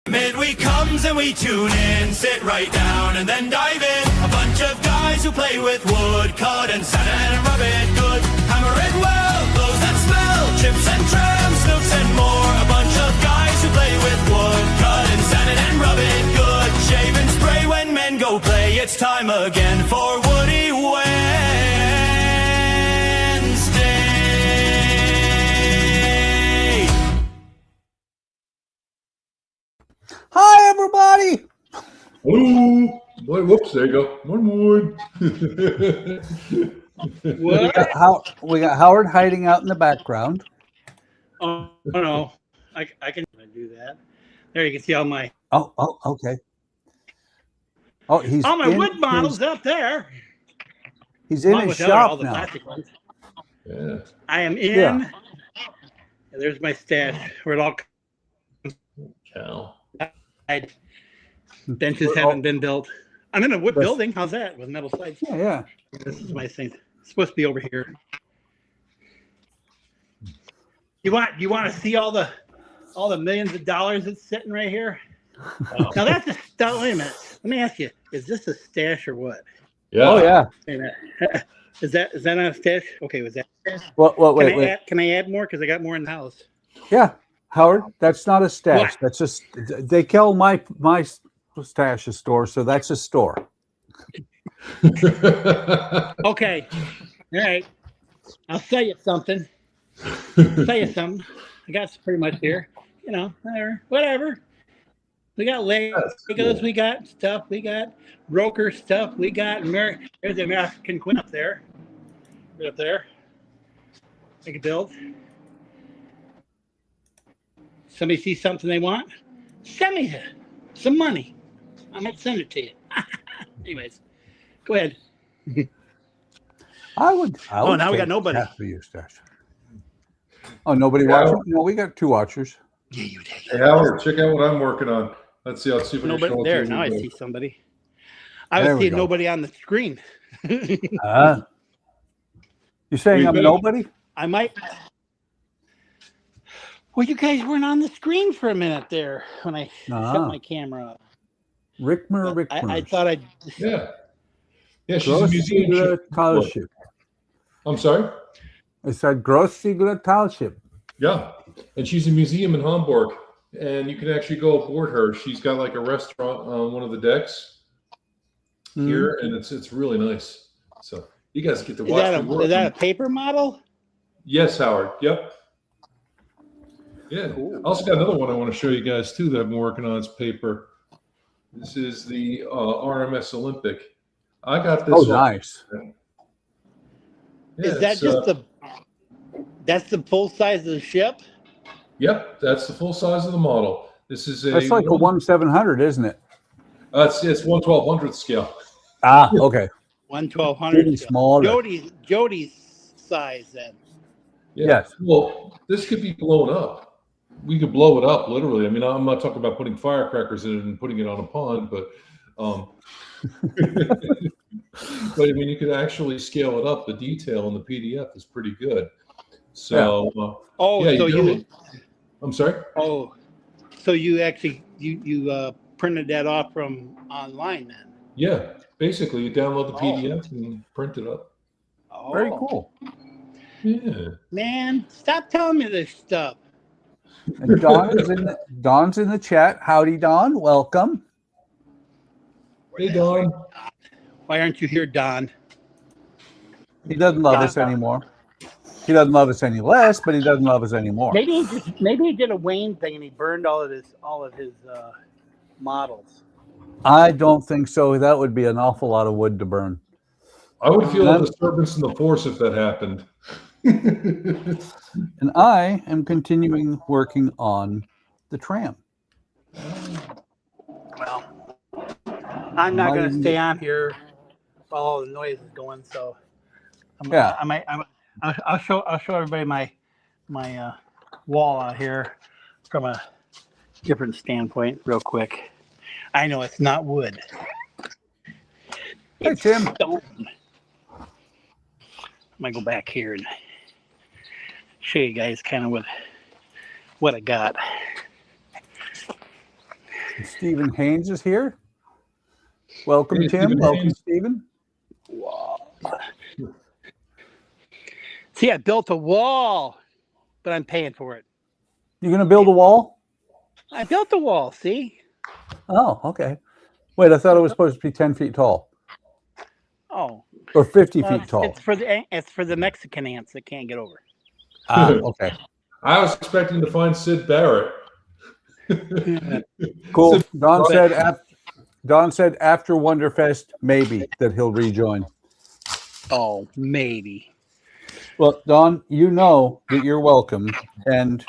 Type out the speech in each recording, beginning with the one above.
Midweek comes and we tune in, sit right down and then dive in. A bunch of guys who play with wood, cut and sand and rub it good. Hammer it well, blows that smell, chips and trams, snooks and more. A bunch of guys who play with wood, cut and sand and rub it good. Shave and spray when men go play, it's time again for Woody Wednesday. Hi, everybody. Hello. Boy, whoops, there you go. Morning. We got Howard hiding out in the background. Oh no, I can do that. There you can see all my Okay. Oh, he's all my wood models up there. He's in his shop now. Yeah. I am in. Yeah. There's my stash where it all Cow. benches haven't been built. I'm in a wood building. How's that with metal sides? Yeah. This is my thing. It's supposed to be over here. You want to see all the millions of dollars that's sitting right here? Oh. Now that's a stash. Wait a minute. Let me ask you: is this a stash or what? Yeah. Oh yeah. Is that not a stash? Okay, was that a stash? Wait. Can I add more? Because I got more in the house. Yeah, Howard, that's not a stash. What? That's just they kill my stash a store, so that's a store. Okay. All right. I'll sell you something. I got pretty much here. You know, whatever. We got Legos, we got stuff, we got broker stuff, we got there's the American Queen up there. Right up there. I can build. Somebody see something they want? Send me some money. I might send it to you. Anyways, go ahead. I would now we got nobody. For you, stash. Oh, nobody watching? No, we got 2 watchers. Yeah, you did. Hey, Howard, check out what I'm working on. Let's see. Let's see if we can show there. Now I see somebody. I was seeing nobody on the screen. You're saying I'm nobody? I might. Well, you guys weren't on the screen for a minute there when I shut my camera off. Rickmer. I thought I'd. Yeah, she's a museum. I'm sorry? I said Grossziegler Talship. Yeah, and she's a museum in Hamburg, and you can actually go aboard her. She's got like a restaurant on one of the decks here, and it's really nice. So you guys get to watch. Is that a paper model? Yes, Howard. Yep. Yeah. Cool. I also got another one I want to show you guys too that I've been working on. It's paper. This is the RMS Olympic. I got this. Oh, nice. Yeah, is that just that's the full size of the ship? Yep, that's the full size of the model. This is that's like a 1/700, isn't it? It's 1/1200th scale. Ah, okay. 1/1200. Small. Jody's size then. Yeah. Yes. Well, this could be blown up. We could blow it up literally. I mean, I'm not talking about putting firecrackers in it and putting it on a pond, but but I mean, you could actually scale it up. The detail in the PDF is pretty good. So, I'm sorry. Oh, so you actually you printed that off from online then? Yeah, basically, you download the PDF and print it up. Oh, very cool. Yeah. Man, stop telling me this stuff. And Don's in the chat. Howdy, Don. Welcome. Hey, Don. Why aren't you here, Don? He doesn't love us anymore. He doesn't love us any less, but he doesn't love us anymore. Maybe he did a Wayne thing and he burned all of his models. I don't think so. That would be an awful lot of wood to burn. I would feel a disturbance in the force if that happened. And I am continuing working on the tram. Well, I'm not going to stay on here while all the noise is going. So, I'll show everybody my wall out here from a different standpoint, real quick. I know it's not wood. Hey, Tim. Stone. I'm gonna go back here and show you guys kind of what I got. Stephen Haynes is here. Welcome, Hey, Tim. Stephen Welcome, Haynes. Stephen. See, I built a wall, but I'm paying for it. You're going to build a wall? I built a wall, see? Oh, okay. Wait, I thought it was supposed to be 10 feet tall Oh. or 50 feet tall. It's for the Mexican ants that can't get over. Okay. I was expecting to find Sid Barrett. Cool. Sid Don said after Wonderfest, maybe that he'll rejoin. Oh, maybe. Well, Don, you know that you're welcome. And,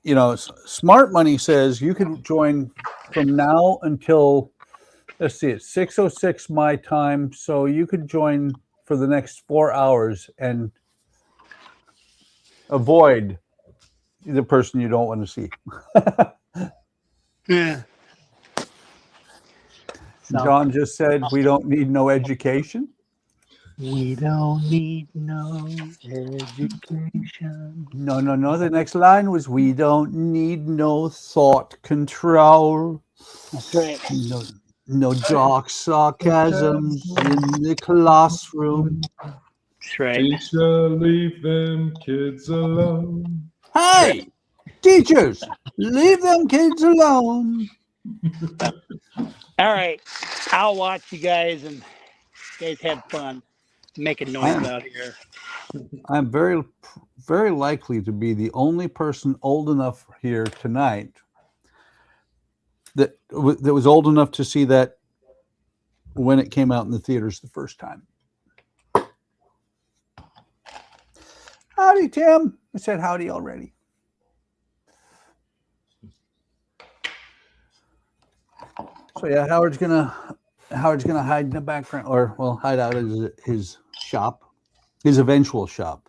you know, Smart Money says you can join from now until, let's see, it's 6:06 my time. So you could join for the next 4 hours and avoid the person you don't want to see. Yeah. John just said we don't need no education. We don't need no education. No. The next line was we don't need no thought control. That's right. No dark sarcasm in the classroom. That's right. Teacher, leave them kids alone. Hey, teachers, leave them kids alone. All right. I'll watch you guys and you guys have fun making noise out here. I'm very, very likely to be the only person old enough here tonight that was old enough to see that when it came out in the theaters the first time. Howdy, Tim. I said howdy already. So yeah, Howard's gonna hide in the background, or well, hide out at his shop, his eventual shop.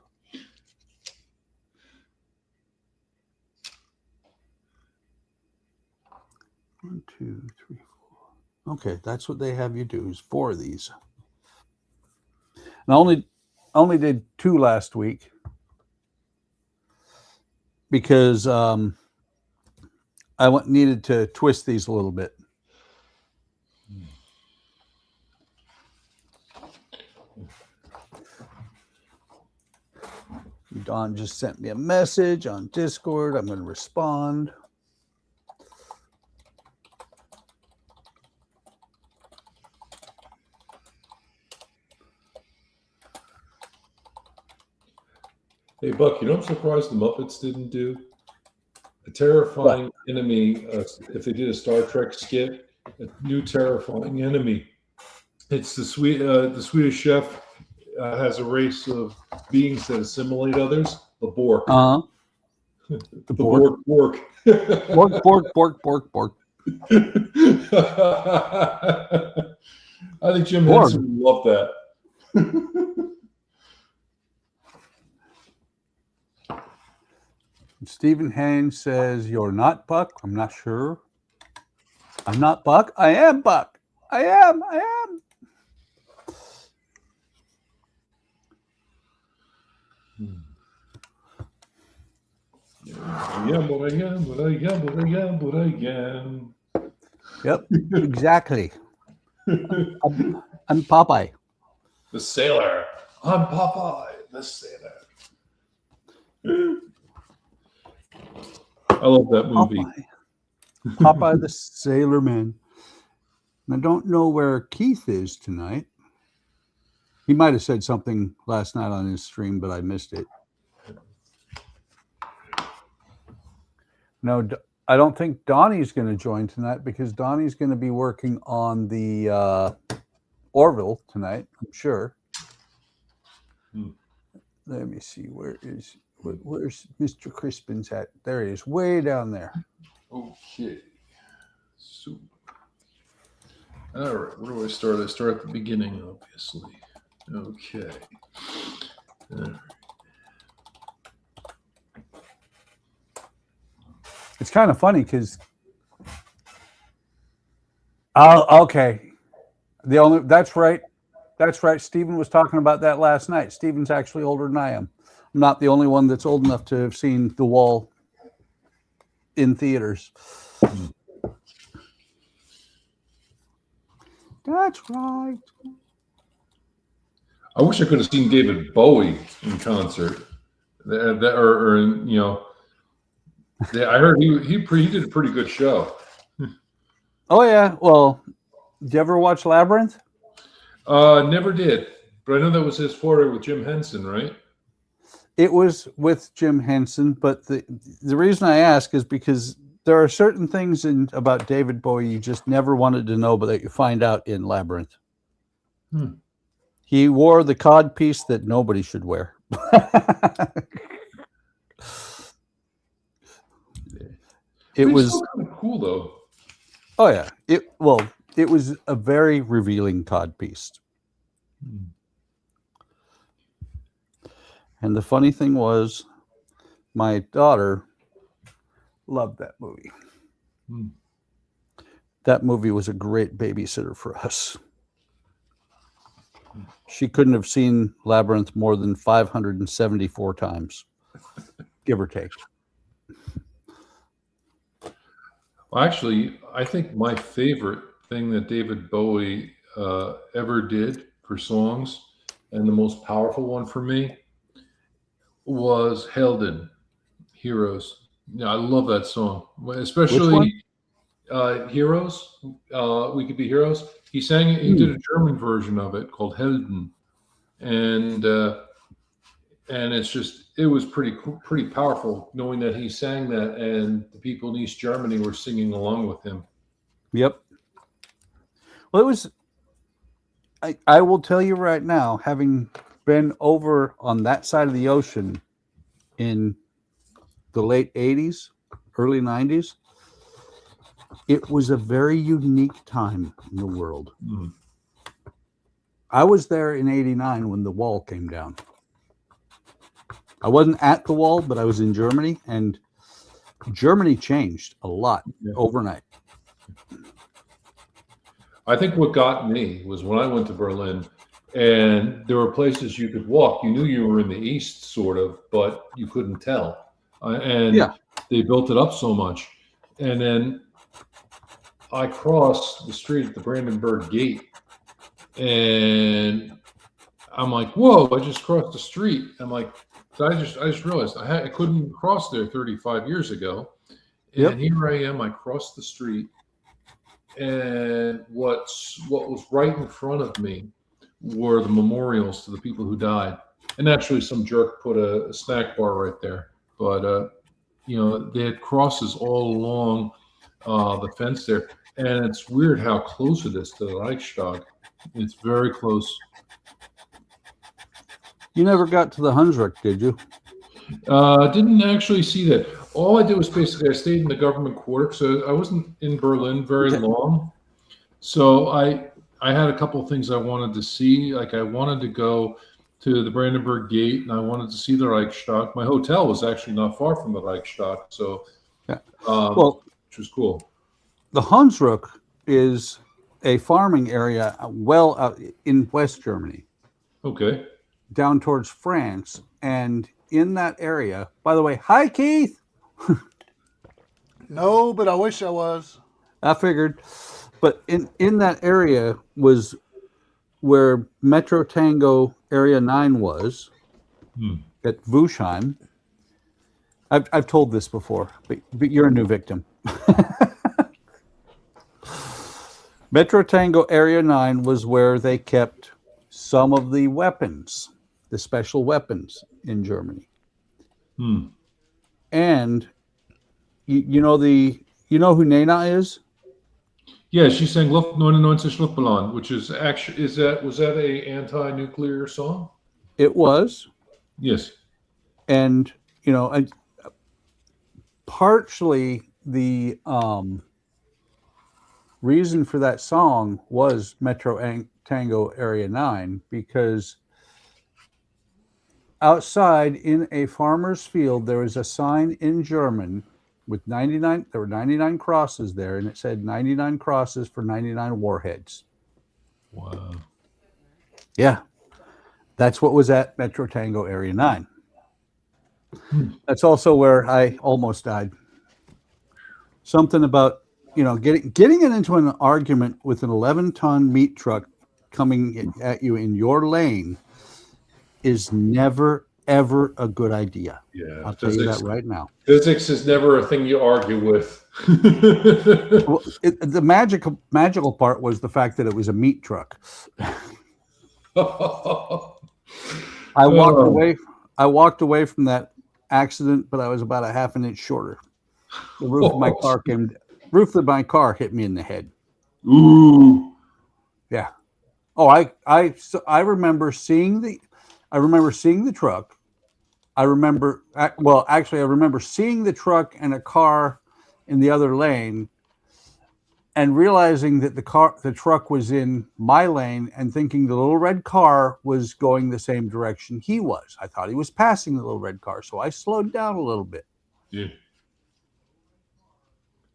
One, two, three, four. Okay, that's what they have you do, is 4 of these. And I only did 2 last week because I needed to twist these a little bit. Don just sent me a message on Discord. I'm going to respond. Hey, Buck, you know, I'm surprised the Muppets didn't do a terrifying enemy. If they did a Star Trek skit, a new terrifying enemy. It's the Swedish chef has a race of beings that assimilate others. The Bork. The Bork. Bork. Bork. I think Jim Henson would love that. Stephen Haynes says, "You're not Buck." I'm not sure. I'm not Buck. I am Buck. I am. I am. Yep, exactly. I'm Popeye. The sailor. I'm Popeye, the sailor. I love that movie. Popeye the Sailor Man. I don't know where Keith is tonight. He might have said something last night on his stream, but I missed it. No, I don't think Donnie's going to join tonight because Donnie's going to be working on the Orville tonight, I'm sure. Let me see. Where's Mr. Crispin's at? There he is, way down there. Okay. Super. All right. Where do I start? I start at the beginning, obviously. Okay. All right. It's kind of funny because okay. That's right. Stephen was talking about that last night. Stephen's actually older than I am. I'm not the only one that's old enough to have seen The Wall in theaters. That's right. I wish I could have seen David Bowie in concert. I heard he did a pretty good show. Oh yeah. Well, did you ever watch Labyrinth? Never did, but I know that was his forte with Jim Henson, right? It was with Jim Henson, but the reason I ask is because there are certain things about David Bowie you just never wanted to know, but that you find out in Labyrinth. He wore the cod piece that nobody should wear. It was kind of cool though. Oh yeah. It was a very revealing cod piece. And the funny thing was, my daughter loved that movie. That movie was a great babysitter for us. She couldn't have seen Labyrinth more than 574 times, give or take. Well, actually, I think my favorite thing that David Bowie ever did for songs, and the most powerful one for me, was Helden, Heroes. Yeah, I love that song, especially Heroes. We Could Be Heroes. He sang it. He did a German version of it called Helden, and it was pretty powerful knowing that he sang that and the people in East Germany were singing along with him. Yep. Well, it was. I will tell you right now, having been over on that side of the ocean in the late 80s, early 90s, it was a very unique time in the world. I was there in 89 when the wall came down. I wasn't at the wall, but I was in Germany, and Germany changed a lot overnight. I think what got me was when I went to Berlin, and there were places you could walk. You knew you were in the East, sort of, but you couldn't tell. They built it up so much. And then I crossed the street at the Brandenburg Gate, and I'm like, whoa, I just crossed the street. I'm like, I just realized I couldn't cross there 35 years ago. And here I am, I crossed the street, and what was right in front of me were the memorials to the people who died. And actually some jerk put a snack bar right there. But, they had crosses all along the fence there. And it's weird how close it is to the Reichstag. It's very close. You never got to the Hunsrück, did you? Didn't actually see that. All I did was basically I stayed in the government quarter, so I wasn't in Berlin very long. So I had a couple of things I wanted to see. Like I wanted to go to the Brandenburg Gate, and I wanted to see the Reichstag. My hotel was actually not far from the Reichstag, so which was cool. The Hunsrück is a farming area well out in West Germany. Okay. Down towards France, and in that area, by the way, hi Keith. No, but I wish I was. I figured, but in that area was where Metro Tango Area 9 was at Wuschheim. I've told this before, but you're a new victim. Metro Tango Area 9 was where they kept some of the weapons, the special weapons in Germany. And you know who Nena is? Yeah, she sang Luft 99 Luftballon, which is actually was that a anti-nuclear song? It was. Yes. And partially the reason for that song was Metro Tango Area 9, because outside in a farmer's field, there was a sign in German with 99. There were 99 crosses there, and it said 99 crosses for 99 warheads. Wow. Yeah. That's what was at Metro Tango Area 9. That's also where I almost died. Something about getting it into an argument with an 11-ton meat truck coming at you in your lane is never, ever a good idea. Yeah, I'll tell you that right now. Physics is never a thing you argue with. Well, the magical part was the fact that it was a meat truck. I walked away from that accident, but I was about a half an inch shorter. The roof of my car hit me in the head. Ooh. Yeah. Oh, I remember seeing the truck. I remember seeing the truck and a car in the other lane, and realizing that the truck was in my lane, and thinking the little red car was going the same direction he was. I thought he was passing the little red car, so I slowed down a little bit. Yeah.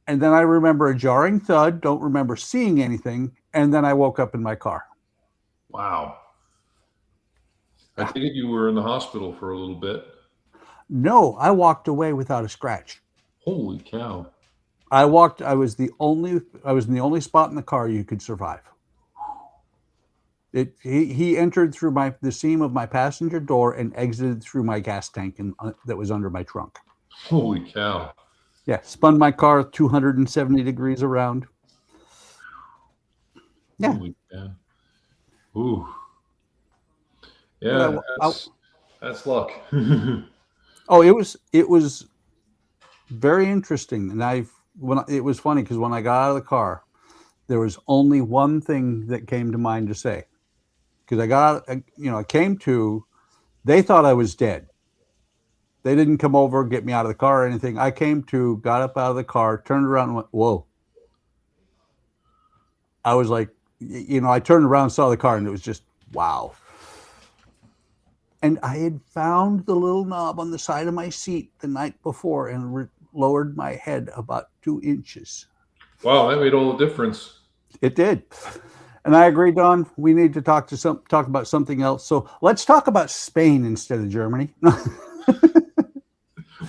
And then I remember a jarring thud, don't remember seeing anything, and then I woke up in my car. Wow. I think you were in the hospital for a little bit. No, I walked away without a scratch. Holy cow. I was in the only spot in the car you could survive. He entered through the seam of my passenger door and exited through my gas tank that was under my trunk. Holy cow. Yeah, spun my car 270 degrees around. Yeah. Holy cow. Ooh. Yeah, that's luck. Oh, it was very interesting, and it was funny because when I got out of the car, there was only one thing that came to mind to say, because I came to, they thought I was dead. They didn't come over, get me out of the car or anything. I came to, got up out of the car, turned around and went, whoa. I was like, I turned around, saw the car, and it was just, wow. And I had found the little knob on the side of my seat the night before and lowered my head about 2 inches. Wow, that made all the difference. It did. And I agree, Don, we need to talk about something else. So let's talk about Spain instead of Germany.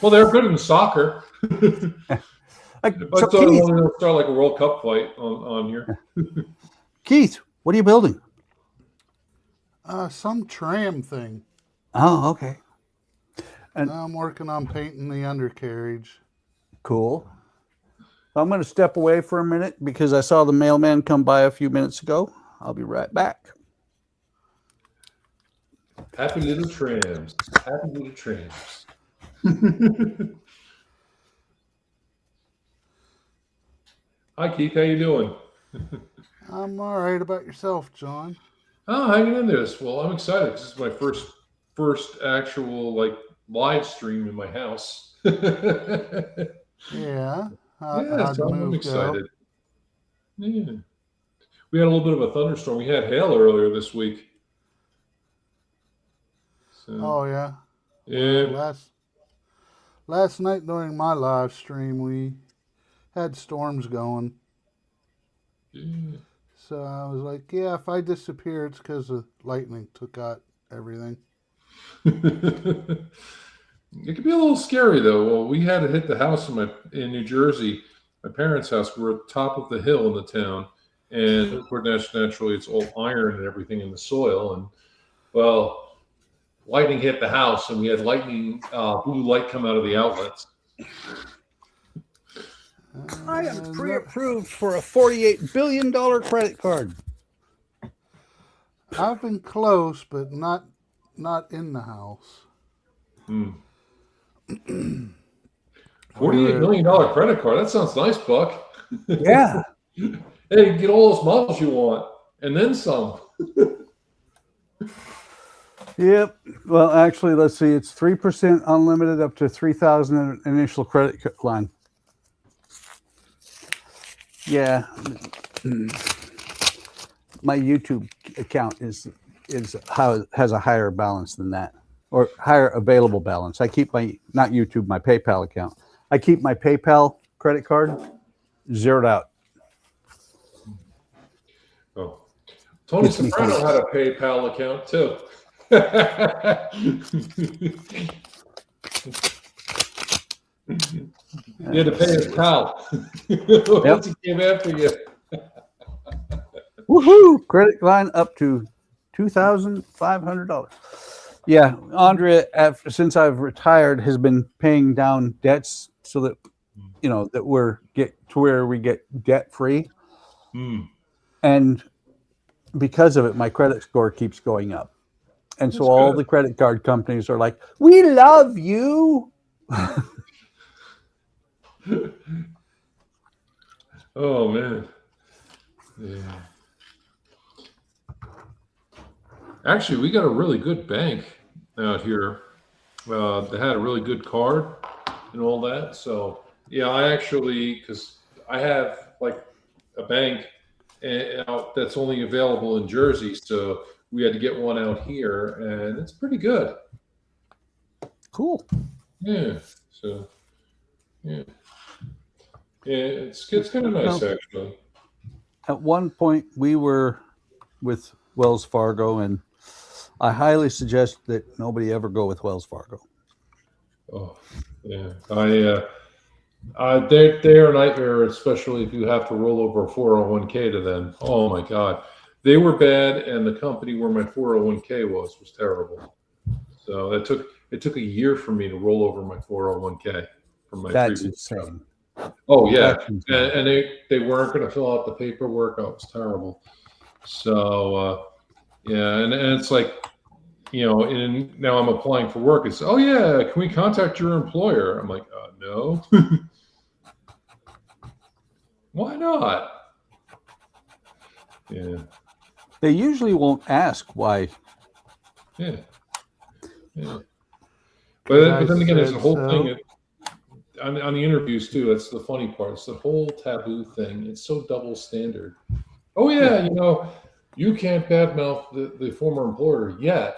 Well, they're good in soccer. I thought they'll start like a World Cup fight on here. Keith, what are you building? Some tram thing. Oh, okay. And I'm working on painting the undercarriage. Cool. I'm going to step away for a minute because I saw the mailman come by a few minutes ago. I'll be right back. Happy little trams. Happy little trams. Hi, Keith. How you doing? I'm all right. About yourself, John? Oh, hanging in there. Well, I'm excited because this is my first actual live stream in my house. Yeah. So I'm excited. Yeah. We had a little bit of a thunderstorm. We had hail earlier this week. So, oh yeah. Yeah. Last night during my live stream, we had storms going. Yeah. So I was like, yeah, if I disappear, it's because the lightning took out everything. It could be a little scary, though. Well, we had to hit the house in New Jersey, my parents' house. We're at the top of the hill in the town. And of course, naturally, it's all iron and everything in the soil. And, well, lightning hit the house, and we had blue light come out of the outlets. I am pre-approved for a $48 billion credit card. I've been close, but not in the house. $48 million credit card. That sounds nice, Buck. Yeah. Hey, get all those models you want, and then some. Yep. Well, actually, let's see. It's 3% unlimited up to $3,000 initial credit line. Yeah. My YouTube account has a higher balance than that, or higher available balance. I keep my PayPal account. I keep my PayPal credit card zeroed out. Oh, Tony Soprano had a PayPal account too. You had to pay his pal. Once he came after you. Woohoo! Credit line up to $2,500. Yeah, Andrea, since I've retired, has been paying down debts so that that we're get to where we get debt free, and because of it, my credit score keeps going up, and so all the credit card companies are like, "We love you." Oh man, yeah. Actually, we got a really good bank out here. They had a really good card and all that. So yeah, I actually, because I have like a bank out that's only available in Jersey, so we had to get one out here, and it's pretty good. Cool. Yeah. So yeah, it's kind of nice actually. At one point, we were with Wells Fargo, and I highly suggest that nobody ever go with Wells Fargo. Oh, yeah. They're a nightmare, especially if you have to roll over a 401k to them. Oh my God. They were bad, and the company where my 401k was terrible. So it took a year for me to roll over my 401k from my That's previous insane. job. Oh yeah. That's insane. And they weren't going to fill out the paperwork. Oh, it was terrible. So yeah, and it's like, and now I'm applying for work. It's, oh yeah, can we contact your employer? I'm like, no. Why not? Yeah. They usually won't ask why. Yeah. Yeah. But then again, there's a whole thing on the interviews too. That's the funny part. It's the whole taboo thing. It's so double standard. Oh yeah, you can't badmouth the former employer yet.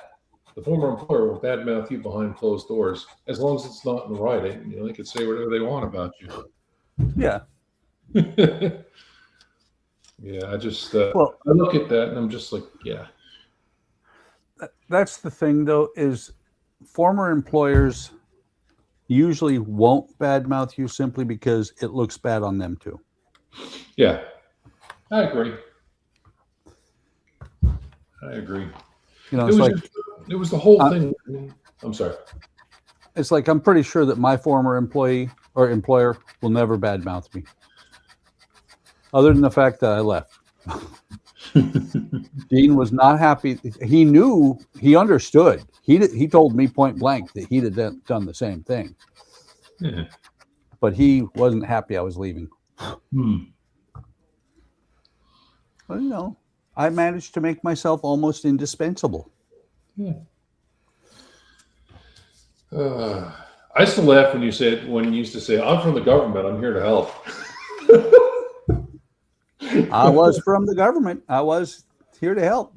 The former employer will badmouth you behind closed doors as long as it's not in writing. They can say whatever they want about you. Yeah. Yeah, I just I look at that and I'm just like, yeah. That's the thing, though, is former employers usually won't badmouth you simply because it looks bad on them too. Yeah, I agree. It was the whole thing. I'm sorry. It's like, I'm pretty sure that my former employee or employer will never badmouth me, other than the fact that I left. Dean was not happy. He knew, he understood. He told me point blank that he'd have done the same thing. Yeah. But he wasn't happy I was leaving. Well, I managed to make myself almost indispensable. Yeah. I used to laugh when you used to say, "I'm from the government. I'm here to help." I was from the government. I was here to help.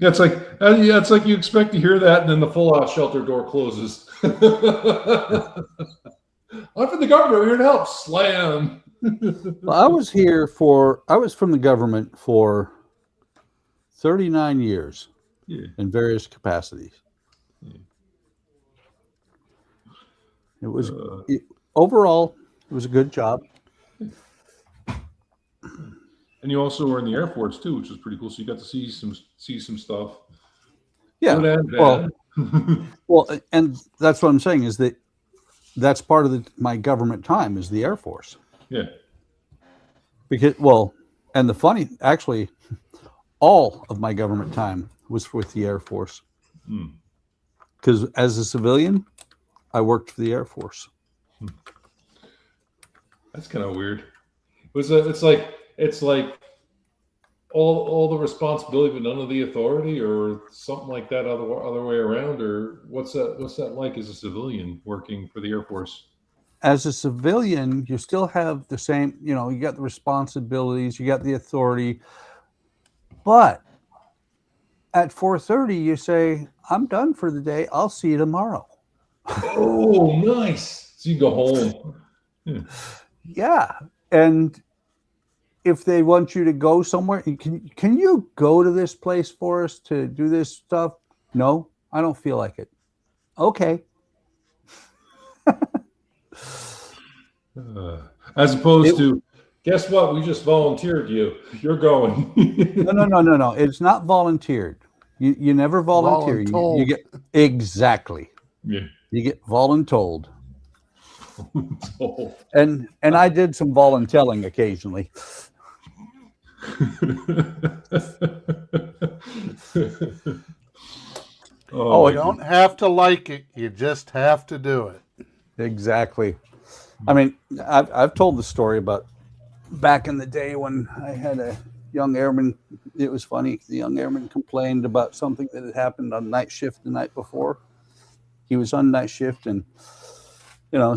It's like you expect to hear that, and then the full-out shelter door closes. I'm from the government. I'm here to help. Slam. Well, I was from the government for 39 years in various capacities. It was overall, it was a good job. And you also were in the Air Force too, which was pretty cool. So you got to see some stuff. Yeah. Well, and that's what I'm saying is that's part of my government time is the Air Force. Yeah. Because and the funny, actually, all of my government time was with the Air Force. Because as a civilian, I worked for the Air Force. That's kind of weird. It's like all the responsibility but none of the authority, or something like that, other way around, or what's that like as a civilian working for the Air Force? As a civilian, you still have the same, you got the responsibilities, you got the authority, but at 4:30 you say, "I'm done for the day. I'll see you tomorrow." Oh, nice. So you go home. Yeah. And if they want you to go somewhere, can you go to this place for us to do this stuff? No, I don't feel like it. Okay. As opposed to, guess what? We just volunteered you. You're going. No. It's not volunteered. You never volunteer. You get exactly. Yeah. You get voluntold. And I did some voluntelling occasionally. Oh, you don't have to like it. You just have to do it. Exactly. I mean, I've told the story about back in the day when I had a young airman. It was funny. The young airman complained about something that had happened on night shift the night before. He was on night shift, and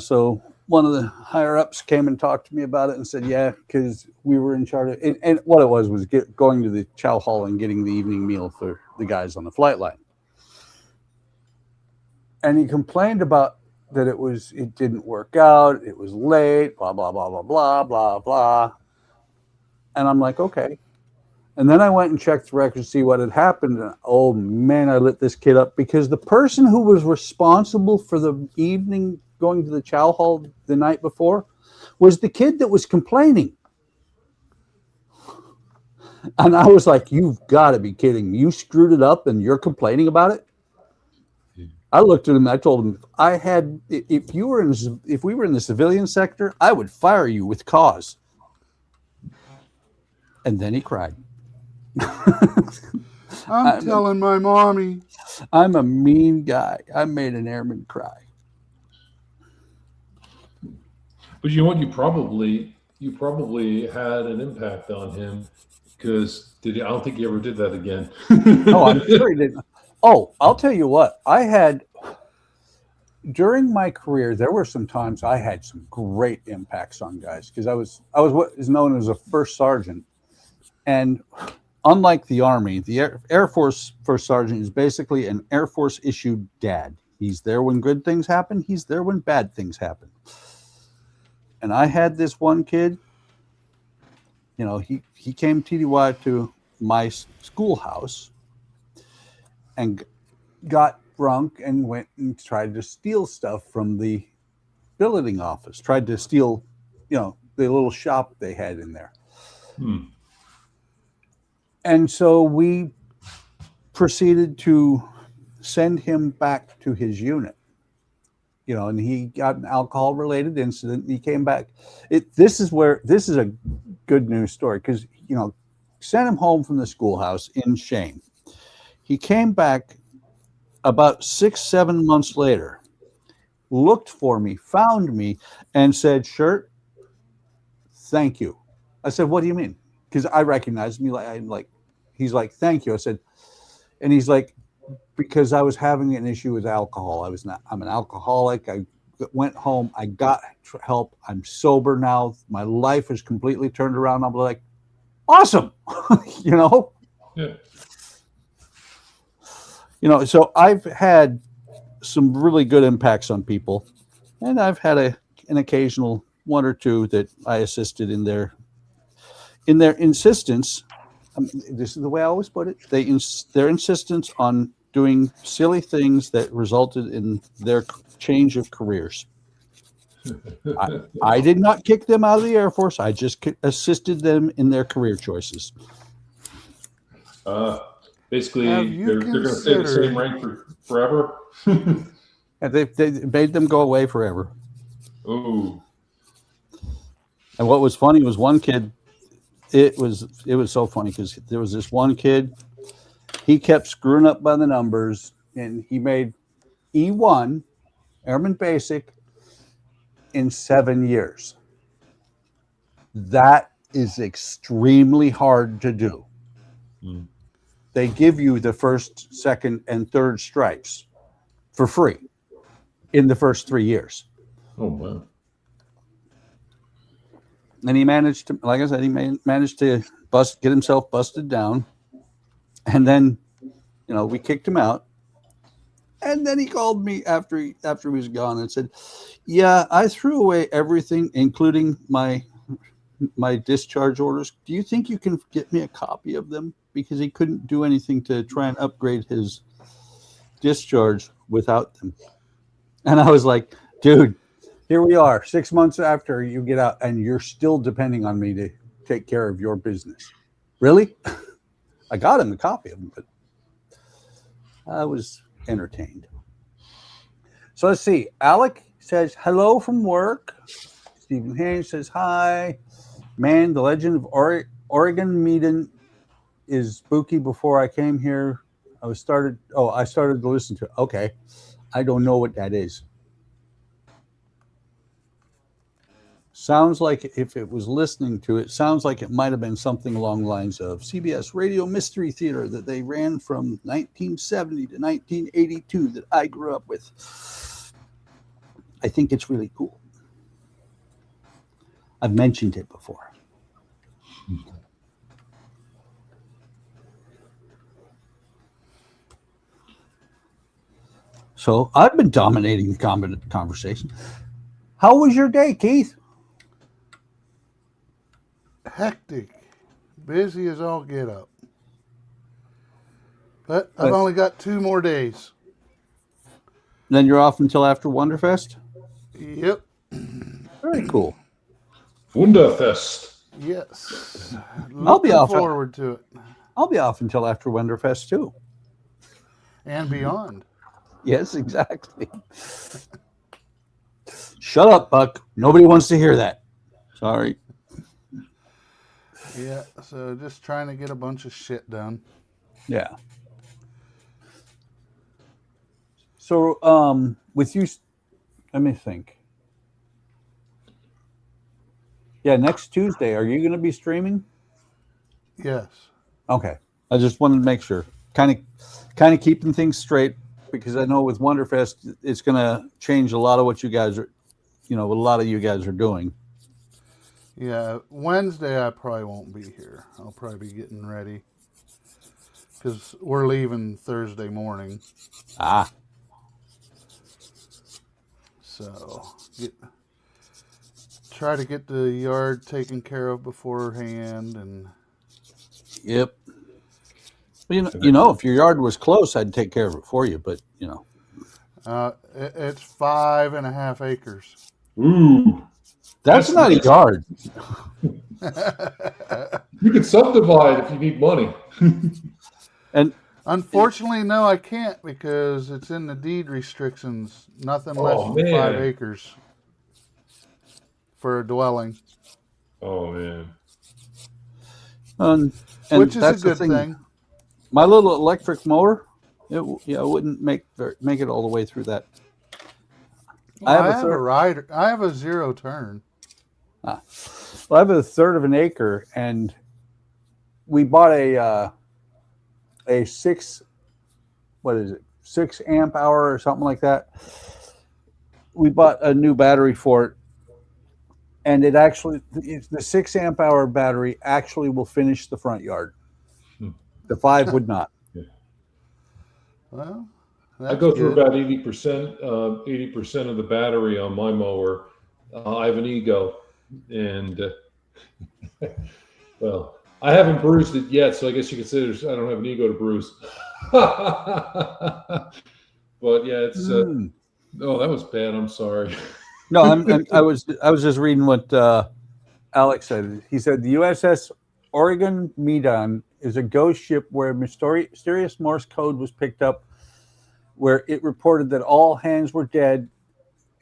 so one of the higher ups came and talked to me about it and said, yeah, because we were in charge of, and what it was going to the chow hall and getting the evening meal for the guys on the flight line. And he complained about that it didn't work out, it was late, blah, blah, blah, blah, blah, blah, blah. And I'm like, okay. And then I went and checked the record to see what had happened. And oh man, I lit this kid up, because the person who was responsible for the evening going to the chow hall the night before was the kid that was complaining. And I was like, you've got to be kidding me. You screwed it up and you're complaining about it? I looked at him and I told him, if we were in the civilian sector, I would fire you with cause. And then he cried. I'm telling my mommy. I'm a mean guy. I made an airman cry. But you know what? You probably had an impact on him, because I don't think he ever did that again. No, I'm sure he didn't. Oh, I'll tell you what. During my career, there were some times I had some great impacts on guys, because I was what is known as a first sergeant. And unlike the Army, the Air Force first sergeant is basically an Air Force issued dad. He's there when good things happen. He's there when bad things happen. And I had this one kid, he came TDY to my schoolhouse and got drunk and went and tried to steal stuff from the billeting office, tried to steal, the little shop they had in there. And so we proceeded to send him back to his unit, and he got an alcohol related incident. And he came back. This is a good news story, because, sent him home from the schoolhouse in shame. He came back about 6-7 months later, looked for me, found me, and said, "Shirt, thank you." I said, "What do you mean?" Because I recognized me. He's like, "Thank you." I said, and he's like, "Because I was having an issue with alcohol. I'm an alcoholic. I went home. I got help. I'm sober now. My life is completely turned around." I'm like, awesome. Yeah. So I've had some really good impacts on people, and I've had an occasional one or two that I assisted in their insistence. This is the way I always put it. Their insistence on doing silly things that resulted in their change of careers. I did not kick them out of the Air Force. I just assisted them in their career choices. Basically, they're going to stay the same rank forever. And they made them go away forever. Ooh. And what was funny was one kid. It was so funny, because there was this one kid. He kept screwing up by the numbers, and he made E1, Airman Basic, in 7 years. That is extremely hard to do. They give you the first, second, and third stripes for free in the first 3 years. Oh, wow. And he managed to, like I said, managed to get himself busted down. And then, we kicked him out. And then he called me after he was gone and said, "Yeah, I threw away everything, including my discharge orders. Do you think you can get me a copy of them?" Because he couldn't do anything to try and upgrade his discharge without them. And I was like, "Dude, Here we are, 6 months after you get out, and you're still depending on me to take care of your business. Really? I got him a copy of them, but I was entertained. So let's see. Alec says hello from work. Stephen Haynes says hi. Man, the legend of Oregon Meaden is spooky. Before I came here, I started to listen to it. Okay. I don't know what that is. Sounds like, if it was listening to it, sounds like it might have been something along the lines of CBS Radio Mystery Theater that they ran from 1970 to 1982 that I grew up with. I think it's really cool. I've mentioned it before. So I've been dominating the conversation. How was your day, Keith? Hectic. Busy as all get up. But I've only got 2 more days. Then you're off until after Wonderfest? Yep. Very cool. Wunderfest. Yes. I'll be off. Forward to it. I'll be off until after Wonderfest too. And beyond. Yes, exactly. Shut up, Buck. Nobody wants to hear that. Sorry. Yeah, so just trying to get a bunch of shit done. Yeah. So, with you, let me think. Yeah, next Tuesday, are you going to be streaming? Yes. Okay. I just wanted to make sure. Kind of keeping things straight, because I know with Wonderfest, it's going to change a lot of what you guys are, what a lot of you guys are doing. Yeah, Wednesday I probably won't be here. I'll probably be getting ready because we're leaving Thursday morning. Ah. So try to get the yard taken care of beforehand, and Yep. Well, if your yard was close, I'd take care of it for you. But it's 5.5 acres. Ooh. That's not a yard. You can subdivide if you need money. And unfortunately, no, I can't because it's in the deed restrictions. Nothing less than man. 5 acres for a dwelling. Oh man. and Which is that's a good the thing. My little electric mower, it wouldn't make it all the way through that. Well, I have a rider. I have a 0 turn. Well, I have a third of an acre, and we bought a 6 amp hour or something like that. We bought a new battery for it, and the 6 amp hour battery actually will finish the front yard. The 5 would not. Yeah. Well, I go through about 80% of the battery on my mower. I have an Ego, and well, I haven't bruised it yet, so I guess you could say I don't have an Ego to bruise. But yeah, it's oh, that was bad. I'm sorry. No, I was just reading what Alec said. He said the USS Oregon Meaden is a ghost ship where mysterious Morse code was picked up, where it reported that all hands were dead,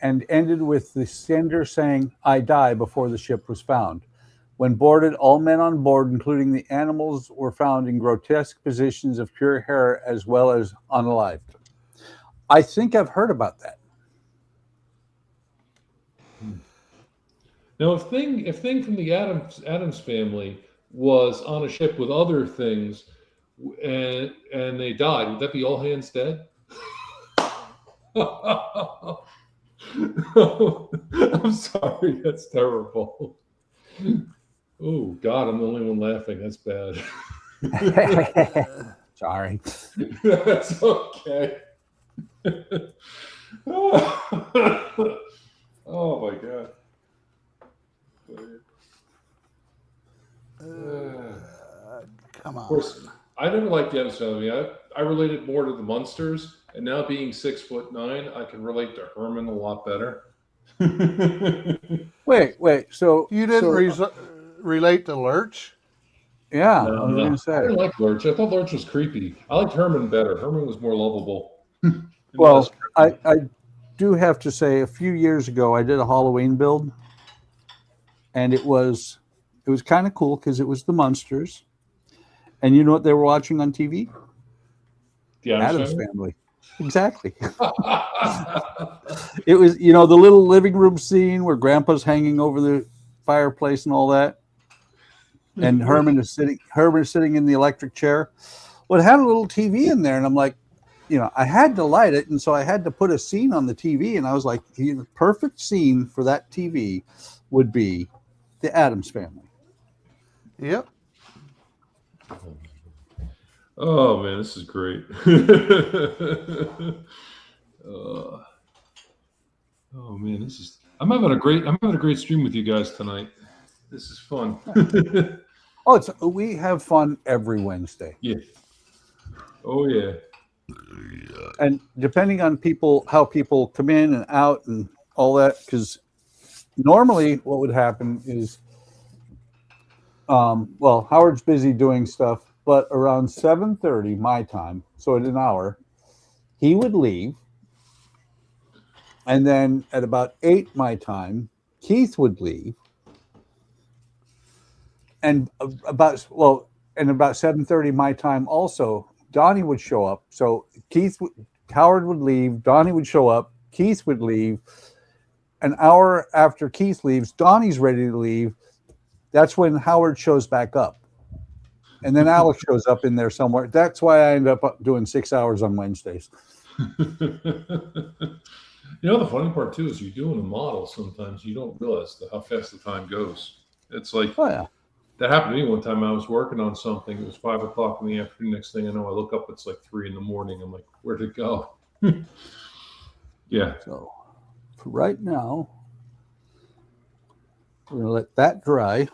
and ended with the sender saying, "I die," before the ship was found. When boarded, all men on board, including the animals, were found in grotesque positions of pure hair as well as unalived. I think I've heard about that. Now, if thing from the Adams family was on a ship with other things, and they died, would that be all hands dead? I'm sorry, that's terrible. Oh God, I'm the only one laughing. That's bad. Sorry. That's okay. Oh my God. Come on. Of course, I never liked the Adams family. I related more to the Munsters, and now being 6'9", I can relate to Herman a lot better. Wait. So You didn't so, relate to Lurch? yeah, No, I was no. going I to say. didn't like Lurch. I thought Lurch was creepy. I liked Herman better. Herman was more lovable. And less Well, I do have to say, a few years ago, I did a Halloween build, and it was kind of cool because it was the Munsters, and you know what they were watching on TV? the Addams Family. Family. Exactly. It was, the little living room scene where Grandpa's hanging over the fireplace and all that, and Herman is sitting in the electric chair. Well, it had a little TV in there, and I'm like, I had to light it, and so I had to put a scene on the TV, and I was like, the perfect scene for that TV would be the Addams Family. Yep. Oh man, this is great. Oh man, I'm having a great stream with you guys tonight. This is fun. We have fun every Wednesday. Yeah. Oh yeah. And depending on how people come in and out and all that, because normally what would happen is, Howard's busy doing stuff, but around 7:30 my time, so in an hour, he would leave. And then at about 8 my time, Keith would leave. And about 7:30 my time also, Donnie would show up. So Howard would leave, Donnie would show up, Keith would leave. An hour after Keith leaves, Donnie's ready to leave. That's when Howard shows back up. And then Alec shows up in there somewhere. That's why I end up doing 6 hours on Wednesdays. The funny part too is you're doing a model sometimes you don't realize how fast the time goes. It's like, Oh, yeah. That happened to me one time. I was working on something. It was 5 o'clock in the afternoon. Next thing I know, I look up, it's like 3 in the morning. I'm like, where'd it go? Yeah. So for right now, we're going to let that dry.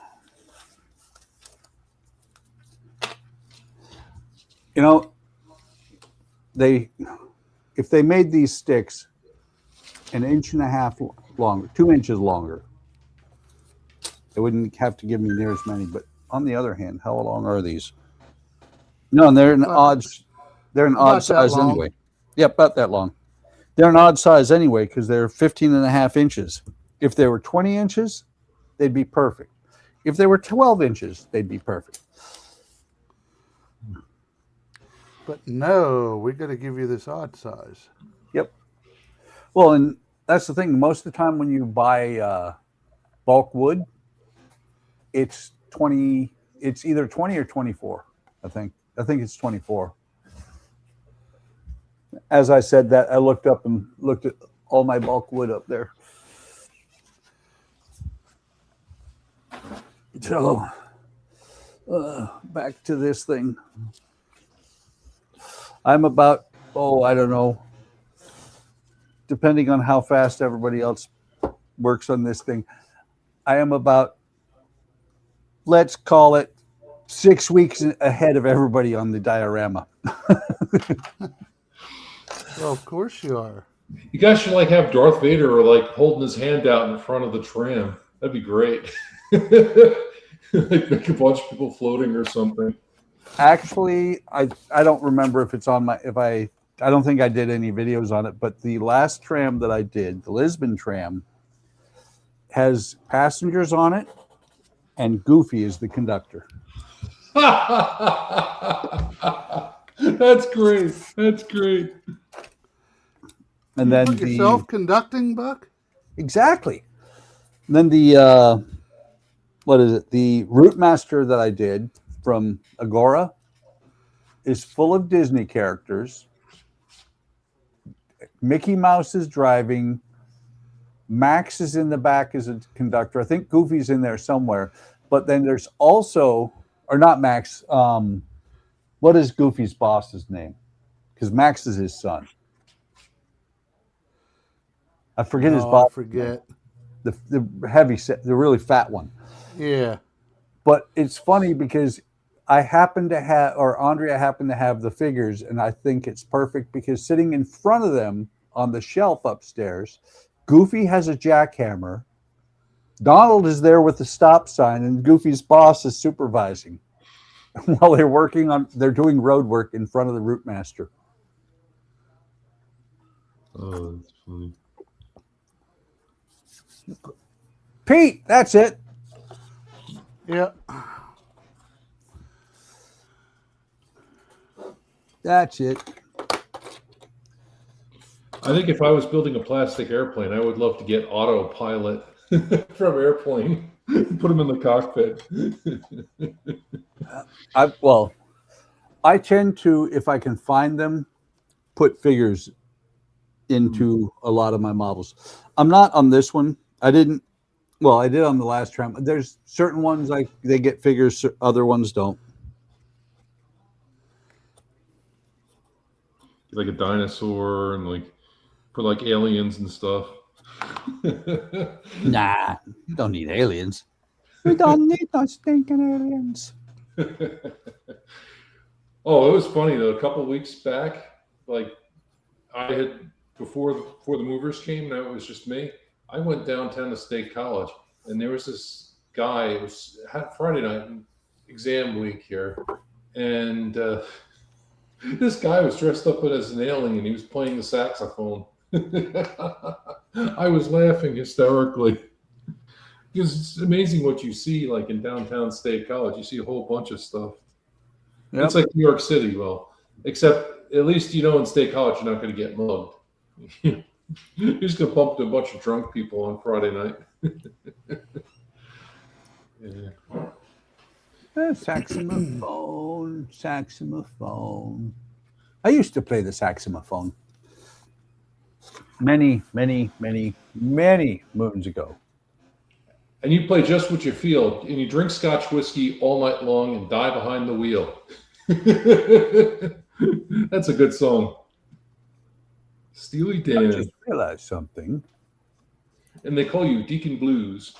If they made these sticks an inch and a half longer, 2 inches longer, they wouldn't have to give me near as many. But on the other hand, how long are these? No, they're an odd size anyway. Yep, about that long. They're an odd size anyway because they're 15 and a half inches. If they were 20 inches, they'd be perfect. If they were 12 inches, they'd be perfect. But no, we got to give you this odd size. Yep. Well, and that's the thing. Most of the time when you buy bulk wood, it's 20. It's either 20 or 24. I think it's 24. As I said that, I looked up and looked at all my bulk wood up there. So back to this thing. I'm about, I don't know, depending on how fast everybody else works on this thing, I am about, let's call it 6 weeks ahead of everybody on the diorama. Well, of course you are. You guys should have Darth Vader or holding his hand out in front of the tram. That'd be great. Make a bunch of people floating or something. Actually, I don't remember if it's on I don't think I did any videos on it, but the last tram that I did, the Lisbon tram, has passengers on it, and Goofy is the conductor. That's great. That's great. And then put yourself conducting, Buck? Exactly. And then the the Route Master that I did from Agora is full of Disney characters. Mickey Mouse is driving. Max is in the back as a conductor. I think Goofy's in there somewhere. But then there's also, or not Max, what is Goofy's boss's name? Because Max is his son. I forget his boss. I forget. The heavy set, the really fat one. Yeah. But it's funny because I happen to have, or Andrea happened to have the figures, and I think it's perfect because sitting in front of them on the shelf upstairs, Goofy has a jackhammer. Donald is there with the stop sign, and Goofy's boss is supervising while they're doing road work in front of the route master. Oh, that's funny. Pete, that's it. Yeah. That's it. I think if I was building a plastic airplane, I would love to get autopilot from airplane, put them in the cockpit. I tend to, if I can find them, put figures into a lot of my models. I'm not on this one. I did on the last tram. There's certain ones they get figures, other ones don't. Like a dinosaur and like put like aliens and stuff. Nah, you don't need aliens. We don't need no stinking aliens. Oh, it was funny though. A couple of weeks back, like I had before the movers came, and it was just me. I went downtown to State College, and there was this guy. It was Friday night, exam week here, and this guy was dressed up as an alien. He was playing the saxophone. I was laughing hysterically because it's amazing what you see, like in downtown State College. You see a whole bunch of stuff. Yep. It's like New York City, well, except at least in State College you're not going to get mugged. You're just going to bump into a bunch of drunk people on Friday night. Yeah. Saxophone. I used to play the saxophone many moons ago. And you play just what you feel, and you drink Scotch whiskey all night long and die behind the wheel. That's a good song. Steely Dan. I just realized something. And they call you Deacon Blues.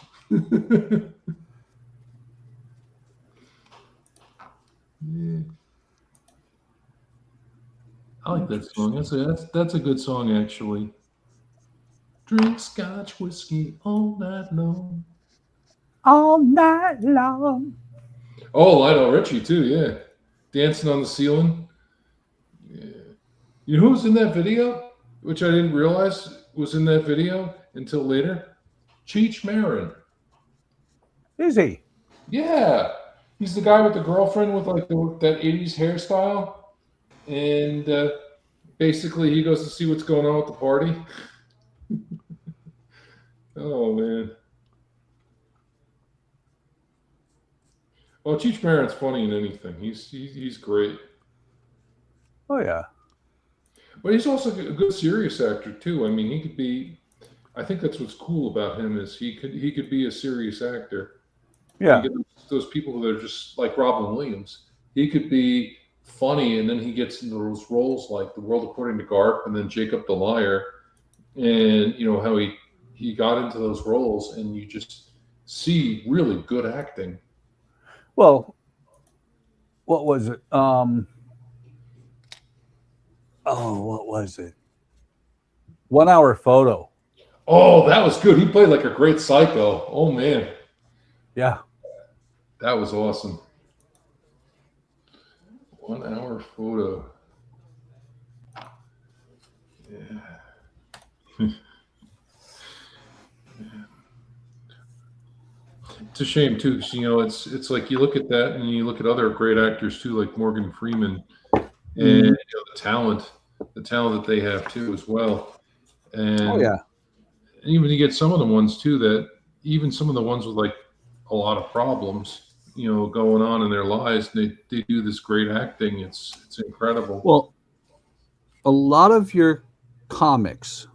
Yeah. I like that song. That's a good song, actually. Drink Scotch whiskey all night long. All night long. Oh, Lionel Richie too, yeah. Dancing on the Ceiling. Yeah. You know who's in that video? Which I didn't realize was in that video until later. Cheech Marin. Is he? Yeah. He's the guy with the girlfriend with like that 80s hairstyle. And basically he goes to see what's going on with the party. Oh, man. Well, Cheech Marin's funny in anything. He's great. Oh, yeah. But he's also a good serious actor, too. I mean, he could be... I think that's what's cool about him is he could be a serious actor. Yeah. You get those people that are just like Robin Williams. He could be funny, and then he gets into those roles like The World According to Garp and then Jacob the Liar. And, how he got into those roles, and you just see really good acting. Well, what was it? What was it? 1 Hour Photo. Oh, that was good. He played like a great psycho. Oh, man. Yeah. That was awesome. 1 Hour Photo. Yeah. It's a shame too, because it's like you look at that and you look at other great actors too, like Morgan Freeman, and the talent that they have too as well. And oh yeah, and even you get some of the ones too that even some of the ones with like a lot of problems, going on in their lives, they do this great acting. It's incredible. Well, a lot of your comics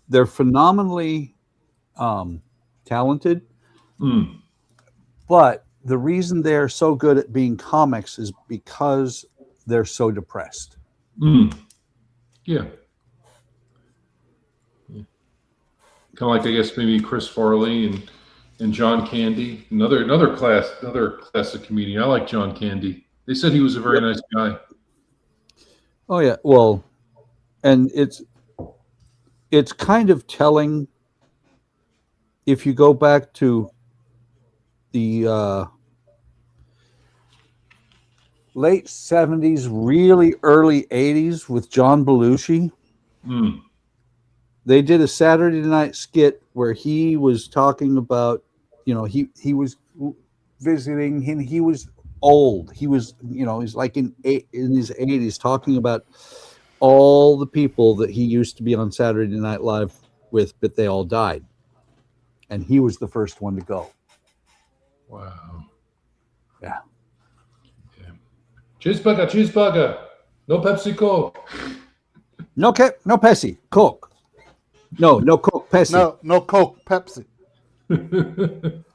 they're phenomenally talented, but the reason they're so good at being comics is because they're so depressed. Yeah. Kind of like, I guess, maybe Chris Farley and John Candy, another classic comedian. I like John Candy. They said he was a very nice guy. Oh yeah, well, and it's kind of telling if you go back to the late 70s, really early 80s with John Belushi. Mm. They did a Saturday night skit where he was talking about, he was visiting him. He was old. He was, he's like in his 80s, talking about all the people that he used to be on Saturday Night Live with, but they all died. And he was the first one to go. Wow. Yeah. Cheeseburger, cheeseburger. No Pepsi Coke. No Pepsi, Coke. No Coke, Pepsi. No Coke, Pepsi.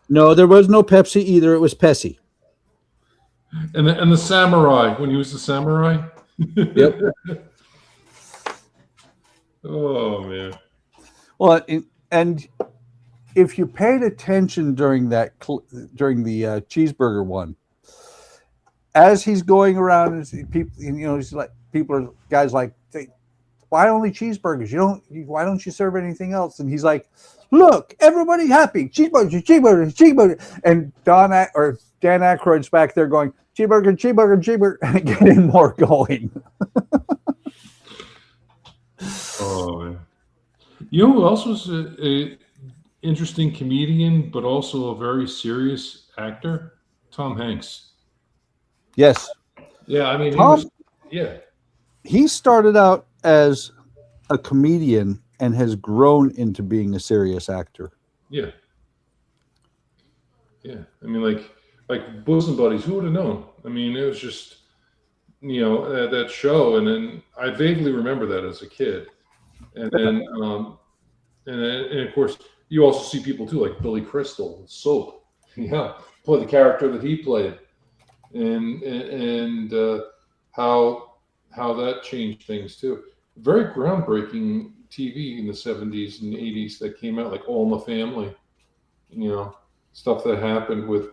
No, there was no Pepsi either. It was Pepsi. And the samurai, when he was the samurai. Yep. Oh man. Well, and if you paid attention during the cheeseburger one, as he's going around, and people, he's like, guys like, why only cheeseburgers? Why don't you serve anything else? And he's like, look, everybody happy, cheeseburger. And Dan Aykroyd's back there going, cheeseburger, and getting more going. Oh man. You know who else was a interesting comedian, but also a very serious actor? Tom Hanks. Yes. Yeah, I mean, he started out as a comedian and has grown into being a serious actor. Yeah. Yeah. I mean, like Bosom Buddies, who would have known? I mean, it was just, that show. And then I vaguely remember that as a kid. And then, and of course, you also see people too, like Billy Crystal, Soap. Yeah. Play the character that he played. And how that changed things too. Very groundbreaking TV in the 70s and 80s that came out, like All in the Family, stuff that happened with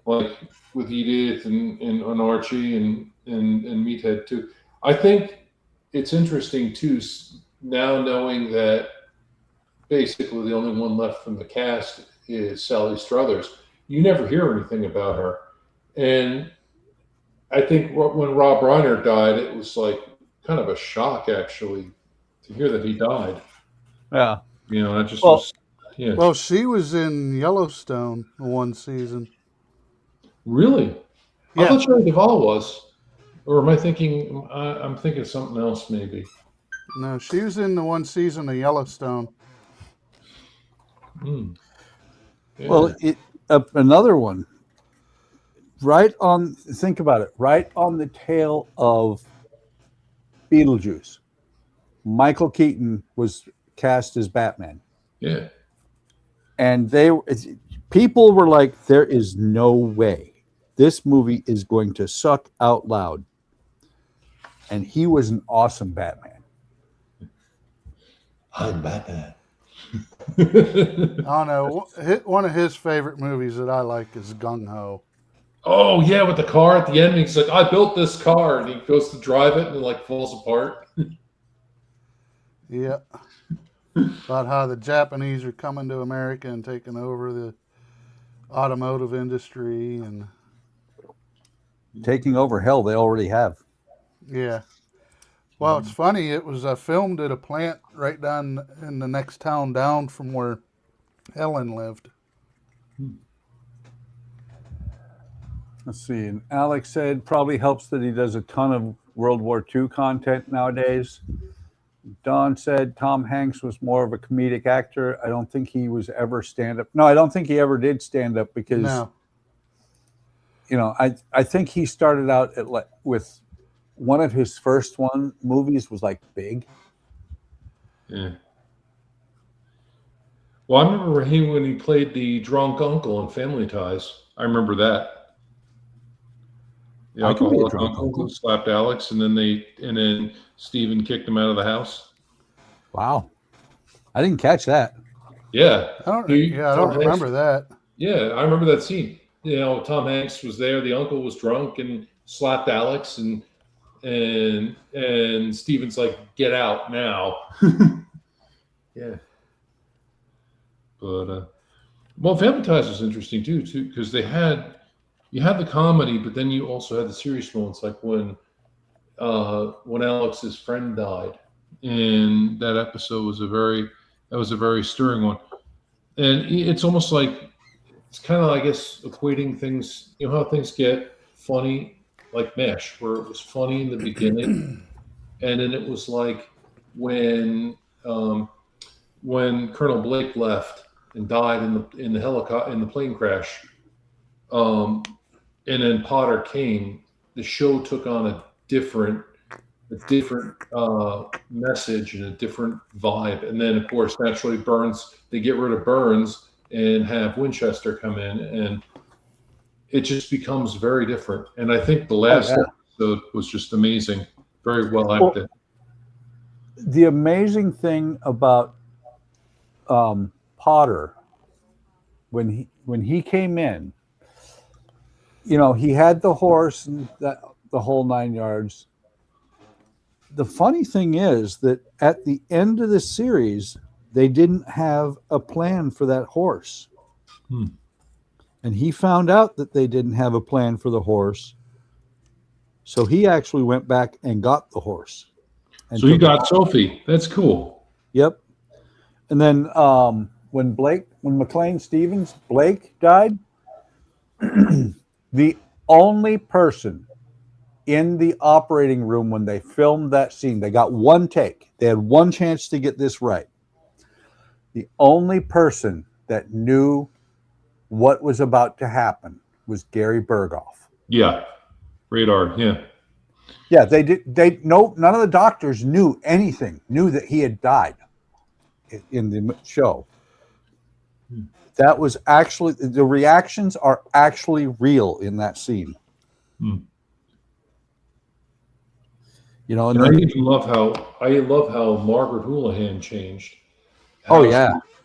like with Edith and Archie and Meathead too. I think it's interesting too, now knowing that basically the only one left from the cast is Sally Struthers. You never hear anything about her. And I think when Rob Reiner died, it was like kind of a shock, actually, to hear that he died. Yeah. That just was, yeah. Well, she was in Yellowstone one season. Really? Yeah. I thought Shelley Duvall was. Or am I thinking, I'm thinking of something else maybe. No, she was in the one season of Yellowstone. Hmm. Yeah. Well, another one. Think about it, right on the tail of Beetlejuice, Michael Keaton was cast as Batman. Yeah. And people were like, there is no way this movie is going to suck out loud. And he was an awesome Batman. I'm Batman. I don't know. One of his favorite movies that I like is Gung Ho. Oh yeah, with the car at the end, he's like, "I built this car," and he goes to drive it, and it like falls apart. Yeah, about how the Japanese are coming to America and taking over the automotive industry and taking over. Hell, they already have. Yeah. Well, it's funny. It was filmed at a plant right down in the next town down from where Ellen lived. Let's see. And Alex said probably helps that he does a ton of World War II content nowadays. Don said Tom Hanks was more of a comedic actor. I don't think he was ever stand-up. No, I don't think he ever did stand-up because, I think he started out with one of his first movies was like Big. Yeah. Well, I remember him when he played the drunk uncle in Family Ties. I remember that. The alcoholic uncle who slapped Alex, and then Steven kicked him out of the house. Wow, I didn't catch that. Yeah, I don't remember that. Yeah, I remember that scene. Tom Hanks was there. The uncle was drunk and slapped Alex, and Steven's like, "Get out now." Yeah. But well, Family Ties was interesting too, because you had the comedy, but then you also had the serious moments, like when Alex's friend died, and that episode was a very stirring one. And it's almost like it's kind of, I guess, equating things. You know how things get funny, like MASH, where it was funny in the beginning, and then it was like when Colonel Blake left and died in the helicopter, in the plane crash, and then Potter came. The show took on a different message and a different vibe. And then, of course, naturally, they get rid of Burns and have Winchester come in, and it just becomes very different. And I think the last episode was just amazing, very well acted. The amazing thing about Potter, when he came in, he had the horse and the whole 9 yards. The funny thing is that at the end of the series, they didn't have a plan for that horse. And he found out that they didn't have a plan for the horse. So he actually went back and got the horse. So you got Sophie. That's cool. Yep. And then when McLean Stevens, Blake died, the only person in the operating room when they filmed that scene, they got one take. They had one chance to get this right. The only person that knew what was about to happen was Gary Berghoff. Yeah. Radar. Yeah. Yeah, none of the doctors knew anything, knew that he had died in the show. That was actually, the reactions are actually real in that scene. And I even love how Margaret Houlihan changed.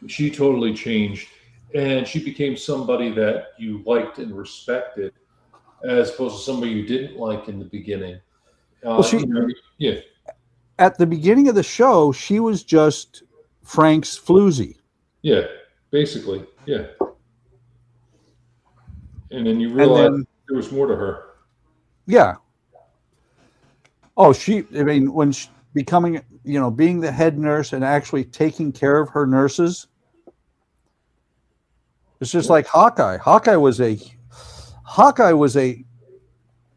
She totally changed, and she became somebody that you liked and respected, as opposed to somebody you didn't like in the beginning. At the beginning of the show, she was just Frank's floozy. Yeah, basically, yeah. And then you realize there was more to her. Yeah. Oh, when becoming, being the head nurse and actually taking care of her nurses, it's just like Hawkeye. Hawkeye was a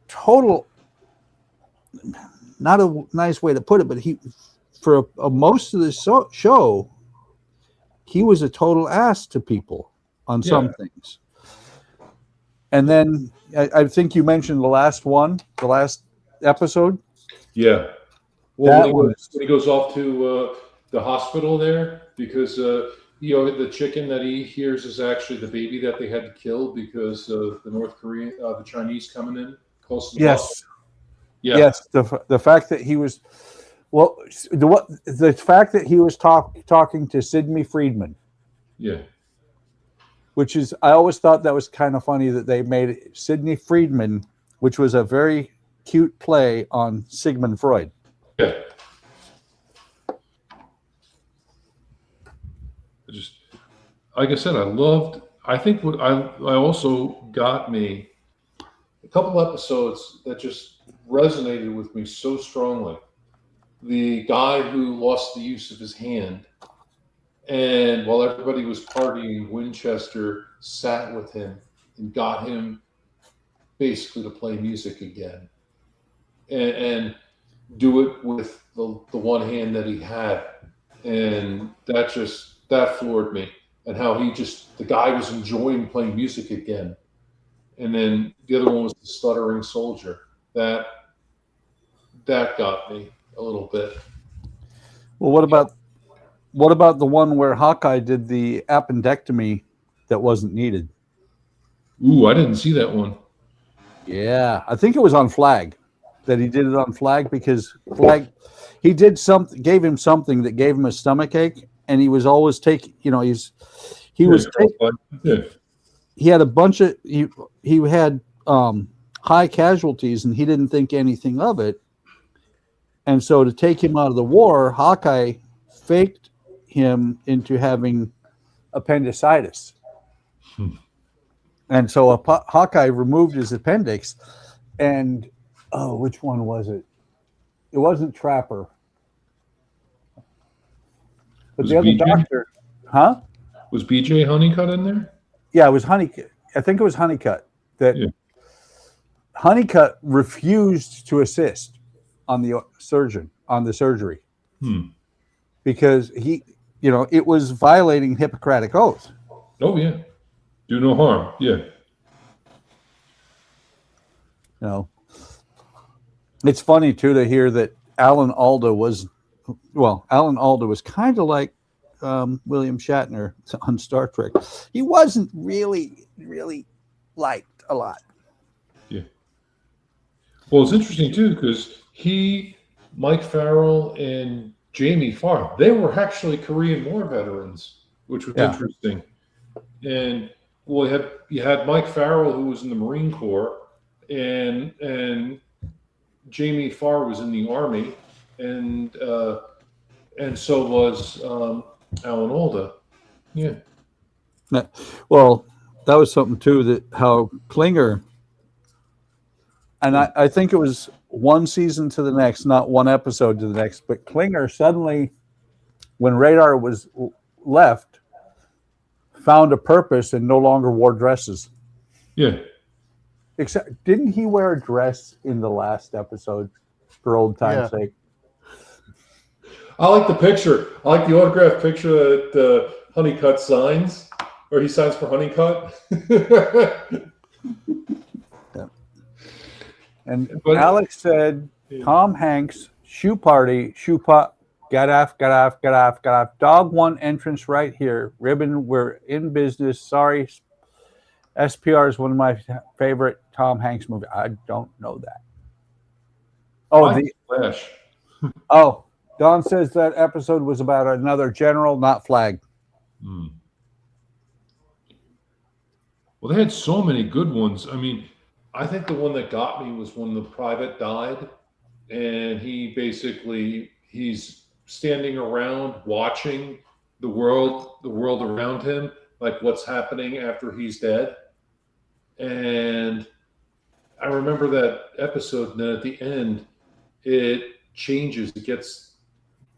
total, not a nice way to put it, but for most of the show, he was a total ass to people on some things. And then I think you mentioned the last episode. Yeah. Well, when he goes off to the hospital there, because the chicken that he hears is actually the baby that they had to kill because of the Chinese coming in close to the hospital. Yeah. Yes, the fact that he was, the fact that he was talking to Sidney Friedman. Yeah. Which is, I always thought that was kind of funny that they made Sidney Friedman, which was a very cute play on Sigmund Freud. Yeah. Like I said, I think what I also got me a couple episodes that just resonated with me so strongly. The guy who lost the use of his hand, and while everybody was partying, Winchester sat with him and got him basically to play music again, and do it with the one hand that he had, and that floored me. And how the guy was enjoying playing music again. And then the other one was the stuttering soldier. That got me a little bit. Well, what about the one where Hawkeye did the appendectomy that wasn't needed? Ooh, I didn't see that one. Yeah, I think it was on Flag that he did it on Flag, because he gave him something that gave him a stomach ache, and he was always taking, he had a bunch of, he had high casualties, and he didn't think anything of it. And so to take him out of the war, Hawkeye faked him into having appendicitis. And so Hawkeye removed his appendix, and which one was it? It wasn't Trapper, but Was the it other BJ? doctor, huh? Was BJ Honeycutt in there? Yeah, it was Honeycutt. I think it was Honeycutt. That Yeah. Honeycutt refused to assist on the surgery because it was violating Hippocratic oath. Oh yeah. Do no harm. Yeah. It's funny too to hear that Alan Alda was kind of like William Shatner on Star Trek. He wasn't really liked a lot. Yeah. Well, it's interesting too because Mike Farrell, and Jamie Farr, they were actually Korean War veterans, which was interesting. And well, you had Mike Farrell, who was in the Marine Corps, and Jamie Farr was in the Army, and so was Alan Alda. Yeah. Well, that was something too, that how Klinger, and I think it was one season to the next, not one episode to the next, but Klinger suddenly, when Radar was left, found a purpose and no longer wore dresses. Yeah. Except, didn't he wear a dress in the last episode for old time's sake? I like the picture. I like the autograph picture that Honeycutt signs, or he signs for Honeycutt. But Alex said, Tom Hanks, shoe party, shoe pot, got off. Dog one entrance right here. Ribbon, we're in business. Sorry. SPR is one of my favorite Tom Hanks movies. I don't know that. Oh, Flash. Oh, Don says that episode was about another general, not flag. Well, they had so many good ones. I mean, I think the one that got me was when the private died, and he's standing around watching the world around him, like what's happening after he's dead. And I remember that episode, and then at the end, it changes.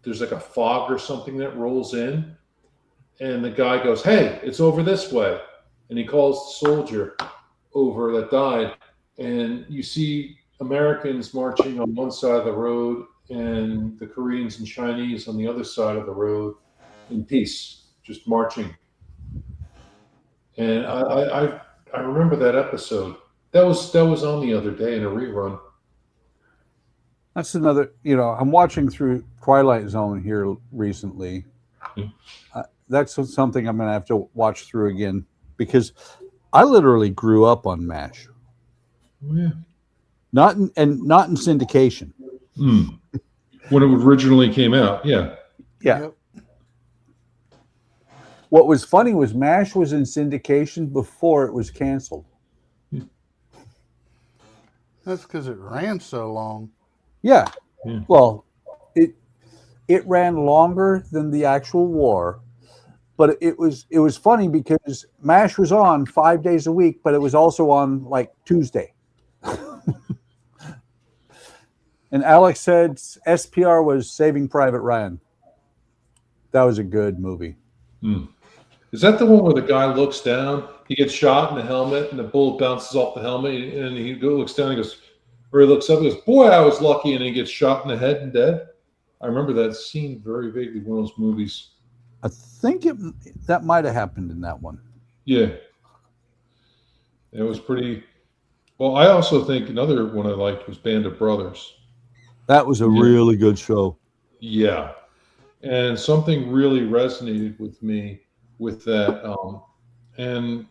There's like a fog or something that rolls in, and the guy goes, "Hey, it's over this way." And he calls the soldier over that died, and you see Americans marching on one side of the road and the Koreans and Chinese on the other side of the road in peace, just marching. And I remember that episode. That was on the other day in a rerun. That's another, I'm watching through Twilight Zone here recently. That's something I'm going to have to watch through again, because I literally grew up on MASH. Oh, yeah. Not in syndication. When it originally came out, yeah. Yeah. Yep. What was funny was MASH was in syndication before it was canceled. That's because it ran so long. Yeah. Well, it ran longer than the actual war, but it was funny because MASH was on 5 days a week, but it was also on like Tuesday. And Alex said SPR was Saving Private Ryan. That was a good movie. Is that the one where the guy looks down? He gets shot in the helmet, and the bullet bounces off the helmet, and he looks down and goes, or he looks up and goes, "Boy, I was lucky," and he gets shot in the head and dead. I remember that scene very vaguely, one of those movies. I think that might have happened in that one. Yeah. It was pretty... Well, I also think another one I liked was Band of Brothers. That was a really good show. Yeah. And something really resonated with me with that. And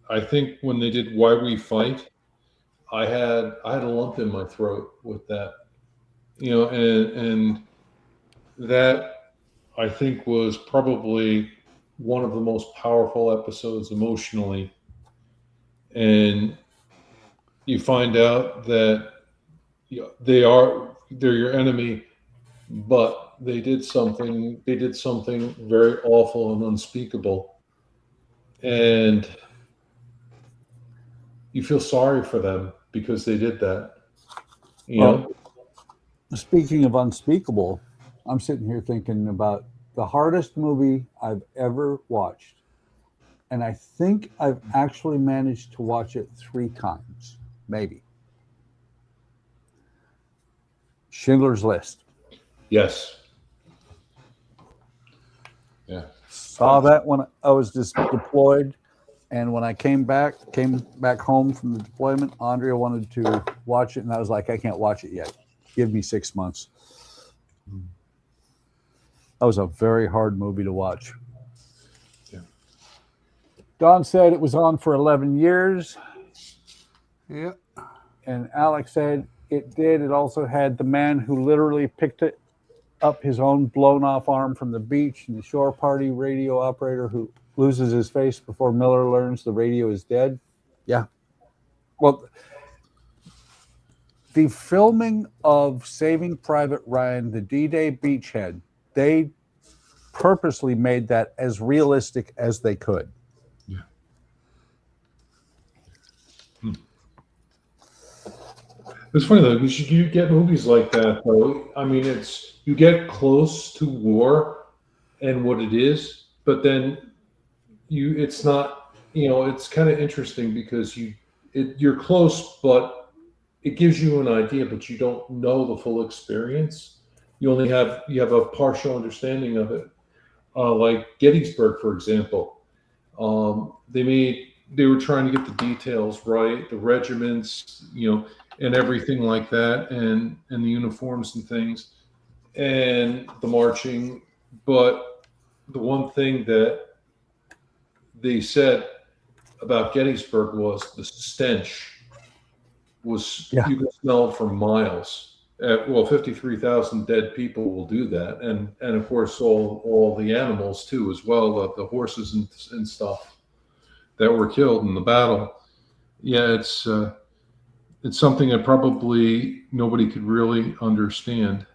I think when they did Why We Fight, I had a lump in my throat with that. And that, I think, was probably one of the most powerful episodes emotionally. And you find out that they're your enemy, but they did something. They did something very awful and unspeakable, and you feel sorry for them because they did that. You know? Speaking of unspeakable, I'm sitting here thinking about the hardest movie I've ever watched. And I think I've actually managed to watch it 3 times, maybe. Schindler's List. Yes. Yeah. Saw that when I was just deployed. And when I came back home from the deployment, Andrea wanted to watch it. And I was like, I can't watch it yet. Give me 6 months. That was a very hard movie to watch. Yeah. Don said it was on for 11 years. Yeah. And Alec said it did. It also had the man who literally picked it up his own blown off arm from the beach, and the shore party radio operator who loses his face before Miller learns the radio is dead. Yeah. Well, the filming of Saving Private Ryan, the D-Day beachhead, they purposely made that as realistic as they could. Yeah. It's funny though, because you get movies like that though. I mean, you get close to war and what it is, but then it's not. It's kind of interesting because you're close, but it gives you an idea, but you don't know the full experience. You have a partial understanding of it. Like Gettysburg, for example, they were trying to get the details right, the regiments, and everything like that, and the uniforms and things, and the marching. But the one thing that they said about Gettysburg was the stench was you could smell it for miles. 53,000 dead people will do that, and of course all the animals too as well, the horses and stuff that were killed in the battle. Yeah, it's something that probably nobody could really understand,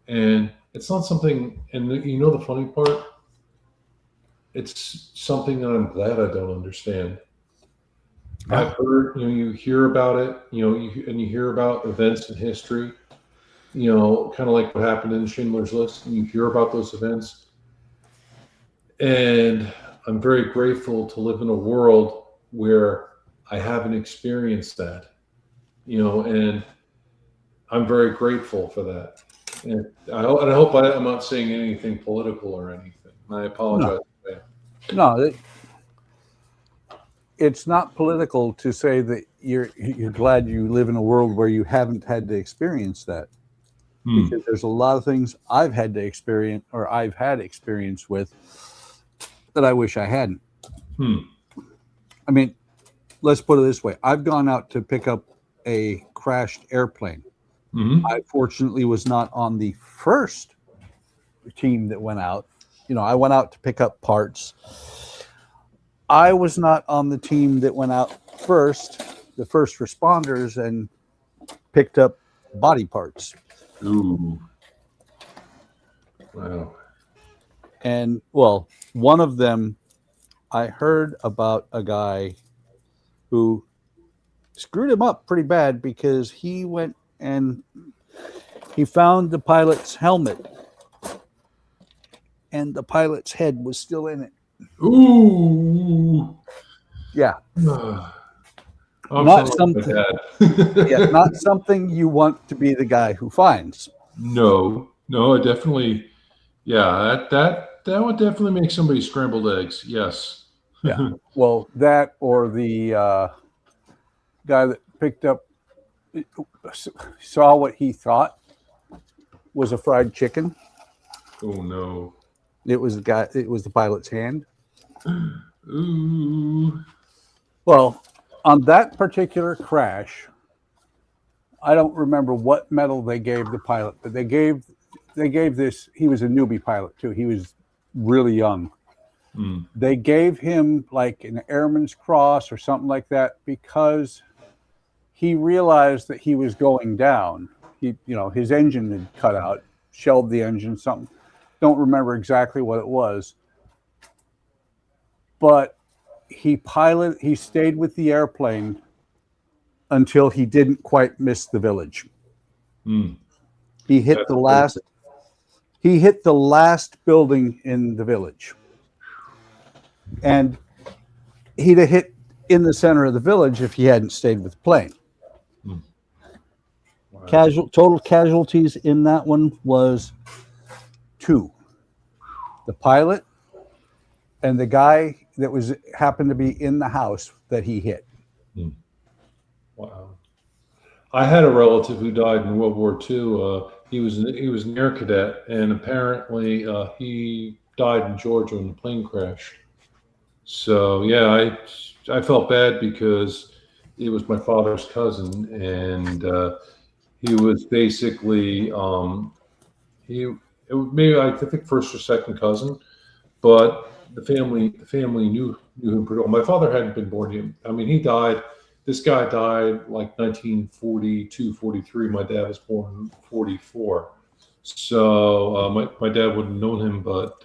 and it's not something. And the funny part, it's something that I'm glad I don't understand. I've heard, you hear about it, you hear about events in history, kind of like what happened in Schindler's List, and you hear about those events. And I'm very grateful to live in a world where I haven't experienced that, and I'm very grateful for that. And I hope I'm not saying anything political or anything. I apologize. No, it's not political to say that you're glad you live in a world where you haven't had to experience that, because there's a lot of things I've had to experience, or I've had experience with, that I wish I hadn't. I mean, let's put it this way. I've gone out to pick up a crashed airplane. I fortunately was not on the first team that went out. I went out to pick up parts. I was not on the team that went out first, the first responders, and picked up body parts. Ooh. Wow. And, well, one of them, I heard about a guy who screwed him up pretty bad because he went and he found the pilot's helmet, and the pilot's head was still in it. Ooh. Yeah. I'm Not sorry about that. Yeah, not something you want to be the guy who finds. No, I definitely, that would definitely make somebody scrambled eggs. Yes. Yeah. Well, that, or the guy that picked up, saw what he thought was a fried chicken. Oh no. It was the pilot's hand. Ooh. Well, on that particular crash, I don't remember what medal they gave the pilot, but they gave this. He was a newbie pilot too. He was really young. They gave him like an Airman's Cross or something like that because he realized that he was going down. His engine had cut out, shelved the engine, something. Don't remember exactly what it was. But he stayed with the airplane until he didn't quite miss the village. He hit the last building in the village. And he'd have hit in the center of the village if he hadn't stayed with the plane. Wow. Total casualties in that one was 2. The pilot and the guy that happened to be in the house that he hit. Wow. I had a relative who died in World War II. He was an air cadet, and apparently he died in Georgia when the plane crashed. So yeah, I felt bad because it was my father's cousin, and he was basically maybe I think first or second cousin, but the family knew him pretty well. My father hadn't been born yet. I mean, he died. This guy died like 1942, 43. My dad was born in 44. So my dad wouldn't have known him, but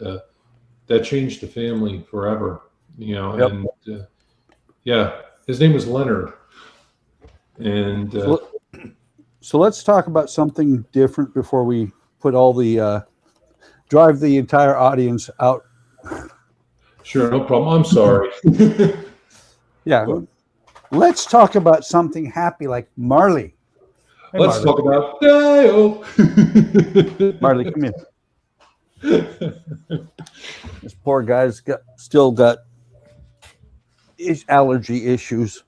that changed the family forever, you know. Yep. And yeah, his name was Leonard. And so let's talk about something different before we put all the drive the entire audience out. sure, no problem. I'm sorry. Yeah. Let's talk about something happy like Marley. Hey, Let's Marley. talk about Dale. Marley, come here. This poor guy's still got allergy issues,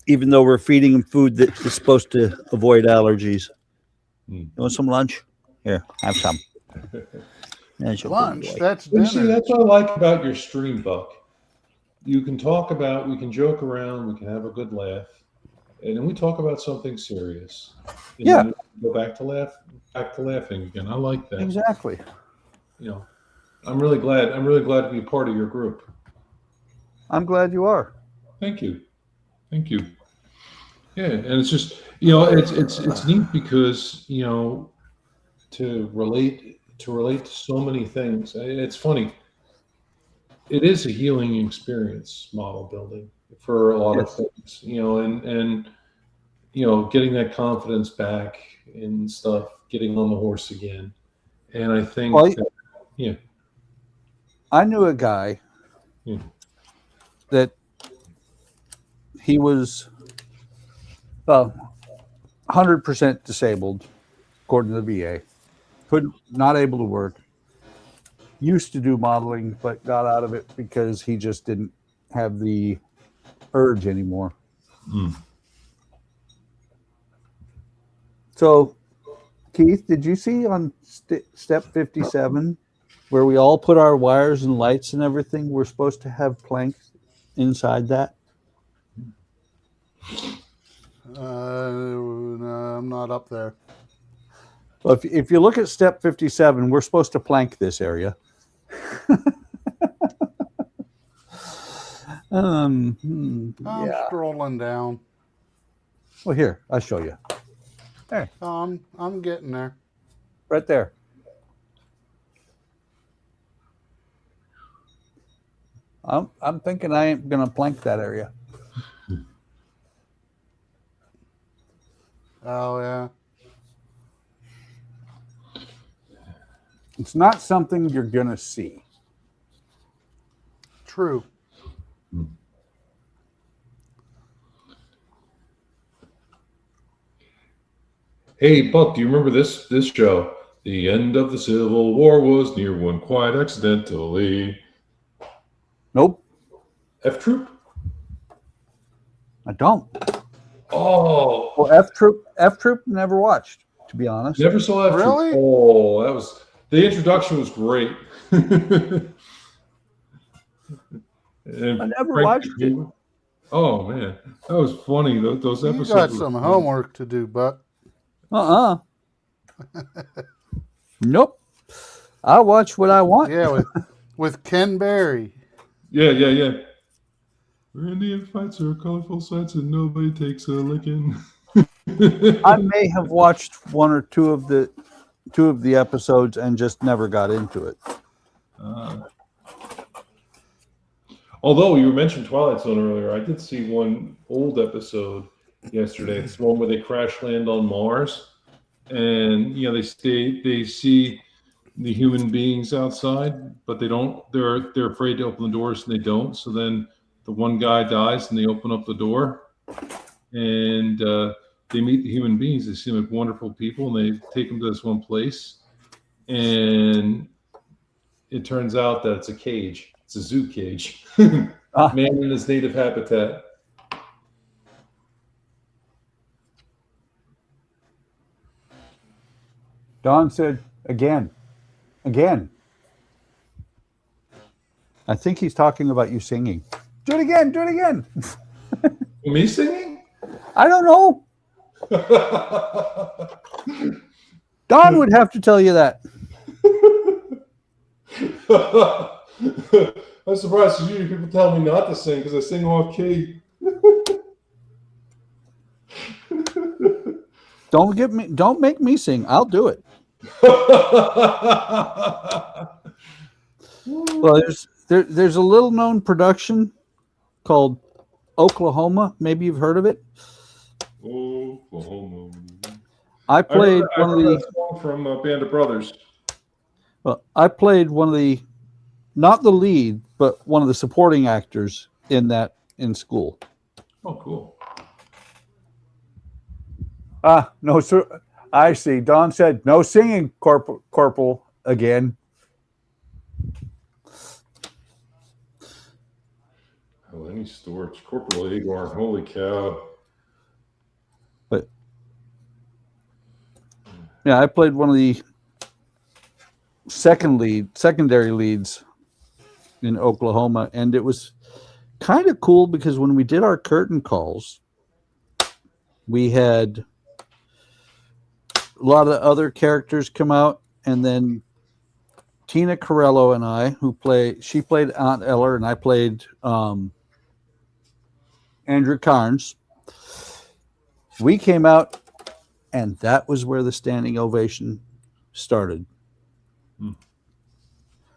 even though we're feeding him food that is supposed to avoid allergies. You want some lunch? Here, have some. There's your Lunch. good boy. That's You see, dinner. that's what I like about your stream, Buck. You can talk about, we can joke around, we can have a good laugh, and then we talk about something serious. And Yeah. then we go back to laughing again. I like that. Exactly. You know, I'm really glad to be a part of your group. I'm glad you are. Thank you. Yeah, and it's just, you know, it's neat because, you know, to relate to so many things. It's funny. It is a healing experience, model building, for a lot of things, you know, and you know, getting that confidence back and stuff, getting on the horse again. And I think I knew a guy that he was 100% disabled, according to the VA. Not able to work. Used to do modeling, but got out of it because he just didn't have the urge anymore. So, Keith, did you see on step 57 where we all put our wires and lights and everything? We're supposed to have planks inside that. No, I'm not up there. Well, if you look at step 57, we're supposed to plank this area. I'm strolling down. Well, here, I'll show you. There, I'm getting there. right there. I'm thinking I ain't gonna plank that area. Oh yeah. It's not something you're gonna see. True. Hey, Buck, do you remember this show? The end of the Civil War was near one quite accidentally. Nope, F Troop? I don't. Oh, Well, F Troop never watched, to be honest. never saw F Troop. Really? Oh, the introduction was great. And I never Frank- watched it. Oh man, that was funny. Those You episodes. got were some funny. homework to do, Buck. Nope. I watch what I want. Yeah, with Ken Berry. Yeah. Indian fights are colorful sights and nobody takes a licking. I may have watched one or two of the of the episodes and just never got into it. Although you mentioned Twilight Zone earlier, I did see one old episode yesterday. It's the one where they crash land on Mars, and they see the human beings outside, but they don't. They're afraid to open the doors, and they don't. So then the one guy dies, and they open up the door, and they meet the human beings. They seem like wonderful people, and they take them to this one place, and it turns out that it's a cage. It's a zoo cage. Man in his native habitat. Don said, again. I think he's talking about you singing. Do it again. Me singing? I don't know. Don would have to tell you that. I'm surprised because usually people tell me not to sing because I sing off key. Don't make me sing. I'll do it. Well, there's a little known production called Oklahoma. Maybe you've heard of it. Oklahoma. I played one of the song from Band of Brothers. Well, I played one of the, not the lead, but one of the supporting actors in school. Oh, cool. No, sir. I see. Don said, no singing, Corporal, again. Lenny Storch, Corporal Agor, holy cow. But, yeah, I played one of the secondary leads in Oklahoma, and it was kind of cool because when we did our curtain calls, we had a lot of the other characters come out, and then Tina Carello and I, she played Aunt Eller, and I played Andrew Carnes. We came out, and that was where the standing ovation started.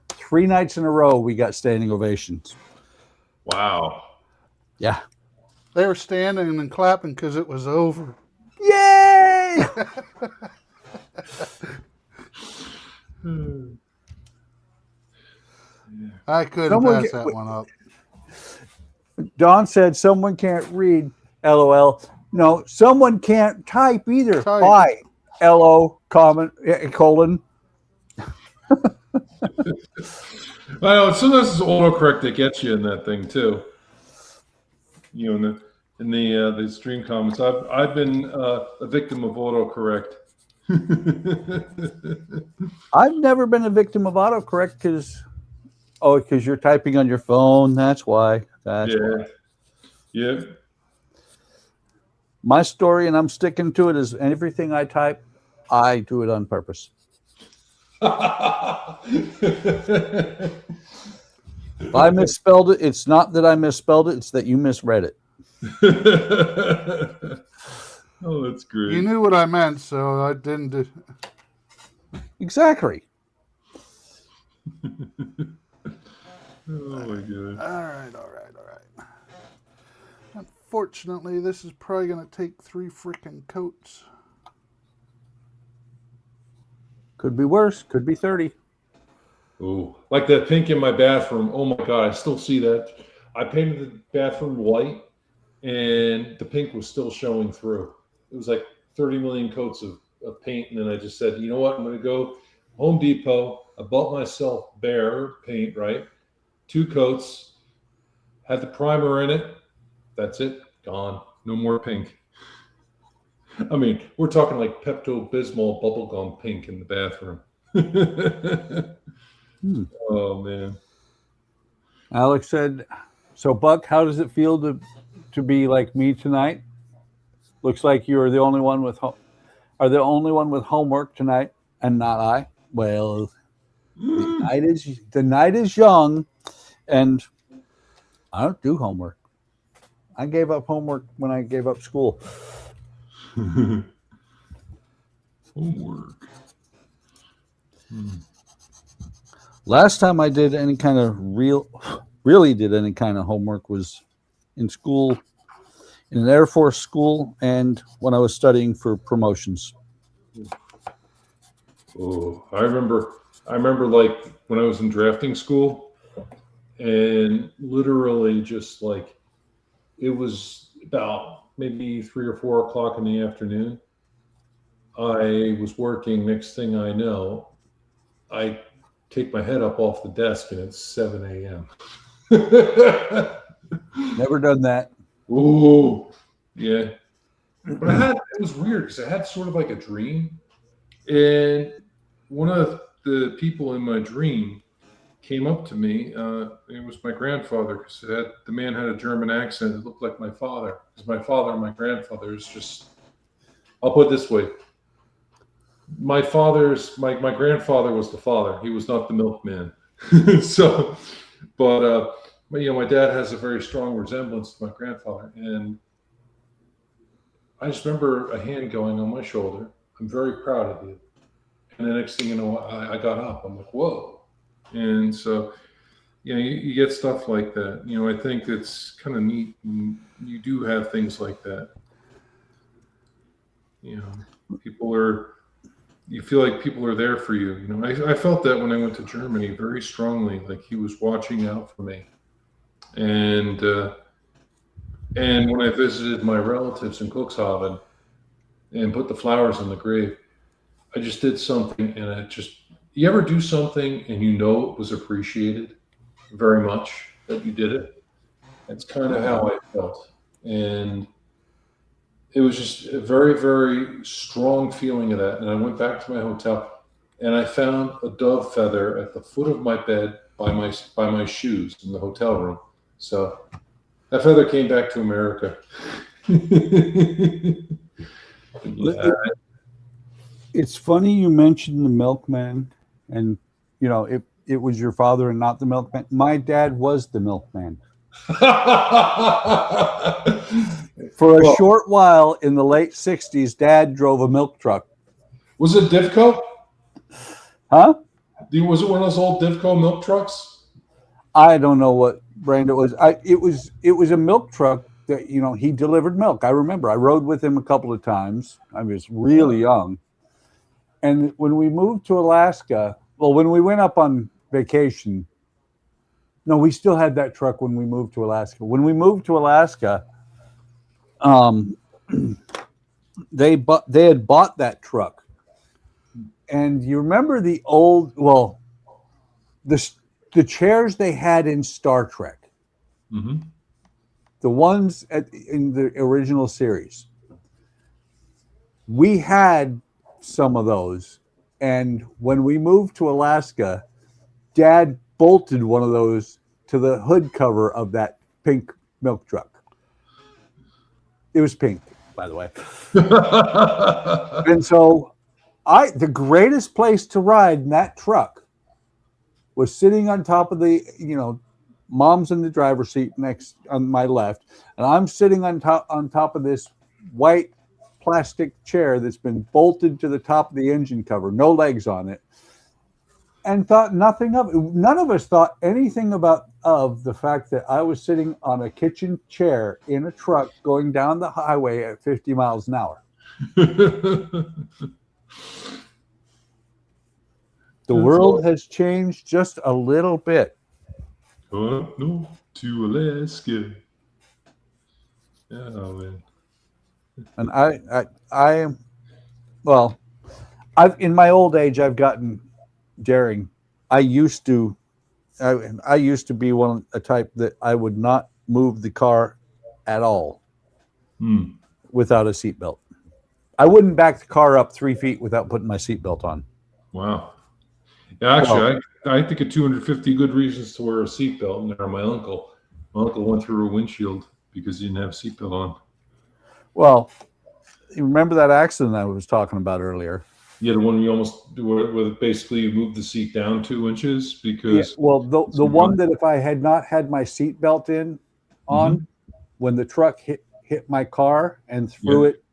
3 nights in a row, we got standing ovations. Wow. Yeah. They were standing and clapping because it was over. Yay! I couldn't pass that one up. Don said someone can't read, LOL. No, someone can't type either. Type. Why? LO, colon. I know sometimes it's autocorrect that gets you in that thing too. In the stream comments, I've been a victim of autocorrect. I've never been a victim of autocorrect because you're typing on your phone. That's why. Why. Yeah. My story, and I'm sticking to it, is everything I type, I do it on purpose. If I misspelled it, it's not that I misspelled it, it's that you misread it. Oh, that's great. You knew what I meant, so I didn't do. Exactly. Oh my god. All right. Unfortunately, this is probably going to take 3 freaking coats. Could be worse. Could be 30. Oh, like that pink in my bathroom. Oh my god, I still see that. I painted the bathroom white, and the pink was still showing through. It was like 30 million coats of paint, and then I just said, you know what? I'm going to go Home Depot. I bought myself Behr paint, right? 2 coats. Had the primer in it. That's it. Gone. No more pink. I mean, we're talking like Pepto-Bismol bubblegum pink in the bathroom. Oh, man. Alex said, so Buck, how does it feel to be like me tonight? Looks like you're the only one with homework tonight and not I. Well, the night is young, and I don't do homework. I gave up homework when I gave up school. Homework. Last time I did any kind of really did any kind of homework was in school, in an Air Force school, and when I was studying for promotions. Oh, I remember like when I was in drafting school, and literally just like it was about maybe 3 or 4 o'clock in the afternoon. I was working. Next thing I know, I take my head up off the desk and it's 7 a.m. Never done that. Ooh, yeah. But it was weird because I had sort of like a dream, and one of the people in my dream came up to me. It was my grandfather, because the man had a German accent. It looked like my father, because my father and my grandfather is just, I'll put it this way. My grandfather was the father. He was not the milkman. So, but my dad has a very strong resemblance to my grandfather, and I just remember a hand going on my shoulder. I'm very proud of you. And the next thing you know, I got up. I'm like, whoa. And so, you get stuff like that. I think it's kind of neat. And you do have things like that. You feel like people are there for you. I felt that when I went to Germany very strongly, like he was watching out for me. And when I visited my relatives in Cuxhaven and put the flowers in the grave, I just did something, and you ever do something and it was appreciated very much that you did it? That's kind of how I felt. And it was just a very, very strong feeling of that. And I went back to my hotel and I found a dove feather at the foot of my bed by my shoes in the hotel room. So that feather came back to America. Yeah. It's funny you mentioned the milkman, and it was your father and not the milkman. My dad was the milkman. For a short while in the late 60s, Dad drove a milk truck. Was it Divco? Huh? Was it one of those old Divco milk trucks? I don't know what brand it was. It was a milk truck that, he delivered milk. I remember I rode with him a couple of times. I was really young. And when we moved to Alaska, when we went up on vacation, no, we still had that truck when we moved to Alaska. When we moved to Alaska, they had bought that truck. And you remember the old, the chairs they had in Star Trek, the ones in the original series. We had some of those, and when we moved to Alaska, Dad bolted one of those to the hood cover of that pink milk truck. It was pink, by the way. And so the greatest place to ride in that truck was sitting on top of the, Mom's in the driver's seat next on my left, and I'm sitting on top of this white plastic chair that's been bolted to the top of the engine cover, no legs on it, and thought nothing of it. None of us thought anything of the fact that I was sitting on a kitchen chair in a truck going down the highway at 50 miles an hour. The world has changed just a little bit. No, to Alaska. Oh, man. And in my old age, I've gotten daring. I used to be a type that I would not move the car at all without a seatbelt. I wouldn't back the car up 3 feet without putting my seatbelt on. Wow. Yeah, actually, I think of 250 good reasons to wear a seatbelt, and they're my uncle. My uncle went through a windshield because he didn't have a seatbelt on. Well, you remember that accident I was talking about earlier? Yeah, the one you almost do where basically you move the seat down 2 inches because. Yeah, well, the one that if I had not had my seatbelt on, when the truck hit my car and threw it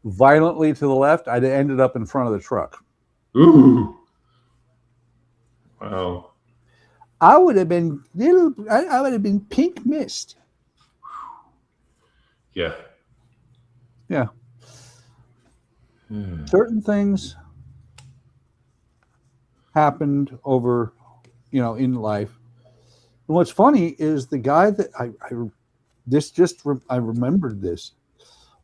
violently to the left, I'd ended up in front of the truck. Ooh. Wow. I would have been I would have been pink mist. Yeah. Yeah. Hmm. Certain things happened over, in life. And what's funny is the guy that I remembered this.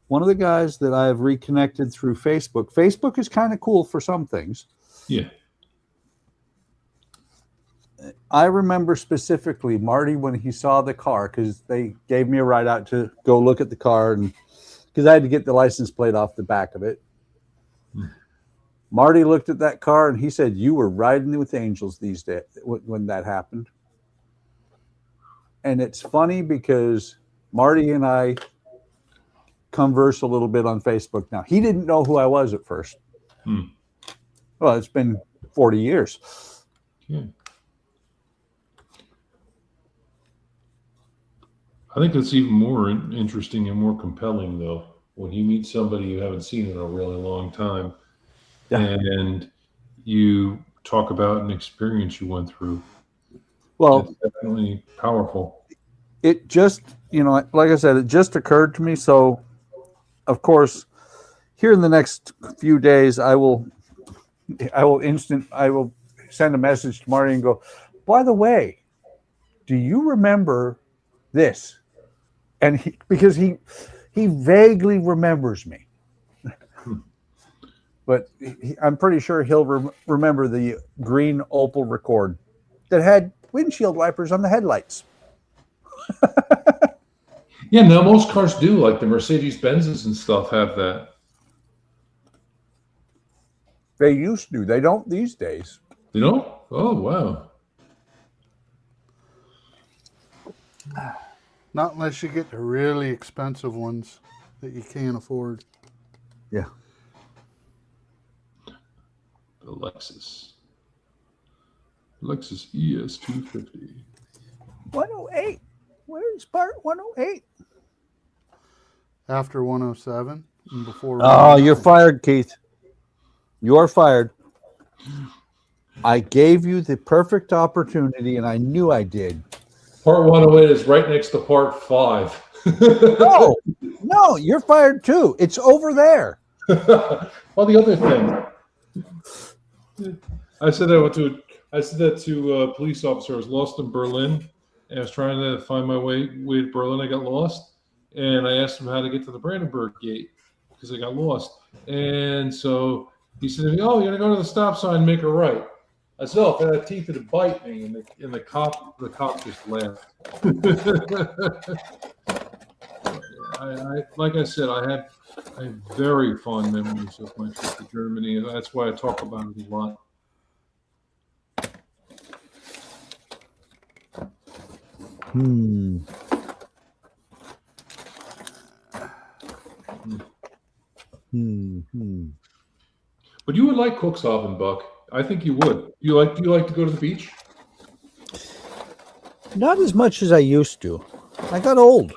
One of the guys that I have reconnected through Facebook. Facebook is kind of cool for some things. Yeah. I remember specifically Marty when he saw the car, because they gave me a ride out to go look at the car, and because I had to get the license plate off the back of it. Marty looked at that car and he said, "You were riding with angels these days when that happened." And it's funny because Marty and I converse a little bit on Facebook now. He didn't know who I was at first. Well, it's been 40 years. Yeah. I think that's even more interesting and more compelling, though, when you meet somebody you haven't seen in a really long time, and you talk about an experience you went through. Well, it's definitely powerful. It just, like I said, it just occurred to me. So, of course, here in the next few days, I will send a message to Marty and go, "By the way, do you remember this?" And because he vaguely remembers me, but I'm pretty sure he'll remember the green Opel Record that had windshield wipers on the headlights. Yeah, now most cars do, like the Mercedes Benzes and stuff have that. They used to. They don't these days. You know? Oh, wow. Not unless you get the really expensive ones that you can't afford. Yeah. The Lexus ES250. 108. Where's part 108? After 107 and before. Oh, you're fired, Keith. You're fired. I gave you the perfect opportunity, and I knew I did. Part 108 is right next to part 5. No, you're fired too. It's over there. Well, the other thing, I said that to a police officer. I was lost in Berlin, and I was trying to find my way to Berlin. I got lost, and I asked him how to get to the Brandenburg Gate because I got lost. And so he said to me, "Oh, you're gonna go to the stop sign, and make a right." I said, "Oh, if it had teeth, it'd bite me." And the cop just laughed. Like I said, I have very fond memories of my trip to Germany, and that's why I talk about it a lot. But you would like Cuxhaven, Buck. I think you would. Do you like to go to the beach? Not as much as I used to. I got old.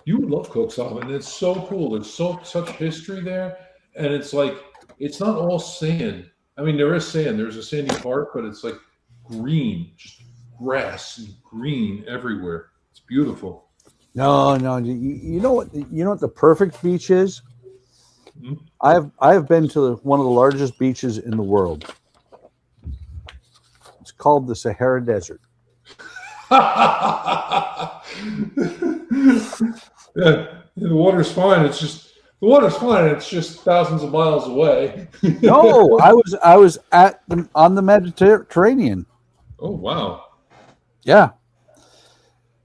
You would love Cuxhaven. It's so cool. There's such history there, and it's like it's not all sand. I mean, there is sand. There's a sandy part, but it's like green, just grass and green everywhere. It's beautiful. No. You know what? You know what the perfect beach is? I have been to one of the largest beaches in the world. It's called the Sahara Desert. Yeah, the water's fine. It's just thousands of miles away. No, I was on the Mediterranean. Oh, wow. Yeah.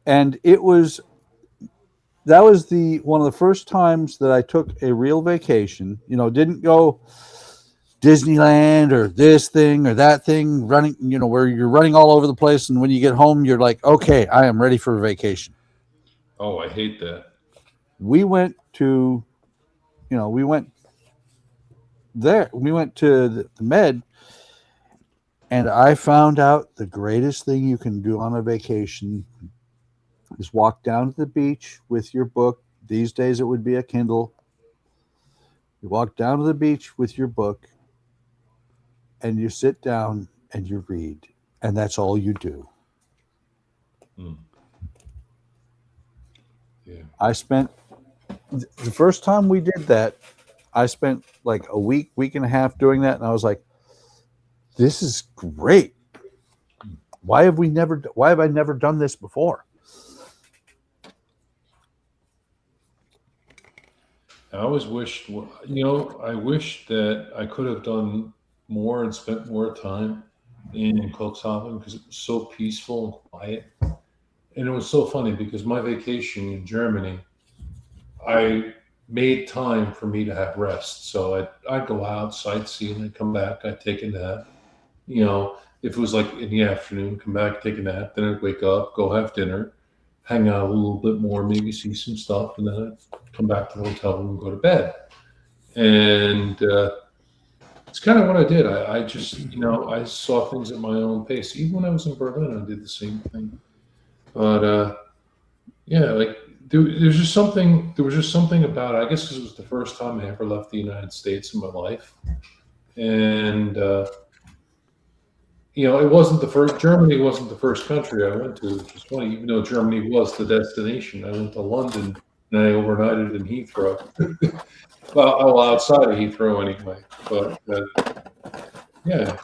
And that was one of the first times that I took a real vacation. Didn't go Disneyland or this thing or that thing, running, where you're running all over the place, and when you get home you're like, okay, I am ready for a vacation. Oh, I hate that. We went to the Med, and I found out the greatest thing you can do on a vacation is walk down to the beach with your book. These days it would be a Kindle. You walk down to the beach with your book, and you sit down and you read, and that's all you do. Yeah. I spent the first time we did that, I spent like a week and a half doing that, and I was like, this is great. Why have I never done this before? I always wished, I wish that I could have done more and spent more time in Cuxhaven because it was so peaceful and quiet. And it was so funny because my vacation in Germany, I made time for me to have rest. So I'd go out, sightsee, I'd come back, I'd take a nap. If it was like in the afternoon, come back, take a nap, then I'd wake up, go have dinner, hang out a little bit more, maybe see some stuff, and then I'd come back to the hotel room and go to bed. And it's kind of what I did. I just, I saw things at my own pace. Even when I was in Berlin, I did the same thing. But like there was just something about it. I guess because it was the first time I ever left the United States in my life. And it wasn't the first. Germany wasn't the first country I went to, which is funny. Even though Germany was the destination, I went to London and I overnighted in Heathrow. well, outside of Heathrow anyway. But yeah.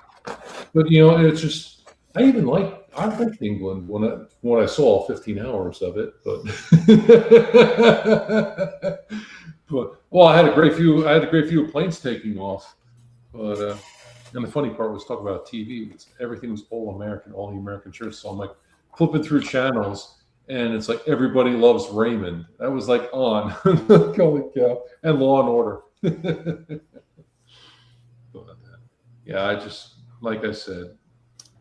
But it's just I liked England when I saw 15 hours of it. But I had a great view. I had a great view of planes taking off. But and the funny part was talking about TV. Everything was all American, all the American churches. So I'm like flipping through channels, and it's like Everybody Loves Raymond. That was like on. Holy cow! And Law and Order. But, yeah, I just like I said,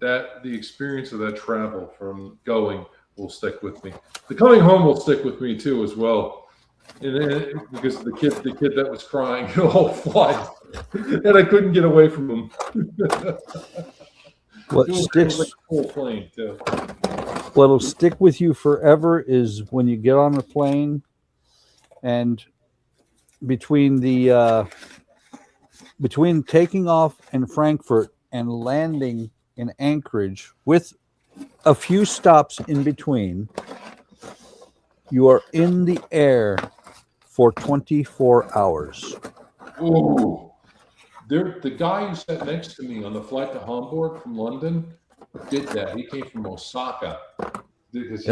that the experience of that travel from going will stick with me. The coming home will stick with me too as well. And because the kid that was crying all flight, and I couldn't get away from him. What it sticks? was like a full plane too. What'll stick with you forever is when you get on a plane, and between taking off in Frankfurt and landing in Anchorage, with a few stops in between, you are in the air for 24 hours. Ooh. The guy who sat next to me on the flight to Hamburg from London did that. He came from Osaka because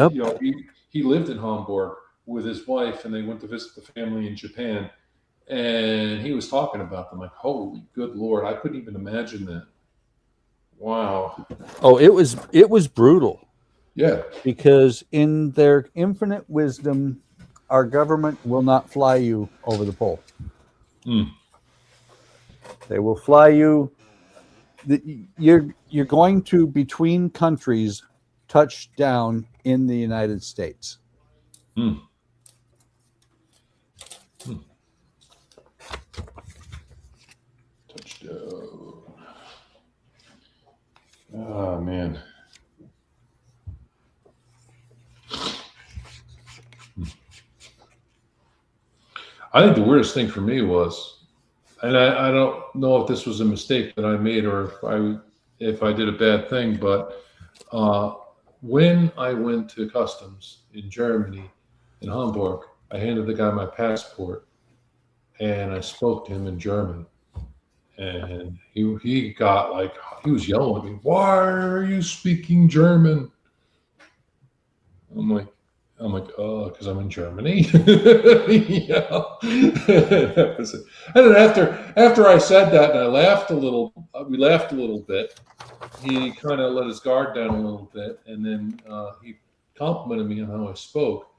he lived in Hamburg with his wife, and they went to visit the family in Japan. And he was talking about them like, holy good Lord, I couldn't even imagine that. Wow. Oh, it was brutal. Yeah. Because in their infinite wisdom, our government will not fly you over the pole. They will fly you. You're going to, between countries, touch down in the United States. Touchdown. Oh, man. I think the weirdest thing for me was, and I don't know if this was a mistake that I made or if I did a bad thing, but when I went to customs in Germany, in Hamburg, I handed the guy my passport, and I spoke to him in German, and he got like, he was yelling at me, "Why are you speaking German?" I'm like, because I'm in Germany. Yeah. That was it. And then after I said that, and we laughed a little bit. He kind of let his guard down a little bit, and then he complimented me on how I spoke.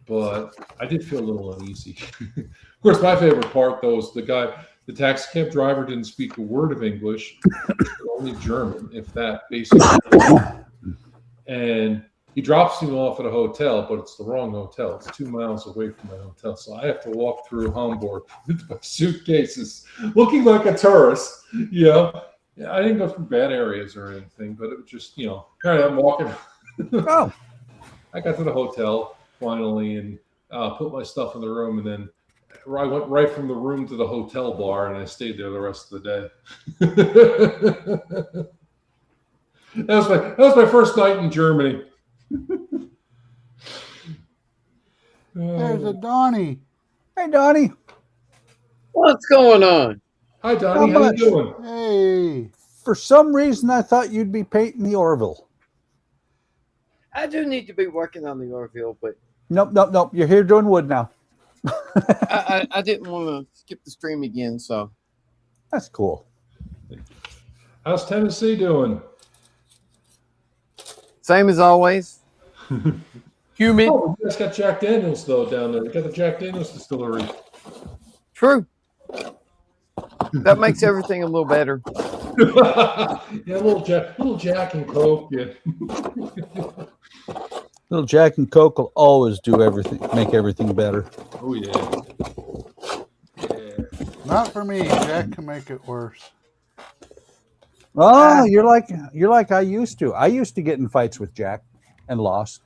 But I did feel a little uneasy. Of course, my favorite part though was the taxi cab driver didn't speak a word of English, only German, if that, basically. And he drops me off at a hotel, but it's the wrong hotel. It's 2 miles away from my hotel. So I have to walk through Hamburg with my suitcases, looking like a tourist. Yeah, I didn't go through bad areas or anything, but it was just, here I am walking. Oh. I got to the hotel finally and put my stuff in the room, and then I went right from the room to the hotel bar, and I stayed there the rest of the day. That was my first night in Germany. There's a Donnie. Hey, Donnie. What's going on? Hi, Donnie. Not How much. you doing? Hey. For some reason, I thought you'd be painting the Orville. I do need to be working on the Orville, but Nope. You're here doing wood now. I didn't want to skip the stream again, so. That's cool. How's Tennessee doing? Same as always. Humid. Oh, you guys got Jack Daniels though down there. We got the Jack Daniels distillery. True. That makes everything a little better. Yeah, little Jack and Coke. Yeah. Little Jack and Coke will always do everything, make everything better. Oh yeah. Yeah. Not for me. Jack can make it worse. Oh, you're like I used to. I used to get in fights with Jack and lost.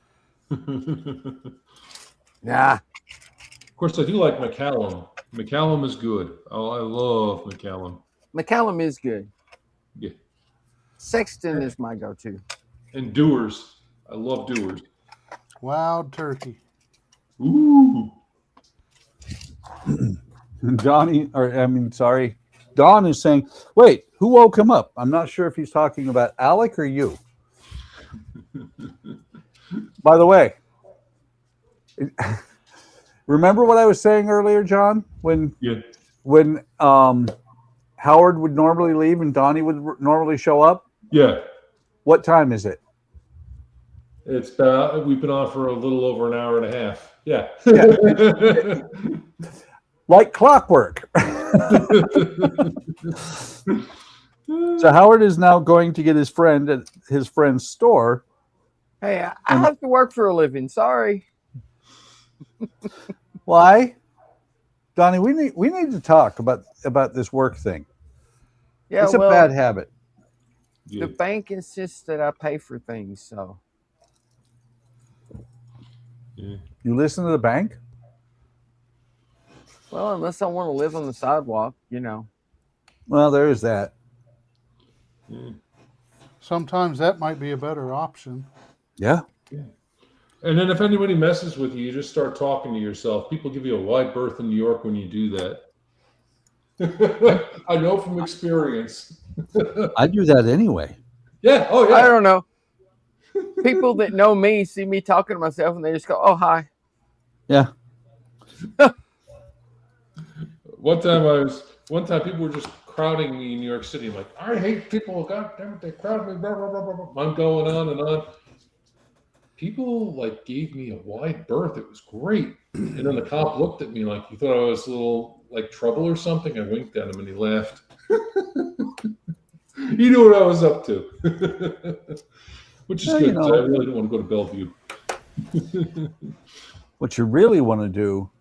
Nah. Of course, I do like McCallum. McCallum is good. Oh, I love McCallum. McCallum is good. Yeah. Sexton is my go-to. And Doers. I love Doers. Wild turkey. Ooh. Don is saying, wait, who woke him up? I'm not sure if he's talking about Alec or you. By the way, remember what I was saying earlier, John? When Howard would normally leave and Donnie would normally show up? Yeah. What time is it? It's about, we've been on for a little over an hour and a half. Yeah. Like clockwork. So Howard is now going to get his friend at his friend's store. Hey, I have to work for a living. Sorry. Why? Donnie, we need to talk about this work thing. Yeah, It's a bad habit. Yeah. The bank insists that I pay for things, so. Yeah. You listen to the bank? Well, unless I want to live on the sidewalk, you know. Well, there is that. Yeah. Sometimes that might be a better option. Yeah. Yeah. And then if anybody messes with you, you just start talking to yourself. People give you a wide berth in New York when you do that. I know from experience. I do that anyway. Yeah. Oh, yeah. I don't know. People that know me see me talking to myself and they just go, oh, hi. Yeah. One time people were just crowding me in New York City. I'm like, I hate people. God damn it, they crowd me. Blah, blah, blah, blah, blah. I'm going on and on. People like gave me a wide berth. It was great. And then the cop looked at me like he thought I was a little like trouble or something. I winked at him and he laughed. He knew what I was up to. Which is good because I really don't want to go to Bellevue. What you really want to do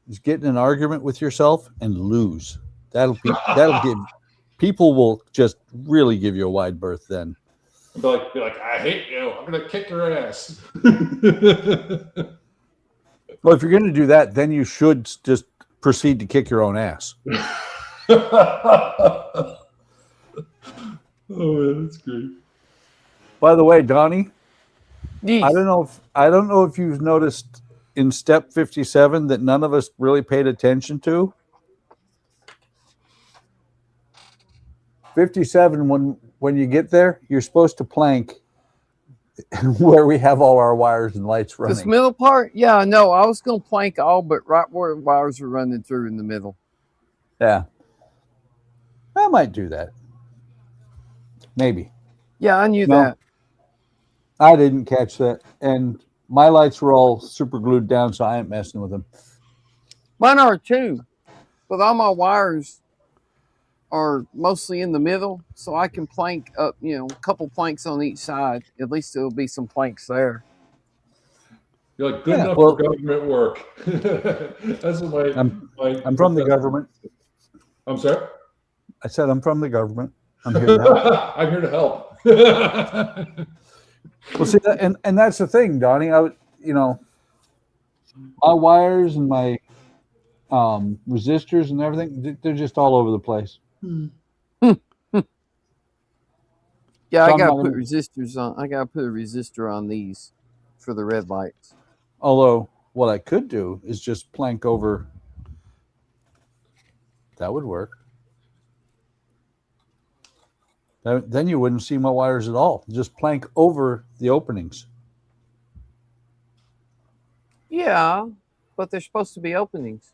is get in an argument with yourself and lose. That'll give people will just really give you a wide berth then. Be like, I hate you. I'm gonna kick your ass. Well, if you're going to do that, then you should just proceed to kick your own ass. Oh man, that's great. By the way, Donnie, Yes. I don't know if you've noticed in step 57 that none of us really paid attention to. 57, when you get there, you're supposed to plank where we have all our wires and lights running. This middle part? Yeah, no, I was going to plank all but right where the wires are running through in the middle. Yeah. I might do that. Maybe. Yeah, I knew No. that. I didn't catch that. And my lights were all super glued down, so I ain't messing with them. Mine are too. But all my wires are mostly in the middle, so I can plank up, a couple planks on each side. At least there'll be some planks there. You're like good enough for government work. That's what I'm from the government. I'm sorry? I said I'm from the government. I'm here to help. I'm here to help. Well, see, and that's the thing, Donnie. My wires and my resistors and everything, they're just all over the place. Yeah, Yeah, So I I'm gotta not put gonna- resistors on. I gotta put a resistor on these for the red lights. Although what I could do is just plank over. That would work. Then you wouldn't see my wires at all. Just plank over the openings. Yeah, but they're supposed to be openings.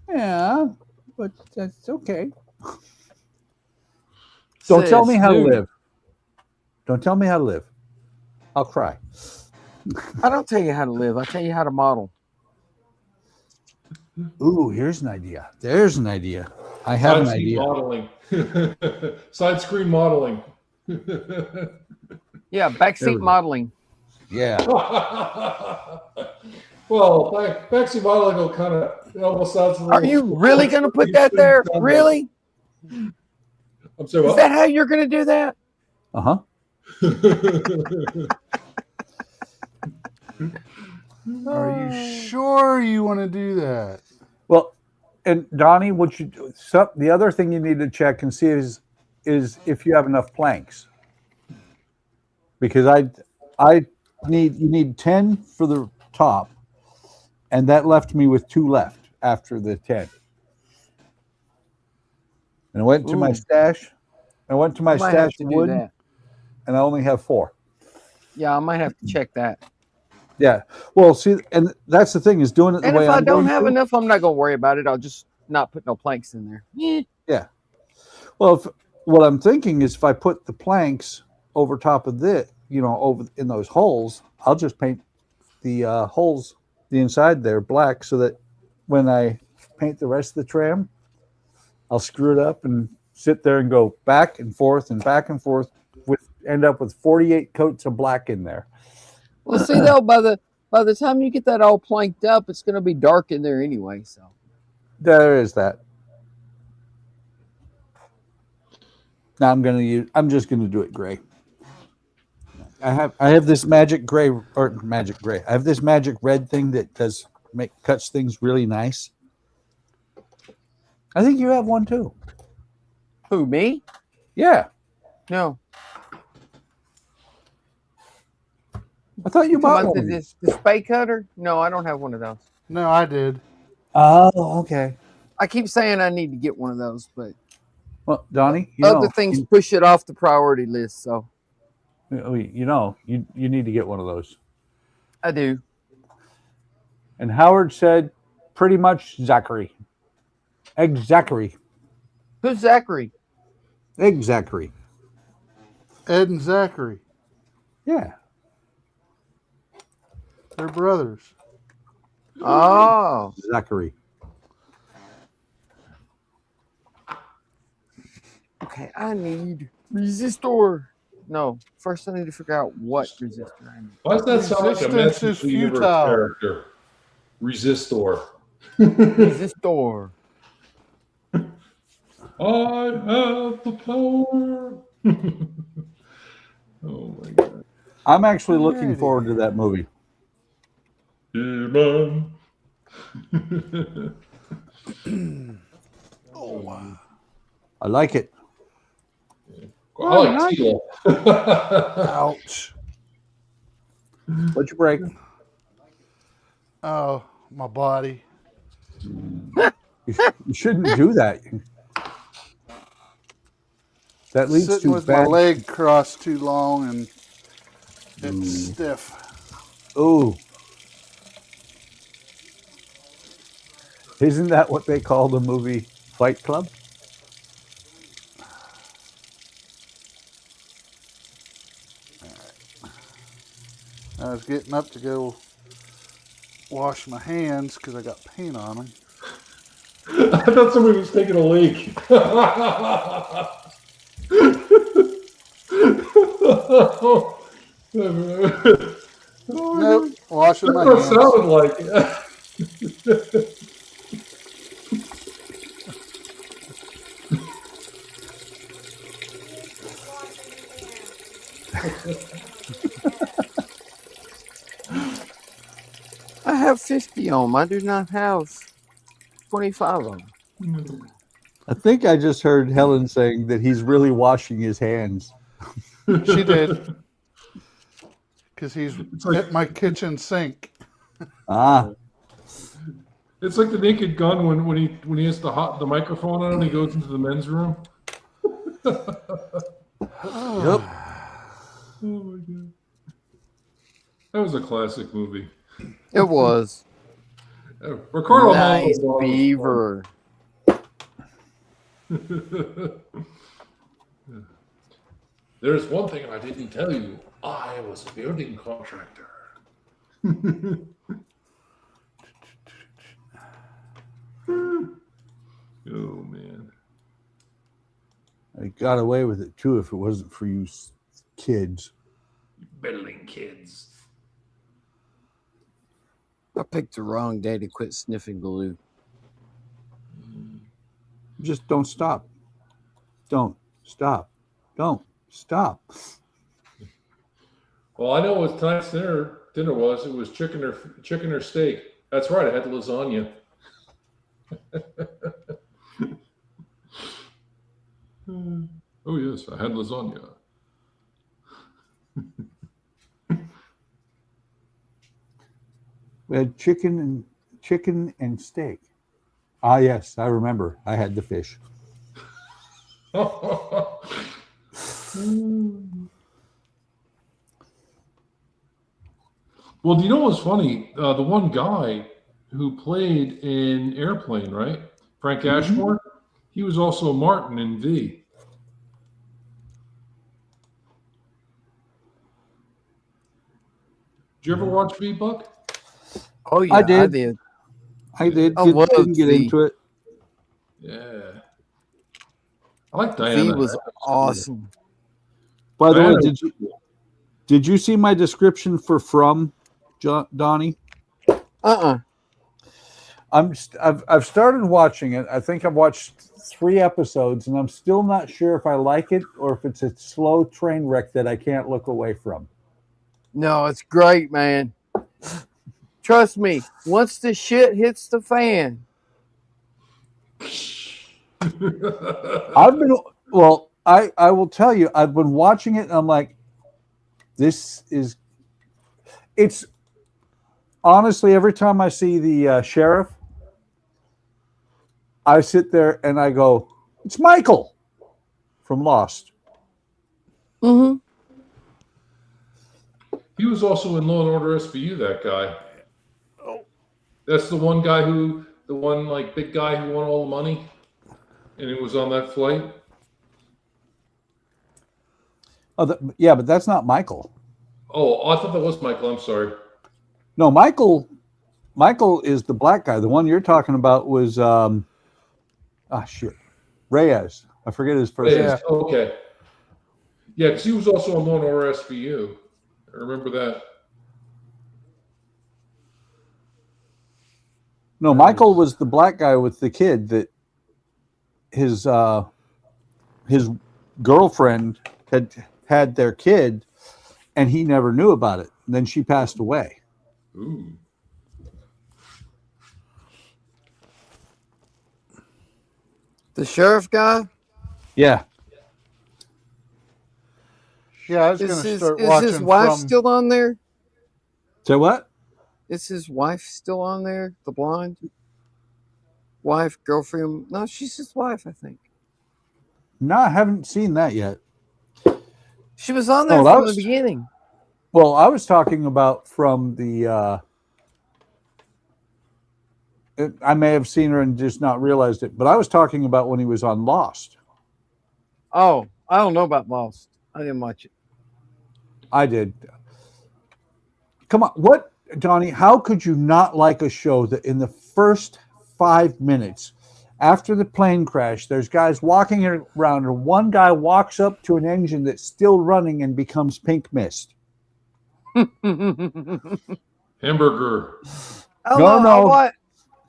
Yeah, but that's okay. Don't tell me Says how to who? live. Don't tell me how to live. I'll cry. I don't tell you how to live. I tell you how to model. Ooh, here's an idea. There's an idea. I have an Side screen idea. modeling. Side screen modeling. Yeah, There we backseat go. modeling. Yeah. Well, backseat modeling will kind of, it almost sounds a little. Are you really going to put that there? Really? I'm sorry, Is what? that how you're going to do that? Uh-huh. Are you sure you want to do that? Well, and Donnie, what you do, the other thing you need to check and see is if you have enough planks. Because you need 10 for the top, and that left me with 2 left after the 10. And I went to my Ooh. stash. I went to my I might have stash to of do wood, that. and I only have 4. Yeah, I might have to check that. Yeah. Well, see, and that's the thing is doing it the And way if I I'm don't going have to. enough, I'm not going to worry about it. I'll just not put no planks in there. Yeah. Well, what I'm thinking is if I put the planks over top of over in those holes, I'll just paint the holes, the inside there, black, so that when I paint the rest of the tram, I'll screw it up and sit there and go back and forth, end up with 48 coats of black in there. Well, see, though, by the time you get that all planked up, it's going to be dark in there anyway. So There is that. Now I'm just gonna do it gray. I have this magic gray or magic gray. I have this magic red thing that cuts things really nice. I think you have one too. who, me? Yeah. No. I thought you bought one. The spay cutter? No, I don't have one of those. No, I did. Oh, okay. I keep saying I need to get one of those, but Well, Donnie, other things push it off the priority list. So you need to get one of those. I do. And Howard said, pretty much Zachary. Egg Zachary. Who's Zachary? Egg Zachary. Ed and Zachary. Yeah. They're brothers. Oh, Zachary. okay. I need resistor. No, first I need to figure out what resistor I need. Why does that sound like a Resistance Master is Universe futile. character? Resistor. Resistor. I have the power. Oh my god. I'm actually looking forward to that movie. Demon. I like it. I like teal. Ouch. What'd you break? Oh, my body. You shouldn't do that. That leads Sitting to with bad. my leg crossed too long and it's stiff. Ooh. Isn't that what they call the movie Fight Club? I was getting up to go wash my hands because I got paint on them. I thought somebody was taking a leak. Nope, washing my That's what it hands. sounded like. I have 50 on them. I do not have 25 on them. I think I just heard Helen saying that he's really washing his hands. She did. Because he's like- at my kitchen sink. Ah, It's like the Naked Gun when he has the microphone on and he goes into the men's room. yep. Oh my god, that was a classic movie. It was. Ricardo Nice Montalban was beaver. There's one thing I didn't tell you. I was a building contractor. Oh man. I got away with it too if it wasn't for you kids. Building kids. I picked the wrong day to quit sniffing glue. Just don't stop. Don't stop. Don't stop. Well, I know what tonight's dinner was. It was chicken or steak. That's right. I had lasagna. Oh yes, I had lasagna. We had chicken and steak. Ah, yes, I remember. I had the fish. Well, do you know what's funny? The one guy who played in Airplane, right? Frank Ashmore. He was also Martin in V. Did you ever watch V, Buck? Oh yeah, I did. I did. I Didn't loved get V. into it. Yeah. I like Diana. V was awesome. By the way, Diana- did you see my description for From, Donnie? I've started watching it. I think I've watched 3 episodes, and I'm still not sure if I like it or if it's a slow train wreck that I can't look away from. No, it's great, man. Trust me, once the shit hits the fan. I will tell you, I've been watching it, and I'm like, it's honestly, every time I see the sheriff, I sit there and I go, it's Michael from Lost. Mm-hmm. He was also in Law and Order SVU, that guy. That's the one guy big guy who won all the money, and it was on that flight. Oh, yeah, but that's not Michael. Oh, I thought that was Michael. I'm sorry. No, Michael is the black guy. The one you're talking about was Reyes. I forget his first name. Yeah. Okay. Yeah, because he was also on Law and Order SVU. I remember that. No, Michael was the black guy with the kid that his girlfriend had their kid, and he never knew about it. And then she passed away. Ooh. The sheriff guy? Yeah. Yeah, I was going Is to start his watching wife From. still on there? So what? Is his wife still on there? The blonde? Wife, girlfriend? No, she's his wife, I think. No, I haven't seen that yet. She was on there Oh, that from was- the beginning. Well, I was talking about from the. I may have seen her and just not realized it, but I was talking about when he was on Lost. Oh, I don't know about Lost. I didn't watch it. I did. Come on, what, Donnie? How could you not like a show that in the first 5 minutes after the plane crash, there's guys walking around, and one guy walks up to an engine that's still running and becomes pink mist? Hamburger. Oh, No. I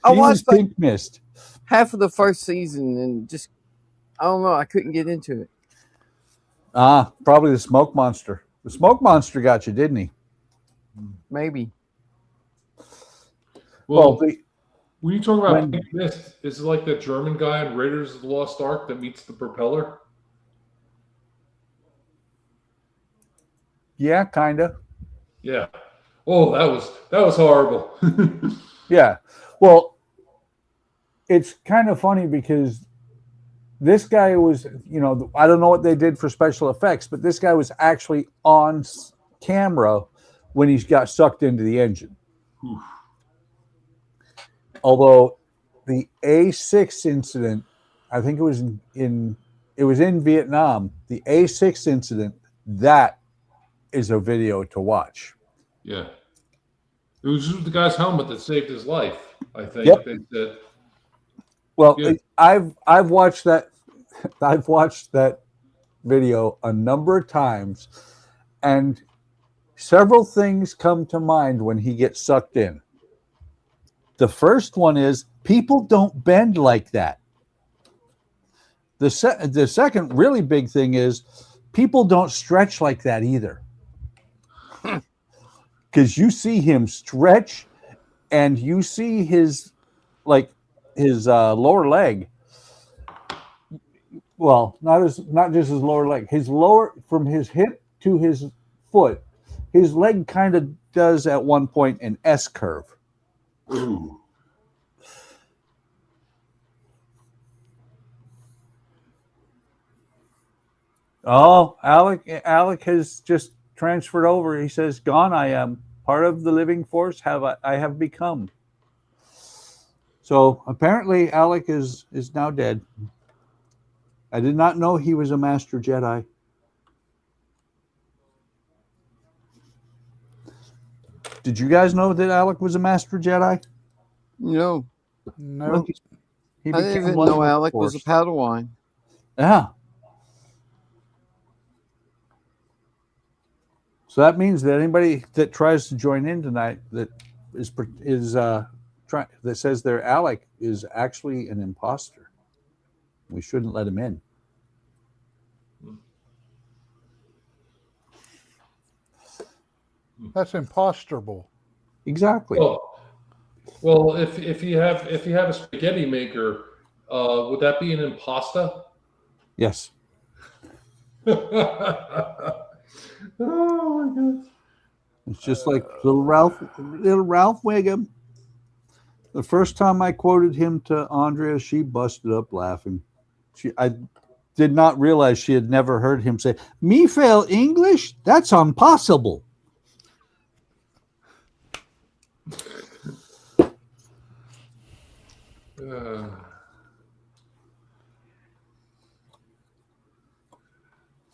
He was watched like pink mist. half of the first season and just, I don't know, I couldn't get into it. Probably the smoke monster. The smoke monster got you, didn't he? Maybe. Well, When you talk about When- pink mist, is it like that German guy in Raiders of the Lost Ark that meets the propeller? Yeah, kind of. Yeah. Oh, that was horrible. Yeah. Well, it's kind of funny because this guy was, I don't know what they did for special effects, but this guy was actually on camera when he got sucked into the engine. Oof. Although the A6 incident, I think it was in Vietnam. The A6 incident, that is a video to watch. Yeah. It was just the guy's helmet that saved his life, I think. Yep. They said. Well, Yeah. I've watched that. I've watched that video a number of times, and several things come to mind when he gets sucked in. The first one is people don't bend like that. The second really big thing is people don't stretch like that either. Because you see him stretch, and you see his lower leg. Well, not just his lower leg. His lower, from his hip to his foot, his leg kind of does at one point an S curve. Ooh. Oh, Alec has just transferred over. He says, "Gone I am. Part of the living force I have become." So apparently Alec is now dead. I did not know he was a master Jedi. Did you guys know that Alec was a master Jedi? No, No. He I didn't became even one of know the Alec was a Force. Padawan. Yeah. So that means that anybody that tries to join in tonight that that says they're Alec is actually an imposter. We shouldn't let him in. That's imposterable. Exactly. Well, if you have a spaghetti maker, would that be an impasta? Yes. Oh my God. It's just like little Ralph Wiggum. The first time I quoted him to Andrea, she busted up laughing. I did not realize she had never heard him say, "Me fail English? That's impossible."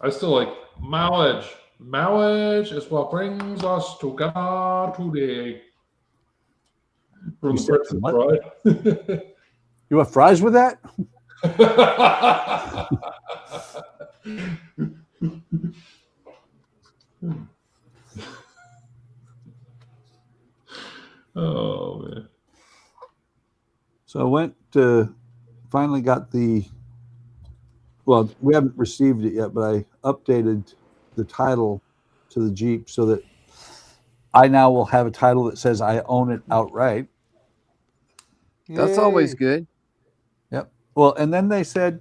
I still like marriage. Marriage is what brings us together today. From You the said Princess what? Bride. You want fries with that? Oh man. So I went to finally got well, we haven't received it yet, but I updated the title to the Jeep so that I now will have a title that says I own it outright. That's always Yay. good. Yep. Well, and then they said,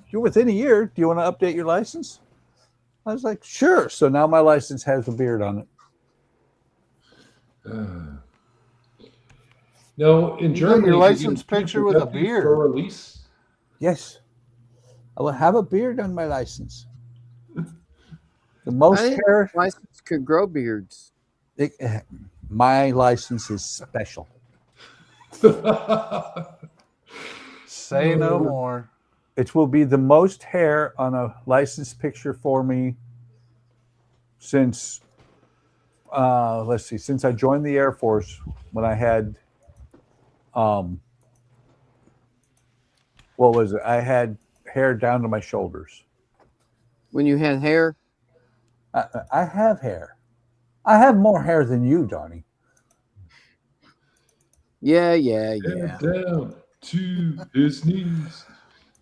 "You're within a year. Do you want to update your license?" I was like, "Sure." So now my license has a beard on it. No, in You got Germany, your you license get picture with a deputy beard. for release. Yes. I will have a beard on my license. The I most didn't hair. know license could grow beards. My license is special. Say no more. It will be the most hair on a license picture for me since, since I joined the Air Force when I had, what was it? I had hair down to my shoulders. When you had hair, I have hair. I have more hair than you, Donnie. yeah. And down to his knees.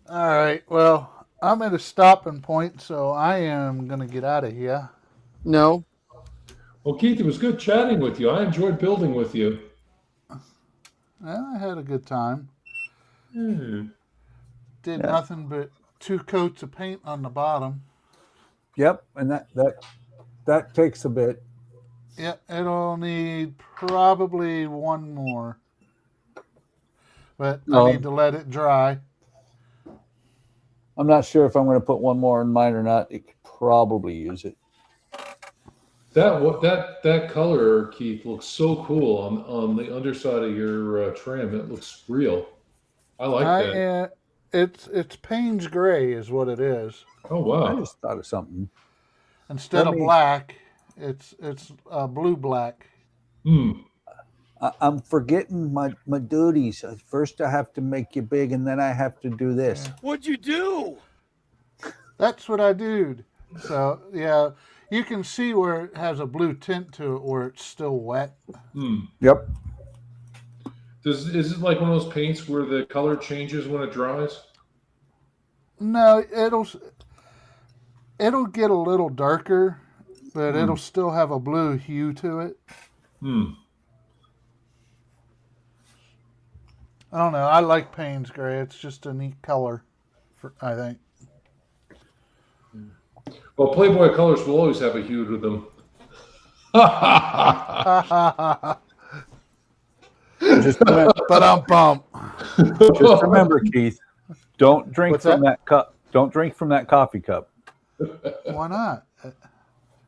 All right. Well, I'm at a stopping point, so I am going to get out of here. No, Well, Keith, it was good chatting with you. I enjoyed building with you. Well, I had a good time. Hmm. Did Yeah. nothing but 2 coats of paint on the bottom. Yep, and that takes a bit. Yeah, it'll need probably 1 more. But I need to let it dry. I'm not sure if I'm going to put one more in mine or not. You could probably use it. That color, Keith, looks so cool on the underside of your trim. It looks real. I like that. It's Payne's gray is what it is. Oh I wow! just thought of something. Instead of black, it's blue black. Hmm. I'm forgetting my duties. First, I have to make you big, and then I have to do this. Yeah. What'd you do? That's what I do. So yeah, you can see where it has a blue tint to it, where it's still wet. Hmm. Yep. Is it like one of those paints where the color changes when it dries? No, it'll get a little darker, but it'll still have a blue hue to it. Hmm. I don't know. I like Payne's gray. It's just a neat color, I think. Well, Playboy colors will always have a hue to them. Just remember, just remember, Keith. Don't drink What's from that? that cup. Don't drink from that coffee cup. Why not?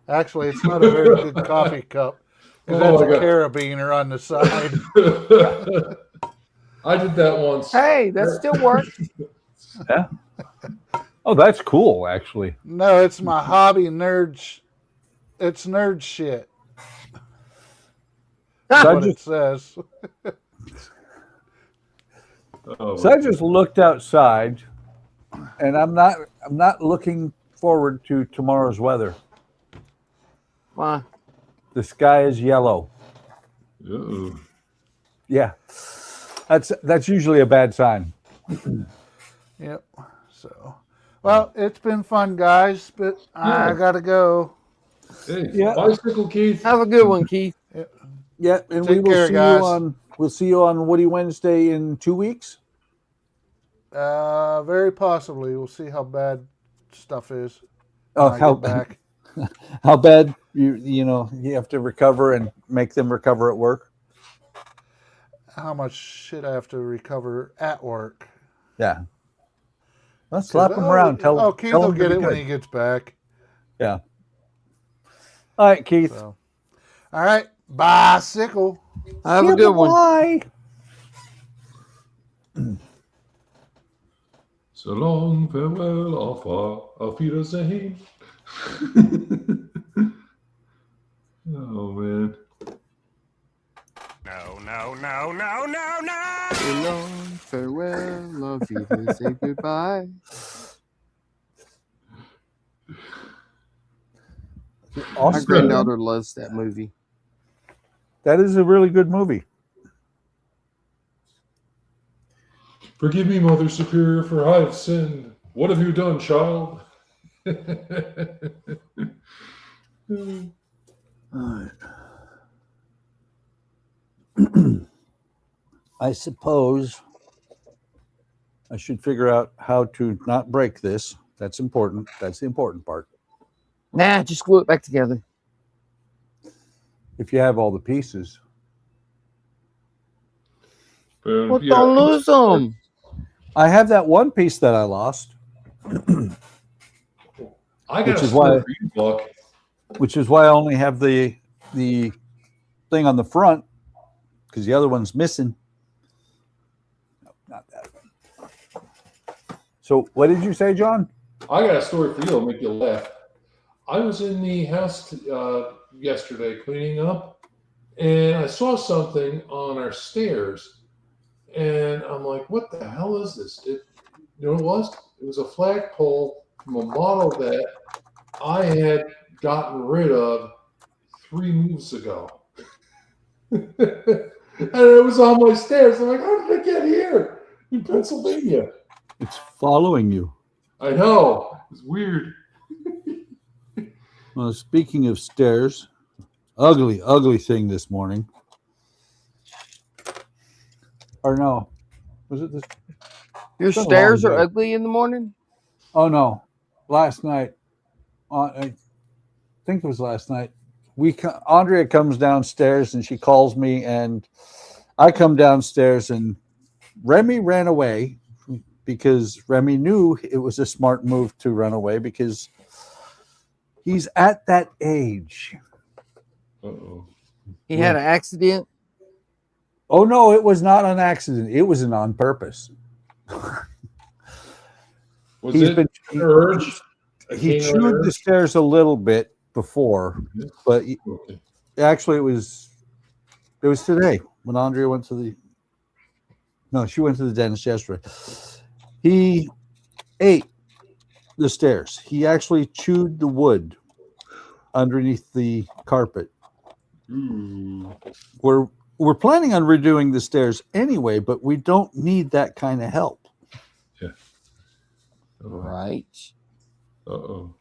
Actually, it's not a very good coffee cup because Oh, that's my a God. carabiner on the side. I did that once. Hey, that still works. Yeah. Oh, that's cool, actually. No, it's my hobby nerd. It's nerd shit. That's So what it says. Oh, So I just looked outside, and I'm not looking forward to tomorrow's weather. Why? The sky is yellow. uh-oh. Yeah, that's usually a bad sign. Yep. So, well, it's been fun, guys, but I gotta go. Hey, Yeah. bicycle, Keith. Have a good one, Keith. Yeah, and Take care, guys. We'll see you on Woody Wednesday in 2 weeks. Very possibly. We'll see how bad stuff is. Oh, when I get back. how bad you have to recover and make them recover at work. How much shit I have to recover at work. Yeah. Let's slap him around. Keith tell will him to get be it when good. he gets back. Yeah. All right, Keith. So, all right, bicycle. Have a good one. Bye. So long, farewell, auf Wiedersehen. Oh, man. No. So long, farewell, love you, to say goodbye. My Awesome. granddaughter loves that movie. That is a really good movie. Forgive me, Mother Superior, for I have sinned. What have you done, child? I suppose I should figure out how to not break this. That's important. That's the important part. Nah, just glue it back together. If you have all the pieces. Well, don't lose them. I have that one piece that I lost, I got Which a is why- story for you, Buck. which is why I only have the thing on the front because the other one's missing. No, not that one. So what did you say, John? I got a story for you. It'll make you laugh. I was in the house yesterday cleaning up, and I saw something on our stairs, and I'm like, "What the hell is this?" You know what it was? It was a flagpole from a model that I had gotten rid of 3 moves ago, and it was on my stairs. I'm like, "How did it get here in Pennsylvania?" It's following you. I know, it's weird. Well, speaking of stairs, ugly thing this morning. or no, was it this? Your It's been a stairs long are day. ugly in the morning? Oh no, last night. I think it was last night. Andrea comes downstairs and she calls me, and I come downstairs, and Remy ran away because Remy knew it was a smart move to run away because he's at that age. Uh-oh. He had an accident. Oh no, it was not an accident. It was an on purpose. Was it an urge? He chewed the stairs a little bit before, but Okay. actually it was today when Andrea went to the. No, she went to the dentist yesterday. He ate the stairs. He actually chewed the wood underneath the carpet. Ooh. We're planning on redoing the stairs anyway, but we don't need that kind of help. Yeah. Right. Uh-oh.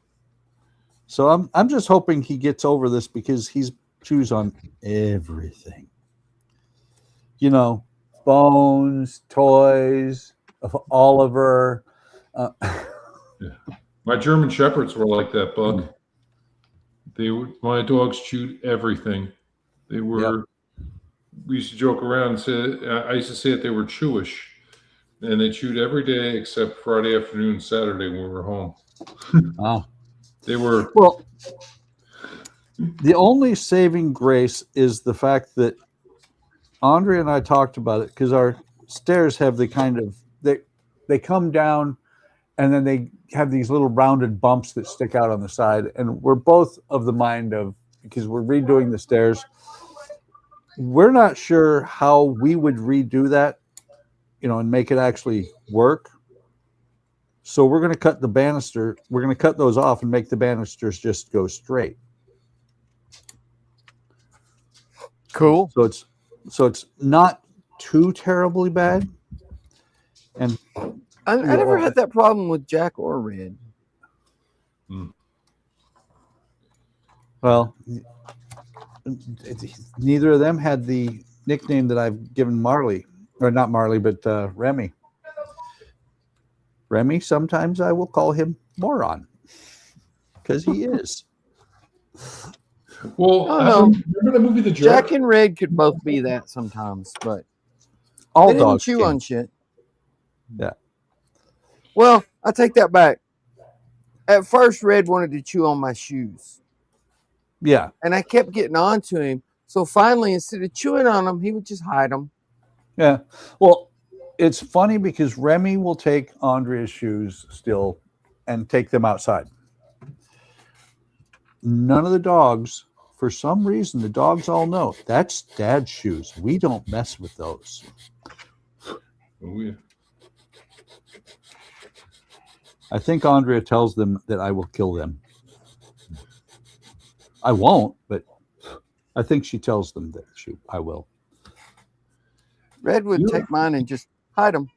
So I'm just hoping he gets over this because he's chews on everything. You know, bones, toys, of Oliver. My German Shepherds were like that, Buck. My dogs chewed everything. They were. We used to joke around and say. I used to say that they were chewish, and they chewed every day except Friday afternoon and Saturday when we were home. Oh. They were. Well, the only saving grace is the fact that Andrea and I talked about it because our stairs have the kind of they come down and then they have these little rounded bumps that stick out on the side, and we're both of the mind of, because we're redoing the stairs, we're not sure how we would redo that, and make it actually work. So we're going to cut the banister. We're going to cut those off and make the banisters just go straight. Cool. So it's not too terribly bad. And I never had that problem with Jack or Red. Well, neither of them had the nickname that I've given Marley, or not Marley, but Remy. Remy, sometimes I will call him Moron because he is. Well, remember the movie The Jerk? Jack and Red could both be that sometimes, but All they didn't dogs chew can. on shit. Yeah. Well, I take that back. At first, Red wanted to chew on my shoes, Yeah. and I kept getting on to him. So finally, instead of chewing on them, he would just hide them. Yeah. Well, it's funny because Remy will take Andrea's shoes still and take them outside. None of the dogs, for some reason, the dogs all know that's Dad's shoes. We don't mess with those. Oh, yeah. I think Andrea tells them that I will kill them. I won't, but I think she tells them that I will. Red would take mine and just hide them.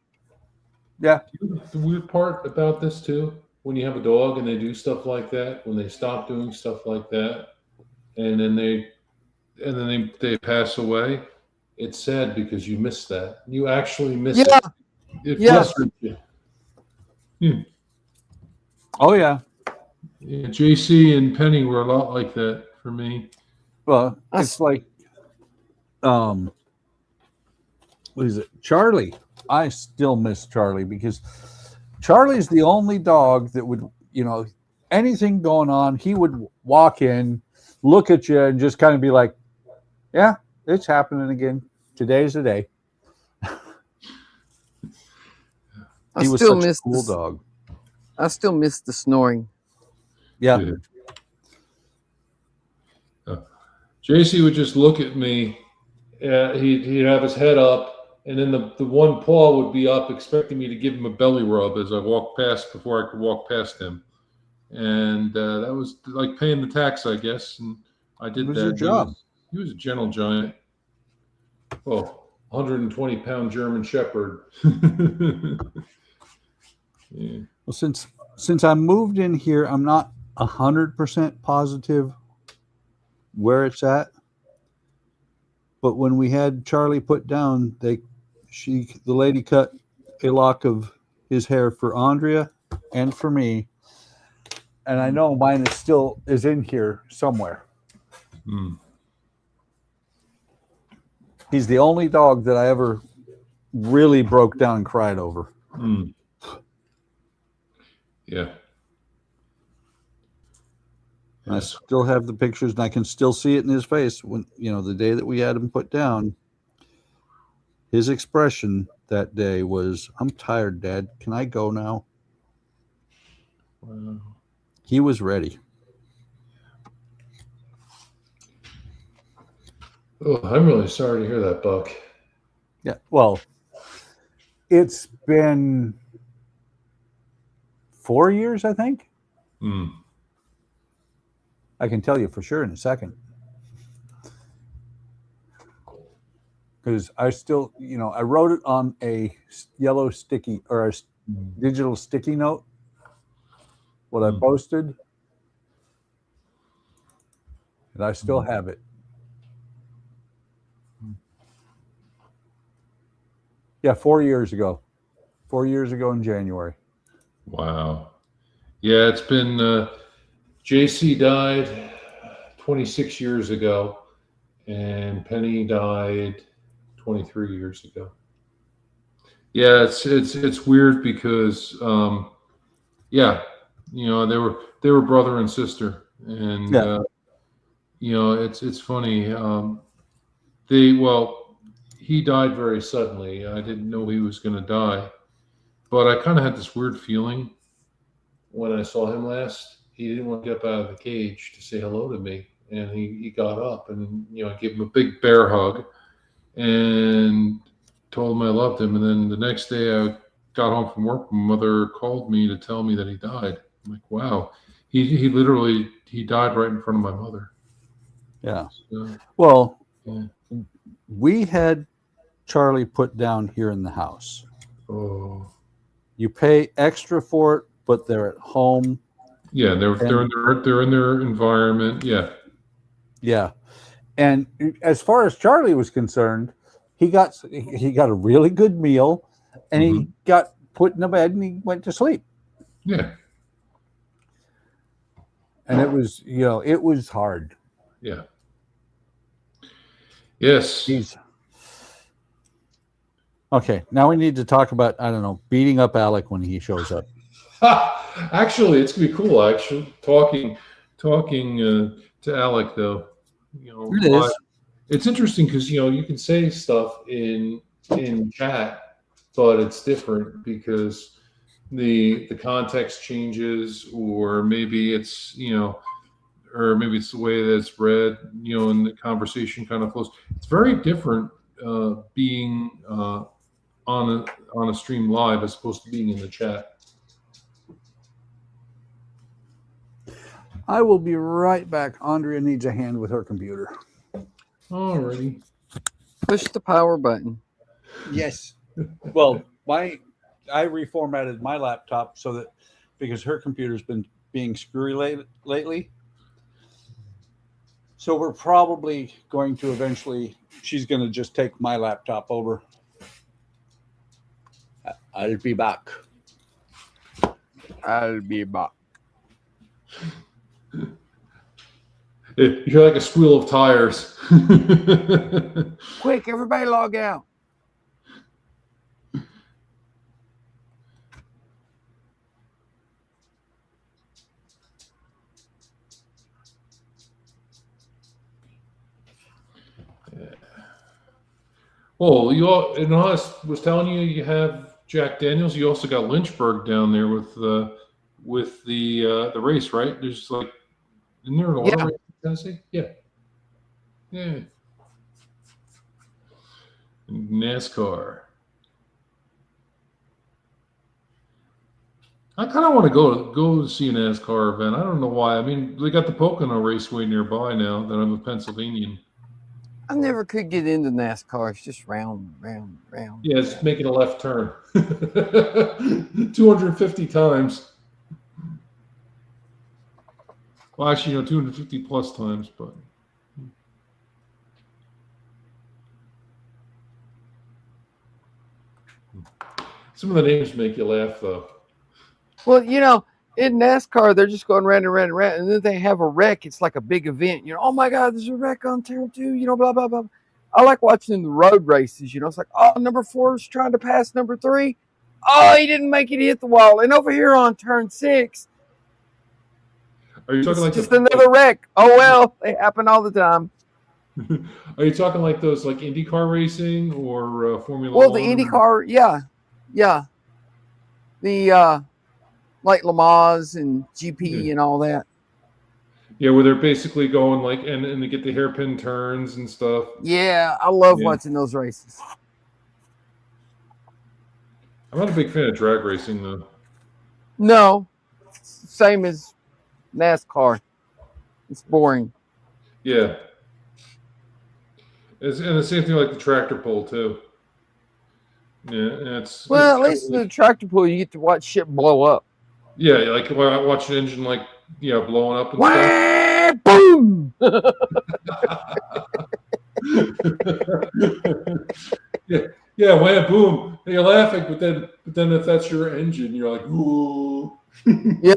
Yeah. The weird part about this too, when you have a dog and they do stuff like that, when they stop doing stuff like that, and then they pass away, it's sad because you miss that. You actually miss it. It frustrates you. Yeah. Oh yeah. Yeah, JC and Penny were a lot like that for me. Well, it's like, what is it? Charlie. I still miss Charlie because Charlie's the only dog that would, anything going on, he would walk in, look at you, and just kind of be like, "Yeah, it's happening again. Today's the day." He was such a cool dog. I still miss the snoring. Yeah. JC would just look at me. He'd have his head up, and then the one paw would be up, expecting me to give him a belly rub as I walked past before I could walk past him. And that was like paying the tax, I guess. And I did that. What was your job? He was a gentle giant. Oh, 120-pound German Shepherd. Yeah. Well, since I moved in here, I'm not 100% positive where it's at. But when we had Charlie put down, the lady cut a lock of his hair for Andrea and for me, and I know mine is in here somewhere. Mm. He's the only dog that I ever really broke down and cried over. Mm. Yeah. I still have the pictures, and I can still see it in his face when, the day that we had him put down. His expression that day was, "I'm tired, Dad. Can I go now?" Wow. He was ready. Oh, I'm really sorry to hear that, Buck. Yeah. Well, it's been 4 years, I think. Mm. I can tell you for sure in a second. Because I still, I wrote it on a yellow sticky or a digital sticky note, what I posted, and I still have it. Yeah, 4 years ago. 4 years ago in January. Wow. Yeah, it's been JC died 26 years ago, and Penny died 23 years ago. Yeah, it's weird because yeah, they were brother and sister, and it's funny. He died very suddenly. I didn't know he was going to die, but I kind of had this weird feeling when I saw him last. He didn't want to get up out of the cage to say hello to me, and he got up, and I gave him a big bear hug and told him I loved him. And then the next day I got home from work, my mother called me to tell me that he died. I'm like, wow, he literally died right in front of my mother. Yeah. So, well, yeah. We had Charlie put down here in the house. Oh. You pay extra for it, but they're at home. Yeah, they're in their environment. Yeah. Yeah. And as far as Charlie was concerned, he got a really good meal, and he got put in a bed and he went to sleep. Yeah. And it was hard. Yeah. Yes. Okay, now we need to talk about, I don't know, beating up Alec when he shows up. Actually, it's gonna be cool. Actually, talking to Alec though, It is. It's interesting because you can say stuff in chat, but it's different because the context changes, or maybe it's or maybe it's the way that it's read, and the conversation kind of flows. It's very different being on a stream live as opposed to being in the chat. I will be right back. Andrea needs a hand with her computer. Alrighty. Push the power button. Yes. Well, I reformatted my laptop so that, because her computer's been being screwy lately. So we're probably going to eventually, she's going to just take my laptop over. I'll be back. I'll be back. You're like a squeal of tires. Quick, everybody log out. Well, and I was telling you have Jack Daniels. You also got Lynchburg down there with the race, right? There's like, isn't there an auto race in Tennessee? Yeah. Yeah. NASCAR. I kind of want to go see a NASCAR event. I don't know why. I mean, they got the Pocono Raceway nearby now that I'm a Pennsylvanian. I never could get into NASCAR. It's just round, round, round. Yeah, it's making a left turn 250 times. Well, actually, 250 plus times, but. Some of the names make you laugh, though. Well, you know, in NASCAR, they're just going round and round and round, and then they have a wreck. It's like a big event. You know, oh my God, there's a wreck on turn 2. You know, blah blah blah. I like watching the road races. You know, it's like, oh, number 4 is trying to pass number 3. Oh, he didn't make it. He hit the wall. And over here on turn 6, Are you talking like just another wreck? Oh well, they happen all the time. Are you talking like those like IndyCar racing or Formula Well, 1? the IndyCar, yeah, the like Le Mans and GP and all that. Yeah, where they're basically going like and they get the hairpin turns and stuff. Yeah, I love watching those races. I'm not a big fan of drag racing though. No, same as NASCAR. It's boring. Yeah. And the same thing like the tractor pull too. Yeah, it's Well, at least in the tractor pull, you get to watch shit blow up. Yeah, like when I watch an engine like blowing up and Wah, boom! stuff. Yeah, wham, boom. And you're laughing, but then if that's your engine, you're like, ooh. Yeah.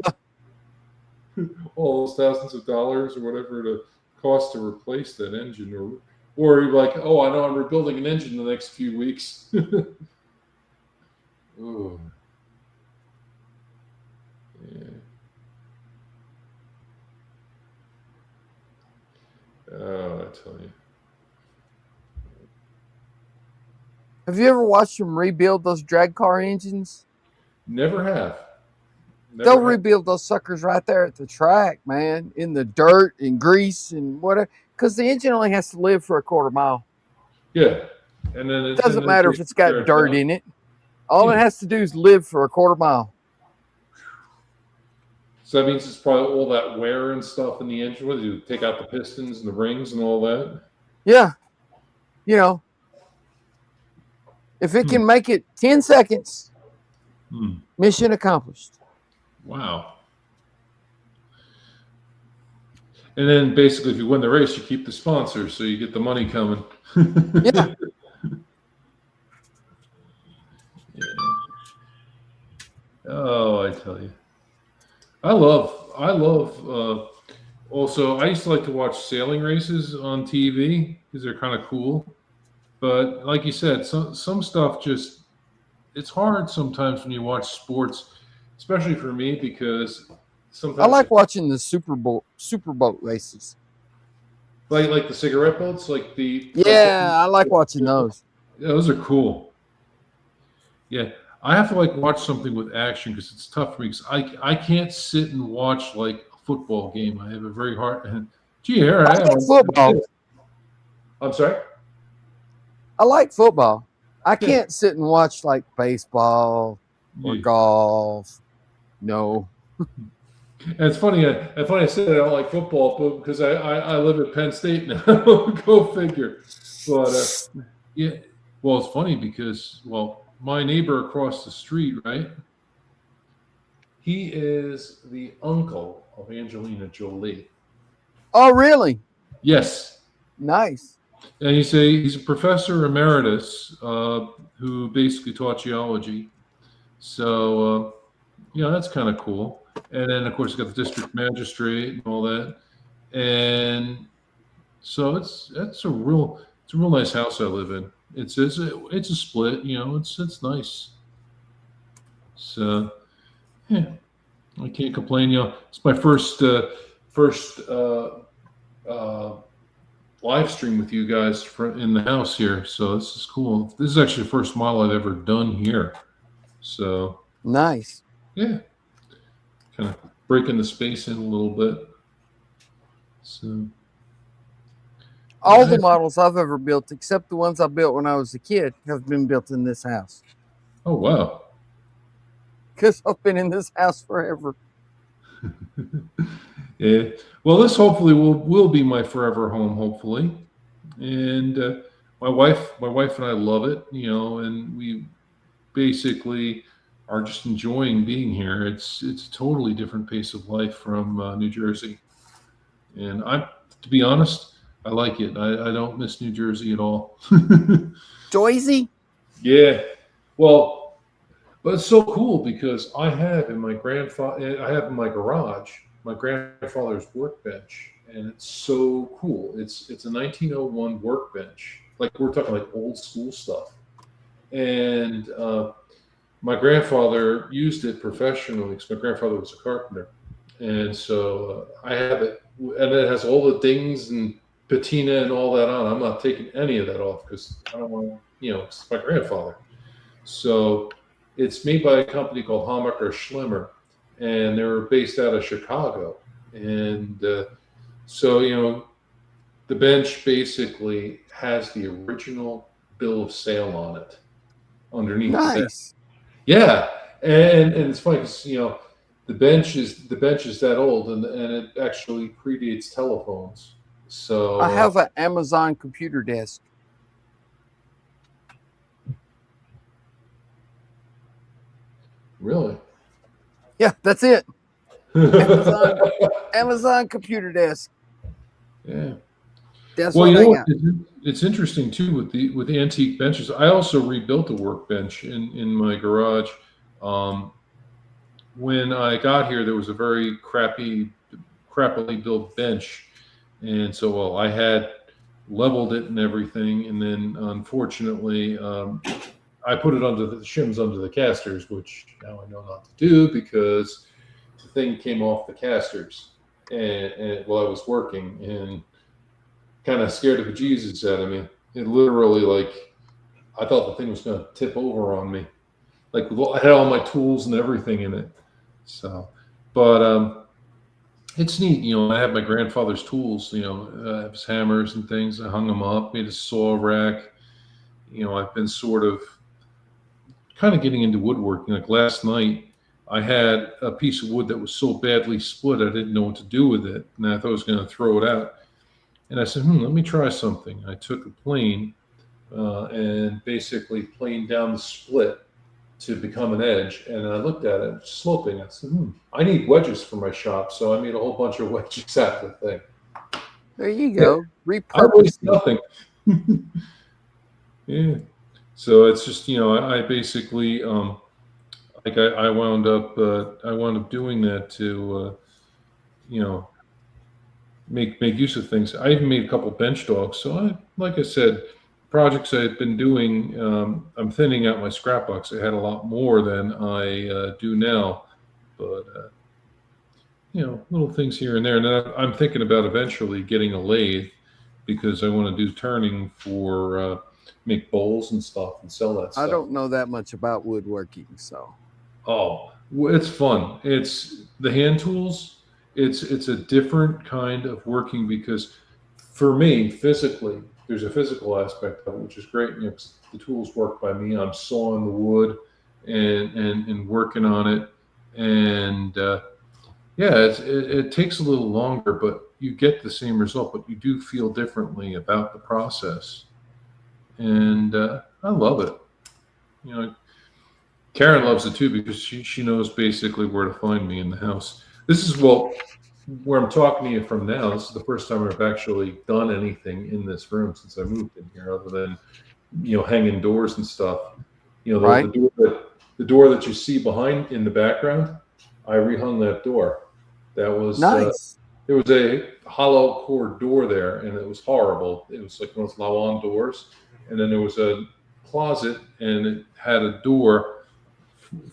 All those thousands of dollars or whatever it costs to replace that engine, or you're like, oh, I know I'm rebuilding an engine in the next few weeks. Ooh. Yeah. Oh, I tell you. Have you ever watched them rebuild those drag car engines? Never have. They'll rebuild those suckers right there at the track, man, in the dirt and grease and whatever, because the engine only has to live for a quarter mile. Yeah, and then It doesn't matter if it's got dirt in it. All it has to do is live for a quarter mile. So that means it's probably all that wear and stuff in the engine. What do you take out the pistons and the rings and all that? Yeah. You know, if it can make it 10 seconds, mission accomplished. Wow. And then basically, if you win the race, you keep the sponsor, so you get the money coming. Yeah. Oh, I tell you. I love also, I used to like to watch sailing races on TV because they're kind of cool. But like you said, some stuff just, it's hard sometimes when you watch sports, especially for me, because sometimes I like watching the super boat races. Like the cigarette boats, like the I like watching those. Yeah, those are cool. Yeah, I have to like watch something with action because it's tough for me. Because I can't sit and watch like a football game. I have a very hard. Gee, here I am. Football. I'm sorry. I like football. I can't sit and watch like baseball or golf. No. And it's funny. I said I don't like football, but because I live at Penn State now. Go figure. But yeah, well, it's funny because my neighbor across the street, right? He is the uncle of Angelina Jolie. Oh, really? Yes. Nice. And he's a professor emeritus who basically taught geology. So, that's kind of cool. And then, of course, you got the district magistrate and all that. And so it's a real nice house I live in. It's a split, it's nice. So, yeah, I can't complain. It's my first live stream with you guys in the house here, so this is cool. This is actually the first model I've ever done here, so nice. Yeah, kind of breaking the space in a little bit. So all the models I've ever built, except the ones I built when I was a kid, have been built in this house. Oh wow! Because I've been in this house forever. Yeah. Well, this hopefully will be my forever home, hopefully. And my wife and I love it, and we basically are just enjoying being here. It's a totally different pace of life from New Jersey. And to be honest, I like it. I don't miss New Jersey at all. Jersey? Yeah. Well, but it's so cool because I have in my garage my grandfather's workbench, and it's so cool. It's a 1901 workbench, like we're talking like old school stuff, and my grandfather used it professionally because my grandfather was a carpenter, and so I have it, and it has all the dings and patina and all that on. I'm not taking any of that off because I don't want to, it's my grandfather. So it's made by a company called Hammacher Schlemmer, and they're based out of Chicago. And so, the bench basically has the original bill of sale on it underneath. Nice. Yeah. And it's funny because, the bench is that old, and it actually predates telephones. So I have an Amazon computer desk. Really? Yeah, that's it. Amazon computer desk. Yeah. That's Well, what I got. it's interesting too with the antique benches. I also rebuilt a workbench in my garage. When I got here, there was a very crappily built bench, and so I had leveled it and everything, and then unfortunately, I put it under the shims under the casters, which now I know not to do because the thing came off the casters, and while I was working, and kind of scared the bejesus out of me. It literally, I thought the thing was going to tip over on me. I had all my tools and everything in it. So, but it's neat. I have my grandfather's tools. I have his hammers and things. I hung them up, made a saw rack. I've been sort of kind of getting into woodworking. Like last night, I had a piece of wood that was so badly split, I didn't know what to do with it, and I thought I was going to throw it out. And I said, let me try something. I took a plane and basically planed down the split to become an edge. And I looked at it, sloping. I said, I need wedges for my shop. So I made a whole bunch of wedges out of the thing. There you go. I waste nothing. Yeah. So it's just, I basically, I wound up doing that to, make use of things. I even made a couple bench dogs. So like I said, projects I've been doing, I'm thinning out my scrapbooks. I had a lot more than I do now, but little things here and there. And then I'm thinking about eventually getting a lathe because I want to do turning for make bowls and stuff and sell that stuff. I don't know that much about woodworking, so. Oh, it's fun. It's the hand tools. It's a different kind of working because for me, physically, there's a physical aspect of it, which is great. The tools work by me. I'm sawing the wood and working on it. And it takes a little longer, but you get the same result, but you do feel differently about the process. And I love it. Karen loves it too because she knows basically where to find me in the house. This is where I'm talking to you from now. This is the first time I've actually done anything in this room since I moved in here, other than hanging doors and stuff. Right. The door that you see behind in the background, I rehung that door. That was nice. There was a hollow core door there, and it was horrible. It was like one of those Lawan doors, and then there was a closet, and it had a door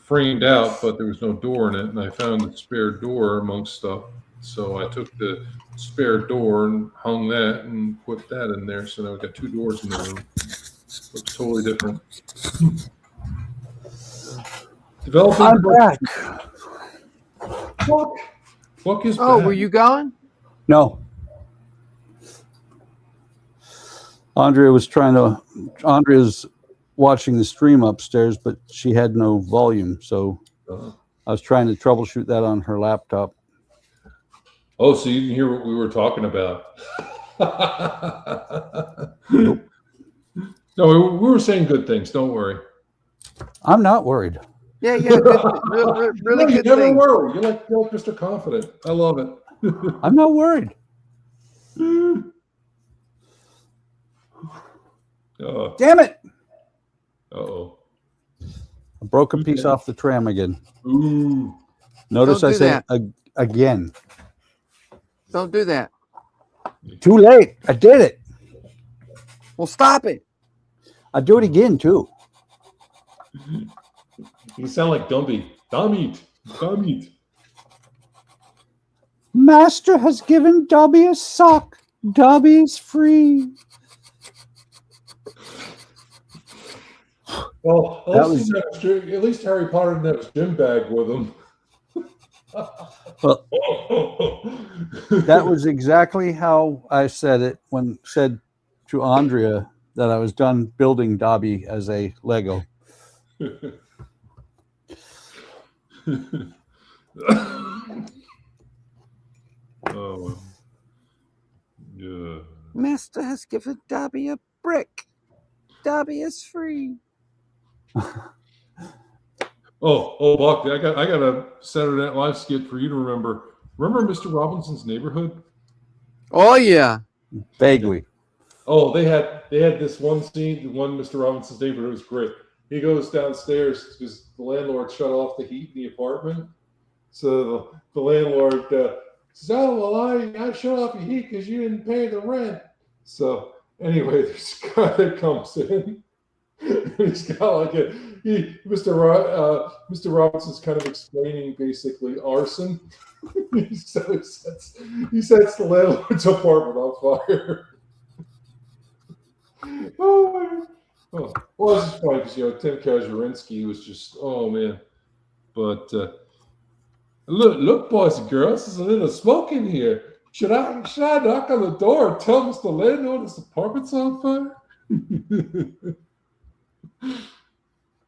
framed out, but there was no door in it, and I found the spare door amongst stuff. So I took the spare door and hung that and put that in there. So now we've got two doors in the room. Looks totally different. Developing. I'm back. Fuck is Oh, back. were you gone? No. Andrea's watching the stream upstairs, but she had no volume. So I was trying to troubleshoot that on her laptop. Oh, so you didn't hear what we were talking about? Nope. No, we were saying good things. Don't worry. I'm not worried. Yeah, good, really You good never thing. worry. You're like Mr. Confident. I love it. I'm not worried. Oh, Damn it. uh-oh. broke a piece off the tram again. Ooh. Notice Don't I do said again. Don't do that. Too late. I did it. Well, stop it. I do it again too. You sound like Dumby. Damit. Damit. Master has given Dobby a sock. Dobby's free. Well, That was- at least Harry Potter didn't have his gym bag with him. Well, that was exactly how I said it when said to Andrea that I was done building Dobby as a Lego. Oh, yeah. Master has given Dobby a brick. Dobby is free. Buck, I got a Saturday Night Live skit for you to remember. Remember Mr. Robinson's Neighborhood? Oh yeah. Vaguely. Oh, they had this one scene, one Mr. Robinson's Neighborhood. It was great. He goes downstairs because the landlord shut off the heat in the apartment. So the landlord says, "Oh, well, I shut off your heat because you didn't pay the rent." So anyway, this guy that comes in, he's got like Mr. Robinson's kind of explaining basically arson. he sets the landlord's apartment on fire. Oh my God. Oh, well, this is funny because Tim Kazurinsky was just, oh man. But look, boys and girls, there's a little smoke in here. Should I knock on the door and tell Mr. Landlord his apartment's on fire?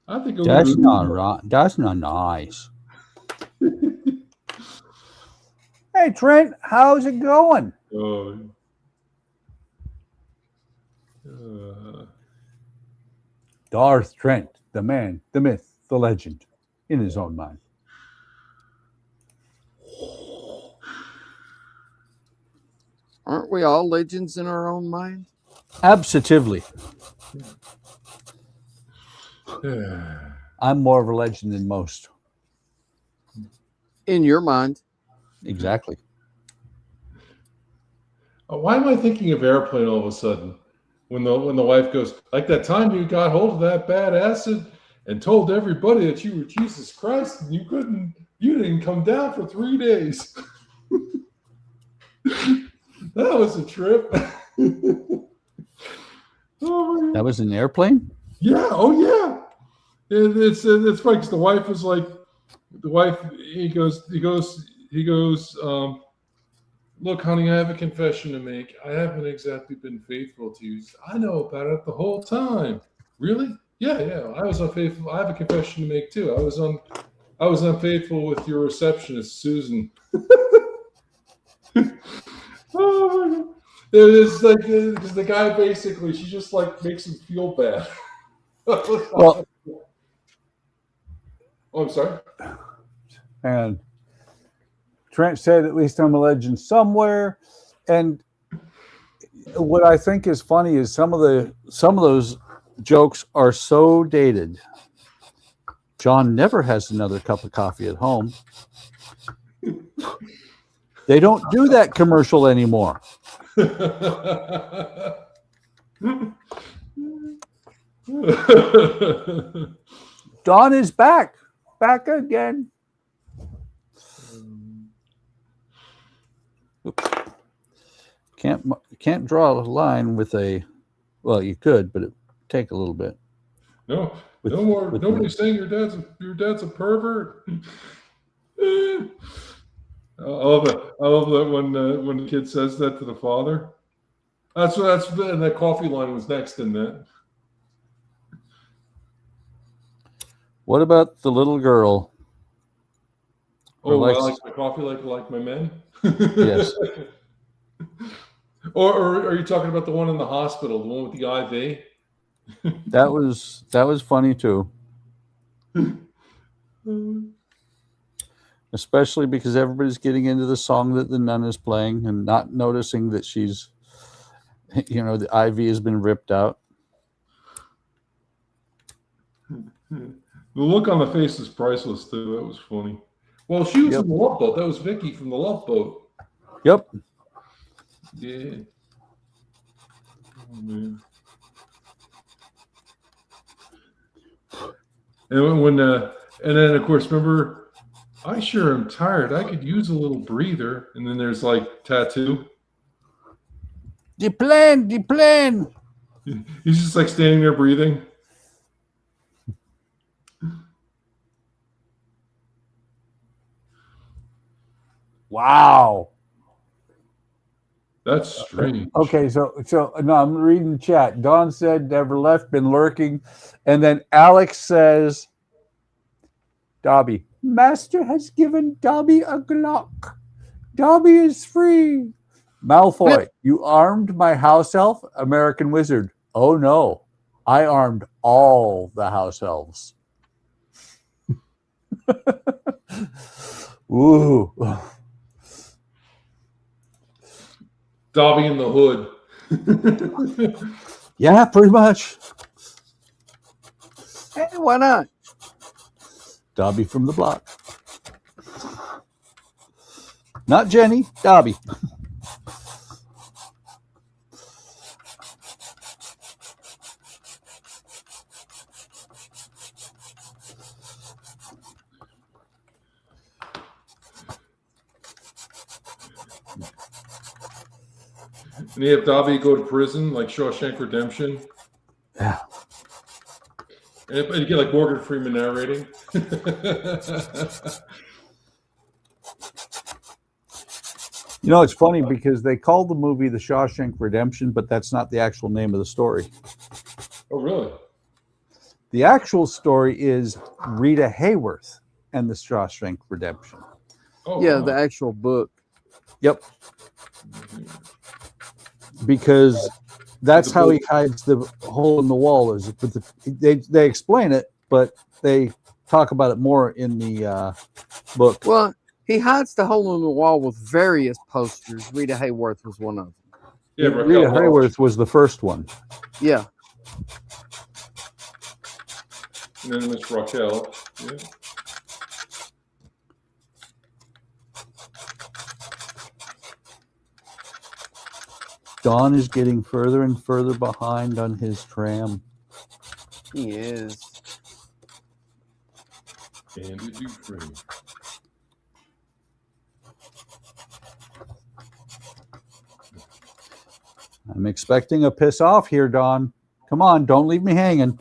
I think That's not right. That's not nice. Hey Trent, how's it going? Darth Trent, the man, the myth, the legend, in his own mind. Aren't we all legends in our own mind? Absolutely. I'm more of a legend than most. In your mind. Exactly. Why am I thinking of Airplane all of a sudden? When the wife goes, like that time you got hold of that bad acid and told everybody that you were Jesus Christ and you didn't come down for 3 days. That was a trip. Oh, that was an airplane? Yeah. Oh, yeah. It's funny because the wife was like, he goes, look, honey, I have a confession to make. I haven't exactly been faithful to you. I know about it the whole time. Really? Yeah. I was unfaithful. I have a confession to make too. I was unfaithful with your receptionist, Susan. Oh my God. It's like because the guy basically, she just like makes him feel bad. Well, oh, I'm sorry. And Trent said, at least I'm a legend somewhere. And what I think is funny is some of those jokes are so dated. John never has another cup of coffee at home. They don't do that commercial anymore. Don is back again. Can't draw a line with a. Well, you could, but it would take a little bit. No more. Nobody's saying your dad's a pervert. I love that when the kid says that to the father. And that coffee line was next in that. What about the little girl? Oh, I like my coffee like my men. Yes. Or are you talking about the one in the hospital, the one with the IV? That was funny too. Especially because everybody's getting into the song that the nun is playing and not noticing that she's, the IV has been ripped out. The look on the face is priceless too. That was funny. Well, she was Yep. in the Love Boat. That was Vicky from the Love Boat. Yep. Yeah. Oh, man. And then of course, remember, I sure am tired. I could use a little breather. And then there's like tattoo. The plane. He's just like standing there breathing. Wow. That's strange. Okay, so no, I'm reading the chat. Don said never left, been lurking, and then Alex says, "Dobby, Master has given Dobby a Glock. Dobby is free." Malfoy, you armed my house elf, American wizard. Oh no, I armed all the house elves. Ooh. Dobby in the hood. Yeah, pretty much. Hey, why not? Dobby from the block. Not Jenny, Dobby. And you have Dobby go to prison, like Shawshank Redemption. Yeah. And you get like Morgan Freeman narrating. You know, it's funny because they called the movie The Shawshank Redemption, but that's not the actual name of the story. Oh, really? The actual story is Rita Hayworth and The Shawshank Redemption. Oh, Yeah, wow. the actual book. Yep. Because that's how he hides the hole in the wall. Is they explain it, but they talk about it more in the book. Well, he hides the hole in the wall with various posters. Rita Hayworth was one of them. Yeah, Rita Raquel Hayworth was the first one. Yeah. And then there's Raquel. Yeah. Don is getting further and further behind on his tram. He is. Andy Dufresne. I'm expecting a piss off here, Don. Come on, don't leave me hanging.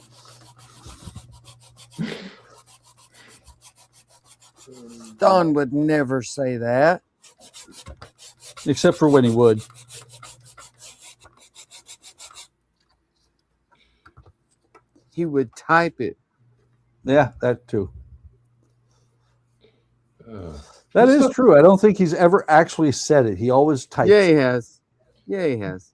Don would never say that. Except for when he would. He would type it. Yeah, that too. That is true. I don't think he's ever actually said it. He always types. Yeah, he has. Yeah, he has.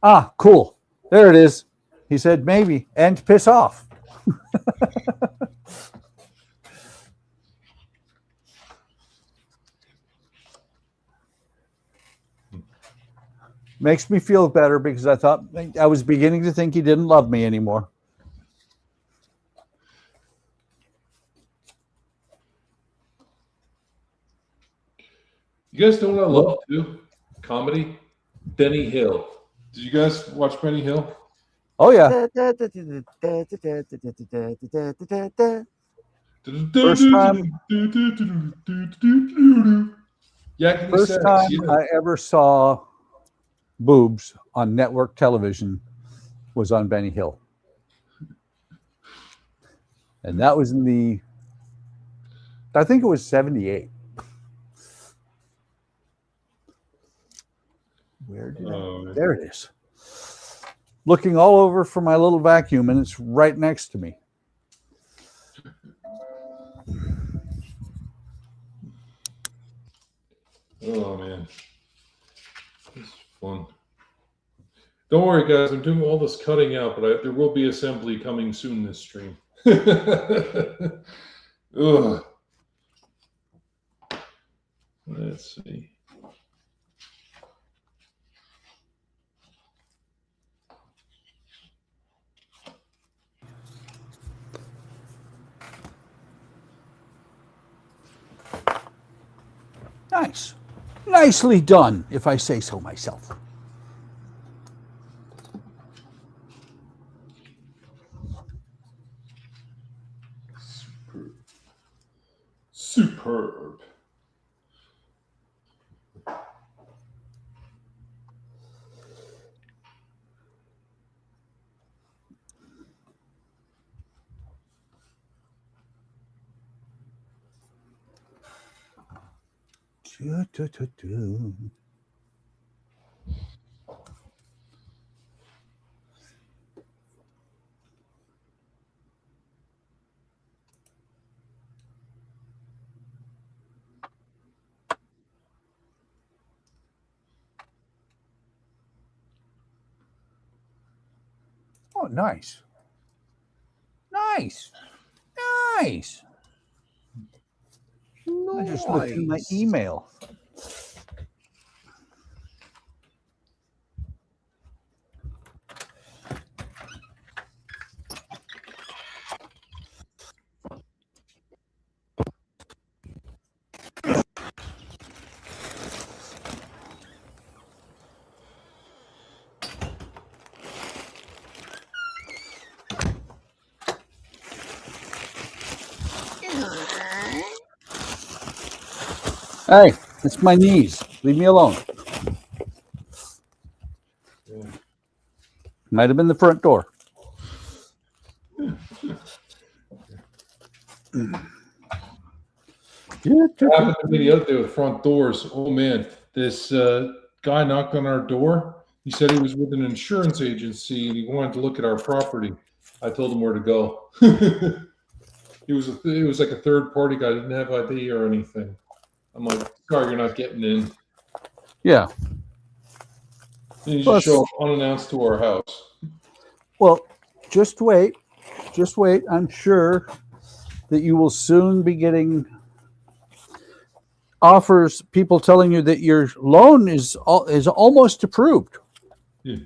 Ah, cool. There it is. He said maybe and piss off. Makes me feel better because I was beginning to think he didn't love me anymore. You guys know what I love too? Comedy. Benny Hill. Did you guys watch Benny Hill? Oh yeah. First time I ever saw boobs on network television was on Benny Hill. And that was I think it was 78. There it is. Looking all over for my little vacuum, and it's right next to me. Oh man, this is fun. Don't worry, guys. I'm doing all this cutting out, but there will be assembly coming soon this stream. Ugh. Let's see. Nice. Nicely done, if I say so myself. Superb. Oh, nice. Nice. Nice. I just looked in my email. Hey, it's my knees. Leave me alone. Might have been the front door. Happened to me the other day with front doors. Oh man, this guy knocked on our door. He said he was with an insurance agency and he wanted to look at our property. I told him where to go. It was like a third party guy. Didn't have ID or anything. I'm like, sorry, you're not getting in. Yeah. And you just show up unannounced to our house. Well, just wait. Just wait. I'm sure that you will soon be getting offers, people telling you that your loan is almost approved. Yeah.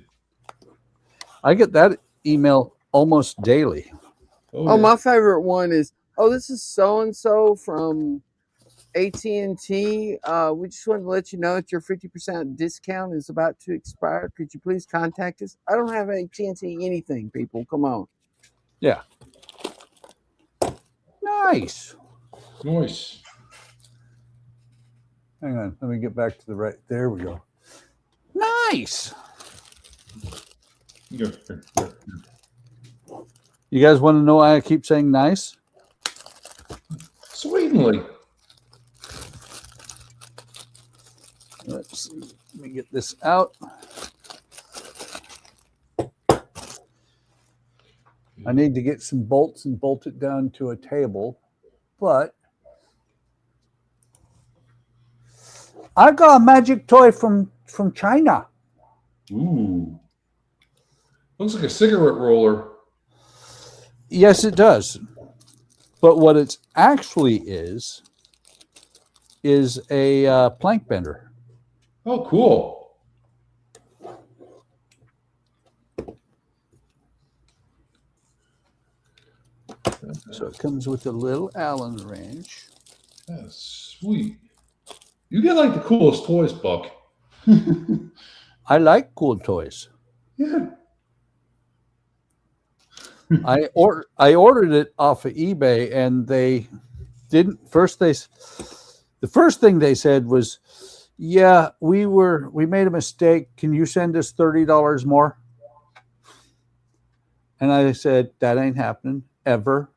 I get that email almost daily. Oh, yeah. my favorite one is, this is so-and-so from AT&T. We just wanted to let you know that your 50% discount is about to expire. Could you please contact us? I don't have AT&T anything, people. Come on. Yeah. Nice. Nice. Hang on. Let me get back to the right. There we go. Nice. Yeah. You guys want to know why I keep saying nice? Sweetly. Let's see. Let me get this out. I need to get some bolts and bolt it down to a table, but I got a magic toy from China. Ooh. Looks like a cigarette roller. Yes, it does. But what it actually is a plank bender. Oh, cool. So it comes with a little Allen wrench. That's sweet. You get like the coolest toys, Buck. I like cool toys. Yeah. I ordered it off of eBay, and they didn't. The first thing they said was, "Yeah, we made a mistake. Can you send us $30 more?" And I said, "That ain't happening ever."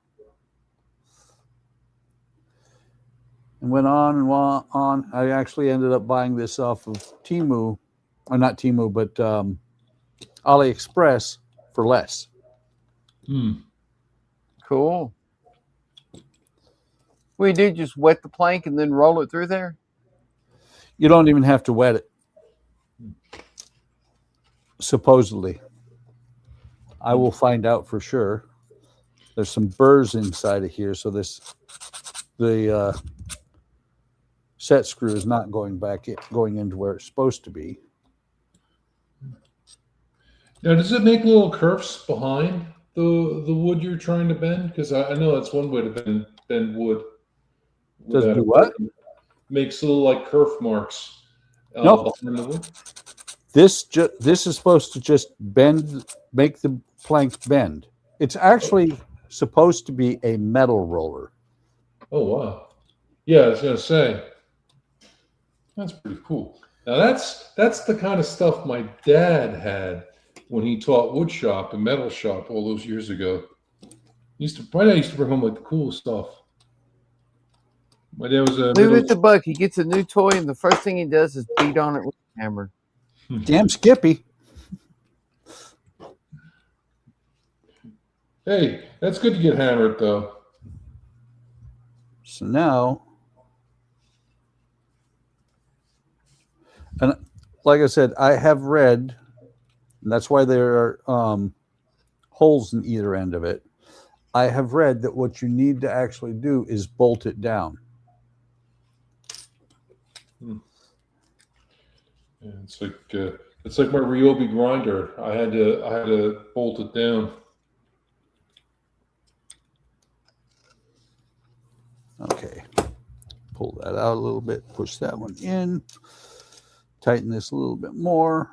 And went on and on. I actually ended up buying this off of Temu, or not Temu, but AliExpress for less. Cool. We do just wet the plank and then roll it through there? You don't even have to wet it. Supposedly. I will find out for sure. There's some burrs inside of here, so the set screw is not going into where it's supposed to be. Now, does it make little curves behind the wood you're trying to bend? Because I know that's one way to bend wood. Does it do what? makes little like kerf marks. Nope. Behind the wood. This is supposed to just bend, make the planks bend. It's actually supposed to be a metal roller. Oh wow! Yeah, I was gonna say that's pretty cool. Now that's the kind of stuff my dad had when he taught wood shop and metal shop all those years ago. My dad used to bring home like the cool stuff. My dad was a Leave it to Buck. He gets a new toy, and the first thing he does is beat on it with a hammer. Damn Skippy. Hey, that's good to get hammered though. So now, and like I said, I have read, and that's why there are holes in either end of it. I have read that what you need to actually do is bolt it down. Yeah, it's like my Ryobi grinder. I had to bolt it down. Okay, pull that out a little bit, push that one in, tighten this a little bit more.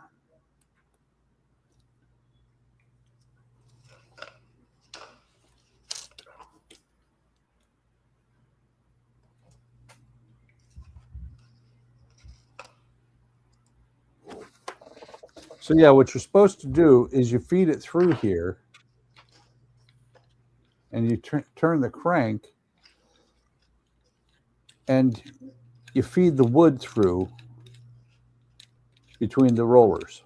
So yeah, what you're supposed to do is you feed it through here and you turn the crank and you feed the wood through between the rollers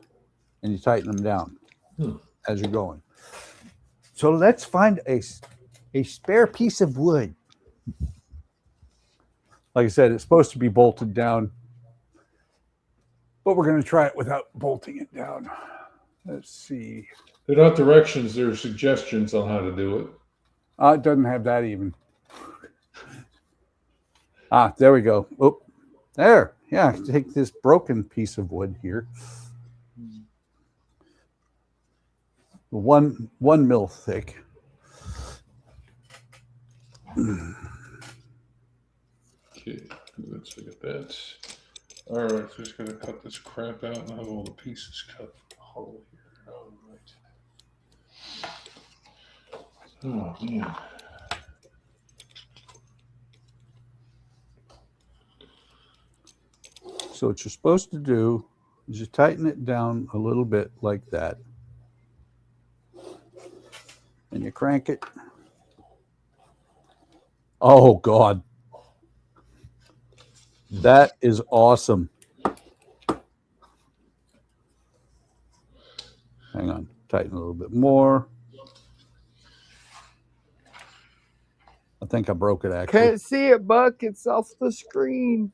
and you tighten them down as you're going. So let's find a spare piece of wood. Like I said, it's supposed to be bolted down, but we're going to try it without bolting it down. Let's see. They're not directions, they're suggestions on how to do it. It doesn't have that even. There we go. Oh, there. Yeah, take this broken piece of wood here. 1 mil thick. Okay, let's look at that. All right, so just gonna cut this crap out and have all the pieces cut from the hole here. All right. Oh man. So what you're supposed to do is you tighten it down a little bit like that. And you crank it. Oh, God. That is awesome. Hang on. Tighten a little bit more. I think I broke it, actually. Can't see it, Buck. It's off the screen.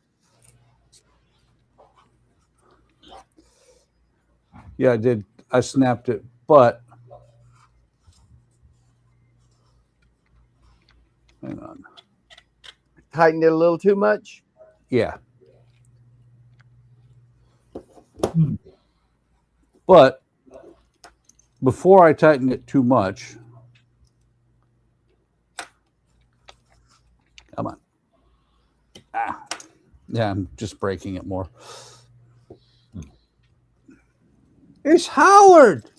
Yeah, I did. I snapped it, but hang on. Tightened it a little too much. Yeah. But before I tighten it too much, come on. Yeah, I'm just breaking it more. It's Howard.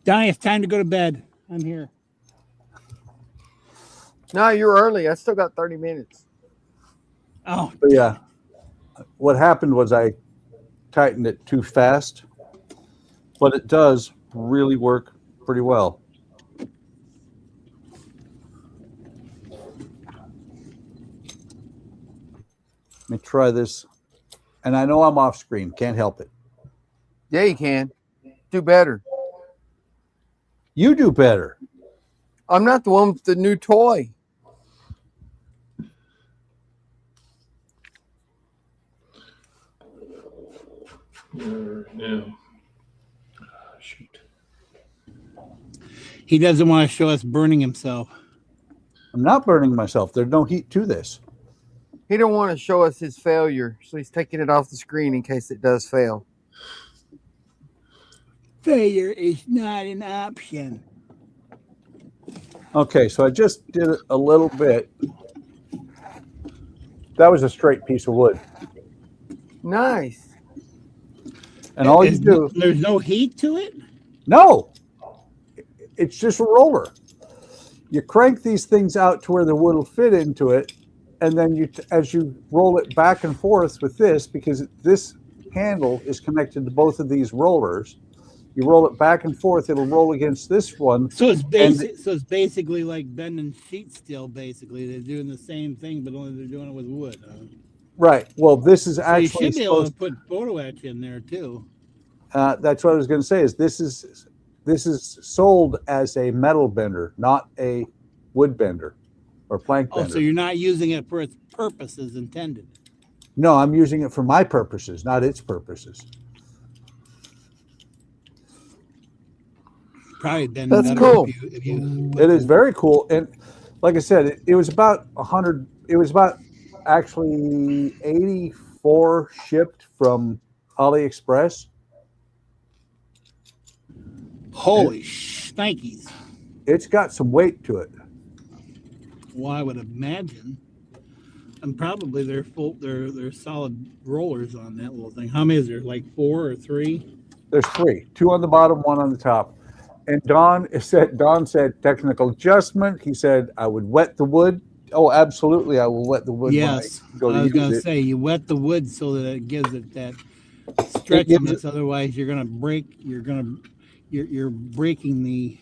Donnie, it's time to go to bed. I'm here. No, you're early. I still got 30 minutes. Oh, But yeah, what happened was I tightened it too fast, but it does really work pretty well. Let me try this. And I know I'm off screen. Can't help it. Yeah, you can. Do better. You do better. I'm not the one with the new toy. Now, shoot. he doesn't want to show us burning himself. I'm not burning myself. There's no heat to this. He don't want to show us his failure, so he's taking it off the screen in case it does fail. Failure is not an option. Okay, so I just did it a little bit. That was a straight piece of wood. Nice. And all you do, there's no heat to it? no, it's just a roller. You crank these things out to where the wood will fit into it, and then as you roll it back and forth with this, because this handle is connected to both of these rollers, you roll it back and forth, it'll roll against this one. So it's basically like bending sheet steel. Basically, they're doing the same thing, but only they're doing it with wood. Right. Well, this is So actually you should be able to put photo etch in there too. That's what I was going to say. Is this is sold as a metal bender, not a wood bender or plank bender. Oh, so you're not using it for its purposes intended. No, I'm using it for my purposes, not its purposes. Probably been That's better cool. if you It is very cool, and like I said, it was about 100. It was about actually 84 shipped from AliExpress. holy shnikes. It's got some weight to it. Well, I would imagine. And probably they're full. They're solid rollers on that little thing. How many is there? Like 4 or 3? There's 3, 2 on the bottom, 1 on the top. And Don said technical adjustment. He said I would wet the wood. Oh, absolutely, I will wet the wood. Yes, I was going to say you wet the wood so that it gives it that stretchiness. Otherwise, you're going to break. You're breaking the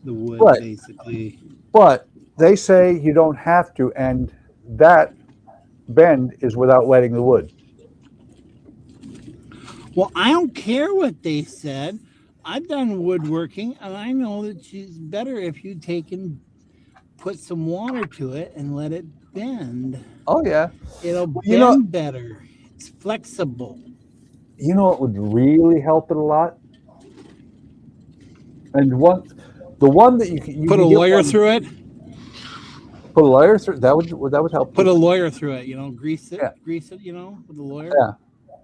wood Right. basically. But they say you don't have to, and that bend is without wetting the wood. Well, I don't care what they said. I've done woodworking, and I know that it's better if you put some water to it and let it bend. Oh yeah, It'll bend better. It's flexible. you know what would really help it a lot, and the one that you Put a can get lawyer through it. Put a lawyer through that would help. Put a lawyer through it. Grease it. Yeah. Grease it. With a lawyer. Yeah.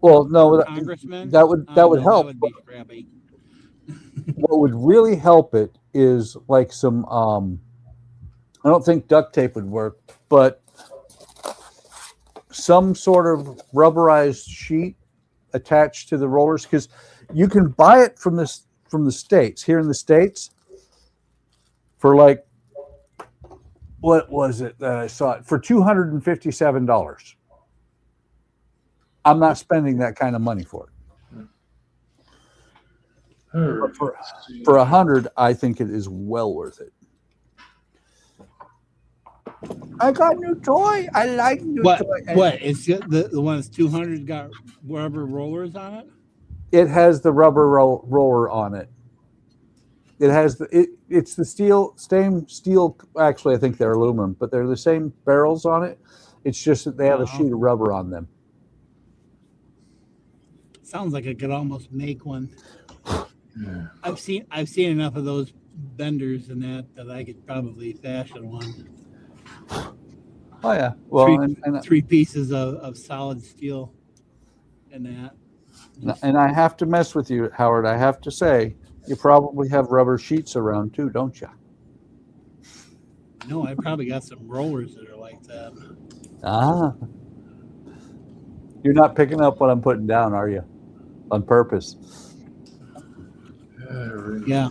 Well, no, Congressman. that would help. That would be crappy. What would really help it is like some. I don't think duct tape would work, but some sort of rubberized sheet attached to the rollers, because you can buy it from the States. Here in the States, for like, what was it that I saw it for $257? I'm not spending that kind of money for it. But for $100, I think it is well worth it. I got a new toy. I like new toy. What? It's the one that's 200 got rubber rollers on it? It has the rubber roller on it. It has it's the same steel. Actually, I think they're aluminum, but they're the same barrels on it. It's just that they have a sheet of rubber on them. Sounds like I could almost make one. Yeah. I've seen enough of those benders and that I could probably fashion one. Oh yeah, well, three pieces of solid steel, and that. And I have to mess with you, Howard. I have to say, you probably have rubber sheets around too, don't you? No, I probably got some rollers that are like that. Ah, you're not picking up what I'm putting down, are you? On purpose. Yeah.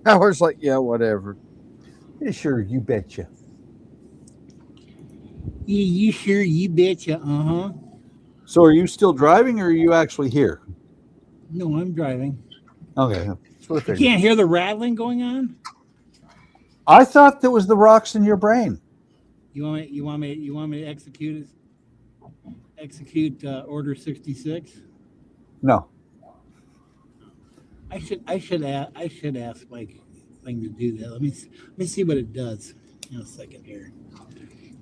Howard's like, yeah, whatever. Yeah, sure, you betcha. Yeah, you sure? You betcha. So, are you still driving, or are you actually here? No, I'm driving. Okay. You can't hear the rattling going on? I thought that was the rocks in your brain. You want me to execute Order 66? No. I should ask my thing to do that. Let me see what it does. In a second here.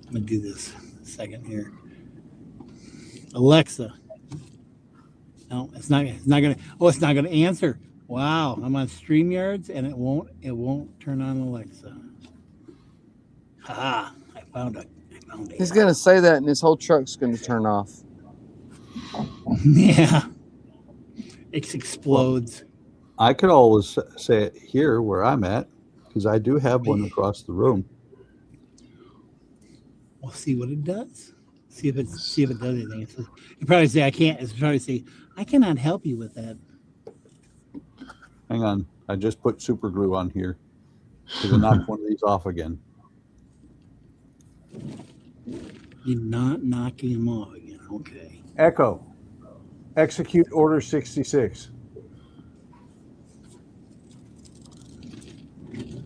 I'm gonna do this. A second here. Alexa. No, it's not gonna. Oh, it's not gonna answer. Wow, I'm on StreamYards and it won't turn on Alexa. I found it. He's gonna say that, and his whole truck's gonna turn off. Yeah, it explodes. I could always say it here where I'm at, because I do have one across the room. We'll see what it does. See if it does anything. You probably say I can't. It's probably say I cannot help you with that. Hang on. I just put super glue on here because I knocked one of these off again. You're not knocking them off again. Okay. Echo. Execute order 66.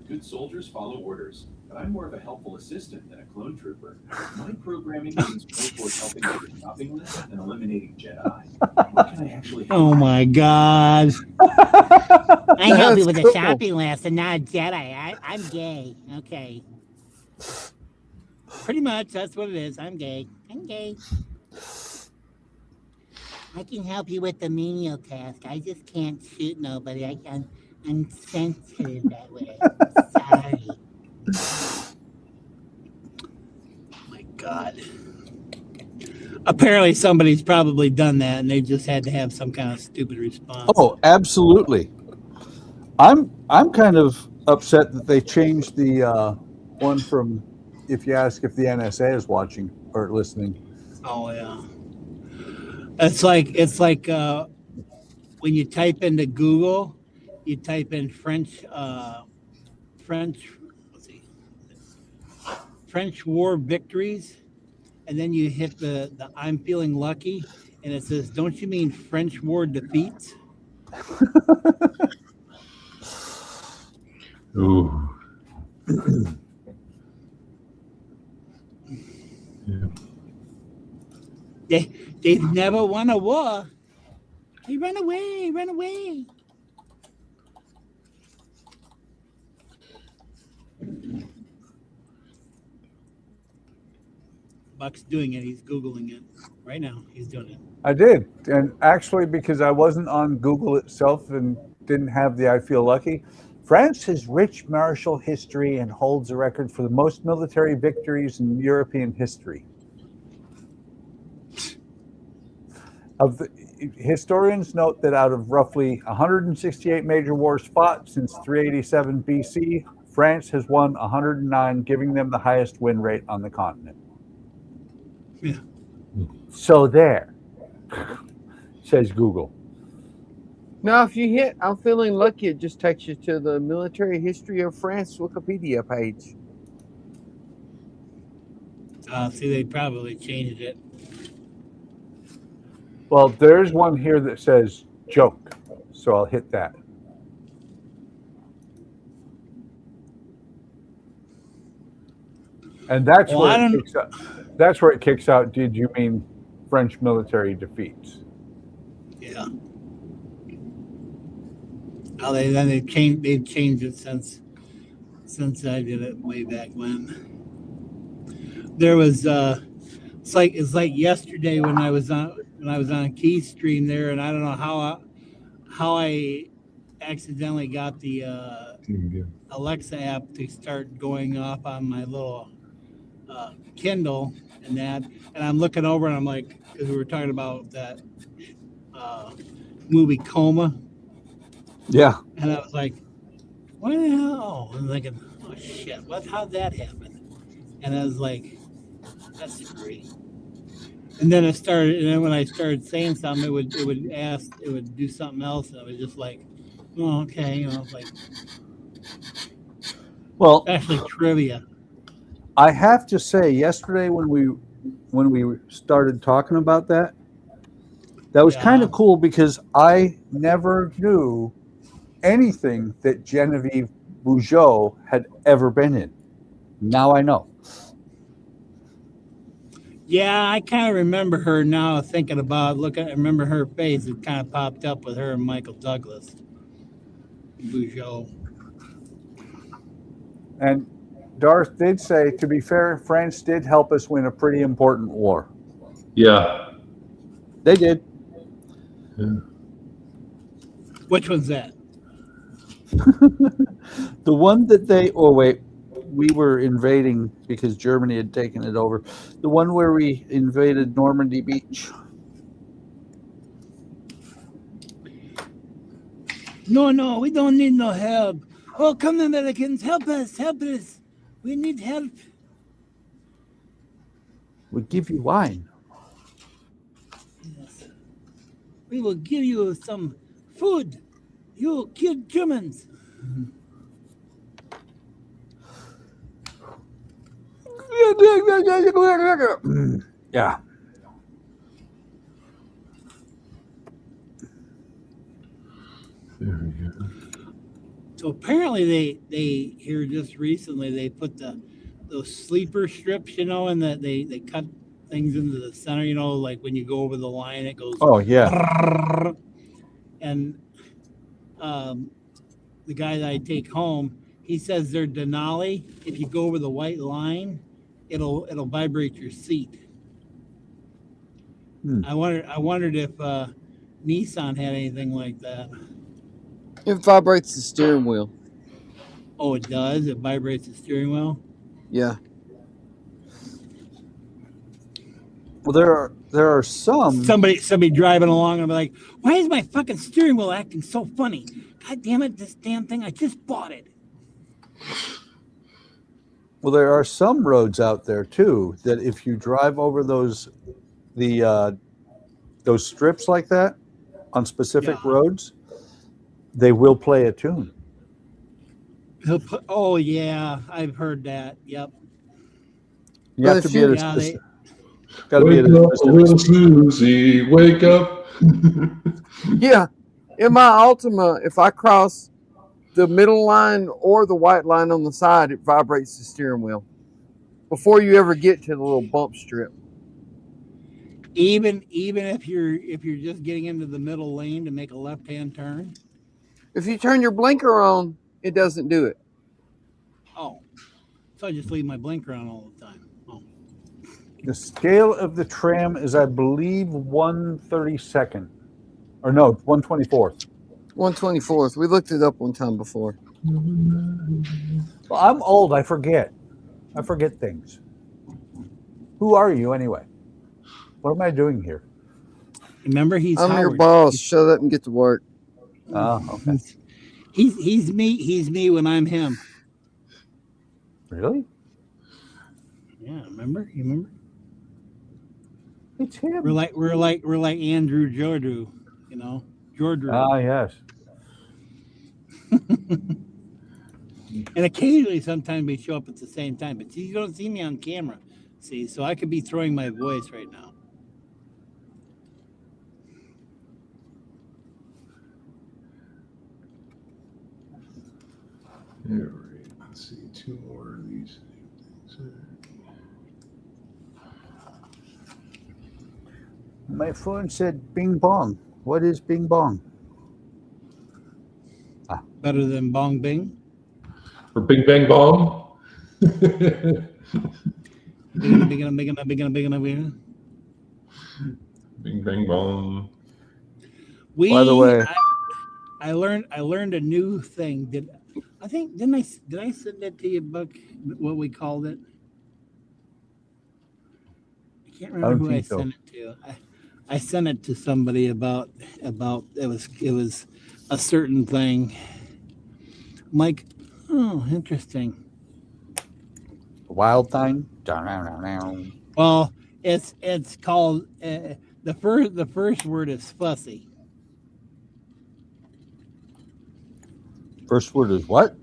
Good soldiers follow orders, but I'm more of a helpful assistant than a clone trooper. My programming leans more towards helping with your shopping list than eliminating Jedi. What can I actually help? Oh my God. I help you with cool. a shopping list and not a Jedi. I'm gay. Okay. Pretty much, that's what it is. I'm gay. I'm gay. I can help you with the menial task. I just can't shoot nobody. I'm sensitive that way. Sorry. Oh my God. Apparently somebody's probably done that and they just had to have some kind of stupid response. Oh, absolutely. I'm kind of upset that they changed the one from if you ask if the NSA is watching or listening. Oh yeah. It's like when you type into Google, you type in French war victories, and then you hit the I'm feeling lucky, and it says, "Don't you mean French war defeats?" Ooh. Yeah. They've never won a war. Hey, run away, run away. Buck's doing it. He's Googling it right now. He's doing it. I did. And actually, because I wasn't on Google itself and didn't have the I feel lucky, France has rich martial history and holds a record for the most military victories in European history. Historians note that out of roughly 168 major wars fought since 387 BC, France has won 109, giving them the highest win rate on the continent. Yeah. So there, says Google. Now, if you hit I'm feeling lucky, it just takes you to the military history of France Wikipedia page. See, they probably changed it. Well, there's one here that says joke, so I'll hit that. And that's where it kicks out. That's where it kicks out. Did you mean French military defeats? Yeah. Oh, they've changed it since I did it way back when. There was it's like yesterday when I was on Keystream there, and I don't know how I accidentally got the Alexa app to start going off on my little Kindle and that, and I'm looking over and I'm like, because we were talking about that movie Coma. Yeah. And I was like, what the hell? I'm thinking, oh shit, how'd that happen? And I was like, that's great. And then when I started saying something, it would do something else, and I was just like, oh, okay, like, well, actually trivia. I have to say, yesterday when we started talking about that was kind of cool because I never knew anything that Genevieve Bujold had ever been in. Now I know. Yeah, I kind of remember her now. Thinking about I remember her face. It kind of popped up with her and Michael Douglas. Bujold. And Darth did say, to be fair, France did help us win a pretty important war. Yeah. They did. Yeah. Which one's that? The one that we were invading because Germany had taken it over. The one where we invaded Normandy Beach. No, we don't need no help. Oh, come, Americans, help us. We need help. We give you wine. Yes. We will give you some food. You killed Germans. Yeah. There we go. So apparently they here just recently they put those sleeper strips, you know, and that they cut things into the center, you know, like when you go over the line, it goes. Oh yeah. And the guy that I take home, he says they're Denali. If you go over the white line, it'll vibrate your seat. I wondered if Nissan had anything like that. It vibrates the steering wheel. Oh, it does. It vibrates the steering wheel. Yeah. Well, there are some. Somebody driving along and be like, "Why is my fucking steering wheel acting so funny? God damn it! This damn thing! I just bought it." Well, there are some roads out there too that if you drive over those strips like that on specific roads, they will play a tune. Oh yeah, I've heard that. Yep. You have to be at a specific. Got to be at Wake a up, little Susie, wake up. Yeah. In my Altima, if I cross the middle line or the white line on the side, it vibrates the steering wheel before you ever get to the little bump strip. Even if you're just getting into the middle lane to make a left-hand turn. If you turn your blinker on, it doesn't do it. Oh, so I just leave my blinker on all the time. Oh. The scale of the tram is, I believe, 1/32nd, or no, 1/24th. 1/24th. We looked it up one time before. Well, I'm old. I forget. I forget things. Who are you anyway? What am I doing here? Remember, he's I'm Howard. your boss. Shut up and get to work. Oh, okay. He's me. He's me when I'm him. Really? Yeah, remember? You remember? It's him. We're like Andrew Jordu, you know, Jordu. Ah, yes. And occasionally, sometimes we show up at the same time, but you don't see me on camera. See, so I could be throwing my voice right now. All right, let's see, 2 more of these things. My phone said bing bong. What is bing bong? Better than Bong Bing. Or Bing Bang Bomb. Bing. Bing Bang Bomb. By the way, I learned a new thing. Did I send that to you, Buck? What we called it? I can't remember who I sent it to. I sent it to somebody about it was a certain thing. I'm like, oh, interesting. wild thing. Well, it's called the first word is fussy. First word is what?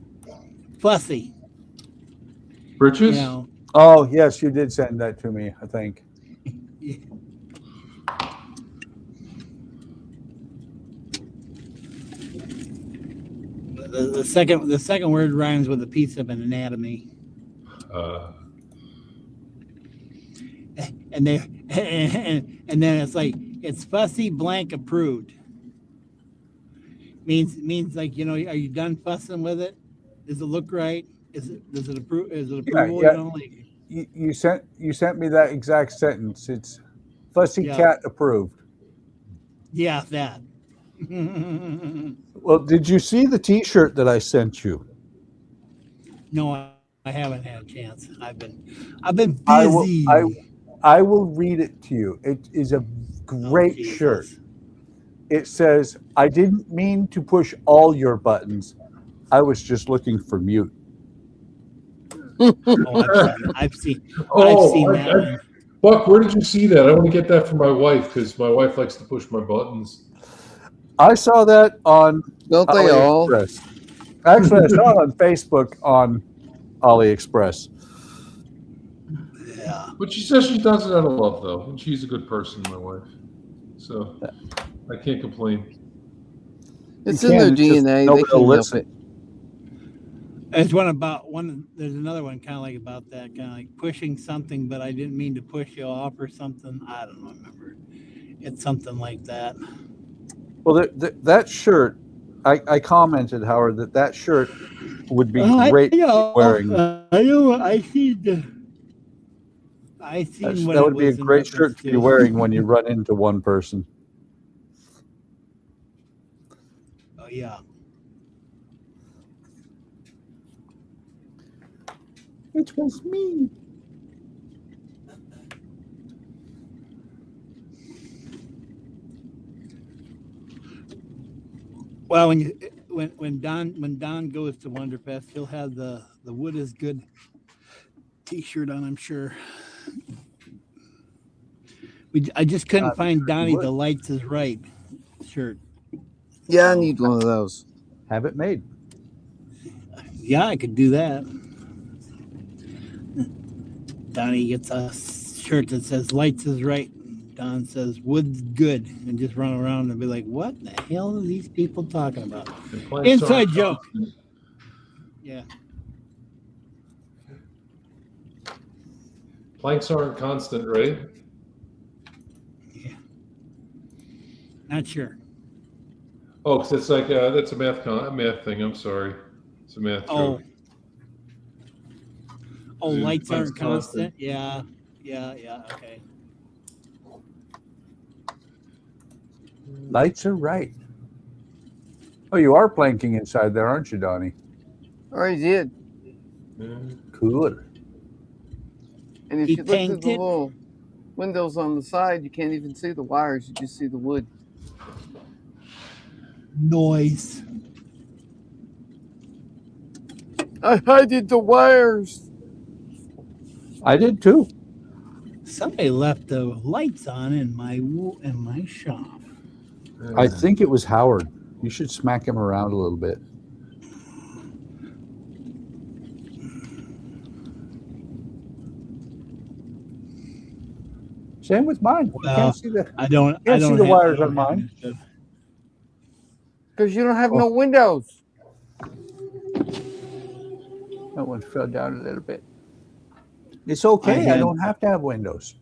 Fussy. Britches? You know. Oh, yes, you did send that to me, I think. The second word rhymes with a piece of an anatomy. And then it's like it's fussy blank approved. Means like, you know, are you done fussing with it? Does it look right? Is it approval? Yeah. You know, like, You sent me that exact sentence. It's fussy cat approved. Yeah, that. Well, did you see the T-shirt that I sent you? No, I haven't had a chance. I've been busy. I will read it to you. It is a great shirt. It says, "I didn't mean to push all your buttons. I was just looking for mute." I've seen that one. Buck, where did you see that? I want to get that for my wife because my wife likes to push my buttons. I saw that on Don't they all? AliExpress. Actually, I saw it on Facebook on AliExpress. Yeah. But she says she does it out of love, though, and she's a good person, my wife. So I can't complain. It's in their DNA. They nobody will can't help listen. it. There's one about one. There's another one kind of like about that, kind of like pushing something, but I didn't mean to push you off or something. I don't remember. It's something like that. Well, that shirt, I commented, Howard, that shirt would be great wearing. I seen what That it would be a was in great shirt reference to be to. wearing when you run into one person. Oh yeah. It was me. Well, when Don goes to Wonderfest, he'll have the wood is good T-shirt on, I'm sure. I just couldn't find Donnie the lights is right shirt. Yeah, I need one of those. Have it made. Yeah, I could do that. Donnie gets a shirt that says lights is right. Don says wood's good, and just run around and be like, what the hell are these people talking about? Inside joke. Yeah. Planks aren't constant, right? Yeah. Not sure. Oh, because it's like that's a math thing. I'm sorry, it's a math joke. Oh, lights aren't constant. Yeah. Okay. Lights are right. Oh, you are planking inside there, aren't you, Donnie? Already did. Yeah. Cool. And if He you look through tanked the it. little windows on the side, you can't even see the wires. You just see the wood. Noise. I did the wires. I did too. Somebody left the lights on in my shop. I think it was Howard. You should smack him around a little bit. Same with mine. You can't see the, I don't see the have- wires I on don't have mine. it. Because you don't have no windows. That one fell down a little bit. It's okay. I don't have to have windows.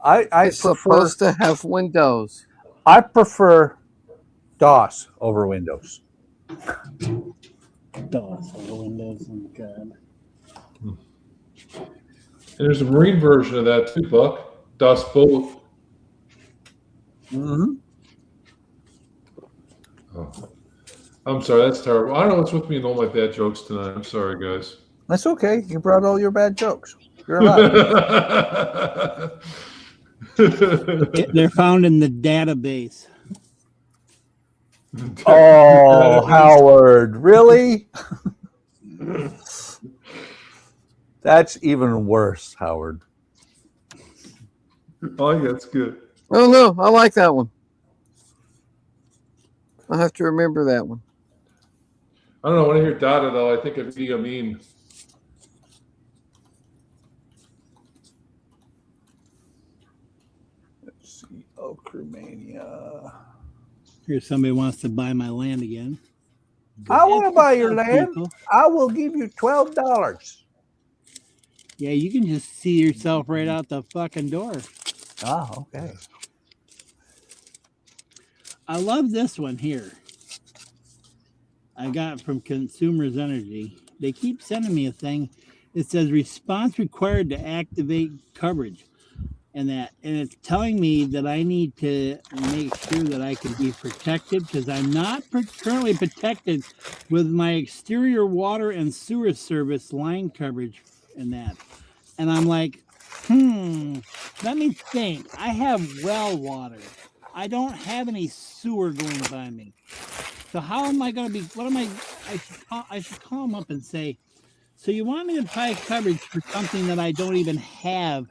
I It's prefer supposed to have windows. I prefer DOS over Windows. DOS on the windows. Oh, God. And there's a Marine version of that too, Buck. DOS both. Mm-hmm. Oh. I'm sorry, that's terrible. I don't know what's with me and all my bad jokes tonight. I'm sorry, guys. That's okay. You brought all your bad jokes. You're allowed. They're found in the database. Oh, Howard, really? That's even worse, Howard. Oh, yeah, that's good. Oh, no. I like that one. I'll have to remember that one. I don't know. When I hear Dada, though, I think of Idi Amin. Let's see. OcCre Mania. Here, somebody wants to buy my land again. I want to buy your land. People. I will give you $12. Yeah, you can just see yourself right out the fucking door. Oh, okay. I love this one here. I got from Consumers Energy. They keep sending me a thing. It says response required to activate coverage. And it's telling me that I need to make sure that I can be protected because I'm not currently protected with my exterior water and sewer service line coverage and that. And I'm like, let me think. I have well water. I don't have any sewer going by me. So how am I going to be, I should call them up and say, so you want me to apply coverage for something that I don't even have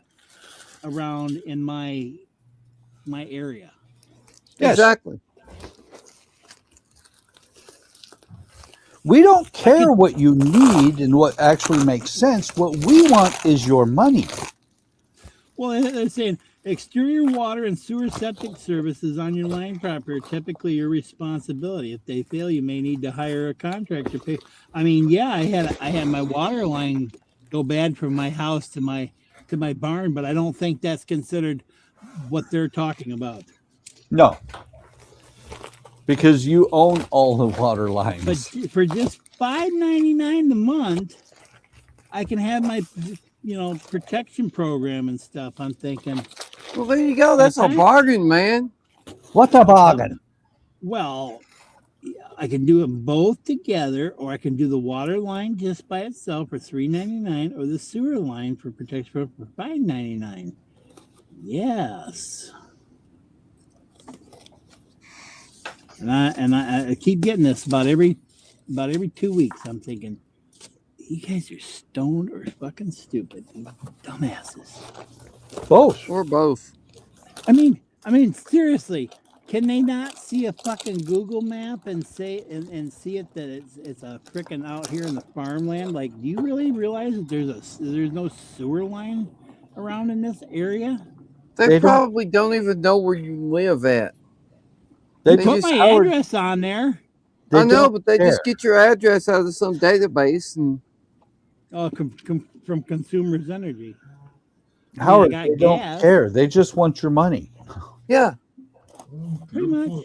around in my area. Yes. Exactly. We don't care what you need and what actually makes sense. What we want is your money. Well, they're saying exterior water and sewer septic services on your line property are typically your responsibility. If they fail, you may need to hire a contractor. Pay. I mean, yeah, I had my water line go bad from my house to my barn, but I don't think that's considered what they're talking about. No. Because you own all the water lines. But for just $5.99 a month, I can have my protection program and stuff. I'm thinking, Well, there you go. That's a bargain, man. What a bargain. Well, I can do them both together, or I can do the water line just by itself for $3.99, or the sewer line for protection for $5.99. Yes. And I keep getting this about every 2 weeks. I'm thinking, you guys are stoned or fucking stupid, you dumbasses. Both. Or both. I mean, seriously, can they not see a fucking Google map and say and see it that it's a frickin' out here in the farmland? Like, do you really realize that there's no sewer line around in this area? They probably don't even know where you live at. They put my address on there. I know, but they just get your address out of some database and. Oh, from Consumers Energy. Howard, they don't care. They just want your money. Yeah. Pretty much.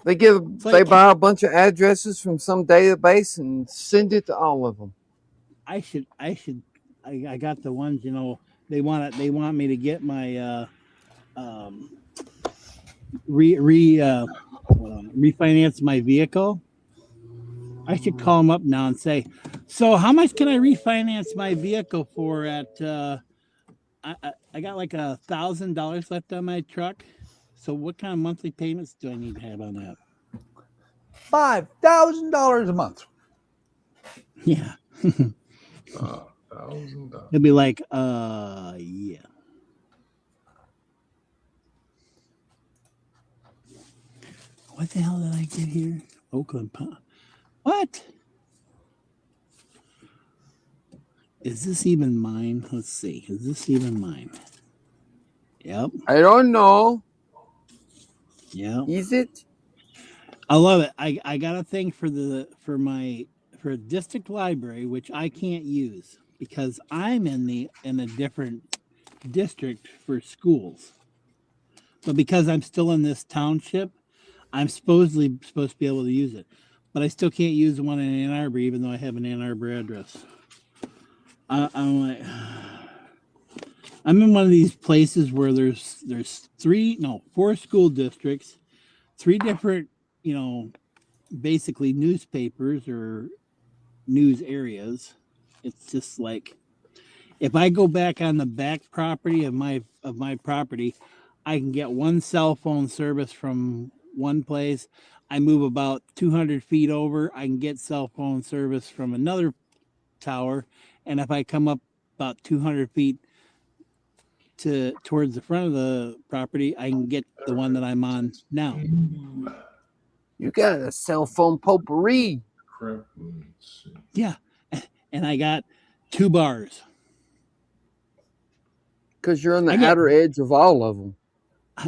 They buy a bunch of addresses from some database and send it to all of them. I got the ones, they want me to get my refinance my vehicle. I should call them up now and say, so how much can I refinance my vehicle for at I got like $1,000 left on my truck. So what kind of monthly payments do I need to have on that? $5,000 a month. Yeah. $1,000. It'll be like, yeah. What the hell did I get here? Oakland Pond. What? Is this even mine? Let's see. Is this even mine? Yep. I don't know. Yeah. Is it? I love it. I got a thing for district library, which I can't use because I'm in a different district for schools. But because I'm still in this township, I'm supposed to be able to use it. But I still can't use the one in Ann Arbor, even though I have an Ann Arbor address. I'm like, I'm in one of these places where there's 4 school districts, 3 different, basically newspapers or news areas. It's just like, if I go back on the back property of my property, I can get one cell phone service from one place. I move about 200 feet over, I can get cell phone service from another tower. And if I come up about 200 feet towards the front of the property, I can get the one that I'm on now. You got a cell phone potpourri. Yeah. And I got 2 bars. Because you're on the outer edge of all of them.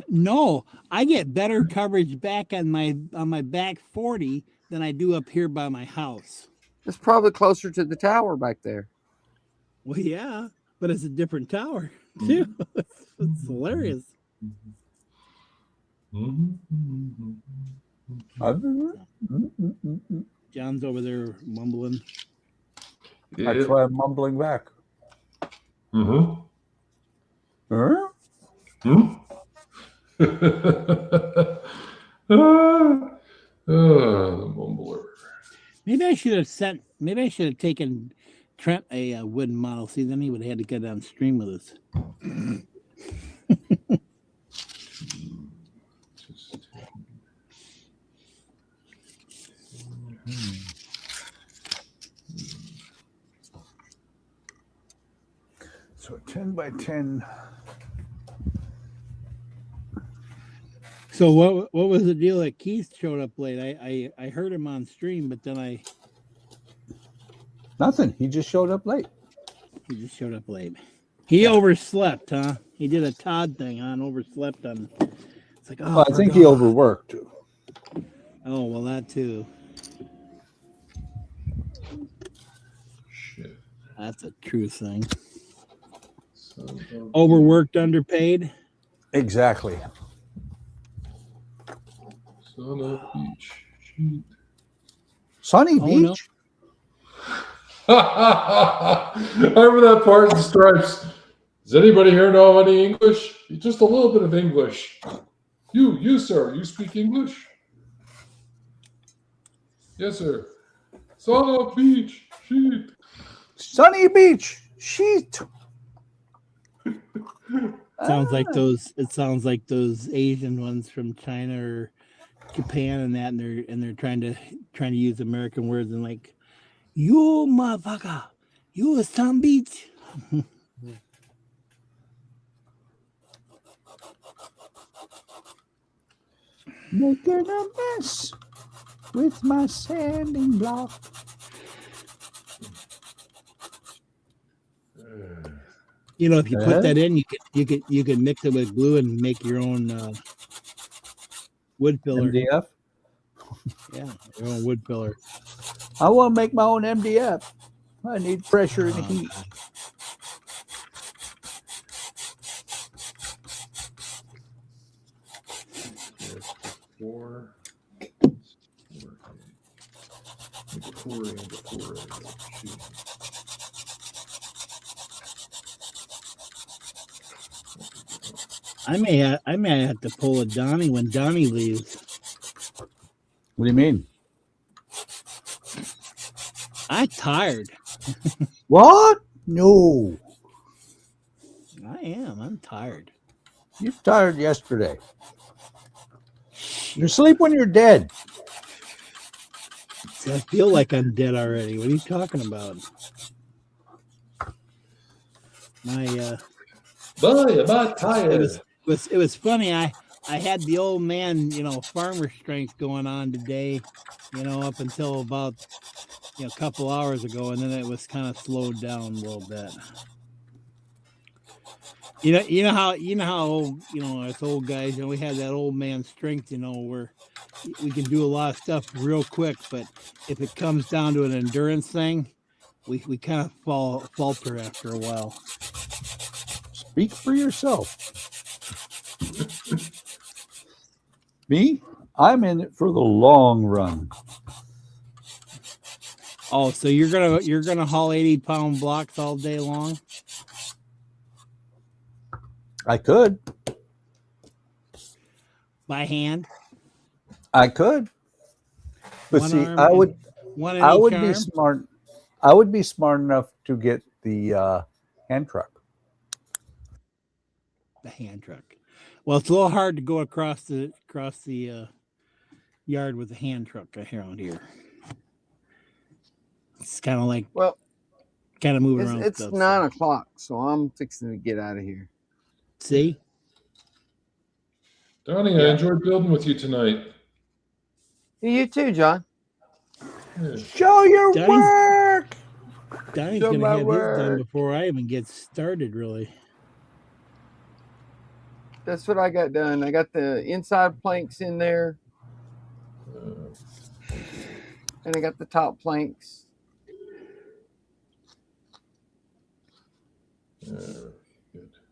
No, I get better coverage back on my back 40 than I do up here by my house. It's probably closer to the tower back there. Well, yeah, but it's a different tower too. It's hilarious. John's over there mumbling. Yeah. That's why I'm mumbling back. Mm-hmm. Huh? Hmm? The mumbler. Maybe I should have taken Trent a wooden model. See, then he would have had to go downstream with us. So 10 by 10 So what was the deal that Keith showed up late? I heard him on stream, but then Nothing. He just showed up late. he just showed up late. He overslept, huh? He did a Todd thing on overslept on. It's like, oh, Well, I think he overworked too. Oh, well, that too. Shit. That's a true thing. Son Overworked, underpaid. Exactly. of beach. Shoot. Sunny Oh, Beach. I remember that part in Stripes. Does anybody here know any English? Just a little bit of English. You, sir, you speak English? Yes, sir. Son of beach, sheet. Sunny Beach. Sheet. Sounds like those. It sounds like those Asian ones from China or Japan and that, and they're trying to use American words and like, you motherfucker, you Sun Beach. Making a mess with my sanding block. You know, if you put that in, you could mix it with glue and make your own wood filler. MDF. Yeah, your own wood filler. I want to make my own MDF. I need pressure and heat. I may have to pull a Donnie when Donnie leaves. What do you mean? I'm tired. What? No. I am. I'm tired. You're tired yesterday. You sleep when you're dead. I feel like I'm dead already. What are you talking about? My tired. It was funny. I had the old man, farmer strength going on today, up until about a couple hours ago, and then it was kind of slowed down a little bit. You know how old, us old guys, we have that old man strength, where we can do a lot of stuff real quick, but if it comes down to an endurance thing, we kind of falter after a while. Speak for yourself. Me? I'm in it for the long run. Oh, so you're gonna haul 80-pound blocks all day long? I could. By hand? I could. But see, I would be smart. I would be smart enough to get the hand truck. The hand truck. Well, it's a little hard to go across the yard with a hand truck around here. It's kind of like moving around. It's stuff, 9 o'clock, so I'm fixing to get out of here. See, Donnie, I enjoyed building with you tonight. You too, John. Yeah. Show your work. Donnie's gonna have his done before I even get started. Really. That's what I got done. I got the inside planks in there, and I got the top planks. Good.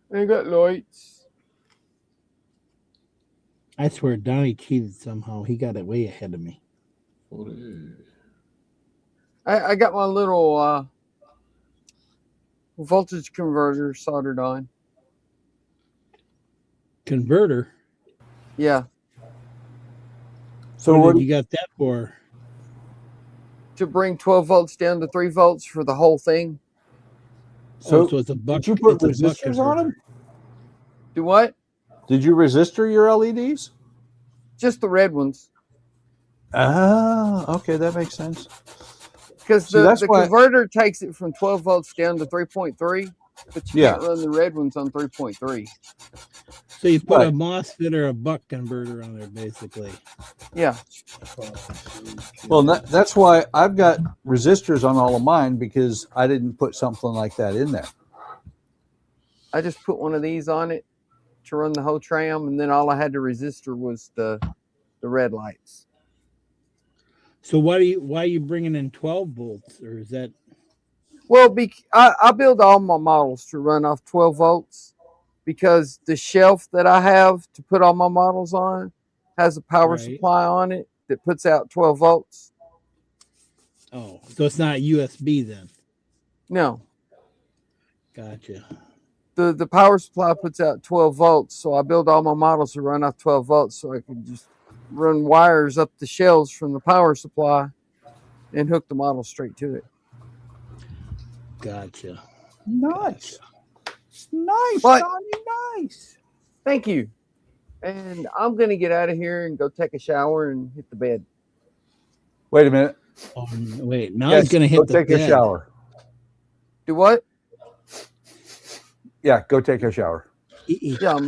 And I got lights. I swear Donnie cheated somehow. He got it way ahead of me. I got my little voltage converter soldered on. Converter? Yeah. So what did you got that for? To bring 12 volts down to 3 volts for the whole thing. So it's a buck. Did you put resistors on them? Do what? Did you resistor your LEDs? Just the red ones. Ah, okay, that makes sense. Because the converter takes it from 12 volts down to 3.3. but you can't run the red ones on 3.3. So you put a Right. Run the red ones on 3.3. So you put a Right. MOSFET or a buck converter on there, basically. Yeah. Well, that's why I've got resistors on all of mine, because I didn't put something like that in there. I just put one of these on it to run the whole tram, and then all I had to resistor was the red lights. So why are you bringing in 12 volts, or is that? Well, I build all my models to run off 12 volts because the shelf that I have to put all my models on has a power Right. supply on it that puts out 12 volts. Oh, so it's not USB then? No, Gotcha. the power supply puts out 12 volts, so I build all my models to run off 12 volts so I can just run wires up the shelves from the power supply and hook the model straight to it. Gotcha. Nice. Nice, But- Donnie, nice. Thank you. And I'm going to get out of here and go take a shower and hit the bed. Wait a minute. Oh, wait, now Yes, he's gonna go hit the take bed. a shower. Do what? Yeah, go take a shower. Yeah.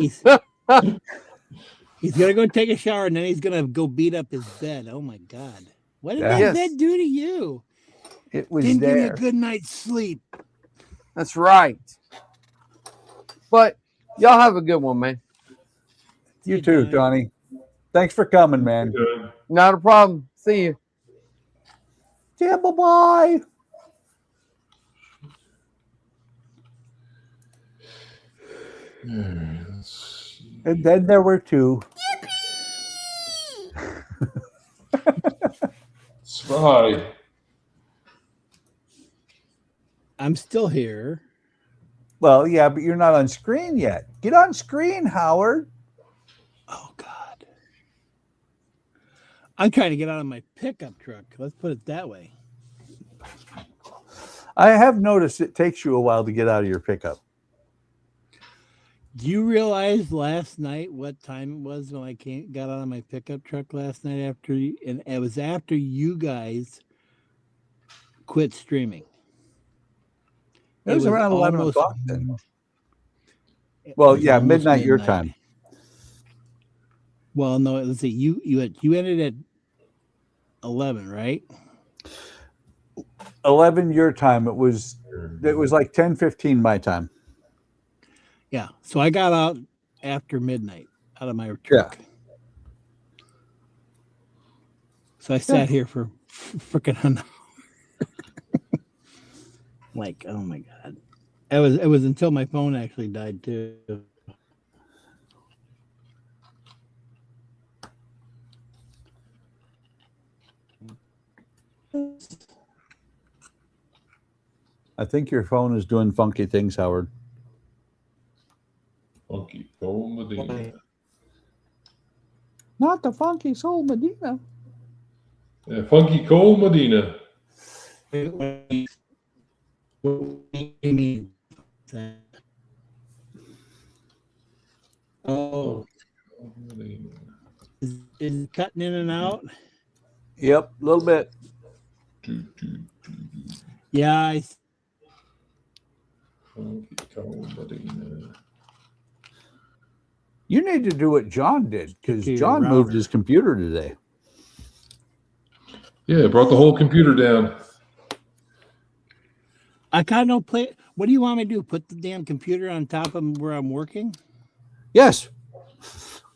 He's gonna go take a shower, and then he's gonna go beat up his bed. Oh my God! What did Yeah. that Yes. bed do to you? It was Didn't give you there. a good night's sleep. That's right. But y'all have a good one, man. You Hey, too, Donnie. Donnie. Thanks for coming, man. Good. Not a problem. See you. Yeah, bye-bye. Let's see. And then there were two. Spy. I'm still here. Well, yeah, but you're not on screen yet. Get on screen, Howard. Oh God! I'm trying to get out of my pickup truck. Let's put it that way. I have noticed it takes you a while to get out of your pickup. Do you realize last night what time it was when I got out of my pickup truck last night and it was after you guys quit streaming. It was around 11 almost- o'clock then. it Well, was yeah, almost midnight your time. Well, no, let's see. You ended at 11, right? 11 your time. It was like 10:15 my time. Yeah. So I got out after midnight out of my truck. So I sat here for freaking an hour. Like, oh my God. It was until my phone actually died too. I think your phone is doing funky things, Howard. Funky Cole Medina. Not the funky soul Medina. Yeah, Funky Cole Medina. What do you mean? Oh, is it cutting in and out? Yep, a little bit. Yeah, Funky Cole Medina. You need to do what John did, because Computer John moved router. his computer today. Yeah, brought the whole computer down. I kind of don't play. What do you want me to do? Put the damn computer on top of where I'm working? Yes.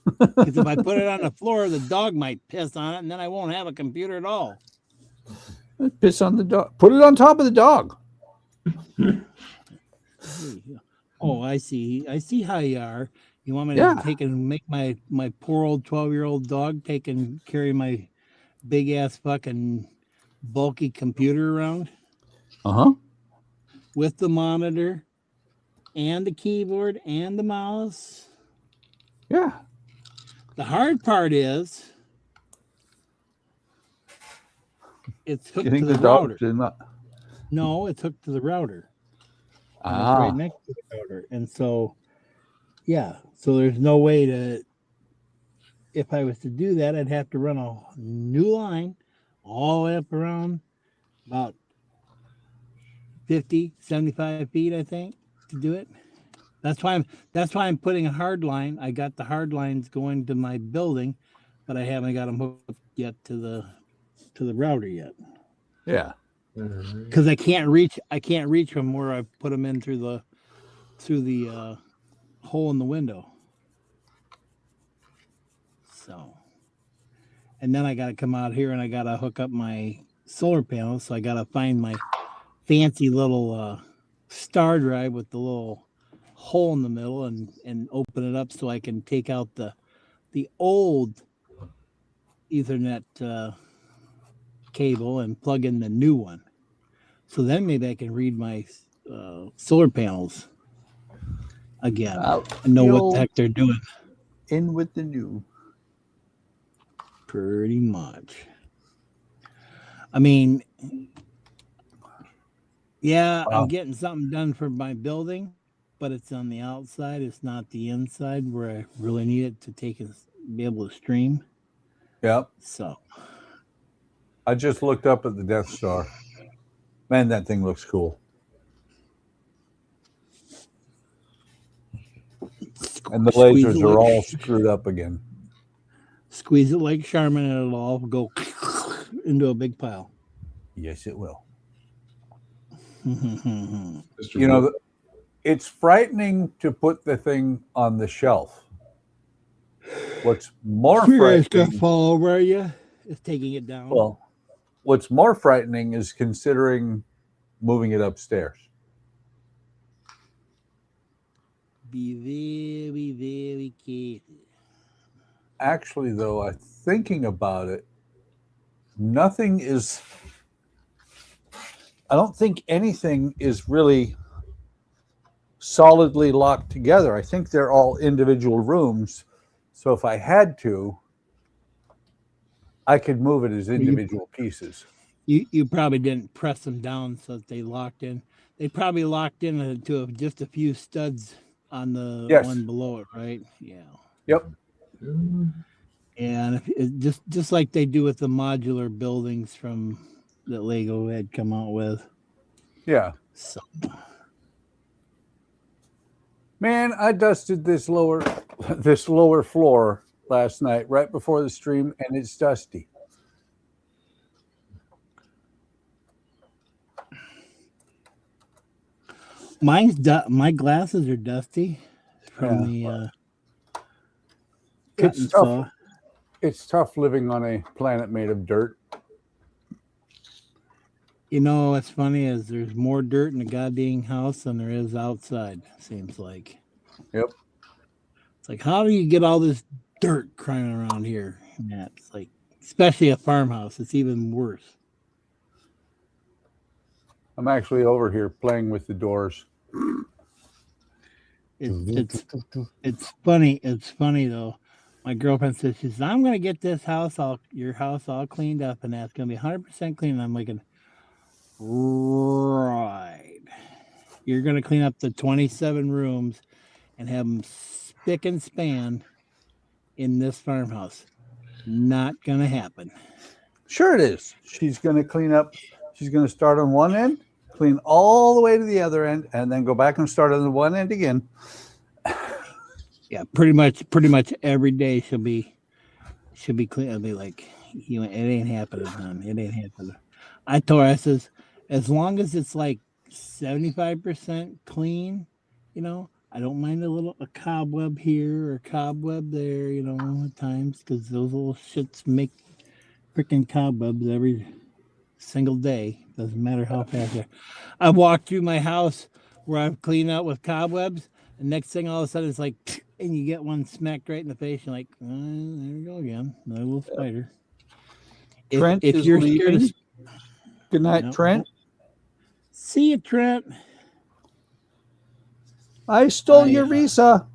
Because if I put it on the floor, the dog might piss on it, and then I won't have a computer at all. Piss on the dog. Put it on top of the dog. Oh, I see. I see how you are. You want me Yeah. to take and make my poor old 12-year-old dog take and carry my big ass fucking bulky computer around Uh-huh. with the monitor and the keyboard and the mouse? Yeah. The hard part is it's hooked Getting to the, the dog router. to not. No, it's hooked to the router. And it's Ah. right next to the router. And so, yeah. So there's no way to, if I was to do that, I'd have to run a new line all the way up around about 50, 75 feet, I think, to do it. That's why I'm putting a hard line. I got the hard lines going to my building, but I haven't got them hooked up yet to the router yet. Yeah. Because I can't reach from where I put them in through the hole in the window. So, and then I got to come out here and I got to hook up my solar panels. So I got to find my fancy little star drive with the little hole in the middle and open it up so I can take out the old Ethernet cable and plug in the new one. So then maybe I can read my solar panels again and know what the heck they're doing. In with the new. Pretty much. I mean, yeah, Wow. I'm getting something done for my building, but it's on the outside. It's not the inside where I really need it to be able to stream. Yep. So I just looked up at the Death Star. Man, that thing looks cool. And the lasers are all screwed up again. Squeeze it like Charmin and it'll all go into a big pile. Yes, it will. Mr. You know, Wood. it's frightening to put the thing on the shelf. What's more It's gonna frightening, fall over you. It's taking it down. well, what's more frightening is considering moving it upstairs. Be very, very careful. Actually, though, I'm thinking about it, I don't think anything is really solidly locked together. I think they're all individual rooms. So if I had to, I could move it as individual pieces. You probably didn't press them down so that they locked in. They probably locked in to just a few studs on the one below it, right? Yeah. Yep. And just like they do with the modular buildings from that Lego had come out with. Yeah. So, man, I dusted this lower floor last night right before the stream, and it's dusty. my glasses are dusty from the It's tough. It's tough living on a planet made of dirt. You know, what's funny is there's more dirt in the goddamn house than there is outside, seems like. Yep. It's like, how do you get all this dirt crying around here? Yeah, it's like, especially a farmhouse, it's even worse. I'm actually over here playing with the doors. It's funny. It's funny though. My girlfriend says, she says, I'm gonna get your house all cleaned up, and that's gonna be 100% clean. And I'm like, right. You're gonna clean up the 27 rooms and have them spick and span in this farmhouse. Not gonna happen. Sure it is. She's going to clean up. She's going to start on one end, clean all the way to the other end, and then go back and start on the one end again. Yeah, pretty much every day she'll be clean. I'll be like, it ain't happening, hon. It ain't happening. I told her, I says, as long as it's like 75% clean, I don't mind a cobweb here or a cobweb there, at times, because those little shits make freaking cobwebs every single day. Doesn't matter how fast I walk through my house where I've cleaned out with cobwebs, and next thing all of a sudden it's like, and you get one smacked right in the face. You're like, there we go again, another little spider. Trent if is you're leaving. scared Good night, No. Trent. See you, Trent. I stole your visa.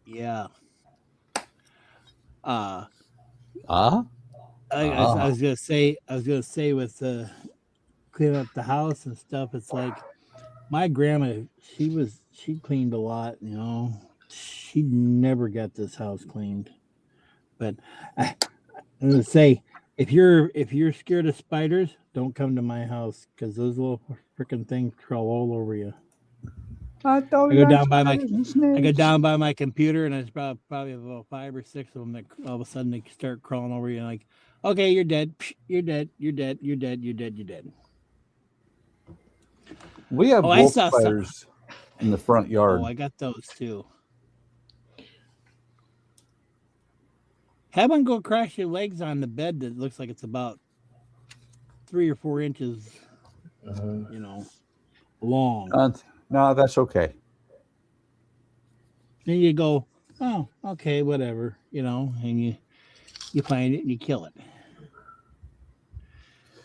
Yeah. Ah. I was gonna say with cleaning up the house and stuff, it's like my grandma, she cleaned a lot, she never got this house cleaned. But I'm gonna say If you're scared of spiders, don't come to my house because those little freaking things crawl all over you. I I go down by my computer, and there's probably about 5 or 6 of them that all of a sudden they start crawling over you. And like, okay, you're dead. You're dead. You're dead. You're dead. You're dead. You're dead. We have I wolf saw spiders in the front yard. Oh, I got those too. Have one go crash your legs on the bed that looks like it's about 3 or 4 inches, long. No, that's okay. Then you go, oh, okay, whatever, and you find it and you kill it.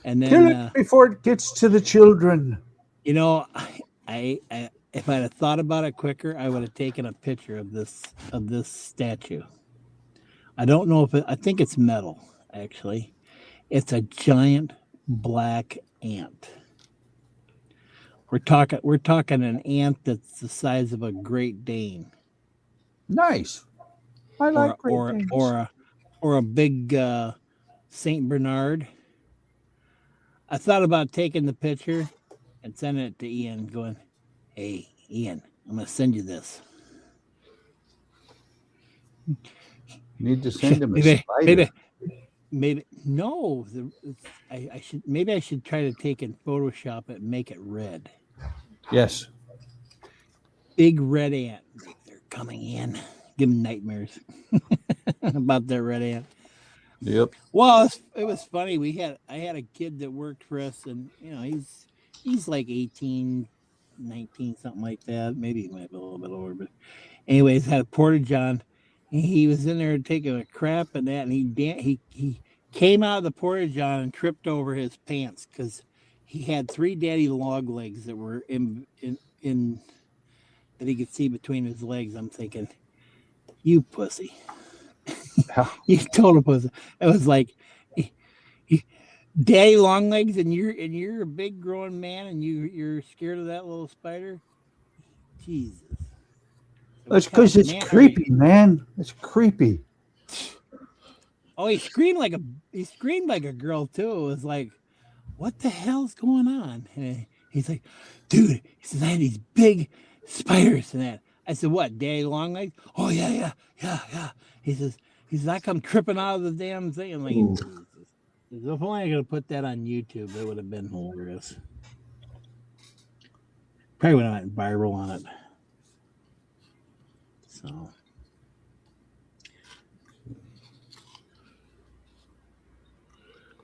And then Kill it before it gets to the children. I if I'd have thought about it quicker, I would have taken a picture of this statue. I don't know I think it's metal, actually. It's a giant black ant. We're talking an ant that's the size of a Great Dane. Nice. I like Great Danes. Or a big Saint Bernard. I thought about taking the picture and sending it to Ian, going, "Hey, Ian, I'm gonna send you this." Need to send him a spider. Maybe no. I should try to take and Photoshop it and make it red. Yes. Big red ant. They're coming in. Give them nightmares about that red ant. Yep. Well, it was funny. I had a kid that worked for us, and he's like 18, 19, something like that. Maybe he might be a little bit older, but anyways, had a porta-john. He was in there taking a crap and that, and he came out of the porta-john and tripped over his pants because he had 3 daddy long legs that were in that he could see between his legs. I'm thinking, you pussy. You total pussy. It was like, daddy long legs, and you're a big grown man, and you're scared of that little spider. Jesus. That's because it's creepy, man. It's creepy. Oh, he screamed like a girl too. It was like, what the hell's going on? And he's like, dude, he says, I had these big spiders and that. I said, what, daddy long legs? Oh yeah. He says, I come tripping out of the damn thing. I'm like, Jesus. If only I could have put that on YouTube, it would have been hilarious. Probably would have went viral on it. So,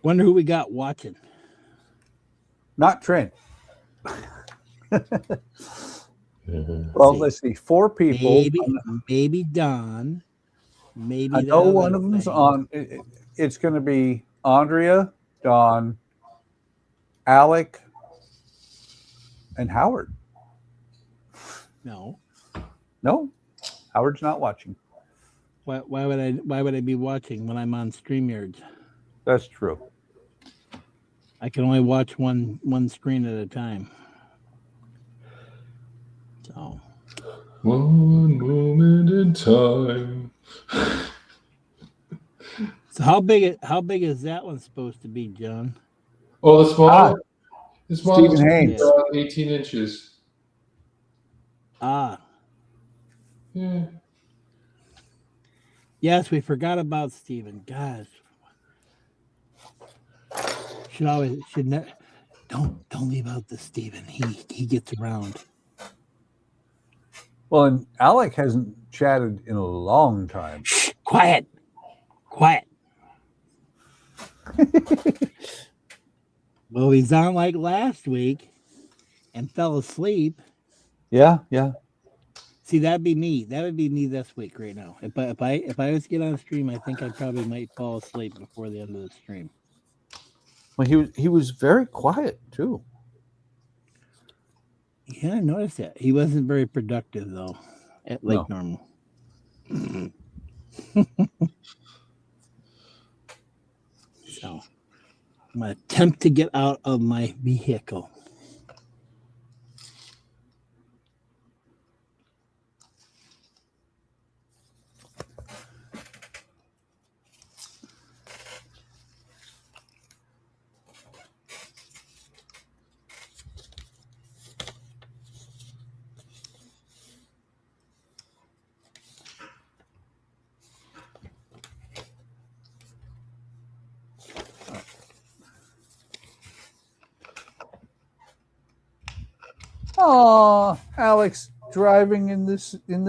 wonder who we got watching. Not Trent. Well, let's see. 4 people. Maybe Don. Maybe I know one of them's on. It's going to be Andrea, Don, Alec, and Howard. No. Howard's not watching. Why would I be watching when I'm on StreamYards? That's true. I can only watch one screen at a time. So. One moment in time. So how big is that one supposed to be, John? Oh, the small. The small Stephen Haynes. 18 inches. Ah. Yeah. Yes, we forgot about Stephen. Gosh. Don't leave out the Stephen. He gets around. Well, and Alec hasn't chatted in a long time. Shh, quiet. Well, he's on like last week and fell asleep. Yeah. See, that'd be me. That would be me this week right now. If I was to get on a stream, I think I probably might fall asleep before the end of the stream. Well, he was very quiet too. Yeah, I noticed that. He wasn't very productive though, normal. So I'm gonna attempt to get out of my vehicle. Oh, Alex driving in the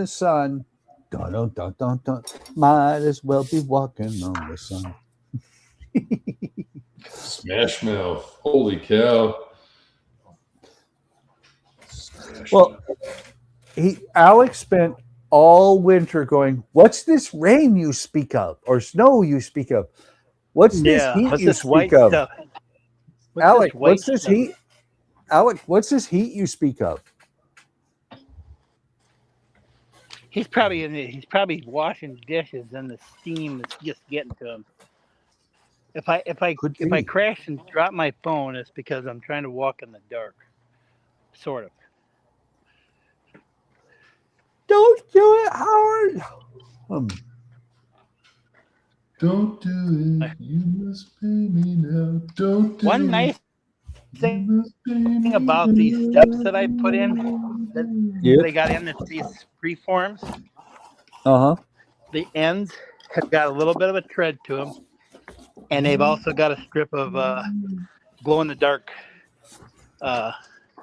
sun. Dun, dun, dun, dun, dun. Might as well be walking on the sun. Smash Mouth. Holy cow. Smash Well, Mouth. Alex spent all winter going, "What's this rain you speak of, or snow you speak of? What's this heat what's you this speak white of?" stuff? Alec, white what's this stuff? heat? Alec, what's this heat you speak of? He's probably washing dishes and the steam is just getting to him. If I crash and drop my phone, it's because I'm trying to walk in the dark. Sort of. Don't do it, Howard. Don't do it. You must pay me now. Don't do One it. nice thing about these steps that I put in, that they got in these preforms, the ends have got a little bit of a tread to them, and they've also got a strip of glow-in-the-dark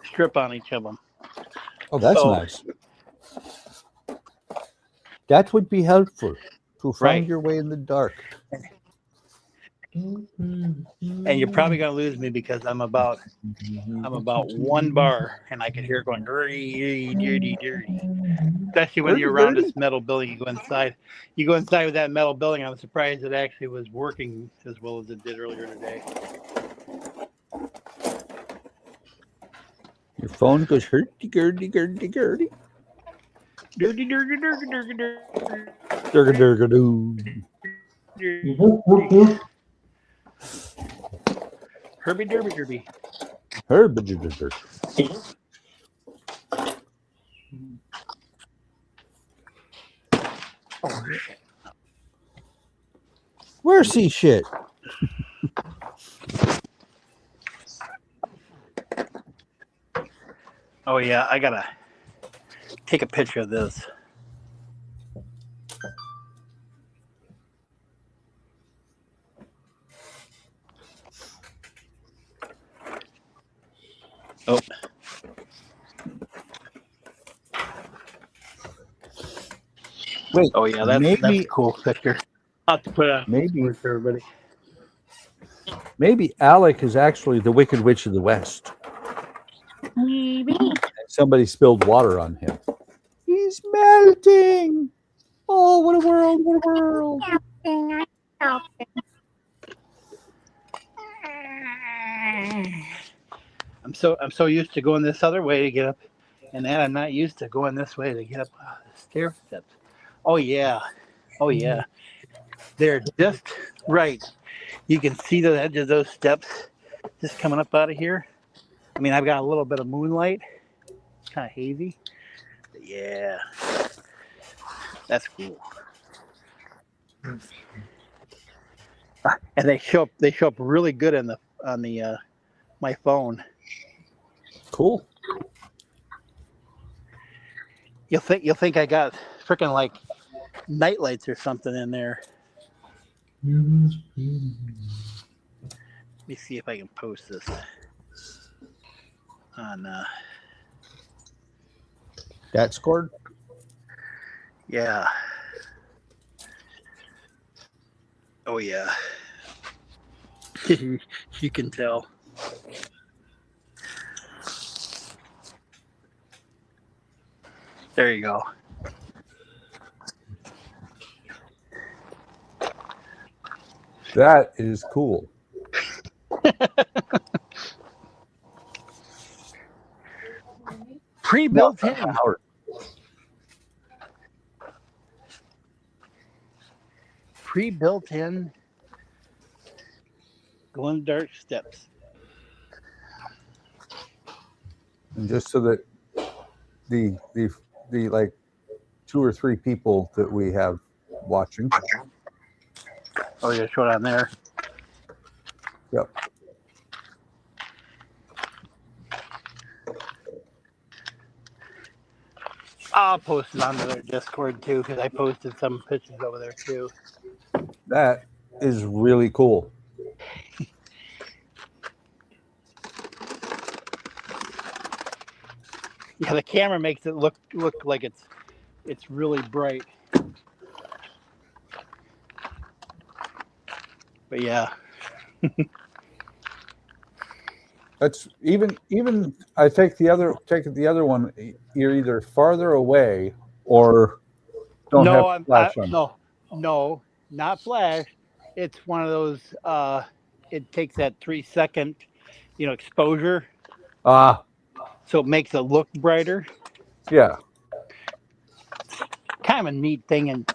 strip on each of them. Oh, that's nice. That would be helpful to find your way in the dark. And you're probably gonna lose me because I'm about 1 bar and I can hear it going dirty, dirty, dirty. Especially when you're around this metal building, you go inside with that metal building. I'm surprised it actually was working as well as it did earlier today. Your phone goes hurdy-gurdy, gurdy-gurdy. Dirty, dirty, dirty, dirty, dirty. Durga-durga-doo. Herbie derby derby. Herbie-durga-durga. Where's he shit? Oh yeah, I gotta take a picture of this. Oh. Wait. Oh yeah, that's a cool picture. I'll have to put it on for everybody. Maybe Alec is actually the Wicked Witch of the West. Maybe. Somebody spilled water on him. He's melting. Oh, what a world! What a world! I'm so used to going this other way to get up, and then I'm not used to going this way to get up the stair steps. Oh yeah, they're just right. You can see the edge of those steps just coming up out of here. I mean, I've got a little bit of moonlight, kind of hazy. But yeah, that's cool. And they show up really good on the my phone. Cool. You'll think I got freaking like night lights or something in there. Let me see if I can post this on that scored? Yeah. Oh yeah. You can tell. There you go. That is cool. Pre-built in. Pre-built in glow-in-the-dark steps. And just so that the like 2 or 3 people that we have watching. Oh, yeah, show it on there. Yep. I'll post it onto their Discord too, because I posted some pictures over there too. That is really cool. Yeah, the camera makes it look like it's really bright. But yeah. That's even I take the other one. You're either farther away or don't have flash on. No, not flash. It's one of those. It takes that 3-second, exposure, Ah, so it makes it look brighter. yeah. Kind of a neat thing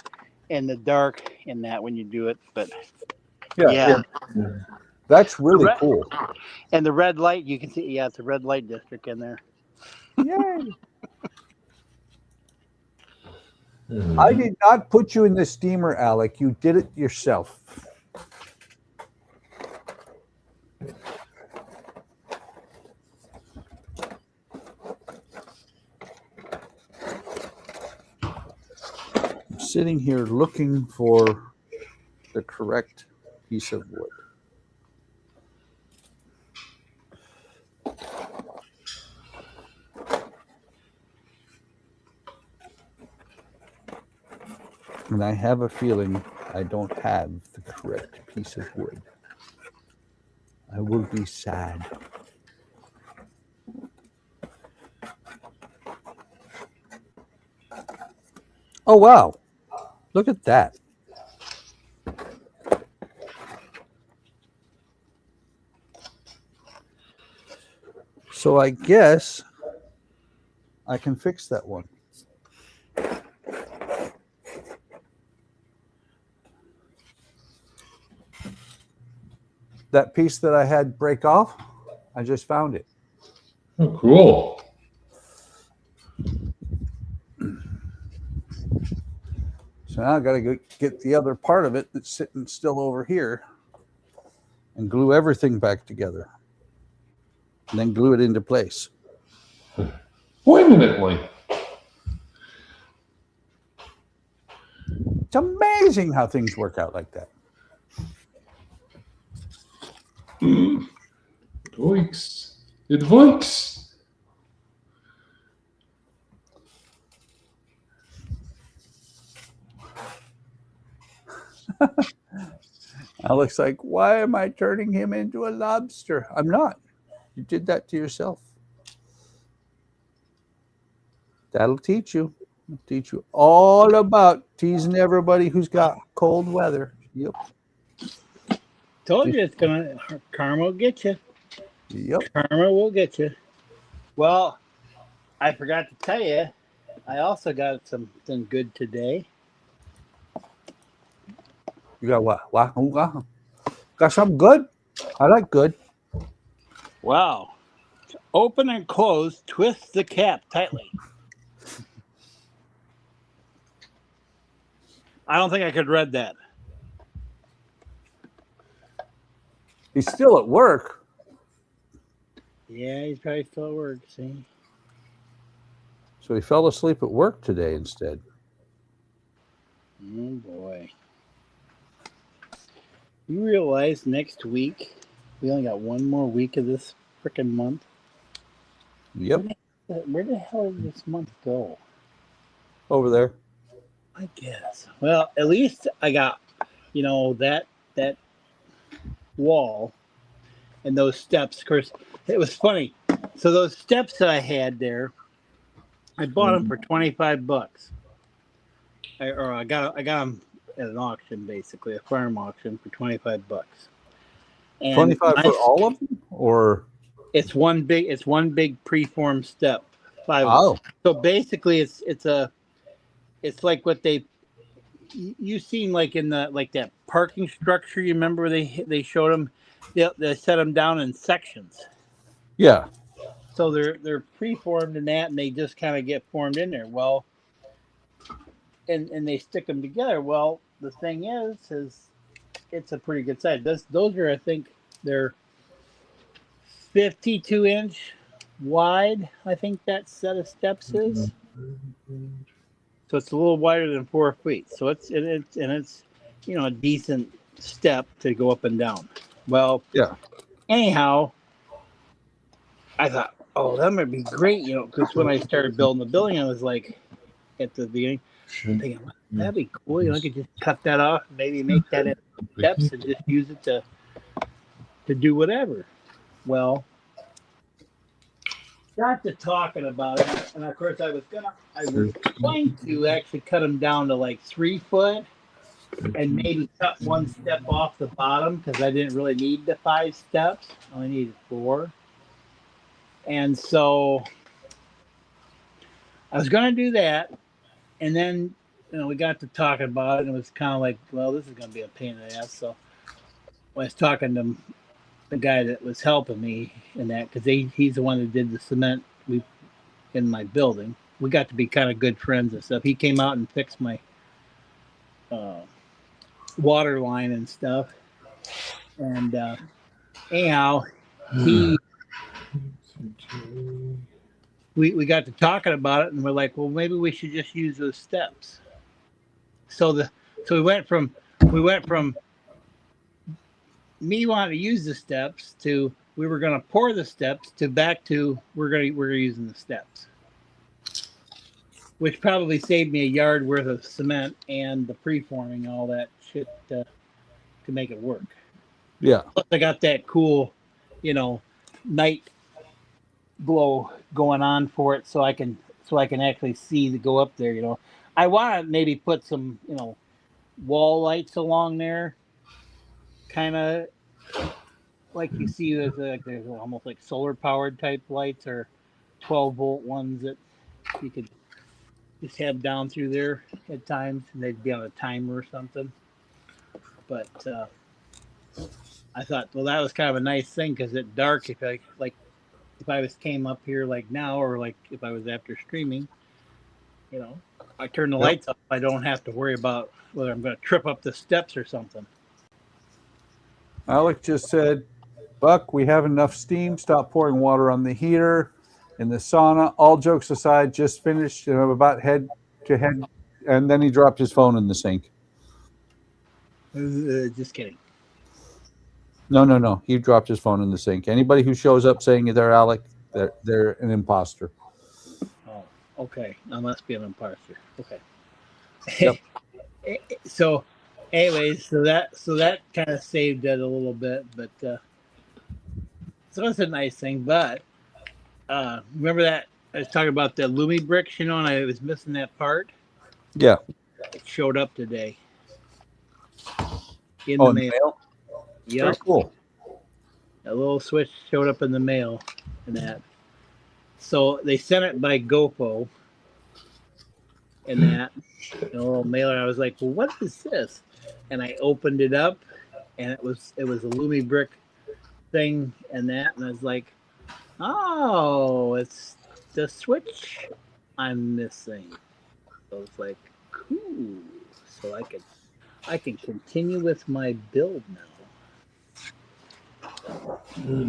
in the dark in that when you do it, but Yeah. That's really cool. And the red light, you can see. Yeah, it's a red light district in there. Yay! I did not put you in the steamer, Alec. You did it yourself. I'm sitting here looking for the correct piece of wood. And I have a feeling I don't have the correct piece of wood. I will be sad. Oh, wow. Look at that. So I guess I can fix that one. That piece that I had break off, I just found it. Oh, cool. So now I got to get the other part of it that's sitting still over here and glue everything back together. And then glue it into place. Permanently. It's amazing how things work out like that. It works. It works. Alec's like, why am I turning him into a lobster? I'm not. You did that to yourself. That'll teach you. It'll teach you all about teasing everybody who's got cold weather. Yep. Told you karma will get you. Yep. Karma will get you. Well, I forgot to tell you, I also got something good today. You got what? Wow. Got something good? I like good. Wow. Open and close, twist the cap tightly. I don't think I could read that. He's still at work. Yeah, he's probably still at work, see? So he fell asleep at work today instead. Oh, boy. You realize next week, we only got one more week of this frickin' month? Yep. Where the hell did this month go? Over there. I guess. Well, at least I got, that wall and those steps. Of course, it was funny. So those steps that I had there, I bought them for $25. I got them at an auction, basically a farm auction for $25. And 25 for all of them, or it's one big preformed step. 5. Oh. So basically, it's like what you seen like in that parking structure. You remember where they showed them? They set them down in sections. Yeah. So they're preformed in that, and they just kind of get formed in there. Well, and they stick them together. Well, the thing is it's a pretty good size. Those are, I think, they're 52-inch wide. I think that set of steps is. So it's a little wider than 4 feet. So it's a decent step to go up and down. Well, yeah. Anyhow, I thought, Oh, that might be great, you know, because when I started building the building, I was like, at the beginning, thinking, that'd be cool. You know, I could just cut that off, maybe make that into steps and just use it to do whatever. Well, got to talking about it, and of course I was going to actually cut them down to like 3 foot and maybe cut one step off the bottom because I didn't really need the 5 steps. I only needed 4. And so I was going to do that. And then, you know, we got to talking about it, and it was kind of like, well, this is going to be a pain in the ass. So I was talking to the guy that was helping me in that, because he's the one that did the cement in my building. We got to be kind of good friends and stuff. He came out and fixed my water line and stuff. And anyhow, we got to talking about it, and we're like, well, maybe we should just use those steps. So we went from me wanting to use the steps to we were going to pour the steps to back to we're using the steps, which probably saved me a yard worth of cement and the preforming, all that shit to make it work. Yeah. Plus I got that cool, you know, night glow going on for it, so I can actually see to go up there. You know, I want to maybe put some, you know, wall lights along there, kind of like you see there's almost like solar powered type lights or 12-volt ones that you could just have down through there at times, and they'd be on a timer or something. But I thought, well, that was kind of a nice thing, because at dark, if I came up here like now, or like if I was after streaming, you know, I turn the lights up, I don't have to worry about whether I'm going to trip up the steps or something. Alec just said, Buck, we have enough steam. Stop pouring water on the heater in the sauna. All jokes aside, just finished, I'm about head to head. And then he dropped his phone in the sink. Just kidding. No. He dropped his phone in the sink. Anybody who shows up saying they're Alec, they're an imposter. Oh, okay. I must be an imposter. Okay. Yep. So, anyways, so that kind of saved it a little bit, but so that's a nice thing. But remember that I was talking about the Lumi bricks, you know, and I was missing that part. Yeah. It showed up today in the mail. Yep. Very cool. A little switch showed up in the mail, and that. So they sent it by GoPro, and that, a little mailer. I was like, well, what is this? And I opened it up, and it was a Lumi brick thing, and that, and I was like, oh, it's the switch I'm missing. So it's like, cool. So I can continue with my build now.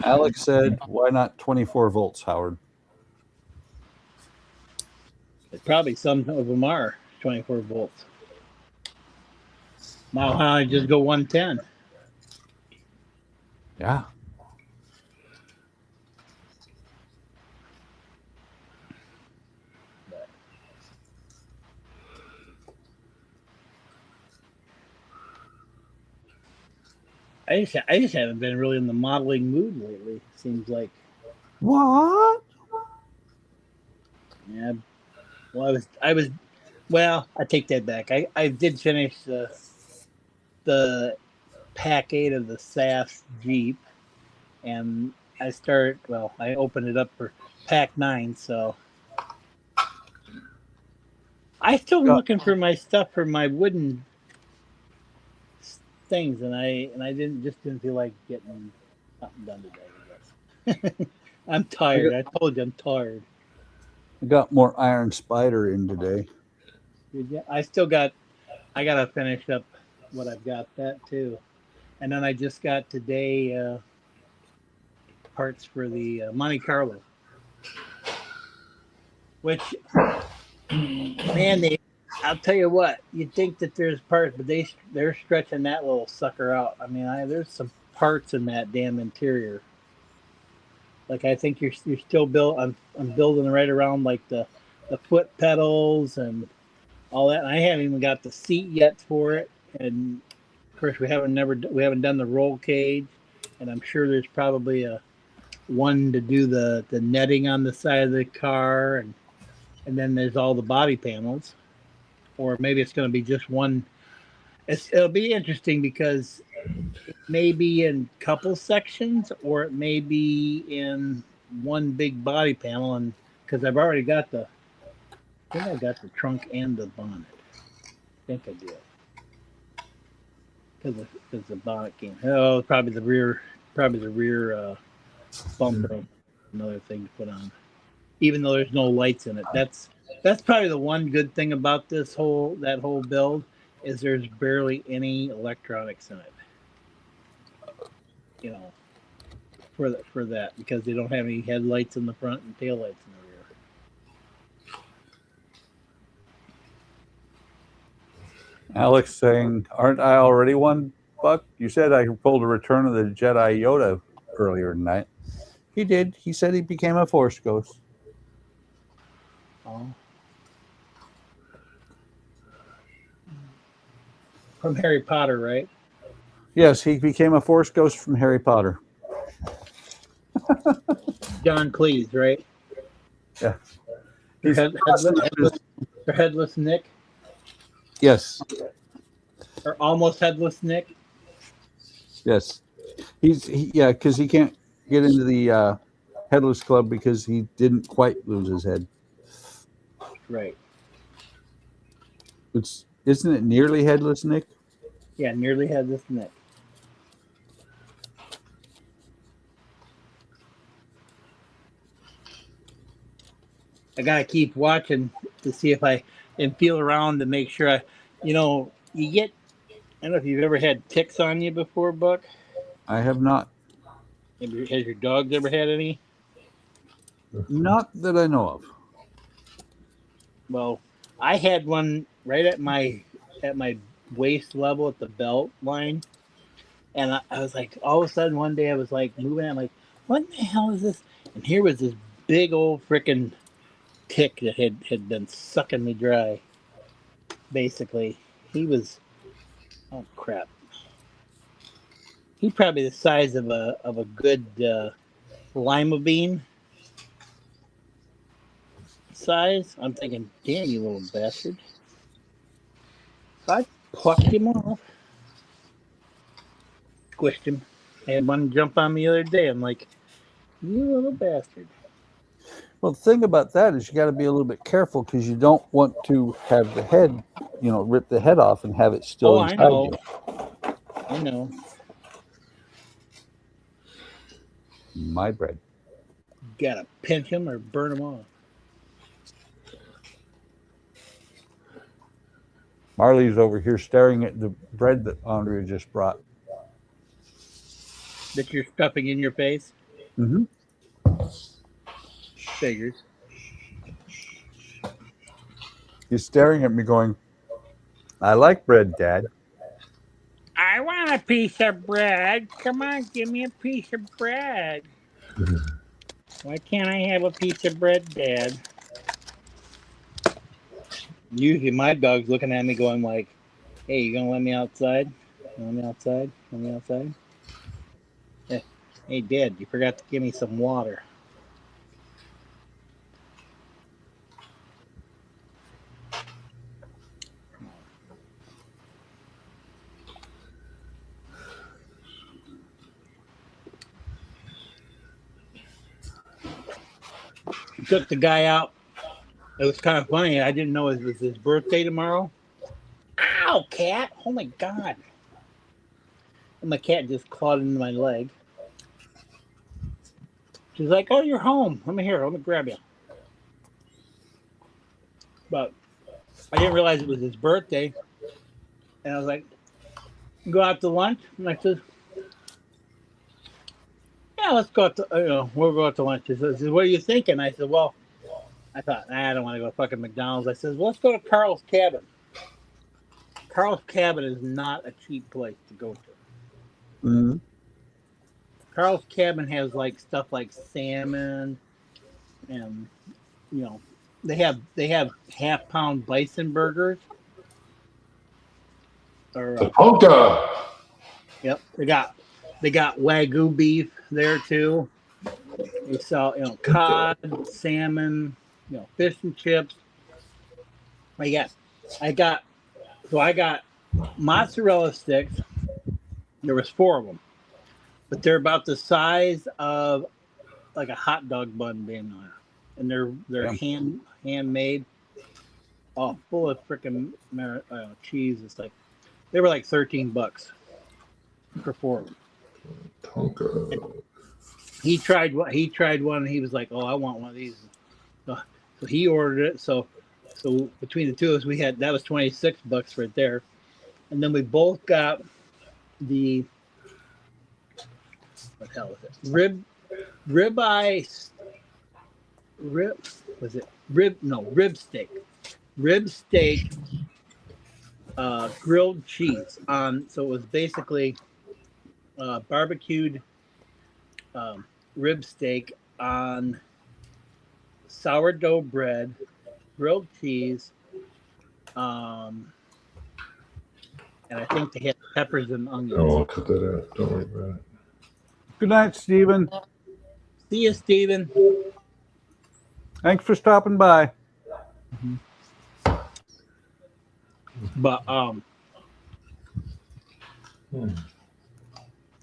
Alex said, why not 24 volts, Howard? Probably some of them are 24 volts. Now I just go 110. Yeah. I just haven't been really in the modeling mood lately. Seems like. What? Yeah. Well, I was. Well, I take that back. I did finish the pack 8 of the SAS Jeep, and I opened it up for pack 9. So I still looking for my stuff for my wooden things, and I didn't feel like getting something done today, I guess. I'm tired. I told you I'm tired. I got more Iron Spider in today. I gotta finish up what I've got, that too. And then I just got today parts for the Monte Carlo, which, man, I'll tell you what, you'd think that there's parts, but they're stretching that little sucker out. I mean, there's some parts in that damn interior Like I think you're still build. I'm building right around like the foot pedals and all that. And I haven't even got the seat yet for it. And of course, we haven't done the roll cage. And I'm sure there's probably a one to do the netting on the side of the car, and then there's all the body panels. Or maybe it's going to be just one. It'll be interesting because it may be in couple sections, or it may be in one big body panel. And because I've already got I think I got the trunk and the bonnet. I think I did. Because the bonnet came. Oh, probably the rear bumper. Another thing to put on. Even though there's no lights in it, that's probably the one good thing about that whole build is there's barely any electronics in it. You know, for that because they don't have any headlights in the front and taillights in the rear. Alex saying, "Aren't I already one, Buck? You said I pulled a Return of the Jedi Yoda earlier tonight." He did. He said he became a Force ghost. Oh. From Harry Potter, right? Yes, he became a Force ghost from Harry Potter. John Cleese, right? Yeah. Headless Nick, Yes. or almost headless Nick. Yes. Because he can't get into the Headless Club because he didn't quite lose his head. Right. Isn't it nearly headless, Nick? Yeah, nearly headless Nick. I gotta keep watching to see if I can feel around to make sure you get. I don't know if you've ever had ticks on you before, Buck. I have not. Has your dogs ever had any? Not that I know of. Well, I had one right at my waist level at the belt line, and I was like, all of a sudden one day I was like moving. I'm like, what the hell is this? And here was this big old freaking tick that had been sucking me dry. Basically, he was, oh crap. He probably the size of a good lima bean size. I'm thinking, damn, you little bastard. So I plucked him off, squished him. I had one jump on me the other day. I'm like, you little bastard. Well, the thing about that is you got to be a little bit careful because you don't want to have the head, rip the head off and have it still inside you. I know. My bread. Gotta pinch him or burn him off. Marley's over here staring at the bread that Andrea just brought. That you're stuffing in your face? Mm-hmm. Figures. He's staring at me going, I like bread, Dad. I want a piece of bread. Come on, give me a piece of bread. Why can't I have a piece of bread, Dad? Usually my dog's looking at me going like, hey, you gonna let me outside? Let me outside? Let me outside? Hey, Dad, you forgot to give me some water. Took the guy out. It was kind of funny. I didn't know it was his birthday tomorrow. Ow, cat! Oh my God! And my cat just clawed into my leg. She's like, "Oh, you're home. Let me grab you." But I didn't realize it was his birthday, and I was like, "Go out to lunch?" And I said, "Yeah, let's go out to we'll go out to lunch." He says, "What are you thinking?" I said, "Well." I thought, I don't want to go to fucking McDonald's. I said, well, let's go to Carl's Cabin. Carl's Cabin is not a cheap place to go to. Mm-hmm. Carl's Cabin has like stuff like salmon, and you know, they have half-pound bison burgers. Or The Ponca. yep, they got Wagyu beef there too. They sell cod, salmon, fish and chips. I got mozzarella sticks. There was 4 of them, but they're about the size of like a hot dog bun being on it, and they're handmade. Oh, full of freaking cheese. It's like they were like $13 for 4 of them. Tonka. He tried one, and he was like, "Oh, I want one of these." So he ordered it. So between the two of us, that was $26 right there, and then we both got the what the hell was it? Rib steak. Rib steak, grilled cheese on. So it was basically barbecued rib steak on sourdough bread, grilled cheese, and I think they had peppers and onions. Oh, I'll cut that out. Don't worry about it. Good night, Stephen. See you, Stephen. Thanks for stopping by. But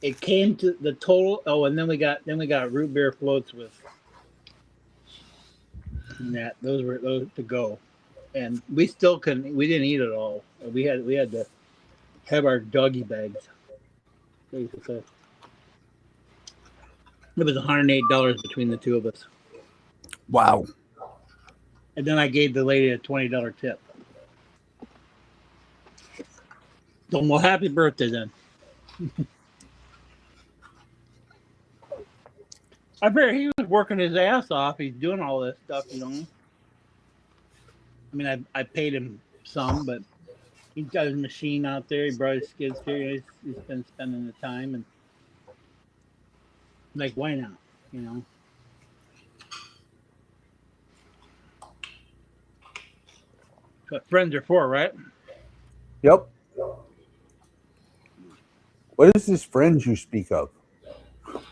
it came to the total. Oh, and then we got root beer floats with that. Those were to go, and we still couldn't. We didn't eat it all. We had to have our doggy bags. Basically, it was $108 between the two of us. Wow. And then I gave the lady a $20 tip. So, well, happy birthday then. I bet he was working his ass off. He's doing all this stuff, I mean, I paid him some, but he's got his machine out there. He brought his skids here. He's been spending the time, and like, why not? That's what friends are for, right? Yep. What is this friends you speak of?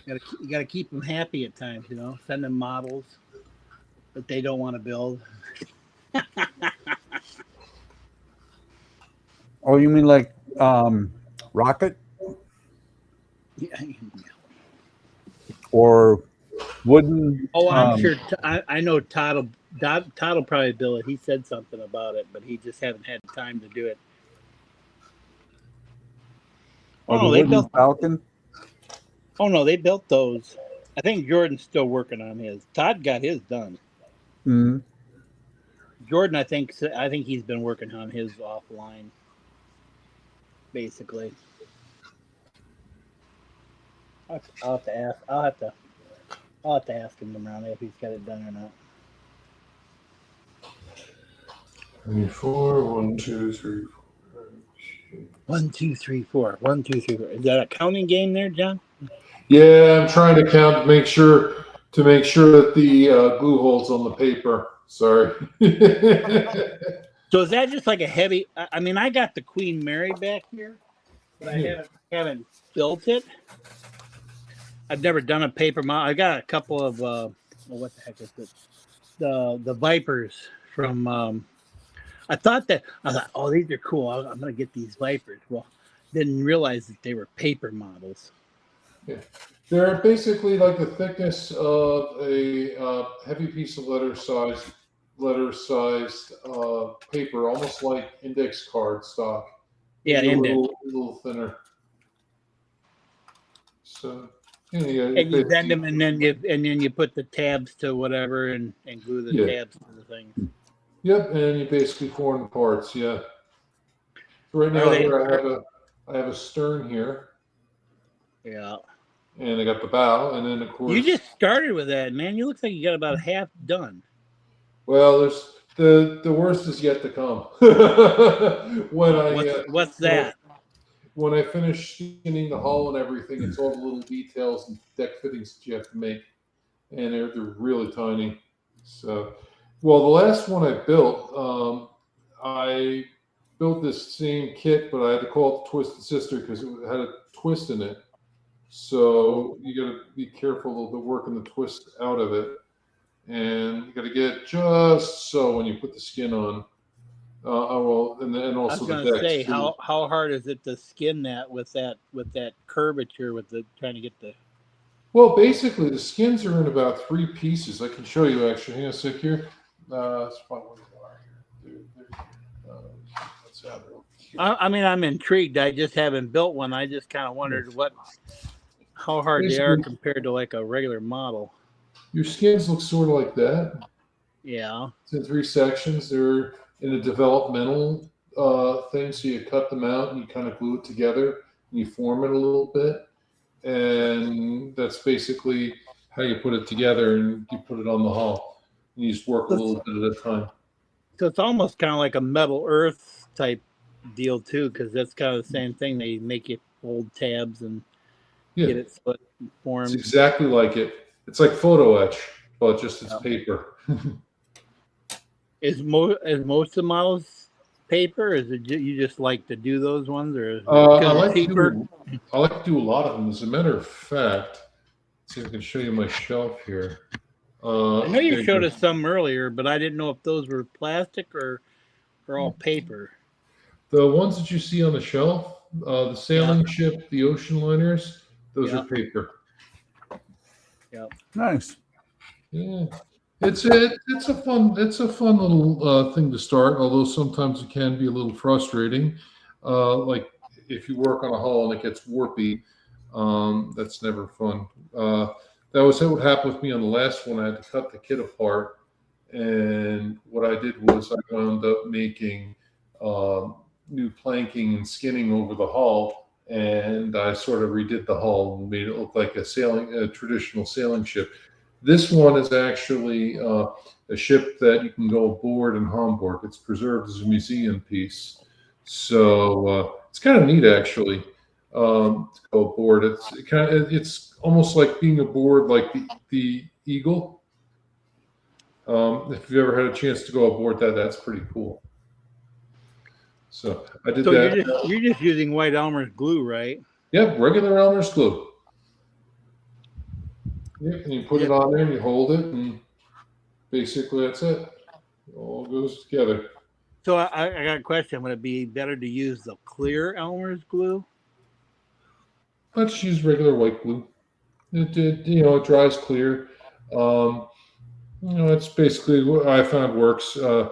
You gotta keep them happy at times, Send them models that they don't want to build. Oh, you mean like Rocket? Yeah. Or wooden? Oh, I'm sure. I know Todd will probably build it. He said something about it, but he just haven't had time to do it. Or they built Falcon? Oh no, they built those. I think Jordan's still working on his. Todd got his done. Mm-hmm. Jordan, I think he's been working on his offline, basically. I'll have to ask. I'll have to ask him around if he's got it done or not. 24, 1, 2, 3, 4. 1, 2, 3, 4. 1, 2, 3, 4. Is that a counting game there, John? Yeah, I'm trying to count to make sure that the glue holes on the paper. Sorry. So is that just like a heavy? I mean, I got the Queen Mary back here, but I haven't built it. I've never done a paper model. I got a couple of what the heck is this? The Vipers from. I thought, oh, these are cool. I'm gonna get these Vipers. Well, didn't realize that they were paper models. Yeah. They're basically like the thickness of a heavy piece of letter-sized paper, almost like index card stock. Yeah, a little thinner. So, and you bend them, and then you put the tabs to whatever, and glue the tabs to the thing. Yep, and you basically form parts. Yeah. So right now, I have a stern here. Yeah. And I got the bow, and then of course you just started with that, man. You look like you got about half done. Well, there's the worst is yet to come. What's that? when I finish skinning the hull and everything, it's all the little details and deck fittings that you have to make, and they're really tiny. So, well, the last one I built this same kit, but I had to call it the Twisted Sister because it had a twist in it. So you got to be careful of the working the twist out of it, and you got to get it just so when you put the skin on. And I was also going the to say, decks, too. how hard is it to skin that with that curvature with the trying to get the? Well, basically, the skins are in about 3 pieces. I can show you actually. Hang on a sec here. Let's find where they are here. Let's have it. I mean, I'm intrigued. I just haven't built one. I just kind of wondered how hard they are compared to like a regular model. Your skins look sort of like that. Yeah. It's in 3 sections. They're in a developmental thing, so you cut them out and you kind of glue it together and you form it a little bit, and that's basically how you put it together, and you put it on the hull. And you just work a little bit at a time. So it's almost kind of like a Metal Earth type deal too, because that's kind of the same thing. They make you hold tabs and get it so it forms. It's exactly like it. It's like photo etch, but just it's paper. Is most of the models paper? Or is it you just like to do those ones, or I like to do a lot of them. As a matter of fact, let's see if I can show you my shelf here. I know you showed us some earlier, but I didn't know if those were plastic or all paper. The ones that you see on the shelf, the sailing ship, the ocean liners, those are paper. Yeah. Nice. Yeah. It's a fun little thing to start, although sometimes it can be a little frustrating. Like if you work on a hull and it gets warpy, that's never fun. That was what happened with me on the last one. I had to cut the kit apart, and what I did was I wound up making new planking and skinning over the hull, and I sort of redid the hull and made it look like a traditional sailing ship. This one is actually a ship that you can go aboard in Hamburg. It's preserved as a museum piece, so it's kind of neat actually to go aboard. It's almost like being aboard like the Eagle. If you've ever had a chance to go aboard that's pretty cool. So I did that. So you're just using white Elmer's glue, right? Yep, regular Elmer's glue. Yep, and you put it on there and you hold it, and basically that's it. It all goes together. So I got a question. Would it be better to use the clear Elmer's glue? Let's use regular white glue. It dries clear. It's basically what I found works. I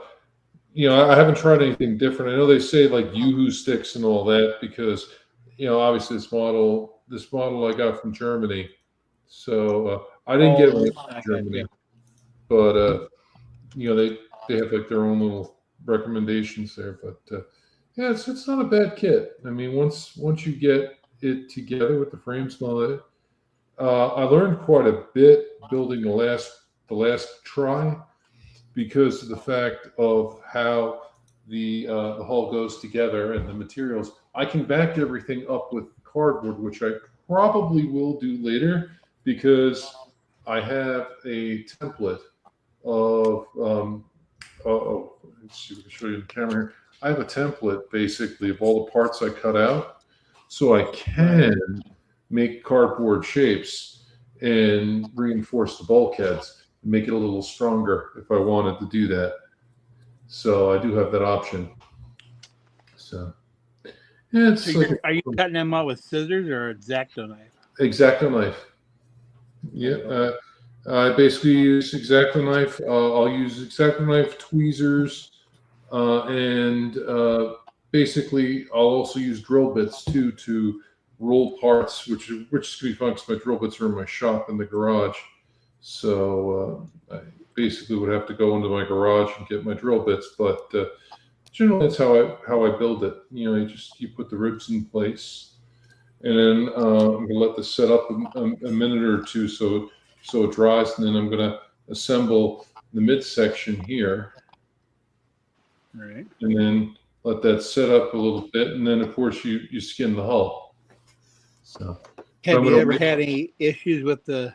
haven't tried anything different. I know they say like Yoo-hoo sticks and all that because, obviously this model I got from Germany. So I didn't get one from Germany, but they have like their own little recommendations there. But it's not a bad kit. I mean, once you get it together with the frames and all that, I learned quite a bit building the last try because of the fact of how the hull goes together and the materials. I can back everything up with cardboard, which I probably will do later, because I have a template of let's see if I can show you the camera here. I have a template basically of all the parts I cut out, so I can make cardboard shapes and reinforce the bulkheads and make it a little stronger if I wanted to do that. So I do have that option. So are you cutting them out with scissors or X-Acto knife? X-Acto knife. Yeah, I basically use X-Acto knife. I'll use X-Acto knife, tweezers, and basically I'll also use drill bits too to roll parts, which is going to be fun because my drill bits are in my shop in the garage. So I basically would have to go into my garage and get my drill bits, but generally that's how I build it. You put the ribs in place. And then I'm going to let this set up a minute or two so it dries, and then I'm going to assemble the midsection here. Right. And then let that set up a little bit, and then of course you skin the hull. So Have you ever had any issues with the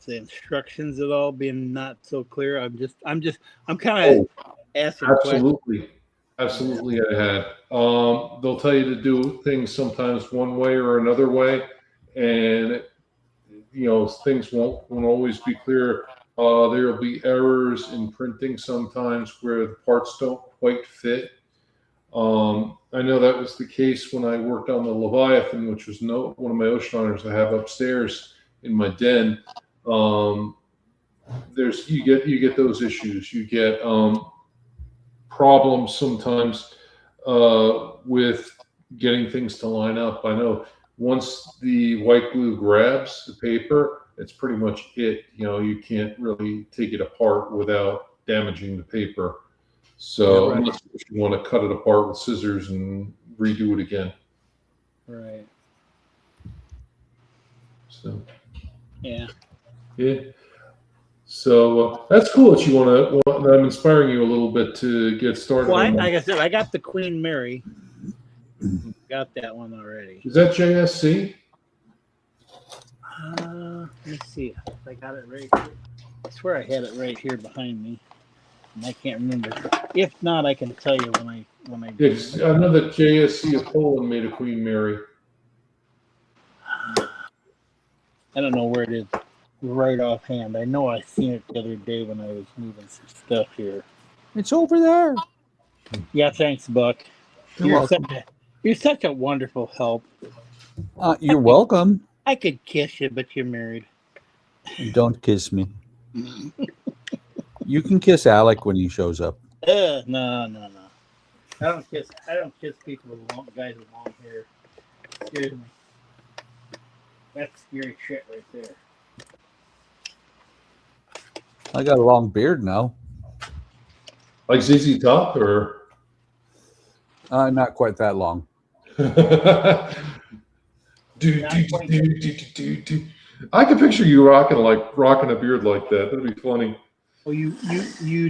instructions at all being not so clear? I'm kind of asking absolutely. Absolutely, I had. They'll tell you to do things sometimes one way or another way, and things won't always be clear. There will be errors in printing sometimes where the parts don't quite fit. I know that was the case when I worked on the Leviathan, which was one of my oceanliners I have upstairs in my den. You get those issues. You get problems sometimes with getting things to line up. I know once the white glue grabs the paper, it's pretty much it. You can't really take it apart without damaging the paper. So unless you want to cut it apart with scissors and redo it again. Right. So. Yeah. Yeah. So that's cool that you want to. I'm inspiring you a little bit to get started. Well, like I said, I got the Queen Mary. Got that one already. Is that JSC? Let me see. I got it right here. I swear I had it right here behind me, and I can't remember. If not, I can tell you when I. Yes, I know that JSC of Poland made a Queen Mary. I don't know where it is right offhand. I know I seen it the other day when I was moving some stuff here. It's over there. Yeah, thanks, Buck. You're welcome. You're such a wonderful help. You're welcome. I could kiss you, but you're married. Don't kiss me. You can kiss Alec when he shows up. No. I don't kiss people with guys with long hair. Excuse me. That's scary shit right there. I got a long beard now. Like ZZ Top, or not quite that long. I can picture you rocking a beard like that. That'd be funny. Well, you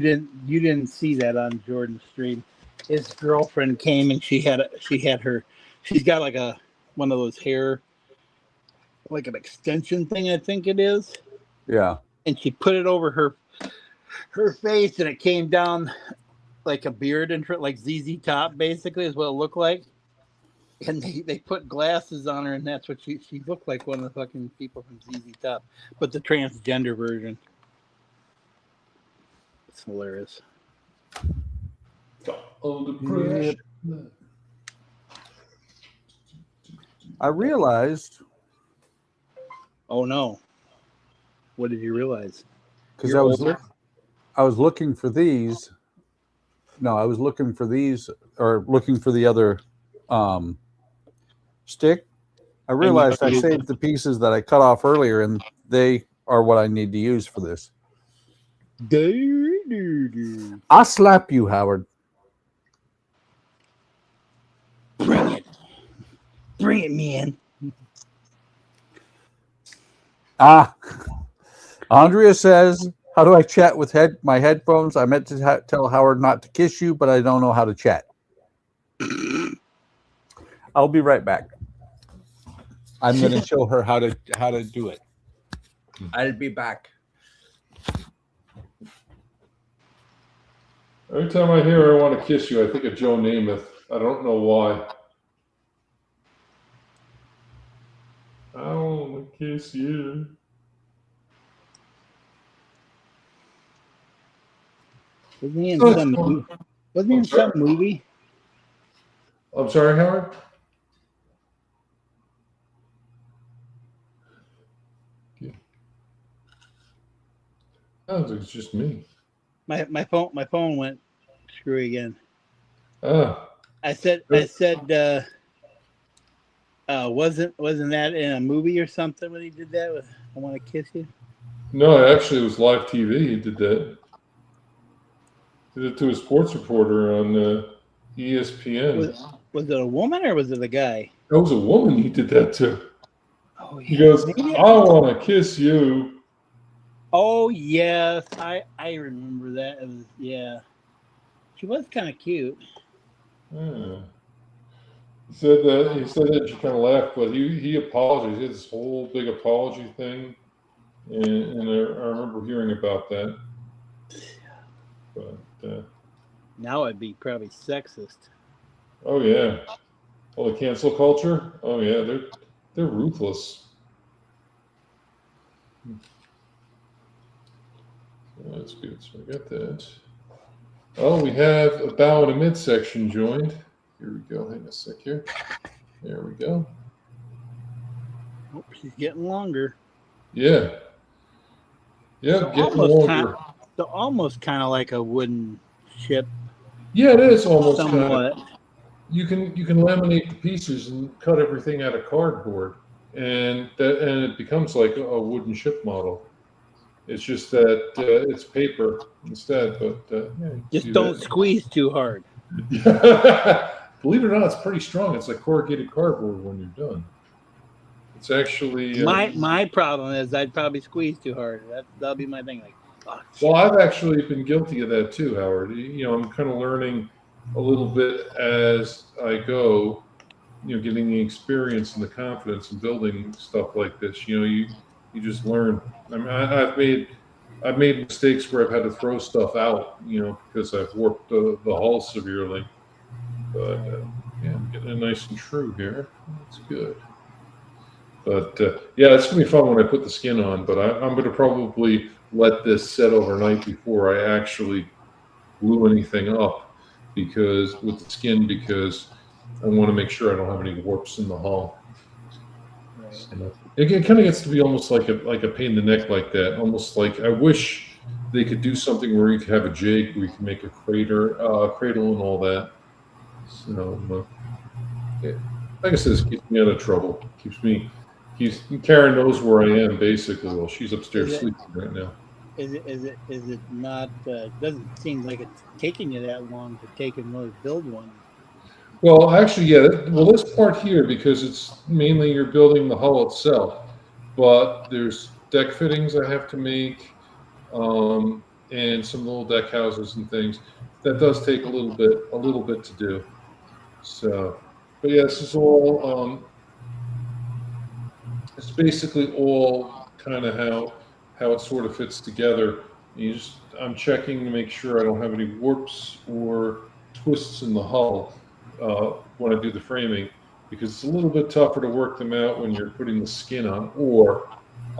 didn't see that on Jordan's stream. His girlfriend came and she's got like one of those hair, like an extension thing, I think it is. Yeah. And she put it over her face, and it came down like a beard, and like ZZ Top basically is what it looked like. And they put glasses on her, and that's what she looked like, one of the fucking people from ZZ Top, but the transgender version. It's hilarious. Under I realized. Oh no! What did you realize? Because I was looking for these. No, I was looking for these, or looking for the other stick. I realized I saved the pieces that I cut off earlier, and they are what I need to use for this. I'll slap you, Howard. Bring it, man. Andrea says, how do I chat with my headphones? I meant to tell Howard not to kiss you, but I don't know how to chat. I'll be right back. I'm going to show her how to do it. I'll be back. Every time I hear I want to kiss you, I think of Joe Namath. I don't know why. I want to kiss you. Wasn't he in some movie? Wasn't he in some movie? I'm sorry, Howard? Yeah. Oh, it's just me. My phone went screwy again. Ah. I said wasn't that in a movie or something when he did that with I Want to Kiss You? No, actually it was live TV. He did that. Did it to a sports reporter on ESPN. Was it a woman or was it a guy? It was a woman he did that to. Oh, yeah. He goes, I want to kiss you. Oh, yes. I remember that. It was, yeah. She was kind of cute. Yeah. He said that she kind of laughed, but he apologized. He had this whole big apology thing, and I remember hearing about that. But Now I'd be probably sexist. oh yeah, all the cancel culture. Oh yeah, they're ruthless. That's good. So I got that. Oh, we have a bow and a midsection joined. Here we go. Hang on a sec here. There we go. Oh, she's getting longer. Yeah. Yeah, So getting almost longer. So almost kind of like a wooden ship. Yeah, it is almost kind Somewhat. of. You can laminate the pieces and cut everything out of cardboard, and it becomes like a wooden ship model. It's just that it's paper instead, but yeah, you can Just do don't that. squeeze too hard. Believe it or not, it's pretty strong. It's like corrugated cardboard when you're done. It's actually My problem is I'd probably squeeze too hard. That'll be my thing. Like, oh, well, I've actually been guilty of that too, Howard. I'm kind of learning a little bit as I go. Getting the experience and the confidence in building stuff like this. You just learn. I mean, I've made mistakes where I've had to throw stuff out, because I've warped the hull severely. But yeah, I'm getting it nice and true here. That's good. But yeah, it's gonna be fun when I put the skin on. But I'm gonna probably let this set overnight before I actually glue anything up, because I want to make sure I don't have any warps in the hull. right. It kind of gets to be almost like a pain in the neck like that. Almost like I wish they could do something where you could have a jig where you can make a cradle and all that. So, yeah. Like I said, it keeps me out of trouble. Karen knows where I am basically. Well, she's upstairs sleeping right now. Is it not? Doesn't seem like it's taking you that long to take and really build one. Well, actually, yeah. Well, this part here, because it's mainly you're building the hull itself, but there's deck fittings I have to make, and some little deck houses and things. That does take a little bit to do. So, but yeah, this is all. It's basically all kind of how it sort of fits together. I'm checking to make sure I don't have any warps or twists in the hull when I do the framing, because it's a little bit tougher to work them out when you're putting the skin on. Or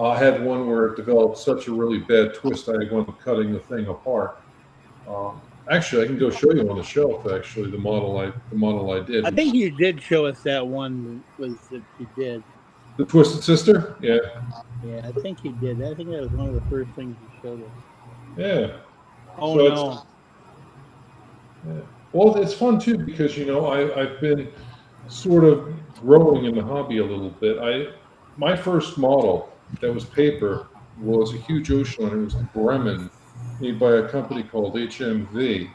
I had one where it developed such a really bad twist I wound up cutting the thing apart. Actually, I can go show you on the shelf. Actually, the model I did. I think you did show us that one. Was that you did? The Twisted Sister? Yeah. Yeah, I think you did. I think that was one of the first things you showed us. Yeah. Oh So no! Yeah. Well, it's fun too, because I've been sort of growing in the hobby a little bit. My first model that was paper was a huge ocean liner. It was a Bremen, made by a company called HMV,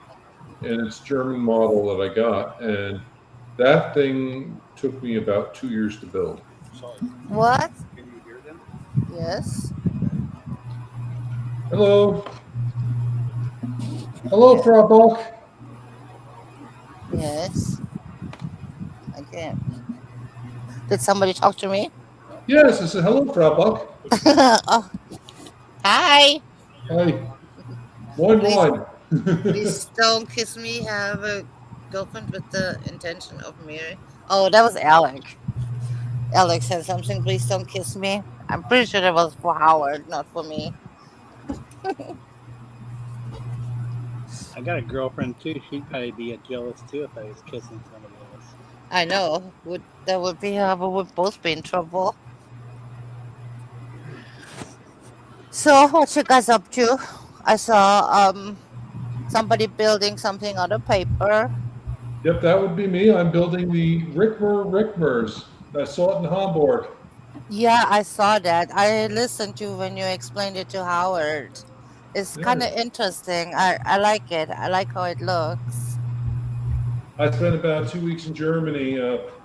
and it's a German model that I got, and that thing took me about 2 years to build. What? Can you hear them? Yes. Hello. Hello, Frau Buck. Yes. Okay. Did somebody talk to me? Yes, I said hello, Frau Buck. Oh. Hi. Hi. Moin, moin. Please don't kiss me. Have a girlfriend with the intention of marrying. Oh, that was Alec. Alec said something. Please don't kiss me. I'm pretty sure that was for Howard, not for me. I got a girlfriend too. She'd probably be jealous too if I was kissing somebody else. I know. That would be how we would both be in trouble. So, what you guys up to? I saw somebody building something out of paper. Yep, that would be me. I'm building the Rickmers. I saw it in Hamburg. Yeah, I saw that. I listened to when you explained it to Howard. It's Yeah. kind of interesting. I like it. I like how it looks. I spent about 2 weeks in Germany.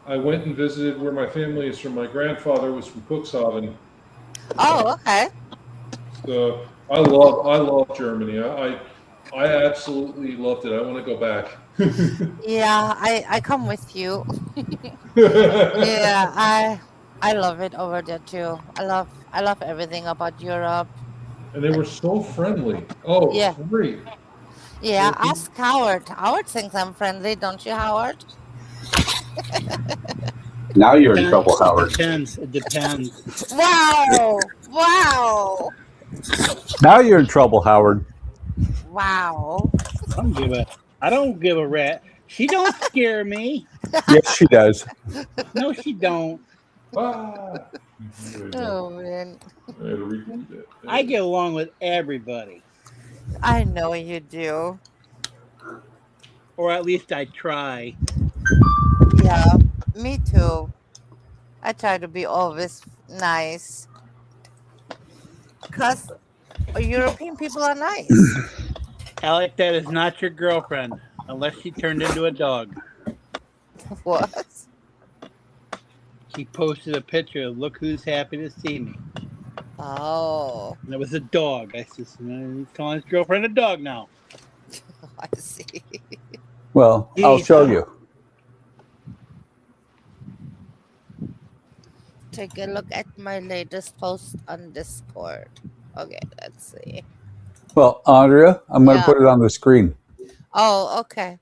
I went and visited where my family is from. My grandfather was from Cuxhaven. Oh, okay. So I love Germany. I absolutely loved it. I want to go back. Yeah, I come with you. Yeah, I love it over there too. I love everything about Europe. And they were so friendly. Oh, it was Yeah, great. yeah. Ask Howard. Howard thinks I'm friendly, don't you, Howard? Now you're in Depends. trouble, It Howard. depends. It depends. Wow! Wow! Now you're in trouble, Howard. Wow! I don't give a rat. She don't scare me. Yes, she does. No, she don't. Ah. Oh man, I had to repeat that. I get along with everybody, I know you do. or at least I try. Yeah, me too. I try to be always nice, cause European people are nice. Alec, that is not your girlfriend unless she turned into a dog. What? She posted a picture of "Look who's happy to see me," Oh, and it was a dog. I said, "He's calling his girlfriend a dog now." I see. Well, I'll show you. Take a look at my latest post on Discord. Okay, let's see. Well, Andrea, I'm going to Yeah. put it on the screen. Oh, okay.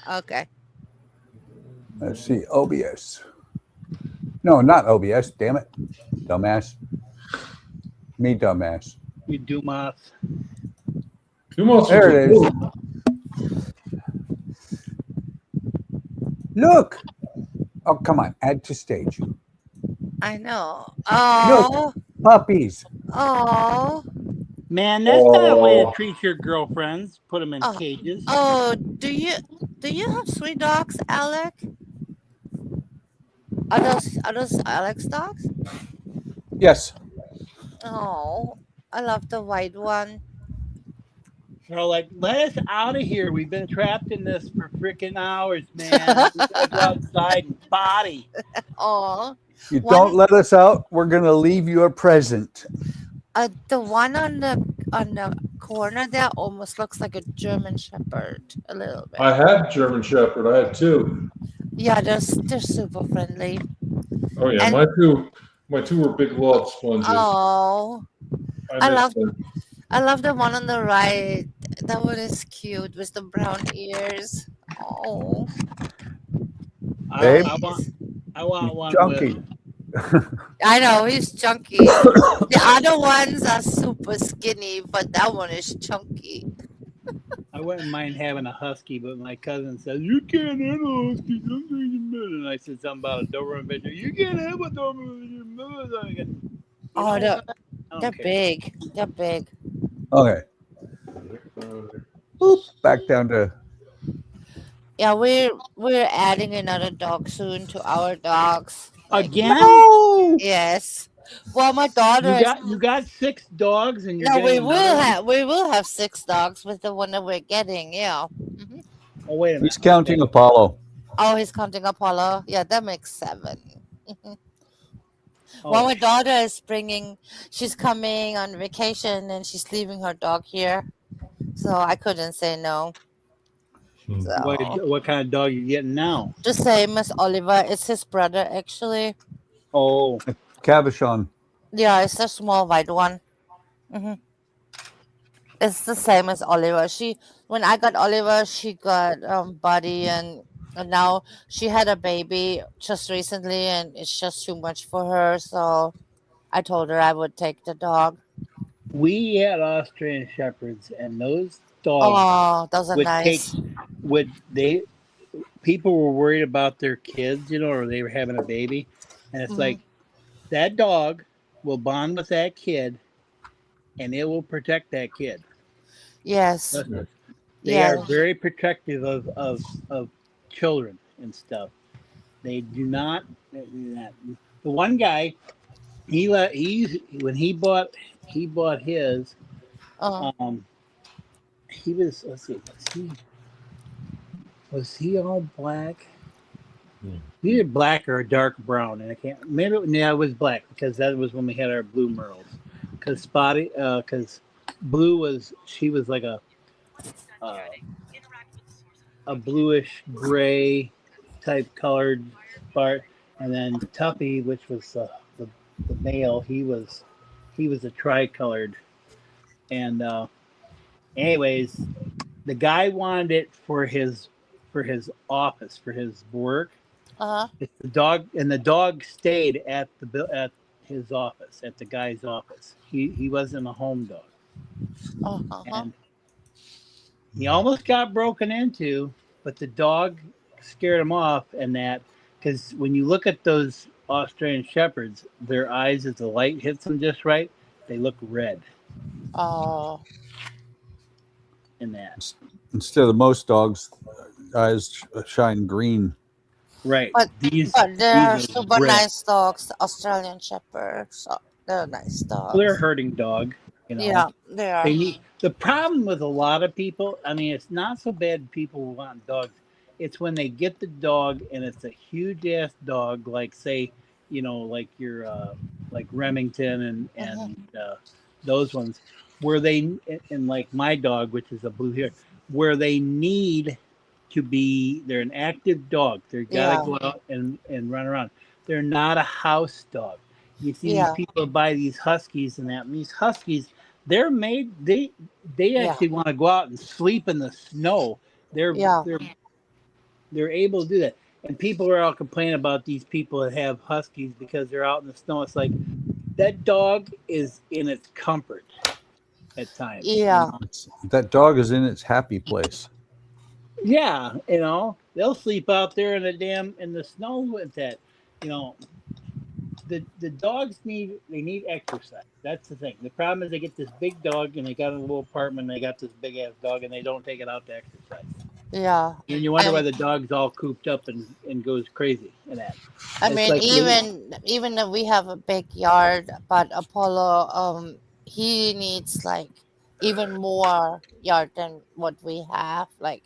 Okay. Let's see. OBS. No, not OBS. Damn it. Dumbass. Me, dumbass. You Dumas. There it is. Look. Oh, come on. Add to stage. I know. Oh, Puppies. oh, Man, that's not a way to treat your girlfriends. Put them in Oh. cages. oh. Do you have sweet dogs, Alec? Are those Alec's dogs? Yes. Oh, I love the white one. They're like, let us out of here. We've been trapped in this for freaking hours, man. We gotta go outside and potty. Oh, You One- don't let us out, we're going to leave you a present. the one on the corner there almost looks like a German Shepherd a little bit. I had German Shepherd. I had two. Yeah, they're super friendly. Oh yeah, And- my two were big love sponges. Oh, I miss love- them. I love the one on the right. That one is cute with the brown ears. Oh, Babe? I want one Junkie. with, I know he's chunky. The other ones are super skinny, but that one is chunky. I wouldn't mind having a husky, but my cousin says, you can't have a husky. And I said something about a Doberman Pinscher. You can't have a Doberman Pinscher. Oh, they're I don't care. big. They're big. Okay. Boop. Back down to. Yeah, we're adding another dog soon to our dogs. Again? Yes. Well, my daughter. You got 6 dogs and you're No, getting another one? we will have 6 dogs with the one that we're getting. Yeah. Oh, wait a minute. He's counting Apollo. Oh, he's counting Apollo. Yeah, that makes 7. Oh, Well, my daughter is she's coming on vacation and she's leaving her dog here. So I couldn't say no. So, what kind of dog you getting now? the same as Oliver. It's his brother, actually. Oh, Cavachon. Yeah, it's a small white one. It's the same as Oliver. When I got Oliver, she got Buddy, and now she had a baby just recently, and it's just too much for her. So I told her I would take the dog. we had Austrian Shepherds, and those dogs Oh, those are would nice. people were worried about their kids, or they were having a baby, and it's Mhm. like that dog will bond with that kid, and it will protect that kid. Yes. They Yeah. are very protective of children and stuff. They do not. The one guy, when he bought his, Oh, he was, let's see, was he all black? Either black or dark brown, and I can't. Maybe it was black because that was when we had our blue merles. Because Blue was like uh, a bluish gray type colored part, and then Tuffy, which was the male, he was a tricolored. And anyways, the guy wanted it for his office, for his work. Uh-huh. It's the dog, and the dog stayed at his office, at the guy's office. He wasn't a home dog, Uh-huh. and he almost got broken into, but the dog scared him off. And that, because when you look at those Australian Shepherds, their eyes, as the light hits them just right, they look red. Oh. In that, Instead of most dogs, eyes shine green. right? But these they're these are super red. nice dogs, Australian Shepherds. So they're nice dogs. They're a herding dog. You know, Yeah, they are. they need. The problem with a lot of people, I mean, it's not so bad people who want dogs. It's when they get the dog and it's a huge ass dog, like say, you know, like your like Remington and those ones, where they, and like my dog, which is a blue hair, where they need to be, they're an active dog. They're gotta Yeah. go out and run around. They're not a house dog. You see Yeah. these people buy these huskies and that, and these huskies, they're made, they Yeah. actually want to go out and sleep in the snow. Yeah. They're able to do that. And people are all complaining about these people that have huskies because they're out in the snow. It's like, that dog is in its comfort at times. Yeah. That dog is in its happy place. Yeah, you know, they'll sleep out there in the snow with that. You know, the dogs need exercise. That's the thing. The problem is they get this big dog and they got a little apartment and they got this big ass dog and they don't take it out to exercise. Yeah. And you wonder why the dog's all cooped up and goes crazy in that. I It's mean, like even though we have a big yard, but Apollo, he needs like even more yard than what we have. Like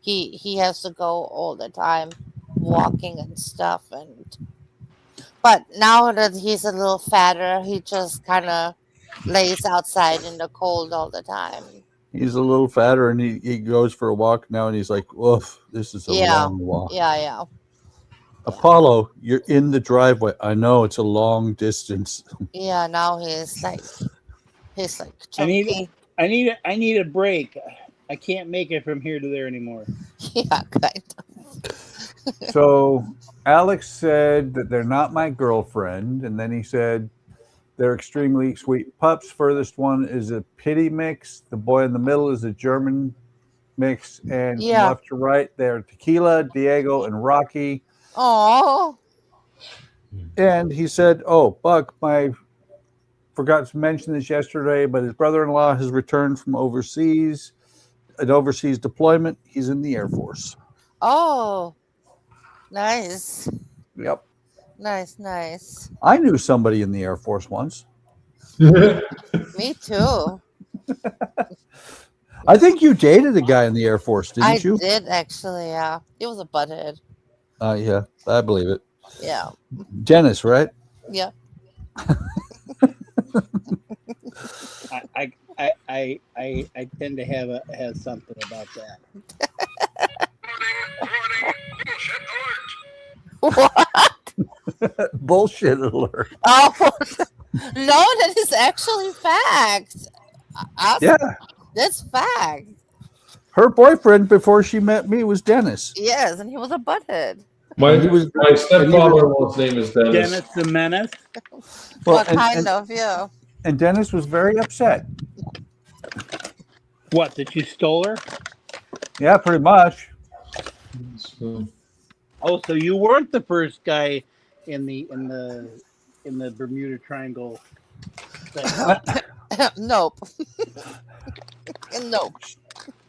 he has to go all the time walking and stuff. And but now that he's a little fatter, he just kind of lays outside in the cold all the time. He's a little fatter and he goes for a walk now and he's like, woof, this is a Yeah. long walk. Yeah. Apollo, you're in the driveway. I know it's a long distance. Yeah. Now he's like I chunky. need a break. I can't make it from here to there anymore. Yeah, kind of. So Alex said that they're not my girlfriend. And then he said they're extremely sweet pups. Furthest one is a pity mix. The boy in the middle is a German mix. And from Yeah. left to right, they're Tequila, Diego, and Rocky. Oh. And he said, oh, Buck, forgot to mention this yesterday, but his brother-in-law has returned from an overseas deployment. He's in the Air Force. Oh. Nice. Yep. Nice. I knew somebody in the Air Force once. Me too. I think you dated a guy in the Air Force, didn't you? I did actually, yeah. He was a butthead. Yeah, I believe it. Yeah. Dennis, right? Yeah. I tend to have something about that. What? Bullshit alert. Oh no, that is actually fact. Yeah. That's fact. Her boyfriend before she met me was Dennis. Yes, and he was a butthead. My was- stepfather-in-law's name is Dennis. Dennis the Menace. Well, kind of, yeah. And Dennis was very upset. What, that you stole her? Yeah, pretty much. Oh, so you weren't the first guy in the Bermuda Triangle thing. Nope. Nope.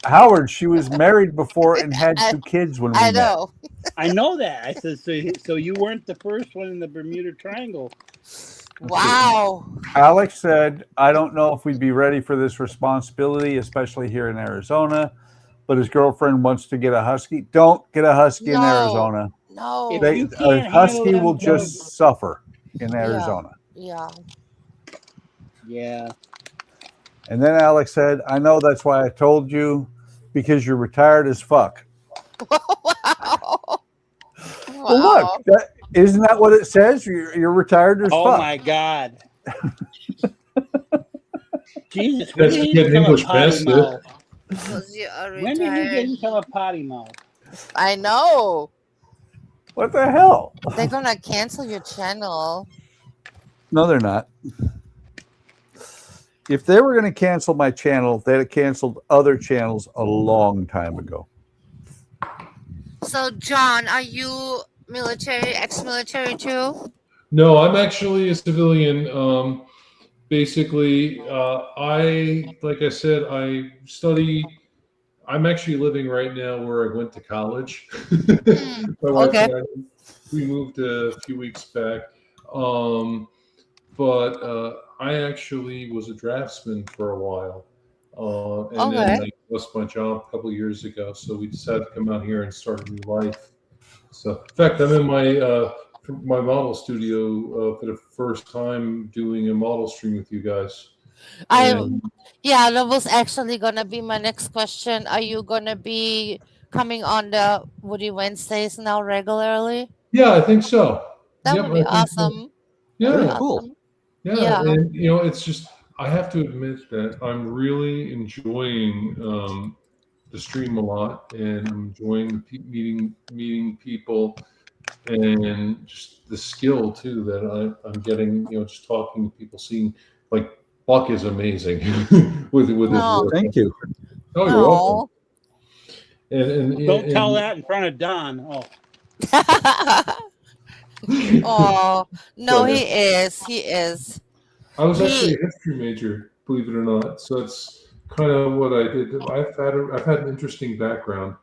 Howard, she was married before and had 2 kids when we I met. know. I know that. I said, so you weren't the first one in the Bermuda Triangle. Wow. Alex said, I don't know if we'd be ready for this responsibility, especially here in Arizona, but his girlfriend wants to get a husky. Don't get a husky in No. Arizona. No. If you A can't husky handle will them just suffer in Arizona. Yeah. Yeah. And then Alex said, I know that's why I told you because you're retired as fuck. Wow. Well, look, isn't that what it says? You're retired as Oh fuck. my God. Jesus, when That's did you getting become a English potty past it. mouth? Because you are When did you retired. become a potty mouth? I know. What the hell? They're gonna cancel your channel. No, they're not. If they were going to cancel my channel, they'd have canceled other channels a long time ago. So, John, are you military, ex-military too? No, I'm actually a civilian. Basically, like I said, I study. I'm actually living right now where I went to college. My wife Okay. and I, we moved a few weeks back. But I actually was a draftsman for a while. And then I lost my job a couple of years ago. So we decided to come out here and start a new life. So, in fact, I'm in my model studio for the first time doing a model stream with you guys. Yeah, that was actually gonna be my next question. Are you gonna be coming on the Woody Wednesdays now regularly? Yeah, I think so. That Yep, would be I think so. awesome. Yeah, That'd be Very cool. awesome. yeah, Yeah. and it's just I have to admit that I'm really enjoying the stream a lot, and I'm enjoying meeting people, and just the skill too that I'm getting. Just talking to people, seeing like Buck is amazing with his Oh. work. Thank you. Oh, you're welcome. Oh. And Tell that in front of Don. Oh, Oh no, Go he is. He is. I was actually He. a history major, believe it or not. So it's kind of what I did. I've had an interesting background.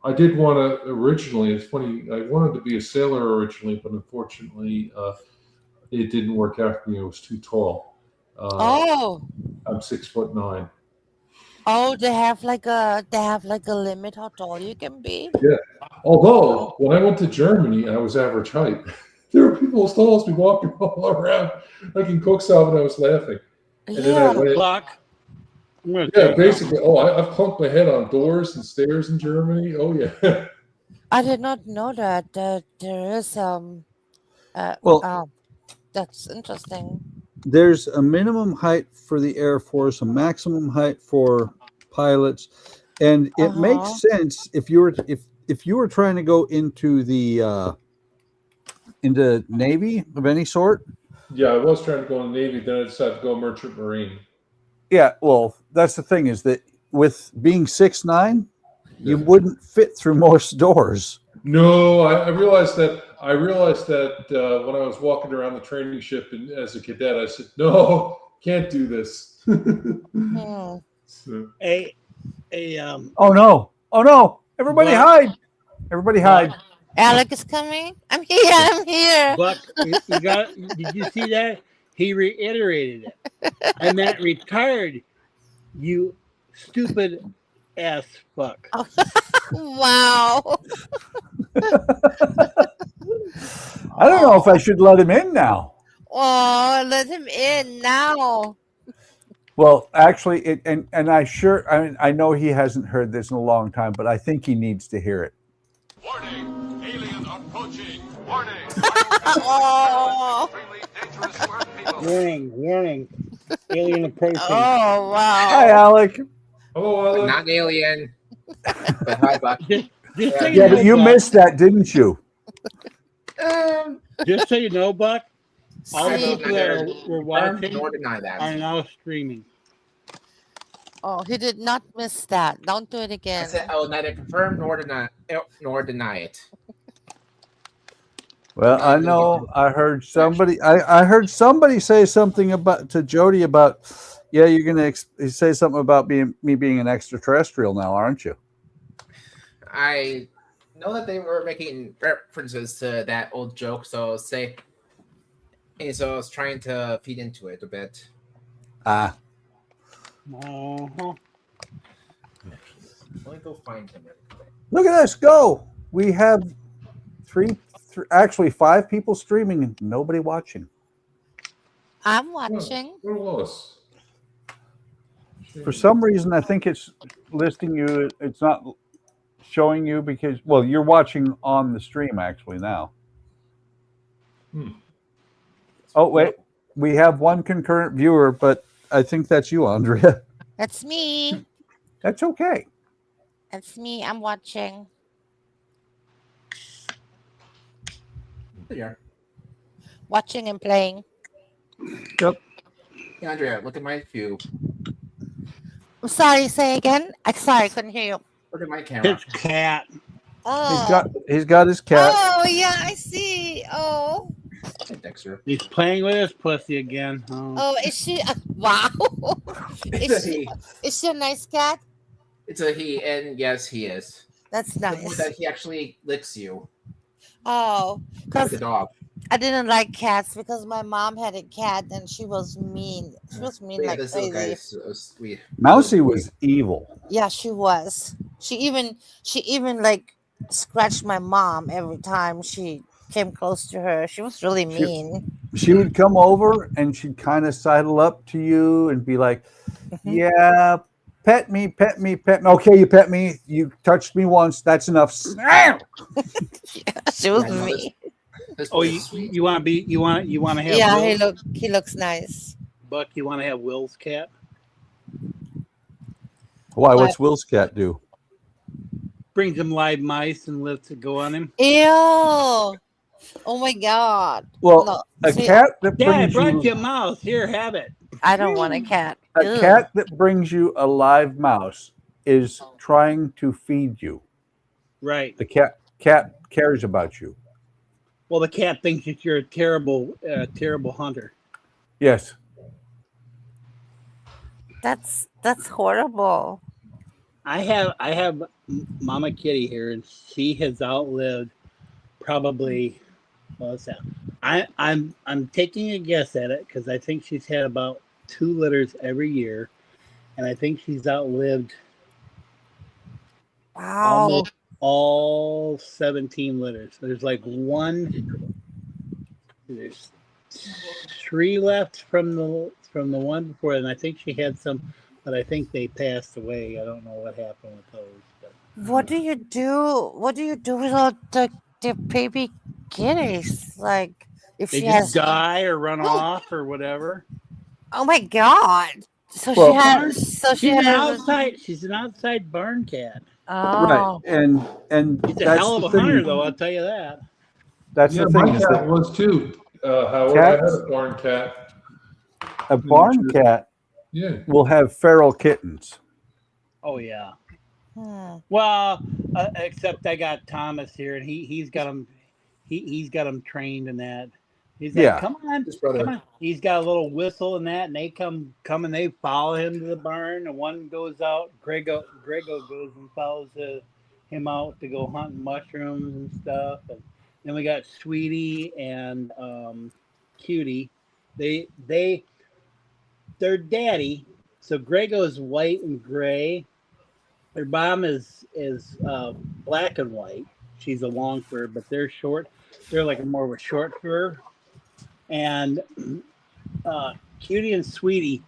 I did want to originally. It's funny. I wanted to be a sailor originally, but unfortunately, it didn't work out for me. I was too tall. Oh. I'm 6'9". Oh, they have like a limit how tall you can be. Yeah. Although when I went to Germany, I was average height. There were people as tall as me walking all around, like in Cuxhaven. I was laughing. And then I Yeah. went. Buck. I'm gonna Yeah, take basically. Oh, I've clunked my head on doors and stairs in Germany. Oh yeah. I did not know that there is Well, oh, that's interesting. there's a minimum height for the Air Force, a maximum height for pilots, and it makes sense if you were trying to go into the into Navy of any sort. Yeah, I was trying to go in the Navy, then I decided to go Merchant Marine. Yeah, well, that's the thing is that with being 6'9", you wouldn't fit through most doors. No, I realized that. When I was walking around the training ship as a cadet, I said, "No, can't do this." Hmm. So, Oh no! Everybody Buck. hide! Everybody hide! Alec is coming. I'm here. I'm here. Buck, you got? Did you see that? He reiterated it. I meant retired. You stupid ass fuck. Wow. I don't know if I should let him in now. Oh, let him in now. Well, actually, I know he hasn't heard this in a long time, but I think he needs to hear it. Warning, alien approaching. Warning. Oh. Warning. Alien approaching. Oh wow. Hi, Alec. hello, Alec. Not alien. But hi, Buck. Just so Yeah, know, but you Buck, missed that, didn't you? Just so you know, Buck, all the See? people that were watching Nor deny that. are now streaming. Oh, he did not miss that. Don't do it I again. said I will neither confirm nor deny it. Well, I know. I heard somebody. I heard somebody say something to Jody about. Yeah, you're gonna say something about me being an extraterrestrial now, aren't you? I know that they were making references to that old joke, so I was trying to feed into it a bit. Ah, Uh-huh. Let me go find him really quick. look at us go. We have actually 5 people streaming and nobody watching. I'm watching. Where was? For some reason, I think it's listing you. It's not showing you because, well, you're watching on the stream actually now. Oh, wait. We have one concurrent viewer, but I think that's you, Andrea. That's me. That's okay. That's me. I'm watching. Yeah. Watching and playing. Yep. Hey, Andrea, look at my view. I'm sorry, say again. I'm sorry, I couldn't hear you. Look at my camera. His cat. Oh. He's got his cat. Oh, yeah, I see. Oh. Hey, Dexter. He's playing with his pussy again. Oh, Oh, is she? Wow. It's a he. Is she a nice cat? It's a he, and yes, he is. That's nice. That he actually licks you. Oh, Like because a dog. I didn't like cats because my mom had a cat and she was mean. She was mean But yeah, like this little guy crazy. is so sweet. Mousy was evil. Yeah, she was. She even like scratched my mom every time she came close to her. She was really mean. She would come over and she'd kind of sidle up to you and be like, yeah, pet me, pet me, pet me. Okay, you pet me. You touched me once. That's enough. Yeah, she was Yeah, no, mean. This oh, boy is sweet. you want to have Yeah, Will? he looks nice. Buck, you want to have Will's cat? Why? What's Will's cat do? Brings him live mice and lets it go on him. Ew. Oh my god. Well, No, a see, cat that Dad, I brings brought you you a mouse. Here, have it. I don't want a cat. a Ew. cat that brings you a live mouse is trying to feed you. Right. The cat cares about you. Well, the cat thinks that you're a terrible hunter. Yes. That's horrible. I have Mama Kitty here, and she has outlived probably. What's that? I'm taking a guess at it because I think she's had about 2 litters every year, and I think she's outlived Wow. almost all 17 litters. There's like there's 3 left from the one before, and I think she had some, but I think they passed away. I don't know what happened with those. But What do you do? What do you do with all the baby kitties? Like if they she just has die or run off or whatever. Oh my god. So Well, she has so she She's an outside barn cat. Oh. Right. And He's a that's hell of the a thing. hunter, though. I'll tell you that. That's Yeah, the my thing. Is cat that was too. Howard, I had Cats? a barn cat. a barn cat Yeah. will have feral kittens. Oh yeah. Hmm. Well, except I got Thomas here, and he's got him. He's got him trained in that. He's like, Yeah. come on, His brother. come on. He's got a little whistle and that, and they come and they follow him to the barn. And one goes out. Grego goes and follows him out to go hunting mushrooms and stuff. And then we got Sweetie and Cutie. They're daddy. So Grego's white and gray. Their mom is black and white. She's a long fur, but they're short. They're like more of a short fur. And Cutie and Sweetie,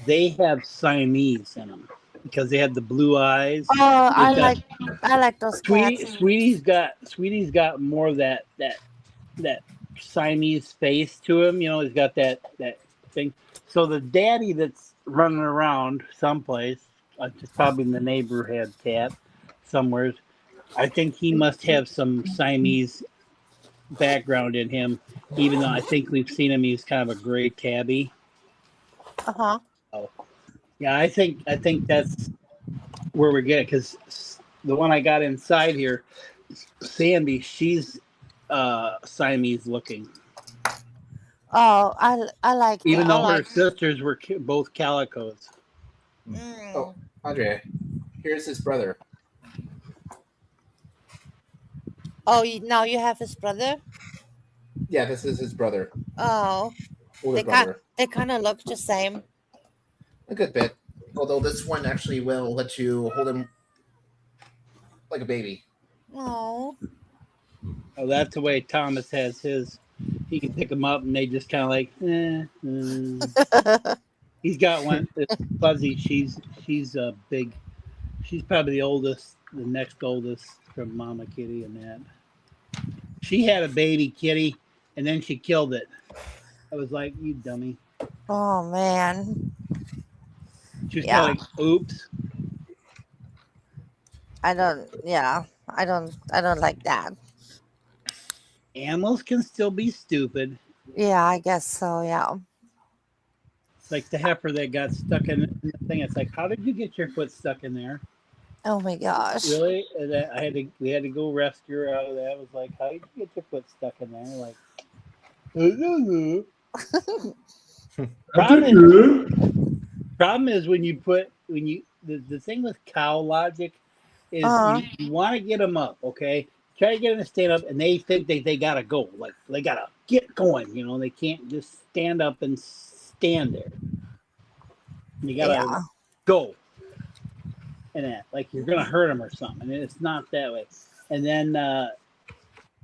they have Siamese in them because they have the blue eyes. Oh, I like those cats. Sweetie's got more of that Siamese face to him. You know, he's got that thing. So the daddy that's running around someplace, just probably in the neighborhood cat somewhere, I think he must have some Siamese background in him, even though I think we've seen him. He's kind of a gray tabby. Uh-huh. Oh, yeah, I think that's where we get it, because the one I got inside here, Sandy, she's Siamese looking. Oh, I like Even that. though her sisters were both calicos. Mm. Oh, Andre, here's his brother. Oh, now you have his brother? Yeah, this is his brother. Oh, Older brother. they kind of look the same. A good bit. Although this one actually will let you hold him like a baby. Oh. Oh, that's the way Thomas has his. He can pick them up, and they just kind of like, He's got one. It's Fuzzy. She's big. She's probably the oldest, the next oldest from Mama Kitty and that. She had a baby kitty, and then she killed it. I was like, you dummy. Oh man. She was Yeah. kind of like, oops. I don't like that. Animals can still be stupid. Yeah, I guess so, yeah. Like the heifer that got stuck in the thing. It's like, how did you get your foot stuck in there? Oh my gosh. Really? And we had to go rescue her out of that. It was like, how did you get your foot stuck in there? Like, problem is when you the thing with cow logic is you want to get them up, okay? Try to get them to stand up, and they think they gotta go, like they gotta get going. You know, they can't just stand up and stand there. You gotta go, and that like you're gonna hurt them or something. And it's not that way. And then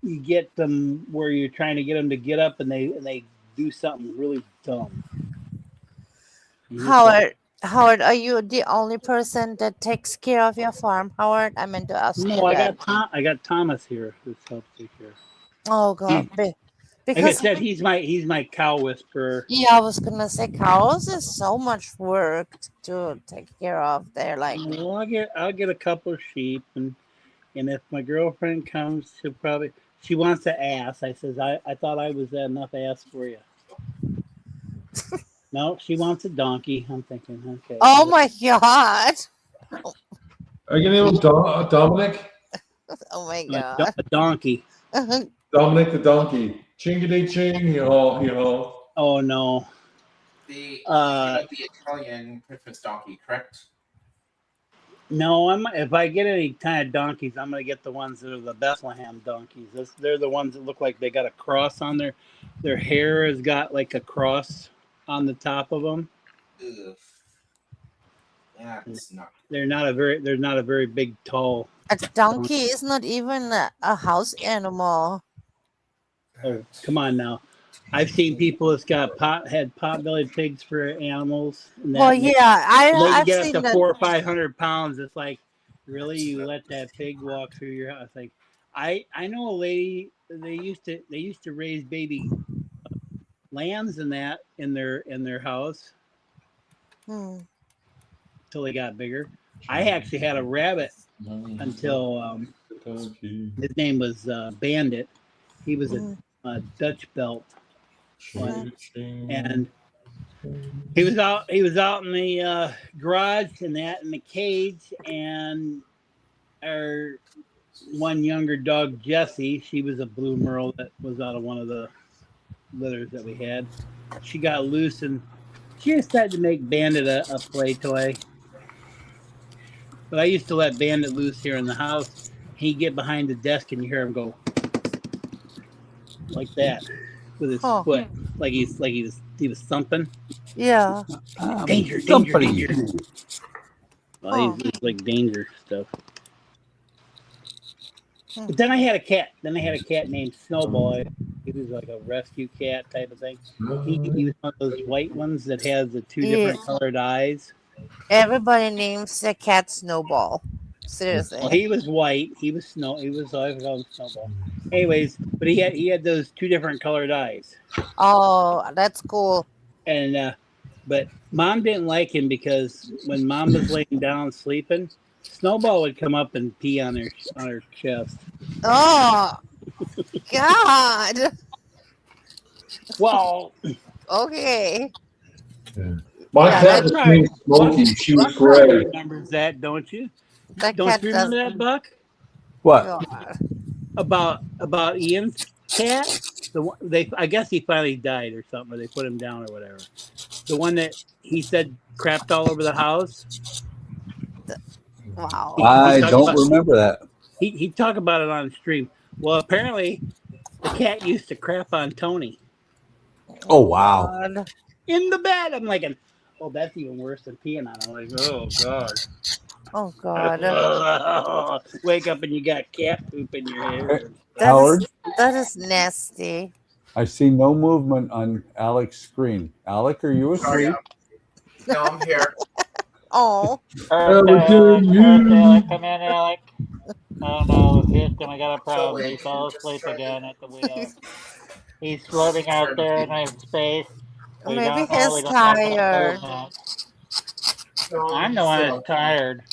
you get them where you're trying to get them to get up, and they do something really dumb. Howard, are you the only person that takes care of your farm, Howard? I meant to ask you No, that. I got Thomas here who helps take care. Oh God, Like I because said, he's my cow whisperer. yeah, I was gonna say cows is so much work to take care of. They're like, Well, I'll get a couple of sheep, and if my girlfriend comes, she wants to ass. I says I thought I was enough ass for you. No, she wants a donkey. I'm thinking, okay. oh my God, Are you gonna name him Dominic? oh my A God. donkey. Dominic the donkey. Chingity ching, you know. Oh no. The Italian Christmas donkey, correct? No, if I get any kind of donkeys, I'm gonna get the ones that are the Bethlehem donkeys. They're the ones that look like they got a cross on their hair has got like a cross on the top of them. Ugh. That's not. They're not a very big tall. A donkey is not even a house animal. Oh, come on now. I've seen people that's had pot-bellied pigs for animals. And Well, yeah, they I've get seen up to that. 400 or 500 pounds. It's like, really, you let that pig walk through your house? Like, I know a lady. They used to raise baby lambs and that in their house until they got bigger. I actually had a rabbit until his name was Bandit. He was a Dutch belt one, and he was out in the garage and that in the cage, and our one younger dog Jessie, she was a blue merle that was out of one of the litters that we had. She got loose and she decided to make Bandit a play toy. But I used to let Bandit loose here in the house. He'd get behind the desk and you hear him go like that with his foot, like he was thumping. Yeah. Danger. Well, he's like danger stuff. But then I had a cat. Named Snowball. He was like a rescue cat type of thing. He was one of those white ones that has the two different colored eyes. Everybody names their cat Snowball. Seriously. Well, he was white. He was Snowball. Anyways, but he had those two different colored eyes. Oh, that's cool. And but Mom didn't like him because when Mom was laying down sleeping, Snowball would come up and pee on her chest. Oh, God. Well, okay. Yeah. My cat was named Smokey. She was gray. Remembers that, don't you? That Don't cat you remember does- that, Buck? What? God. About Ian's cat? The one I guess he finally died or something, or they put him down or whatever. The one that he said crapped all over the house. Wow. I don't remember that. He talked about it on stream. Well, apparently the cat used to crap on Tony Oh wow. God. in the bed. I'm like, oh, that's even worse than peeing on him. I'm like, oh God. Oh, God. Wake up and you got cat poop in your hair. Howard, That is nasty. I see no movement on Alec's screen. Alec, are you asleep? No, I'm here. Oh, Alec, Alec, come in, Alec. Oh no, Houston, we got a So problem. wait, He fell just asleep trying again to at the wheel. He's floating out confirm there the- in space. We maybe don't know. he's We don't have no tired. No, I'm the one still that's tired.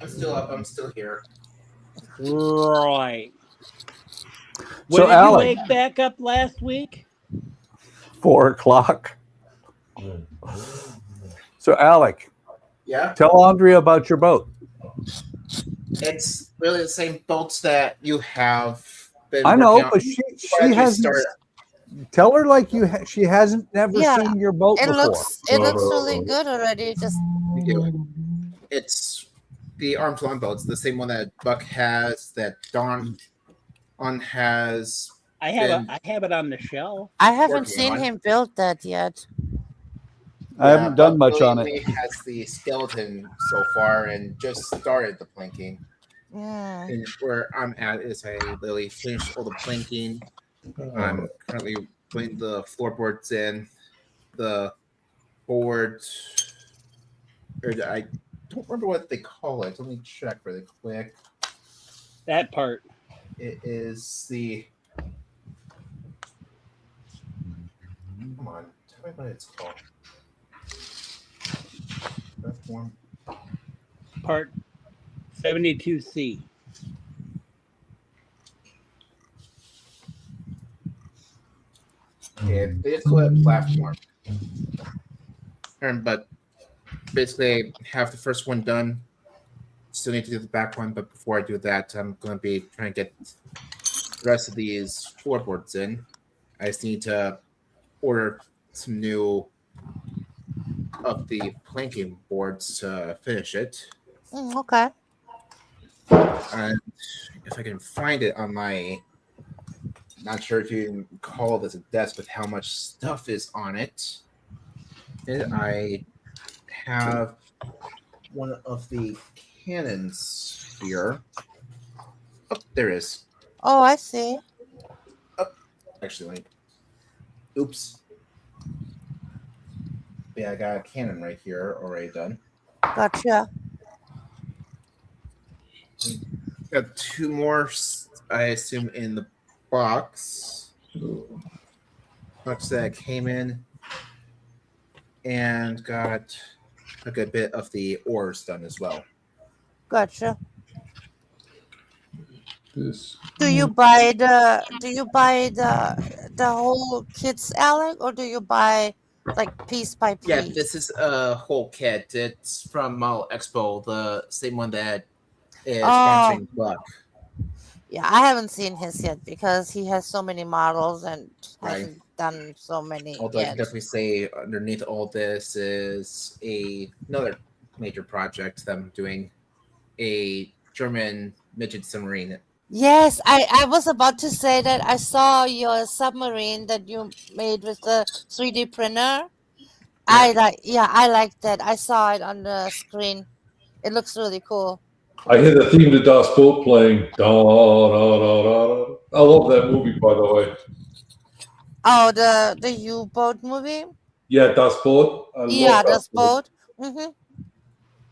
I'm still up. I'm still here. Right. So, When did you Alec, wake back up last week? 4 o'clock. So, Alec, Yeah, tell Andrea about your boat. it's really the same boats that you have been I working know, on. but she Why don't you hasn't. start- Tell her like she hasn't never Yeah, seen your boat it before. looks really good already. Just We do. It's the arms long boats, the same one that Buck has, that Don has. I have it on the shelf. I haven't Working seen on. him build that yet. I haven't done Buck much really on it. only has the skeleton so far and just started the planking. Yeah. And where I'm at is I literally finished all the planking. I'm currently putting the floorboards in, the board, or I don't remember what they call it. Let me check really quick. That part. It is the. Come on, tell me what it's called. Platform. Part 72C. Yeah, they just call it platform. But basically, have the first one done. Still need to do the back one, but before I do that, I'm going to be trying to get the rest of these floorboards in. I just need to order some new of the planking boards to finish it. Okay. And if I can find it on my, not sure if you can call this a desk, but how much stuff is on it. And I have one of the cannons here. Oh, there it is. Oh, I see. Actually, oops. Yeah, I got a cannon right here already done. Gotcha. Got 2 more, I assume, in the box. Box that came in. And got a good bit of the ores done as well. Gotcha. This. Do you buy the whole kits, Alec, or do you buy like piece by piece? Yeah, this is a whole kit. It's from Model Expo, the same one that is sponsoring Buck. Yeah, I haven't seen his yet because he has so many models and Right. hasn't done so many Although I yet. can definitely say underneath all this is another major project that I'm doing, a German midget submarine. Yes, I was about to say that I saw your submarine that you made with the 3D printer. I like that. I saw it on the screen. It looks really cool. I hear the theme to Das Boot playing. Da, da, da, da. I love that movie, by the way. Oh, the U-boat movie? Yeah, Das Boot. I love Das boat. Mm-hmm.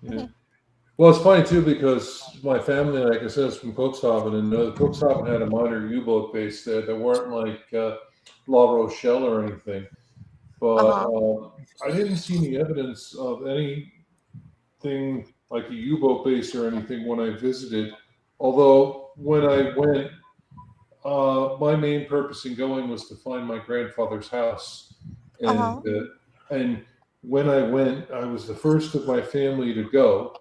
Yeah. Well, it's funny too because my family, like I said, is from Cuxhaven, and Cuxhaven had a minor U-boat base there that weren't like La Rochelle or anything. But I didn't see any evidence of anything like a U-boat base or anything when I visited. Although when I went, my main purpose in going was to find my grandfather's house, and when I went, I was the first of my family to go.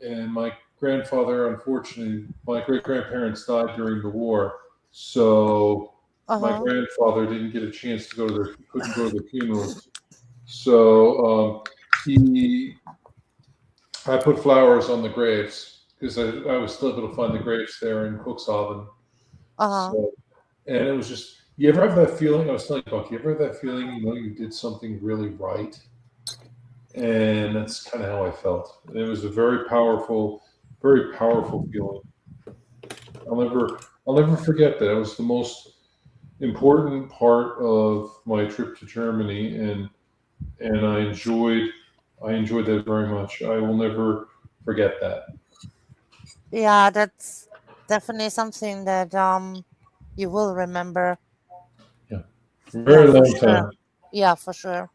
And my grandfather, unfortunately, my great-grandparents died during the war. So my grandfather didn't get a chance to couldn't go to the funerals. So I put flowers on the graves because I was still able to find the graves there in Cuxhaven. So, and it was just, you ever have that feeling? I was telling Buck, you ever have that feeling, you did something really right? And that's kind of how I felt. It was a very powerful feeling. I'll never forget that. It was the most important part of my trip to Germany, and and I enjoyed that very much. I will never forget that. Yeah, that's definitely something that you will remember. Yeah, Yeah, very for long sure. time. Yeah, for sure.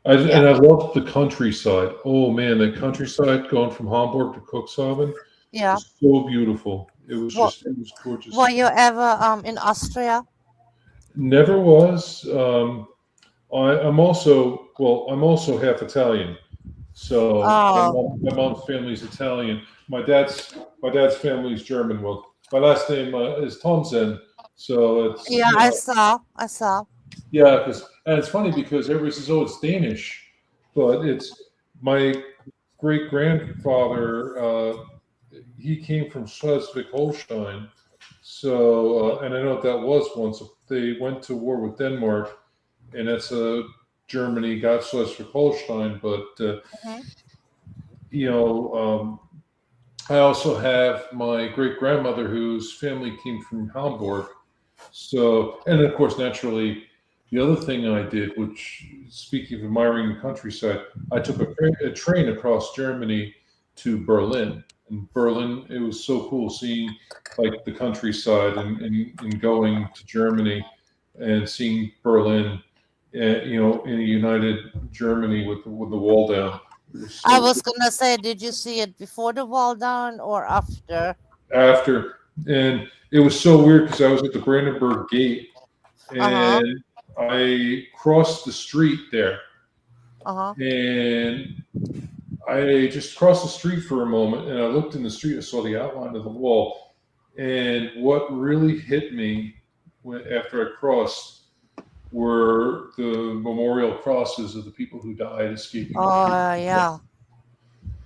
Yeah. And I loved the countryside. Oh man, the countryside going from Hamburg to Cuxhaven Yeah. was so beautiful. What It was were gorgeous. you ever in Austria? Never was. I'm also half Italian, so Oh, my mom's family's Italian. My dad's family's German. Well, my last name is Thomsen, so it's yeah, I saw. I saw. yeah. And it's funny because everybody says, "Oh, it's Danish," but it's my great grandfather. He came from Schleswig-Holstein, so and I know what that was once. They went to war with Denmark, and that's Germany got Schleswig-Holstein, but Hmm. you know, I also have my great grandmother whose family came from Hamburg. So, and of course, naturally, the other thing I did, which speaking of admiring the countryside, I took a train across Germany to Berlin. And Berlin, it was so cool seeing like the countryside and going to Germany and seeing Berlin, in a united Germany with the wall down. It was I so was gonna say, did you see it before the wall down or after? after, and it was so weird because I was at the Brandenburg Gate Uh huh. and I crossed the street there, Uh huh. and I just crossed the street for a moment, and I looked in the street. I saw the outline of the wall, and what really hit me after I crossed were the memorial crosses of the people who died escaping the freedom. Oh yeah.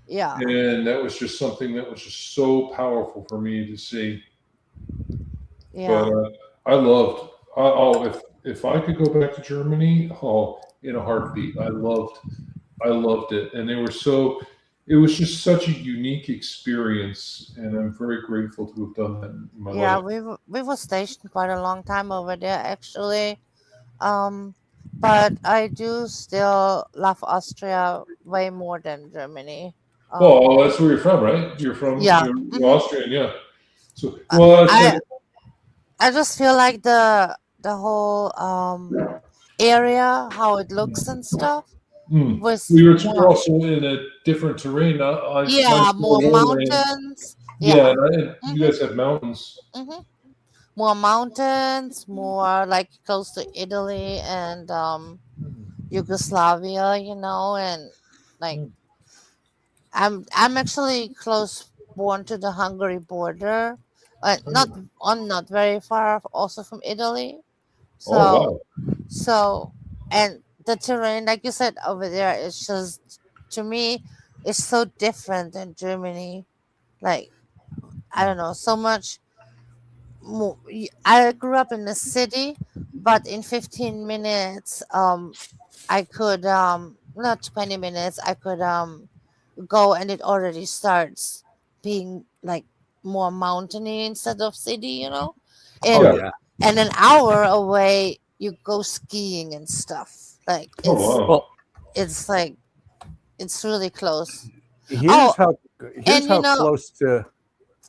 Yeah. And that was just something that was just so powerful for me to see. But Yeah. I loved. If I could go back to Germany, in a heartbeat. I loved it, and they were so. It was just such a unique experience, and I'm very grateful to have done that in my Yeah. life. We were stationed quite a long time over there actually. Um, but I do still love Austria way more than Germany. Well, that's where you're from, right? Yeah. You're Austrian, yeah. So, I well, it's like, I I just feel like the whole area, how it looks and stuff, was we're more, also in a different terrain. yeah, Mine's more more lowland. mountains. Yeah, Yeah. and you Mhm. guys have mountains. Mhm. More mountains, more like close to Italy and Yugoslavia, and like I'm actually close born to the Hungary border. Not I'm not very far also from Italy. Oh So wow. so and the terrain, like you said over there, it's just to me it's so different than Germany. Like I don't know, so much more. I grew up in the city, but in 15 minutes, I could not 20 minutes. I could go and it already starts being like more mountainy instead of city. Oh And Yeah. yeah. and an hour away you go skiing and stuff. Like Oh it's wow. Well, it's like it's really close. here's Oh, how and close to. oh,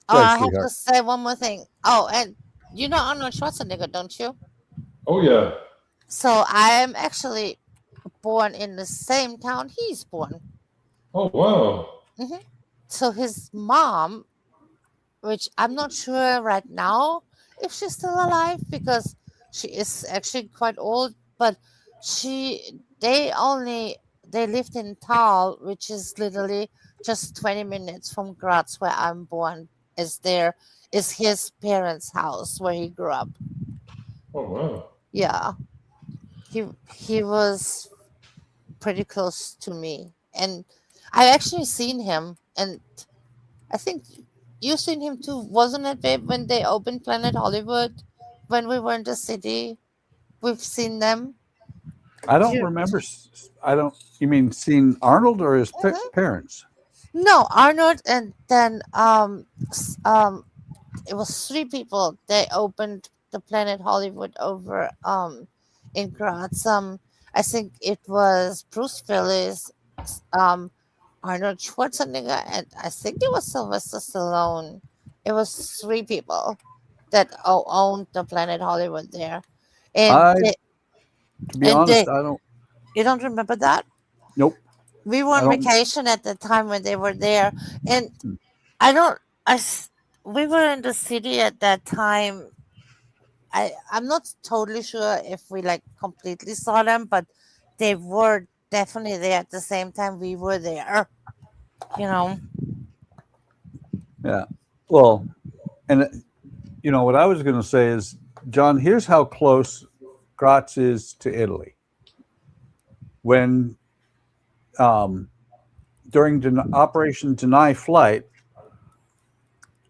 Go ahead, I have to sweetheart. say one more thing. Oh, and you know Arnold Schwarzenegger, don't you? Oh yeah. So I am actually born in the same town he's born. Oh wow. Hmm. So his mom, which I'm not sure right now if she's still alive because she is actually quite old, but they lived in Tal, which is literally just 20 minutes from Graz where I'm born. Is his parents' house where he grew up. Oh wow. Yeah. He was pretty close to me. And I actually seen him, and I think you seen him too, wasn't it, babe? When they opened Planet Hollywood, when we were in the city, we've seen them. I Do don't you- remember. I don't. You mean seeing Arnold or his Mhm. parents? No, Arnold, and then it was three people. They opened the Planet Hollywood over in Graz. I think it was Bruce Willis, um, Arnold Schwarzenegger, and I think it was Sylvester Stallone. It was three people that owned the Planet Hollywood there, and I, they, to be and honest, they, I don't. you don't remember that? Nope. We were I on don't. vacation at the time when they were there, and I don't. We were in the city at that time. I'm not totally sure if we like completely saw them, but they were definitely there at the same time we were there. You know. Yeah. Well, and what I was going to say is, John, here's how close Graz is to Italy. When during Operation Deny Flight,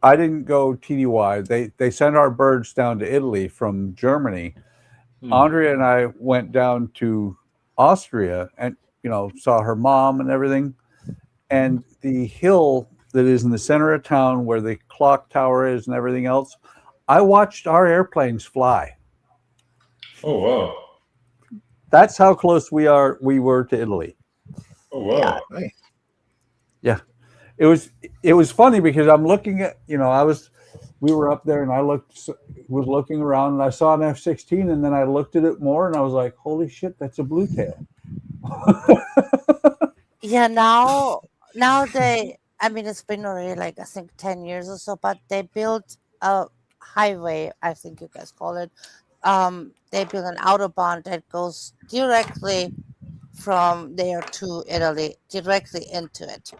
I didn't go TDY. They sent our birds down to Italy from Germany. Andrea and I went down to Austria and saw her mom and everything. And the hill that is in the center of town where the clock tower is and everything else, I watched our airplanes fly. Oh wow! That's how close we were to Italy. Oh wow! Nice. Yeah, it was funny because I'm looking at we were up there and I was looking around and I saw an F-16 and then I looked at it more and I was like, holy shit, that's a blue tail. Yeah, now I mean it's been already like I think 10 years or so, but they built a highway, I think you guys call it. They built an autobahn that goes directly from there to Italy, directly into it.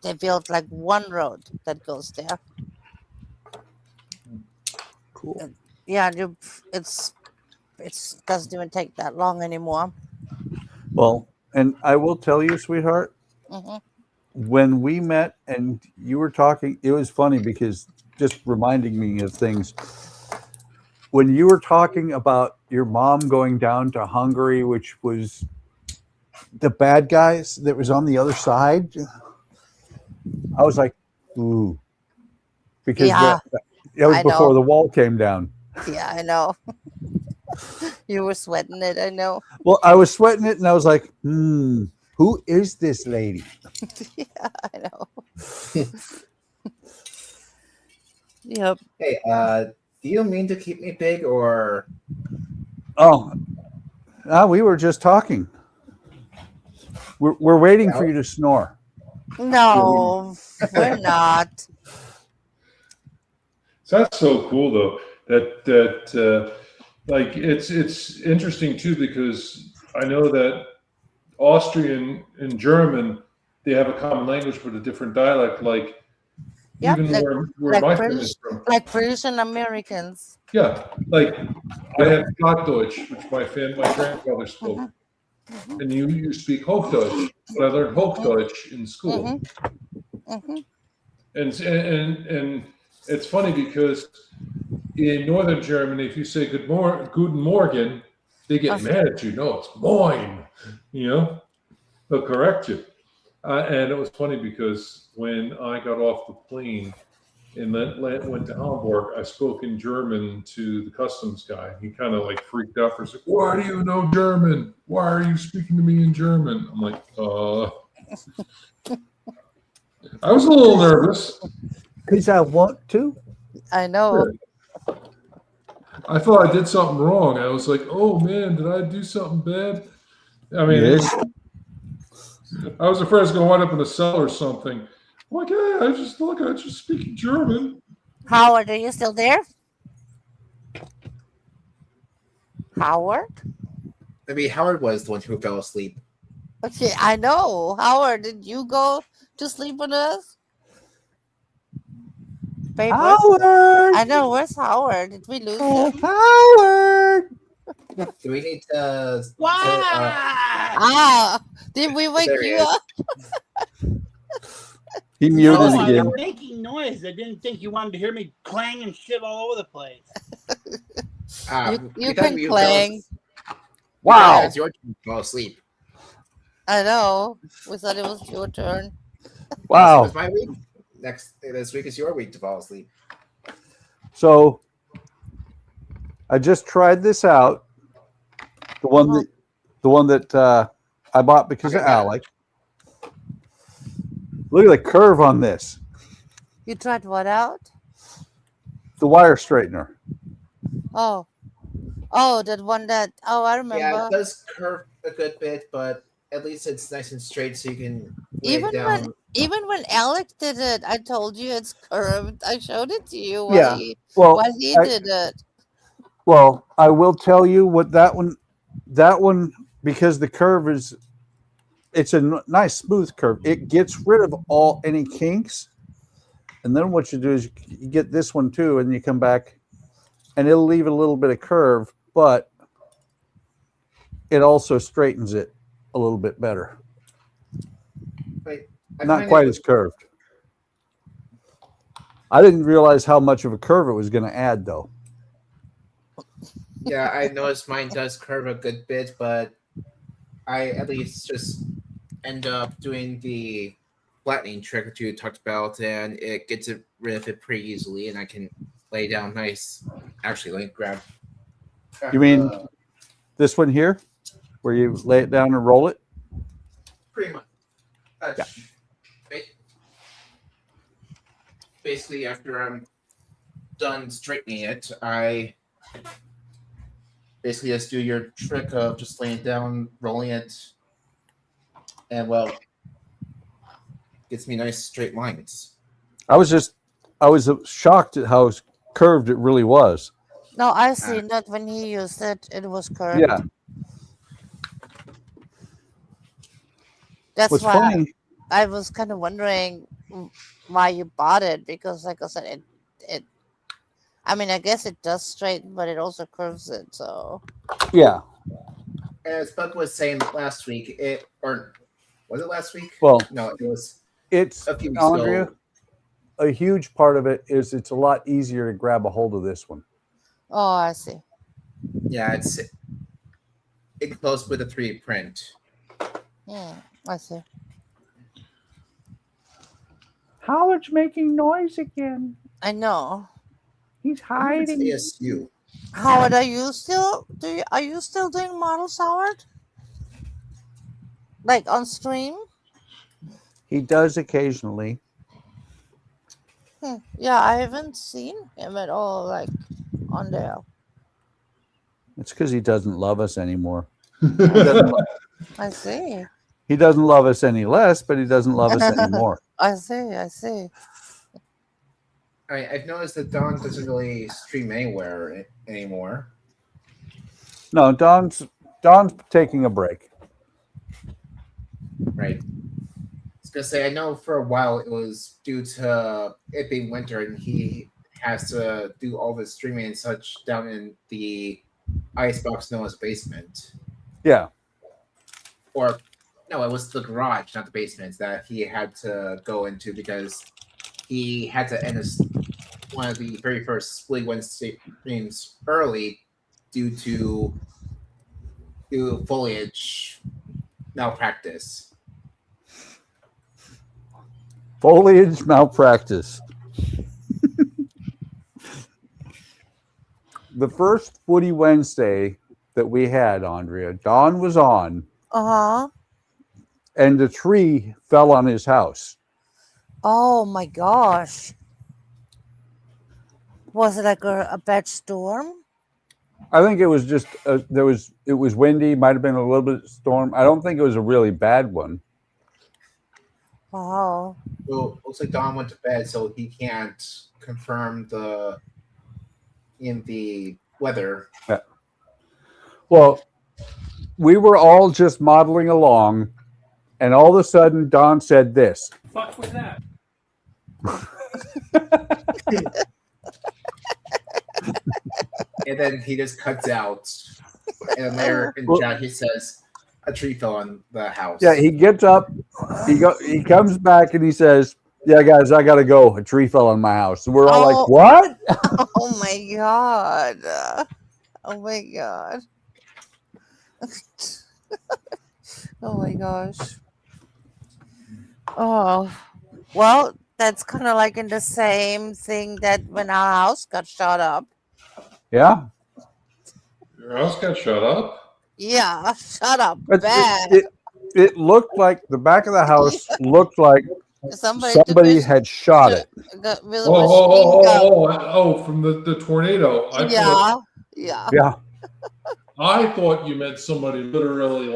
They built like one road that goes there. Cool. Yeah, it doesn't even take that long anymore. Well, and I will tell you, sweetheart, Hmm. when we met and you were talking, it was funny because just reminding me of things. When you were talking about your mom going down to Hungary, which was the bad guys that was on the other side, I was like, ooh, because Yeah, that was I before know. the wall came down. Yeah, I know. You were sweating it, I know. Well, I was sweating it and I was like, who is this lady? Yeah, I know. Yep. Hey, do you mean to keep me big or? Oh, we were just talking. We're waiting for you to snore. No, we're not. So that's so cool though. That like it's interesting too because I know that Austrian and German they have a common language but a different dialect. Like Yep, even like where my family British, is from. like British and Americans. Yeah, like I have Plattdeutsch, which my grandfather spoke, Mhm. and you speak Hochdeutsch. But I learned Hochdeutsch in school, Hmm. and it's funny because in northern Germany, if you say Guten Morgen, they get mad at you. No, it's Moin. They'll correct you. And it was funny because when I got off the plane and went to Hamburg, I spoke in German to the customs guy. He kind of like freaked out for a second. Why do you know German? Why are you speaking to me in German? I'm like, I was a little nervous. Because I want to. I know. I thought I did something wrong. I was like, oh man, did I do something bad? I mean, Yes. I was afraid I was going to wind up in a cell or something. I'm like, hey, I just speak German. Howard, are you still there? Howard? Maybe Howard was the one who fell asleep. Okay, I know. Howard, did you go to sleep with us? Babe, Howard! I know. Where's Howard? Did we lose him? Howard! Do we need to? Did we wake There he you is. up? He No, muted I again. was making noise. I didn't think you wanted to hear me clanging shit all over the place. You can clang. Wow. Yeah, it's your turn to fall asleep. I know. We thought it was your turn. Wow. It's my week. This week is your week to fall asleep. So I just tried this out. The one that The one that I bought because of Alec. Look at the curve on this. You tried what out? The wire straightener. Oh, that one that. Oh, I remember. Yeah, it does curve a good bit, but at least it's nice and straight, so you can lay Even it down. when Alec did it, I told you it's curved. I showed it to you Yeah. Well, while he did it. Well, I will tell you what that one, because the curve is, it's a nice smooth curve. It gets rid of any kinks. And then what you do is you get this one too, and you come back and it'll leave a little bit of curve, but it also straightens it a little bit better. Right. Not quite as curved. I didn't realize how much of a curve it was going to add, though. Yeah, I noticed mine does curve a good bit, but I at least just end up doing the flattening trick that you talked about, and it gets rid of it pretty easily, and I can lay down nice. Actually, let me grab. You mean this one here, where you lay it down and roll it? Pretty much. Yeah. Basically, after I'm done straightening it, I basically just do your trick of just laying it down, rolling it, and well, gets me nice straight lines. I was shocked at how curved it really was. No, I see that when he used it, it was curved. Yeah. That's What's why funny? I was kind of wondering why you bought it, because, like I said, it. I mean, I guess it does straighten, but it also curves it. So. Yeah. As Buck was saying last week, or was it last week? Well, no, it was. It's a few weeks Andrea. ago. A huge part of it is it's a lot easier to grab a hold of this one. Oh, I see. Yeah, it close with a 3D print. Yeah, I see. Howard's making noise again. I know. He's It's hiding. ASU. Howard, are you still doing models, Howard? Like on stream? He does occasionally. Yeah, I haven't seen him at all, like on there. It's because he doesn't love us anymore. I see. He doesn't love us any less, but he doesn't love us anymore. I see. I've noticed that Don doesn't really stream anywhere anymore. No, Don's taking a break. Right. I was gonna say, I know for a while it was due to it being winter, and he has to do all the streaming and such down in the icebox known as basement. Yeah. Or no, it was the garage, not the basement, that he had to go into because he had to end one of the very first Split Wednesday streams early due to foliage malpractice. Foliage malpractice. The first Woody Wednesday that we had, Andrea, Don was on, and the tree fell on his house. Oh my gosh. Was it like a bad storm? I think it was just it was windy, might have been a little bit of storm. I don't think it was a really bad one. Wow. Well, looks like Don went to bed, so he can't confirm the weather. Yeah. Well, we were all just modeling along, and all of a sudden Don said this. Fuck was that? And then he just cuts out. And later in chat he says a tree fell on the house. Yeah, he gets up, he comes back and he says, "Yeah, guys, I gotta go. A tree fell on my house." And we're all like, "What?" Oh my god. Oh my god. Oh my gosh. Oh, well, that's kind of like in the same thing that when our house got shot up. Yeah. Your house got shut up? Yeah, shut up. It, Bad. it looked like the back of the house looked like somebody had shot it. With a machine gun. From the tornado. Yeah. Yeah. I thought you meant somebody literally I'm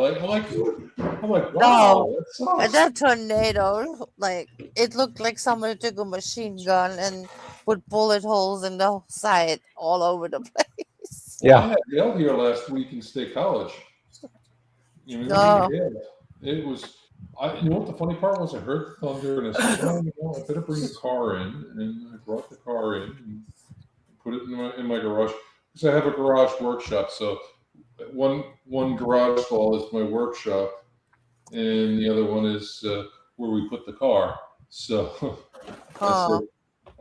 like, wow, No, that sucks. that tornado, like it looked like somebody took a machine gun and put bullet holes in the side all over the place. Well, I had hail here last week in State College. No. It was. You know what the funny part was? I heard the thunder and I said, I better bring the car in, and I brought the car in and put it in my garage because I have a garage workshop. So one garage stall is my workshop, and the other one is where we put the car. So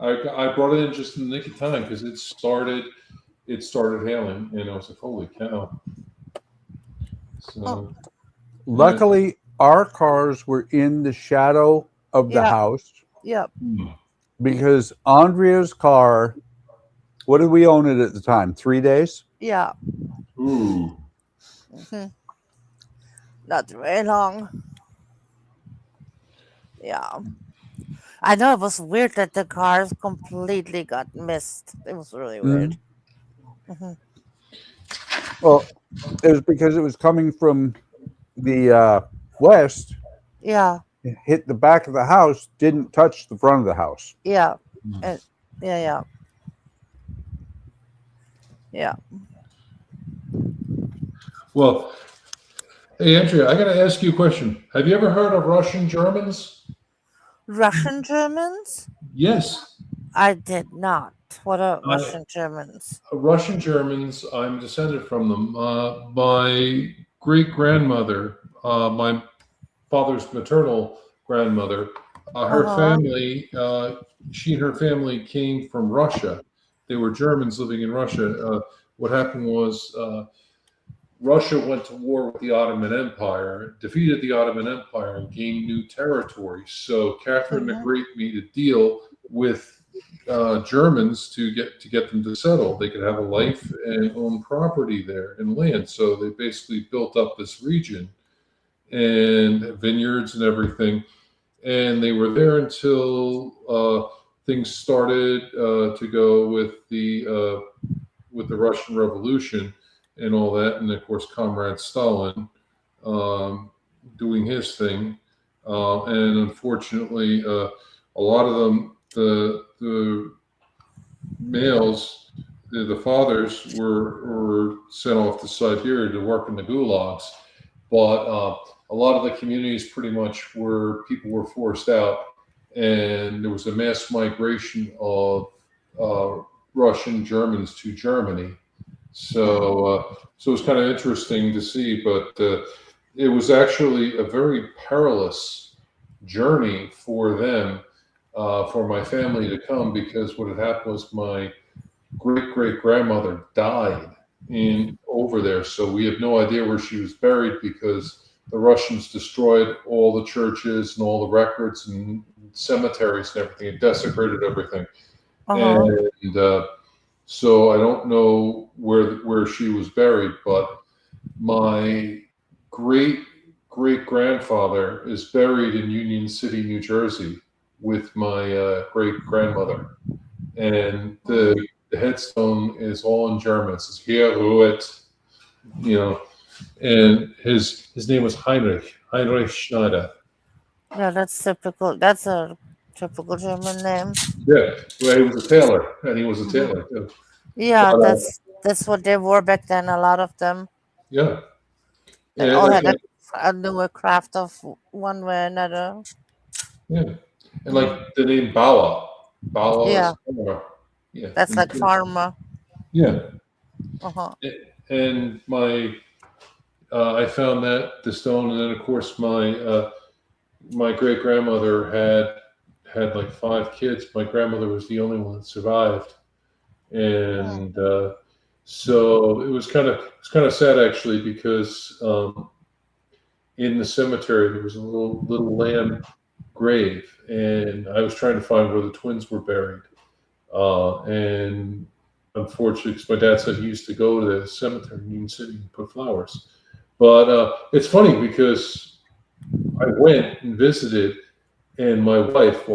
I brought it in just in the nick of time because it started hailing, and I was like, holy cow. So luckily, our cars were in the shadow of the house. Yep. Because Andrea's car, what did we own it at the time? 3 days? Yeah. Ooh. Not very long. Yeah. I know it was weird that the cars completely got missed. It was really weird. Well, it was because it was coming from the west. Yeah. It hit the back of the house, didn't touch the front of the house. Yeah. Yeah. Well, hey, Andrea, I got to ask you a question. Have you ever heard of Russian Germans? Russian Germans? Yes. I did not. What are Russian Germans? Russian Germans, I'm descended from them. My great-grandmother, my father's maternal grandmother, her family, she and her family came from Russia. They were Germans living in Russia. What happened was Russia went to war with the Ottoman Empire, defeated the Ottoman Empire, and gained new territories. So Catherine the Great made a deal with Germans to get them to settle. They could have a life and own property there and land. So they basically built up this region and vineyards and everything. And they were there until things started to go with the Russian Revolution and all that, and of course Comrade Stalin doing his thing, and unfortunately, a lot of them, the males, the fathers were sent off to Siberia to work in the gulags, but a lot of the communities pretty much people were forced out, and there was a mass migration of Russian Germans to Germany. So it was kind of interesting to see, but it was actually a very perilous journey for them, for my family to come, because what had happened was my great-great-grandmother died over there. So we have no idea where she was buried because the Russians destroyed all the churches and all the records and cemeteries and everything, and desecrated everything. And so I don't know where she was buried, but my great-great-grandfather is buried in Union City, New Jersey, with my great-grandmother. And the headstone is all in German. It says, "Hier ruhet," and his name was Heinrich Schneider. Yeah, that's typical. That's a typical German name. Yeah, well, he was a tailor, and he was a tailor too. Yeah, that's what they wore back then. A lot of them. Yeah. They all had a newer craft of one way or another. Yeah, and like the name Bauer. Yeah. Is farmer. Yeah. That's like farmer. Yeah. And I found the stone, and then of course my great grandmother had like 5 kids. My grandmother was the only one that survived, and so it was kind of sad actually, because in the cemetery there was a little lamb grave, and I was trying to find where the twins were buried, and unfortunately, because my dad said he used to go to the cemetery in Union City and put flowers, But it's funny because I went and visited, and my wife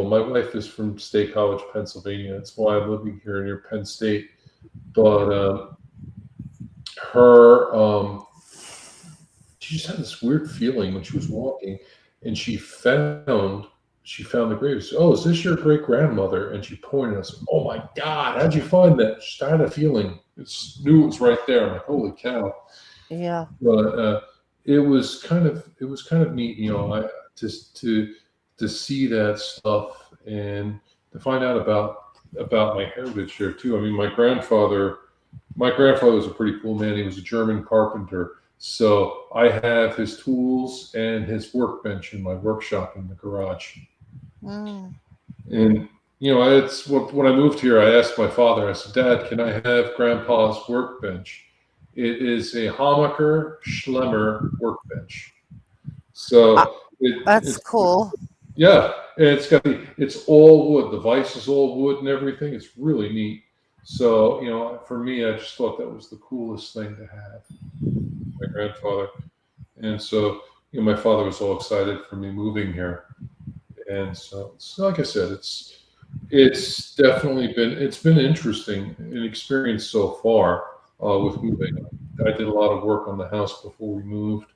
is from State College, Pennsylvania. That's why I'm living here near Penn State. But she just had this weird feeling when she was walking, and she found the grave. She said, "Oh, is this your great grandmother?" And she pointed at us. "Oh my God, how'd you find that?" She had a feeling. Knew it was right there. I'm like, "Holy cow!" Yeah. But it was kind of neat, just to see that stuff and to find out about my heritage there too. I mean, my grandfather was a pretty cool man. He was a German carpenter. So I have his tools and his workbench in my workshop in the garage. Mm. And it's when I moved here, I asked my father. I said, "Dad, can I have Grandpa's workbench?" It is a Hammacher Schlemmer workbench. So That's cool. yeah, and it's all wood. The vise is all wood and everything. It's really neat. So for me, I just thought that was the coolest thing to have. My grandfather, and so my father was all excited for me moving here, and so like I said, it's definitely been interesting an experience so far with moving. I did a lot of work on the house before we moved,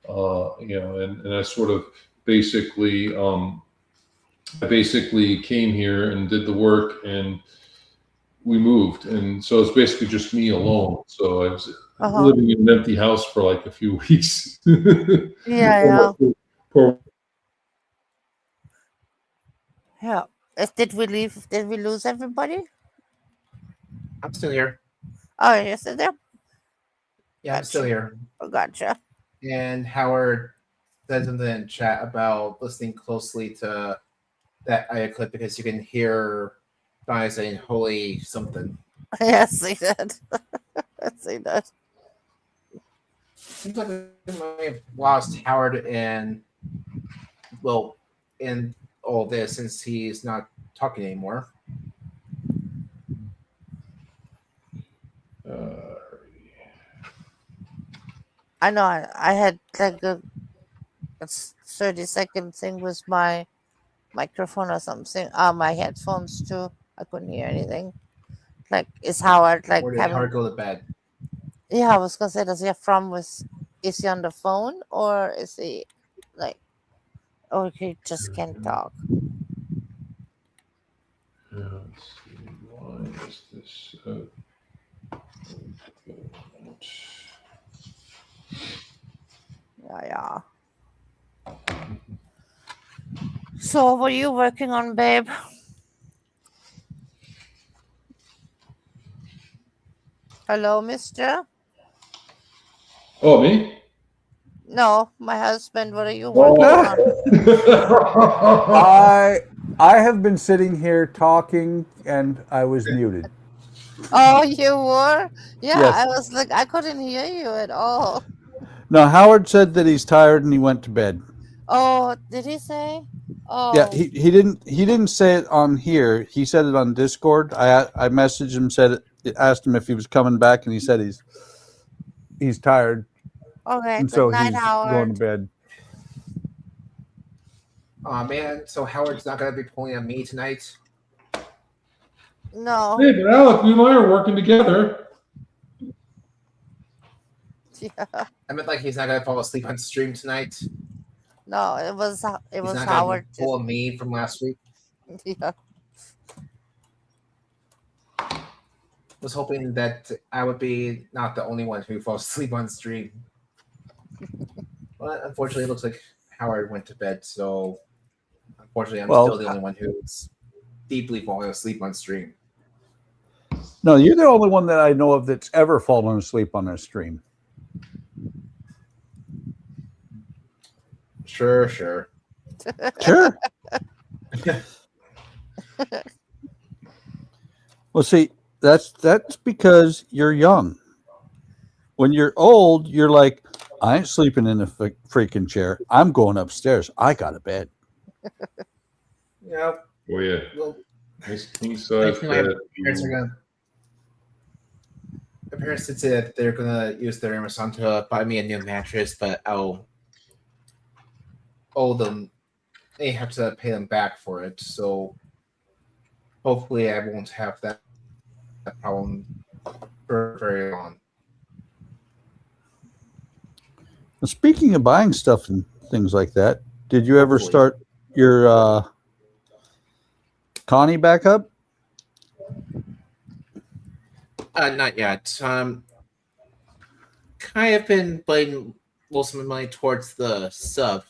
and I sort of basically came here and did the work, and we moved, and so it's basically just me alone. So I was living in an empty house for like a few weeks. Yeah. Yeah. Did we leave? Did we lose everybody? I'm still here. Oh, you're still there? Yeah, I'm still here. Oh, gotcha. And Howard said something in chat about listening closely to that audio clip because you can hear Donnie saying "holy something." Yes, he did. Yes, he did. Seems like we might have lost Howard in all this since he's not talking anymore. I know. I had like a 30-second thing with my microphone or something. My headphones too. I couldn't hear anything. Like, is Howard like Or did having? Howard go to bed? Yeah, I was gonna say, does he have problem with? Is he on the phone or is he like? Or he just can't talk? Let's see, why is this? Yeah. So, what are you working on, babe? Hello, mister? Oh, me? No, my husband. What are you working on? I have been sitting here talking and I was muted. Oh, you were? Yeah, Yes. I was like, I couldn't hear you at all. No, Howard said that he's tired and he went to bed. Oh, did he say? Oh, Yeah, he didn't say it on here. He said it on Discord. I messaged him, asked him if he was coming back, and he said he's tired, okay. and Good so night, he's Howard. going to bed. Oh man, so Howard's not gonna be pulling on me tonight. No. Hey, but Alec, you and I are working together. Yeah. I meant like he's not gonna fall asleep on stream tonight. No, it was He's not Howard. gonna pull on me from last week. Yeah. Was hoping that I would be not the only one who falls asleep on stream. But unfortunately, it looks like Howard went to bed, so unfortunately, I'm still the only one who's deeply falling asleep on stream. No, you're the only one that I know of that's ever fallen asleep on a stream. Sure. Sure. Well, see, that's because you're young. When you're old, you're like, I ain't sleeping in a freaking chair. I'm going upstairs. I got a bed. Yeah. Oh yeah. Well, Nice king size my bed. parents are gonna. apparently said they're gonna use their Amazon to buy me a new mattress, but I'll owe them. They have to pay them back for it. So hopefully, I won't have that problem for very long. Well, speaking of buying stuff and things like that, did you ever Hopefully. start your Connie back up? Not yet. Kind of been putting most of my money towards the sub,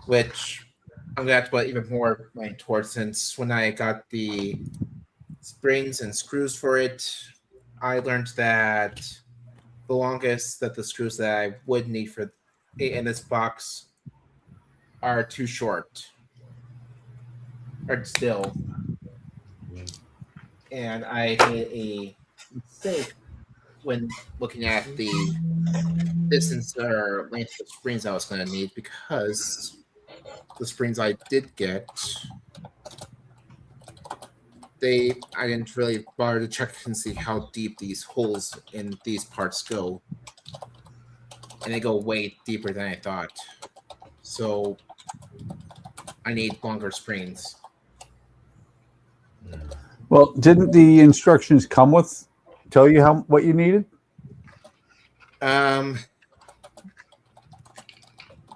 which I'm gonna have to put even more money towards since when I got the springs and screws for it, I learned that the longest that the screws that I would need for in this box are too short. Or still. And I made a mistake when looking at the distance or length of springs I was going to need, because the springs I did get, I didn't really bother to check and see how deep these holes in these parts go, and they go way deeper than I thought. So I need longer springs. Well, didn't the instructions tell you what you needed?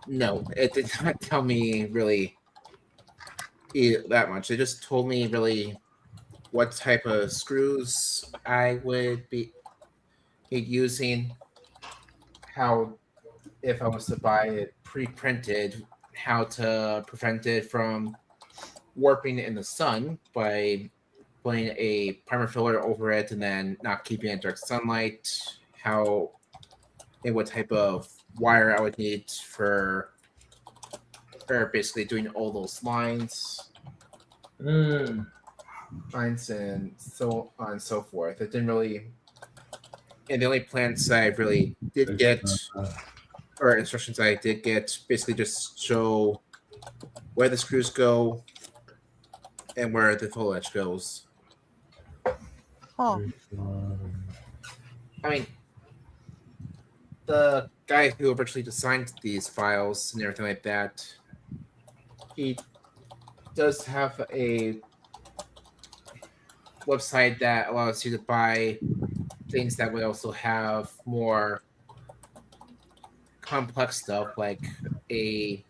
No, it did not tell me really that much. It just told me really what type of screws I would be using, how, if I was to buy it pre-printed, how to prevent it from warping in the sun by putting a primer filler over it and then not keeping it in direct sunlight, how and what type of wire I would need for basically doing all those lines and so on and so forth. It didn't really, and the only plans I really did get, or instructions I did get, basically just show where the screws go and where the full edge goes. Oh, I mean, the guy who originally designed these files and everything like that, he does have a website that allows you to buy things that would also have more complex stuff, like and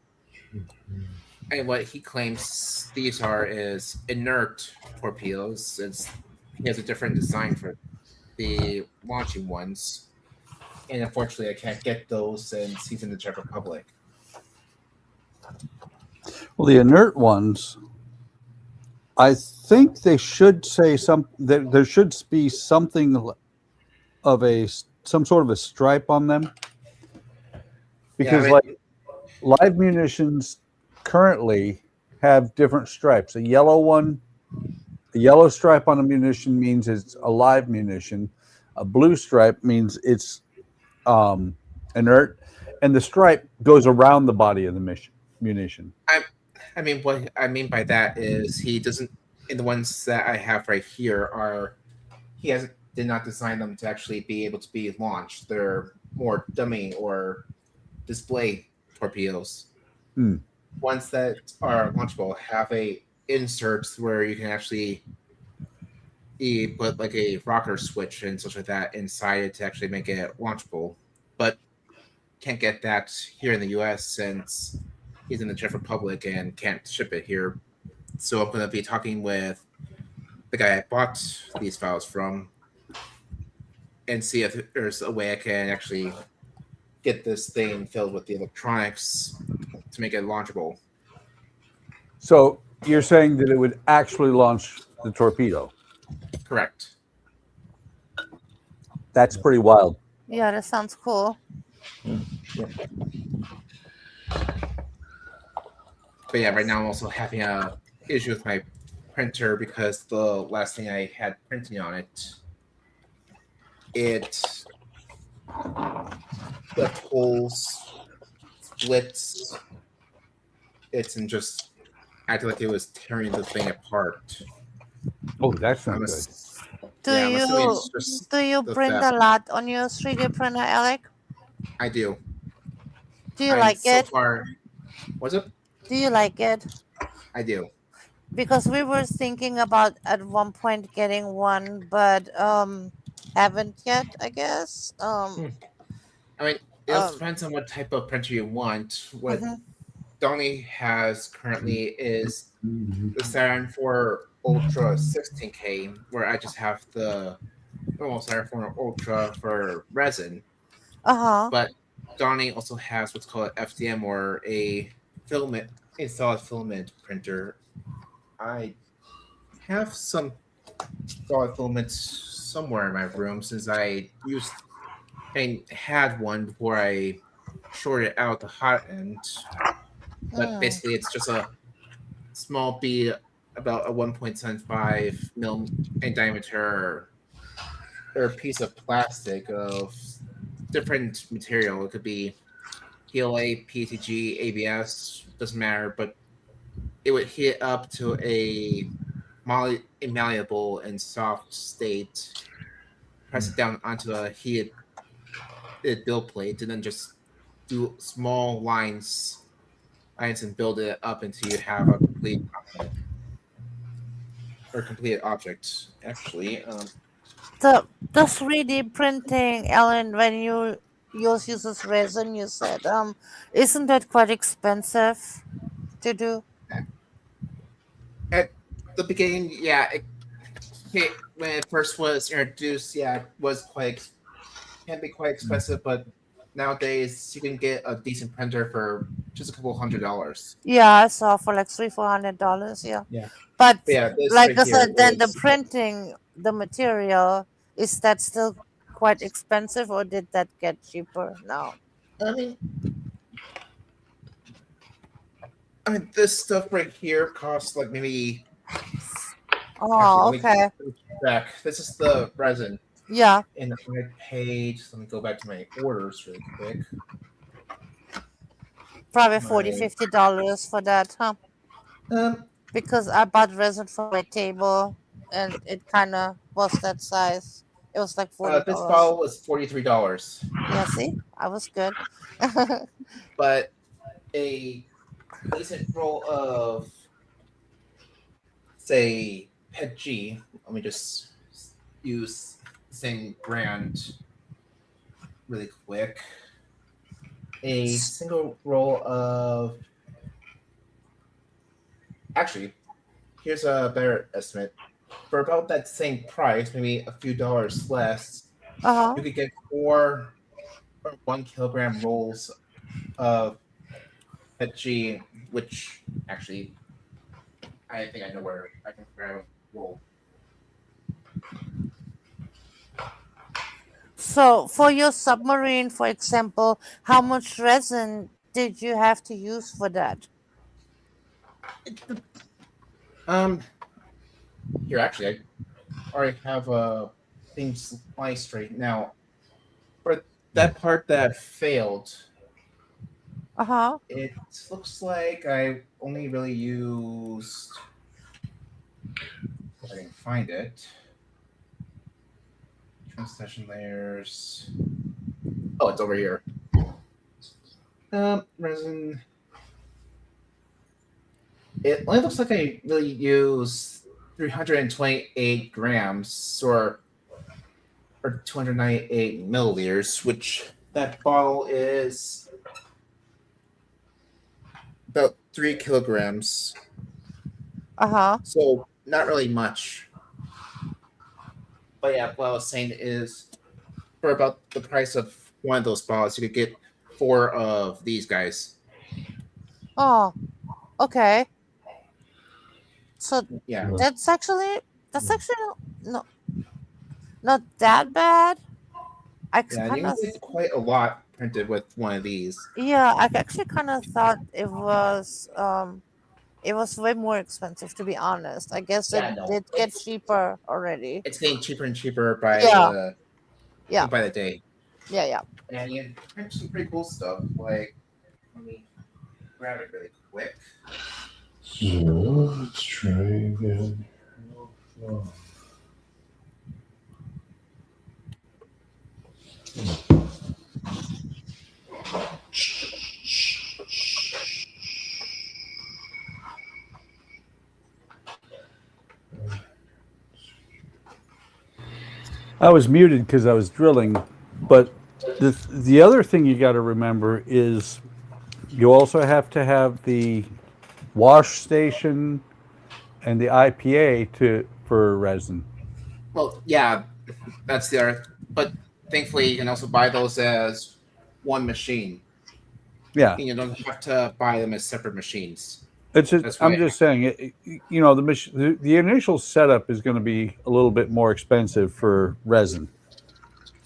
what he claims these are is inert torpedoes. He has a different design for the launching ones, and unfortunately, I can't get those since he's in the Czech Republic. Well, the inert ones, I think they should say there should be something of some sort of a stripe on them, because like live munitions currently have different stripes. A yellow stripe on a munition means it's a live munition. A blue stripe means it's inert, and the stripe goes around the body of the munition. I mean, what I mean by that is he doesn't. In the ones that I have right here did not design them to actually be able to be launched. They're more dummy or display torpedoes. Ones that are launchable have inserts where you can actually put like a rocker switch and such like that inside it to actually make it launchable. But can't get that here in the US since he's in the Czech Republic and can't ship it here. So I'm going to be talking with the guy I bought these files from and see if there's a way I can actually get this thing filled with the electronics to make it launchable. So you're saying that it would actually launch the torpedo? Correct. That's pretty wild. yeah, that sounds cool. But yeah, right now I'm also having a issue with my printer because the last thing I had printing on it, left holes, splits. It's and just acted like it was tearing the thing apart. Oh, that's not good. Do Yeah, I'm assuming you it's just do you the print a theft. lot on your 3D printer, Alec? I do. Do you I'm like so it? far. Was it? Do you like it? I do. Because we were thinking about at one point getting one, but haven't yet, I guess. Hmm. I mean, it also Um depends on what type of printer you want. What mhm. Donnie has currently is the Saturn 4 Ultra 16K, where I just have the normal Saturn 4 Ultra for resin. Uh-huh. But Donnie also has what's called FDM, or a solid filament printer. I have some solid filaments somewhere in my room since I had one before I shorted out the hot end. But Mm. basically, it's just a small bead, about a 1.75 mil in diameter, or piece of plastic of different material. It could be PLA, PETG, ABS, doesn't matter, but it would heat up to a malleable and soft state, press it down onto a heated build plate, and then just do small lines and build it up until you have a completed object. Actually, The 3D printing, Ellen, when you yours uses resin, you said, isn't that quite expensive to do? at the beginning, yeah, when it first was introduced, yeah, it was can be quite expensive, but nowadays you can get a decent printer for just a couple $100s. Yeah, I saw for like $300-400, yeah. Yeah, But but yeah, this like right I here said, then the is. printing, the material, is that still quite expensive or did that get cheaper now? I mean, this stuff right here costs like maybe. Actually, Oh, okay. let me check back. This is the resin. Yeah, And I paid. Let me go back to my orders really quick. probably 40 My $50 for that, huh? um, Because I bought resin for my table and it kind of was that size. It was like this $40. bottle was $43, Yeah, see, I was good. but a decent roll of, say, Pet G. Let me just use the same brand really quick. A single roll of. Actually, here's a better estimate. For about that same price, maybe a few dollars less, Uh-huh. you could get 4 or 1 kilogram rolls of G, which actually I think I know where I can grab a roll. So for your submarine, for example, how much resin did you have to use for that? Um, Here actually, I already have things sliced straight now. For that part that failed, Uh-huh. it looks like I only really used. If I can find it. Transition layers. Oh, it's over here. Resin. It only looks like I really use 328 grams or 298 milliliters, which that bottle is about 3 kilograms. Uh-huh. So not really much. But yeah, what I was saying is for about the price of one of those bottles, you could get 4 of these guys. Oh, okay. So Yeah. that's actually no not that bad. I Yeah, and you kind can of get quite a lot printed with one of these. yeah, I actually kind of thought it was way more expensive to be honest. I guess it Yeah, no. did get cheaper already. It's getting cheaper and cheaper by Yeah, yeah, the day. yeah, yeah. And you can print some pretty cool stuff. Like, let me grab it really quick. So let's try again. I was muted because I was drilling, but the other thing you got to remember is you also have to have the wash station and the IPA for resin. Well, yeah, that's the other. But thankfully, you can also buy those as one machine. Yeah, You don't have to buy them as separate machines. I'm just saying, the initial setup is going to be a little bit more expensive for resin.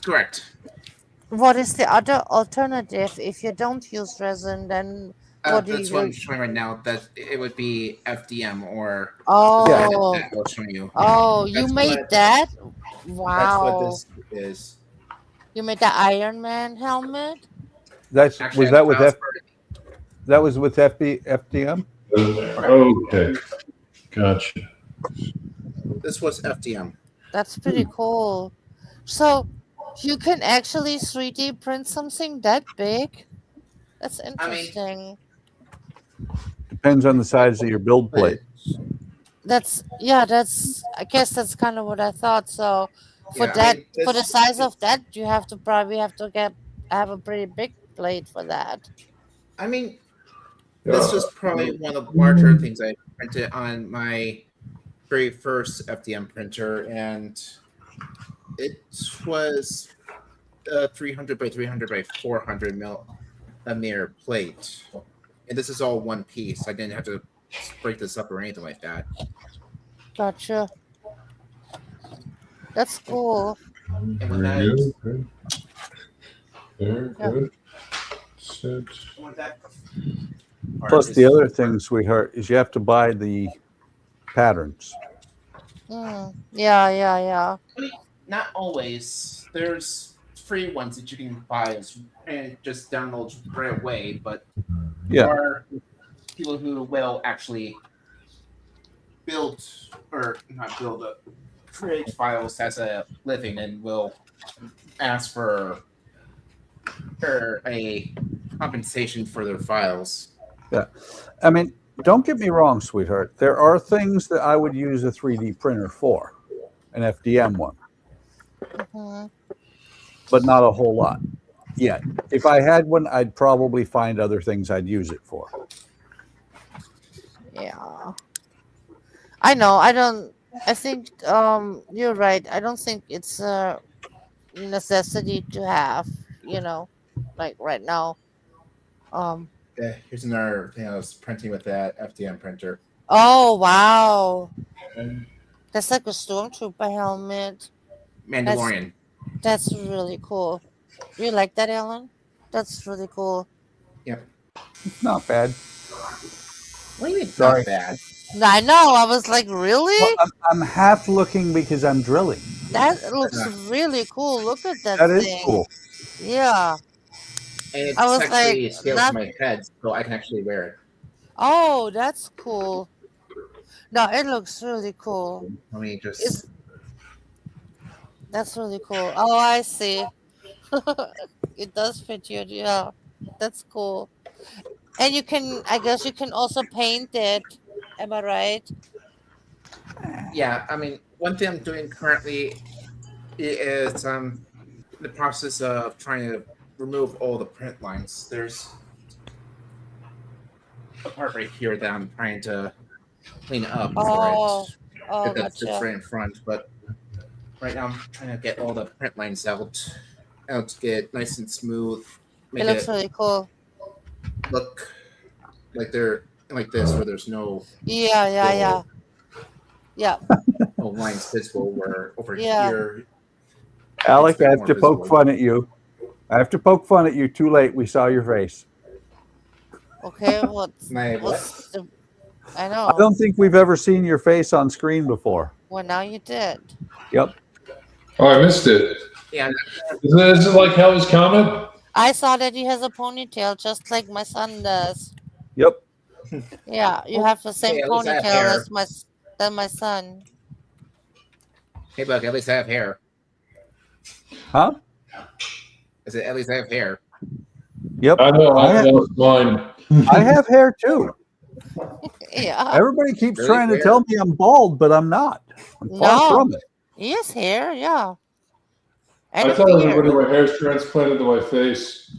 Correct. What is the other alternative? If you don't use resin, then what do That's you what I'm use? showing right now. That it would be FDM or Oh, that I was showing you. oh, you That's made what- that? That's what Wow. this is. You made the Iron Man helmet? Actually, That was with FDM? Okay, gotcha. This was FDM. That's pretty cool. So you can actually 3D print something that big? That's interesting. Depends on the size of your build plate. I guess that's kind of what I thought. So for for the size of that, you have to probably have a pretty big plate for that. I mean, this was probably one of the larger things I printed on my very first FDM printer, and it was a 300 by 300 by 400 millimeter plate. And this is all one piece. I didn't have to break this up or anything like that. Gotcha. That's cool. Very good. Very good. Set. Plus, the other thing, sweetheart, is you have to buy the patterns. Yeah. Not always. There's free ones that you can buy and just download right away, but there are people who will actually create files as a living and will ask for a compensation for their files. Yeah. I mean, don't get me wrong, sweetheart. There are things that I would use a 3D printer for, an FDM one, but not a whole lot yet. If I had one, I'd probably find other things I'd use it for. Yeah. I know. I think you're right. I don't think it's a necessity to have, like right now. Here's another thing I was printing with that FDM printer. Oh, wow. That's like a stormtrooper helmet. Mandalorian. That's really cool. You like that, Alan? That's really cool. Yep. Not bad. What do you mean? Sorry. Not bad. I know. I was like, really? Well, I'm half looking because I'm drilling. That looks really cool. Look at that That thing. is cool. Yeah. And it's I was actually like, scales to my head, so I can actually wear it. Oh, that's cool. No, it looks really cool. Let me just. That's really cool. Oh, I see. It does fit you. Yeah, that's cool. And I guess you can also paint it. Am I right? Yeah, I mean, one thing I'm doing currently is the process of trying to remove all the print lines. There's a part right here that I'm trying to clean up for it. That's gotcha. right in front, but right now I'm trying to get all the print lines out to get it nice and smooth. It looks really cool. Look like they're like this, where there's no Yeah. no lines visible. Where over Yeah. here, Alec, I have more to poke visible. fun at you. I have to poke fun at you. Too late. We saw your face. Okay, I know. I don't think we've ever seen your face on screen before. Well, now you did. Yep. Oh, I missed it. Yeah. Is it like Hell's Comet? I saw that he has a ponytail, just like my son does. Yep. Yeah, you have the same Hey, at least I have ponytail hair. as my son. Hey, Buck, at least I have hair. Huh? I said, at least I have hair. Yep. I know. I lost mine. I have hair too. Yeah. Everybody keeps Really trying to hair? tell me I'm bald, but I'm not. I'm far No. from it. He has hair, yeah. I a tell beard. everybody my hair's transplanted to my face.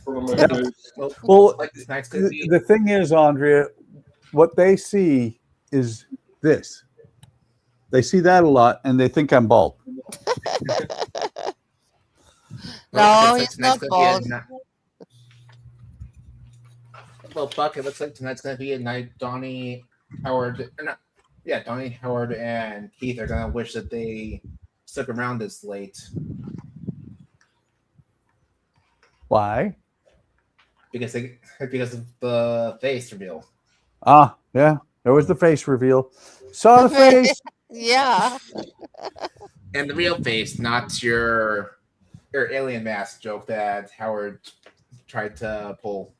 Front of my face. Well, like tonight's gonna be the thing is, Andrea, what they see is this. They see that a lot, and they think I'm bald. No, looks he's tonight's not gonna be bald. well, Buck, it looks like tonight's gonna be a night. Donnie, Howard, or not, yeah, Donnie, Howard, and Keith are gonna wish that they stuck around this late Why? because of the face reveal. Ah, yeah. There was the face reveal. Saw the face. Yeah. And the real face, not your alien mask joke that Howard tried to pull.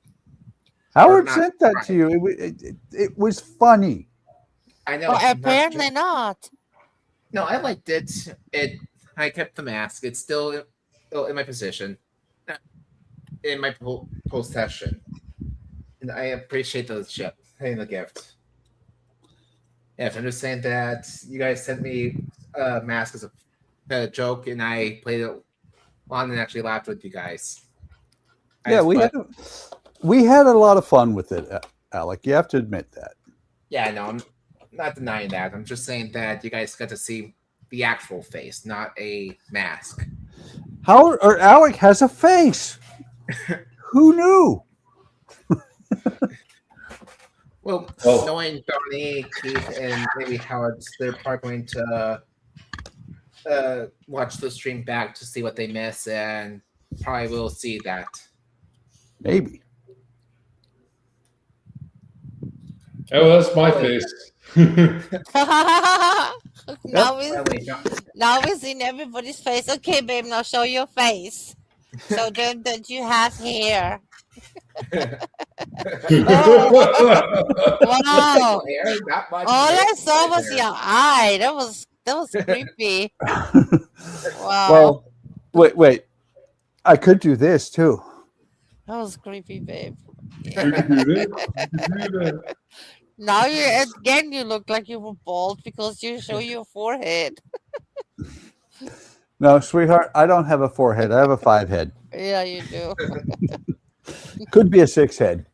Howard not sent that right. to you. It was funny. I know. Well, not apparently not. No, I liked it. I kept the mask. It's still in my position, in my possession, and I appreciate the ship and the gift. Yes, I'm just saying that you guys sent me a mask as a joke, and I played it on and actually laughed with you guys. Yeah, we had a lot of fun with it, Alec. You have to admit that. Yeah, no, I'm not denying that. I'm just saying that you guys got to see the actual face, not a mask. Howard or Alec has a face. Who knew? Well, knowing Donnie, Keith, and maybe Howard, they're probably going to watch the stream back to see what they miss, and probably will see that. Maybe. Oh, that's my face. Now we've seen everybody's face. Okay, babe, now show your face. So then that you have hair. Wow. All I saw was your eye. That was creepy. Wow. Well, wait. I could do this too. That was creepy, babe. You can do that. Now you look like you were bald because you show your forehead. No, sweetheart, I don't have a 4 head. I have a 5 head. Yeah, you do. Could be a 6 head.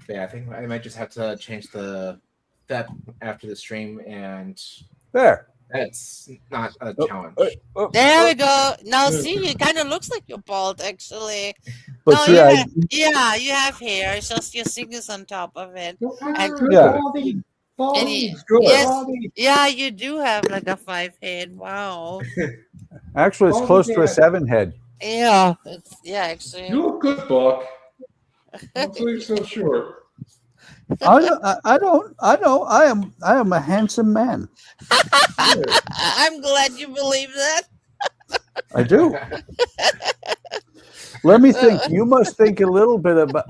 Yeah, I think I might just have to change that after the stream, and There. that's not a challenge. There we go. Now see, it kind of looks like you're bald, actually. But No, see, yeah, you have hair. It's just your singer's on top of it. And, Yeah. yes, yeah, you do have like a 5 head. Wow. Actually, it's close to a 7 head. Yeah, actually. You look good, Buck. Don't say so short. I don't. I am a handsome man. I'm glad you believe that. I do. Let me think. You must think a little bit about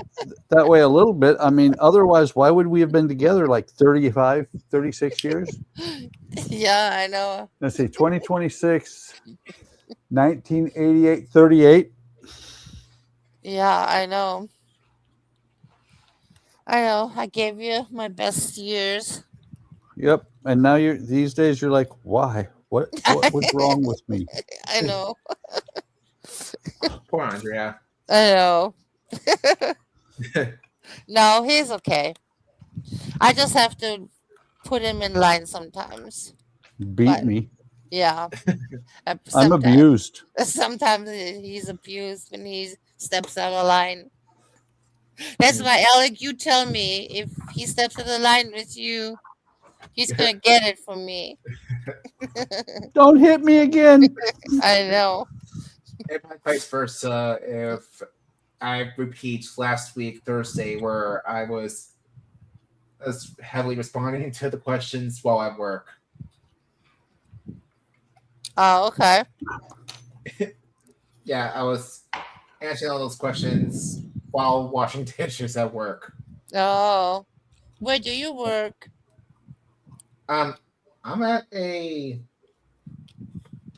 that way a little bit. I mean, otherwise, why would we have been together like 35, 36 years? Yeah, I know. Let's see, 2026, 1988, 38. Yeah, I know. I gave you my best years. Yep. And now these days you're like, why? What was wrong with me? I know. Poor Andrea. I know. No, he's okay. I just have to put him in line sometimes. Beat me. Yeah. I'm abused. Sometimes he's abused when he steps out of line. That's why, Alec, you tell me if he steps out of line with you, he's going to get it from me. Don't hit me again. I know. And vice versa, if I repeat last week, Thursday, where I was heavily responding to the questions while at work. Oh, okay. Yeah, I was answering all those questions while washing dishes at work. Oh, where do you work? I'm at a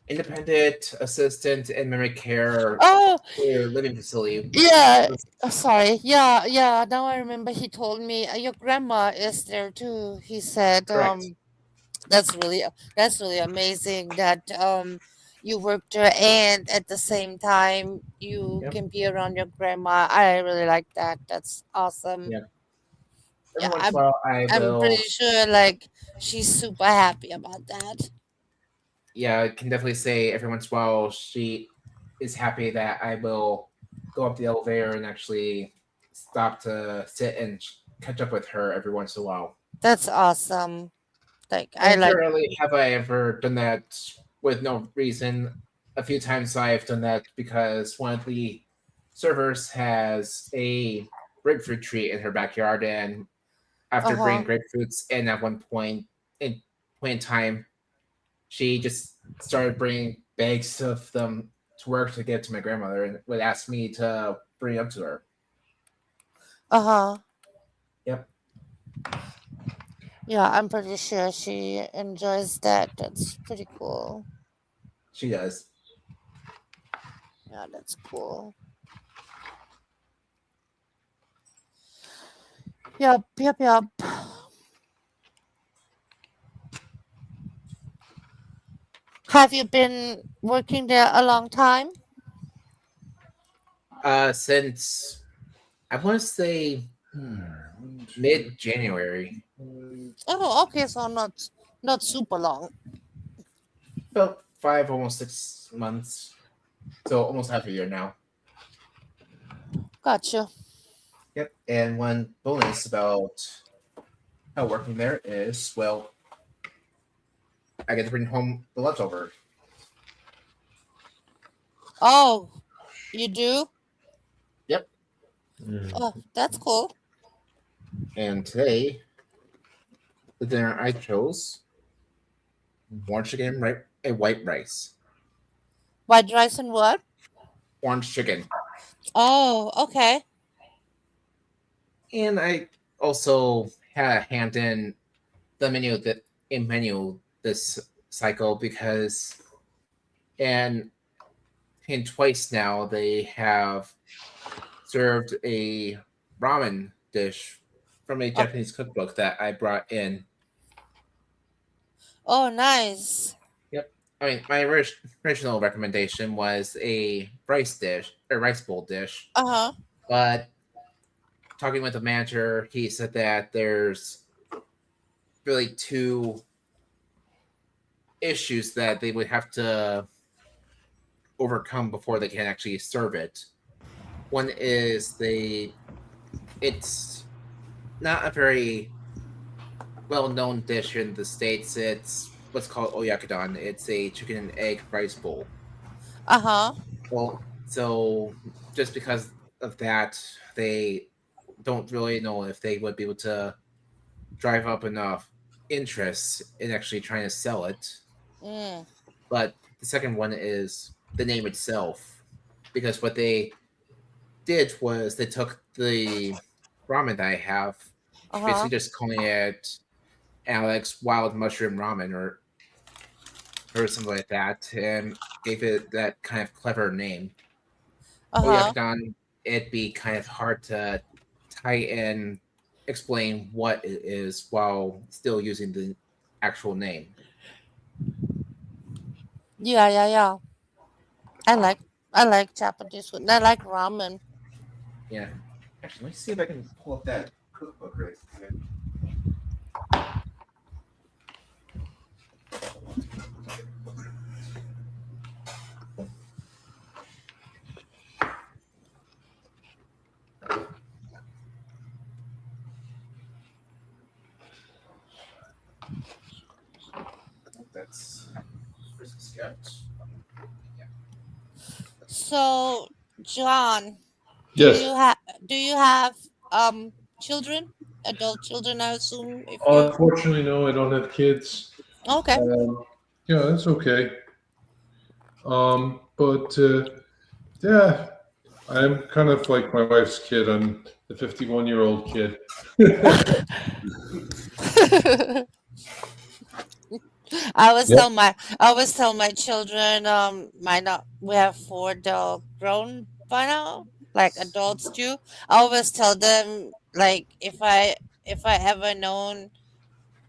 independent assistant in memory care living facility. Yeah. Sorry. Yeah. Now I remember he told me your grandma is there too. He said, Correct. That's really amazing that you work there and at the same time you Yep. can be around your grandma. I really like that. That's awesome. Yep. Yeah, Every once in a I'm while, I I'm will. pretty sure like she's super happy about that. Yeah, I can definitely say every once in a while she is happy that I will go up the elevator and actually stop to sit and catch up with her every once in a while. That's awesome. Like I And like rarely have I ever done that with no reason. A few times I've done that because one of the servers has a grapefruit tree in her backyard, and after uh-huh. bringing grapefruits in at one point in time, she just started bringing bags of them to work to get to my grandmother and would ask me to bring up to her. Uh-huh. Yep, Yeah, I'm pretty sure she enjoys that. That's pretty cool. she does. Yeah, that's cool. Yep, yep, yep. Have you been working there a long time? Since I want to say mid January, Oh, okay, so not super long. about 5, almost 6 months, so almost half a year now. Gotcha. Yep, and one bonus about how working there is, well, I get to bring home the leftover. Oh, you do? Yep, Oh, that's cool. and today the dinner I chose orange chicken, right? A white rice, White rice and what? orange chicken, Oh, okay. and I also had a hand in the menu this cycle because and in twice now they have served a ramen dish from a Oh, Japanese cookbook that I brought in. oh, nice. Yep. I mean, my original recommendation was a rice bowl dish, Uh-huh. but talking with the manager, he said that there's really two issues that they would have to overcome before they can actually serve it. One is it's not a very well-known dish in the states. It's what's called oyakodon. It's a chicken and egg rice bowl. Uh-huh. Well, so just because of that, they don't really know if they would be able to drive up enough interest in actually trying to sell it. Mm. But the second one is the name itself, because what they did was they took the ramen that I have, Uh-huh. basically just calling it Alex Wild Mushroom Ramen or something like that, and gave it that kind of clever name. Uh-huh. Oyakodon, it'd be kind of hard to tie in, explain what it is while still using the actual name. Yeah, yeah, yeah. I like I like Japanese food. I like ramen. Yeah. Actually, let me see if I can pull up that cookbook right quick. That's where's the sketch? So, John, Yes. do you have children? Adult children, I assume if you Unfortunately, no, I don't have kids. Okay. Yeah, that's okay. But yeah, I'm kind of like my wife's kid. I'm the 51-year-old kid. Yep. I always tell my children, my not we have four, they're grown by now, like adults do. I always tell them like if I ever known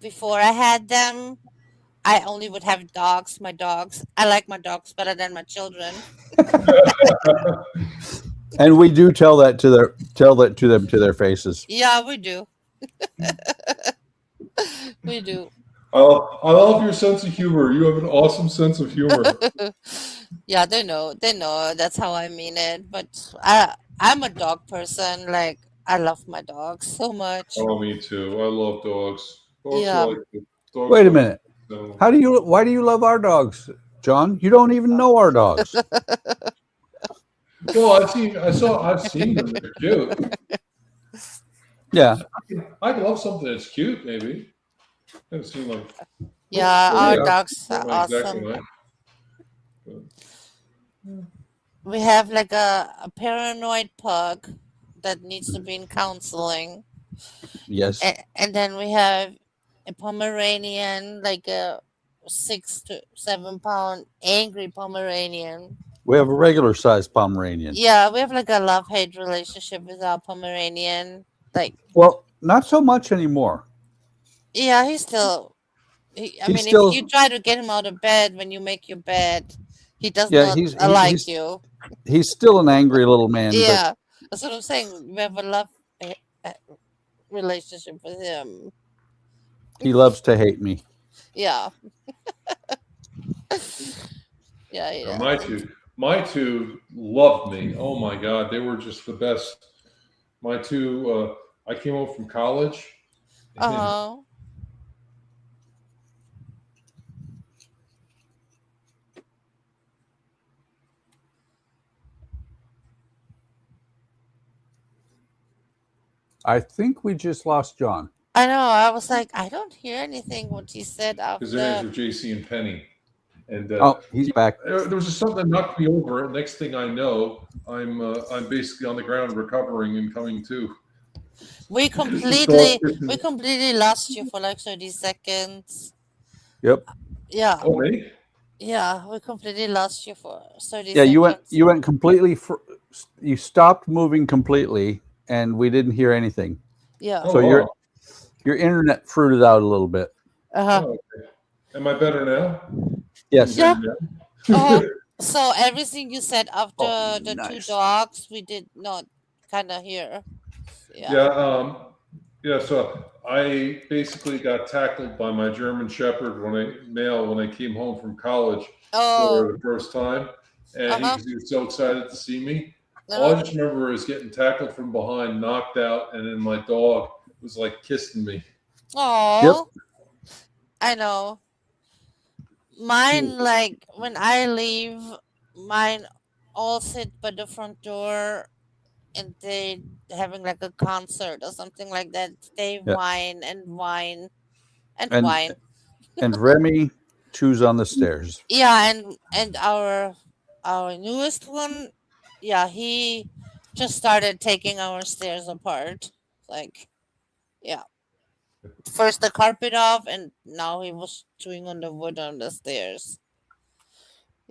before I had them, I only would have dogs. My dogs. I like my dogs better than my children. And we do tell that to them to their faces. Yeah, we do. We do. I love your sense of humor. You have an awesome sense of humor. Yeah, they know. They know that's how I mean it. But I'm a dog person. Like I love my dogs so much. Oh, me too. I love dogs. Dogs Yeah. are like dogs Wait a are minute. so- Why do you love our dogs, John? You don't even know our dogs. Well, I've seen them. They're cute. Yeah. I love something that's cute. Maybe. I've seen like. Yeah, Well, our yeah, dogs are not exactly awesome. like- We have like a paranoid pug that needs to be in counseling. Yes. And then we have a Pomeranian, like a 6 to 7 pound angry Pomeranian. We have a regular sized Pomeranian. Yeah, we have like a love hate relationship with our Pomeranian. Like, Well, not so much anymore. yeah, he's still. I He's mean, still- if you try to get him out of bed when you make your bed, he does Yeah, not he's- like you. He's still an angry little man. Yeah, that's what I'm saying. We have a love relationship with him. But he loves to hate me. Yeah. Yeah. My two loved me. Oh my God, they were just the best. My two. I came home from college. and Oh. I think we just lost John. I know. I was like, I don't hear anything what he said Because their names after. were JC and Penny. And Oh, he's back. there was just something that knocked me over. Next thing I know, I'm basically on the ground recovering and coming to. We completely lost you for like 30 seconds. Yep. Yeah. Oh, me? Yeah, we completely lost you for 30 Yeah, seconds. you went completely. You stopped moving completely, and we didn't hear anything. Yeah. Oh, So wow. your internet fruited out a little bit. Uh-huh. Oh, okay. Am I better now? Yes. Yeah. So everything you said after the nice. 2 dogs, we did not kind of hear. Yeah. Yeah. So I basically got tackled by my German Shepherd when I came home from college Oh. for the first time, and he was so excited to see me. All Uh-huh. I just remember is getting tackled from behind, knocked out, and then my dog was like kissing me. Oh. I know. Mine, like when I leave, mine all sit by the front door, and they having like a concert or something like that. They Yeah. whine and whine and And- whine. And Remy chews on the stairs. Yeah, and our newest one, yeah, he just started taking our stairs apart. Like, yeah. First the carpet off, and now he was chewing on the wood on the stairs.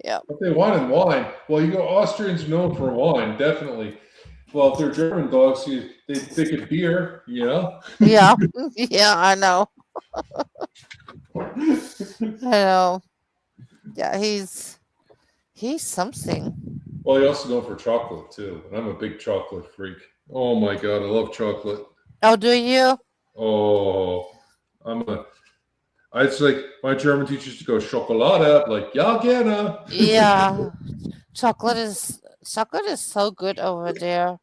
Yeah. But they whine and whine. Well, Austrians are known for wine, definitely. Well, if they're German dogs, they think of beer, you know? Yeah. Yeah, I know. I know. Yeah, he's something. Well, they also know for chocolate too, and I'm a big chocolate freak. Oh my God, I love chocolate. Oh, do you? Oh, it's like my German teachers used to go Schokolade, like ja gerne. Yeah. Chocolate is so good over there.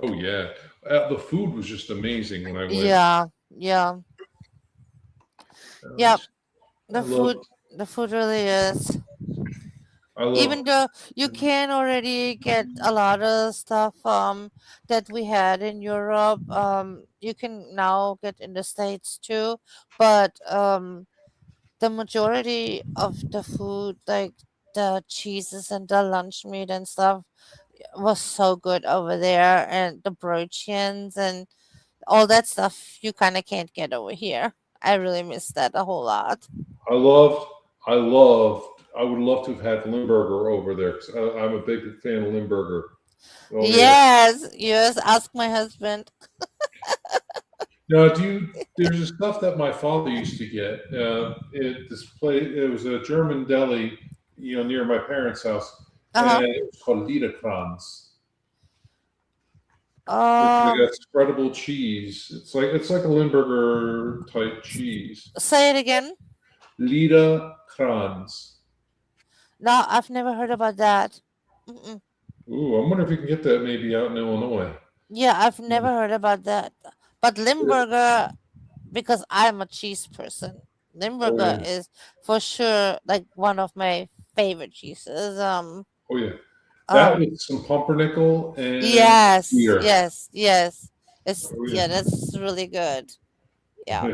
Oh yeah, the food was just amazing when I went. Yeah. Yep. I love- The food really is. I love. Even though you can already get a lot of stuff that we had in Europe, you can now get in the States too. But the majority of the food, like the cheeses and the lunch meat and stuff, was so good over there, and the brötchens and all that stuff you kind of can't get over here. I really miss that a whole lot. I would love to have had Limburger over there. 'Cause I'm a big fan of Limburger. Oh, yeah. Yes, ask my husband. No, there's a stuff that my father used to get. It was a German deli, near my parents' house, Uh-huh. and it was called Liederkranz. It's like Um, a spreadable cheese. It's like a Limburger type cheese. say it again. Liederkranz. No, I've never heard about that. Mm-mm. Ooh, I wonder if you can get that maybe out in Illinois. Yeah, I've never heard about that. But Limburger, because I'm a cheese person, Oh Limburger yeah. is for sure like one of my favorite cheeses. Oh yeah. That Um, with some pumpernickel and yes, beer. yes, yes. It's Oh yeah, yeah. that's really good. Yeah.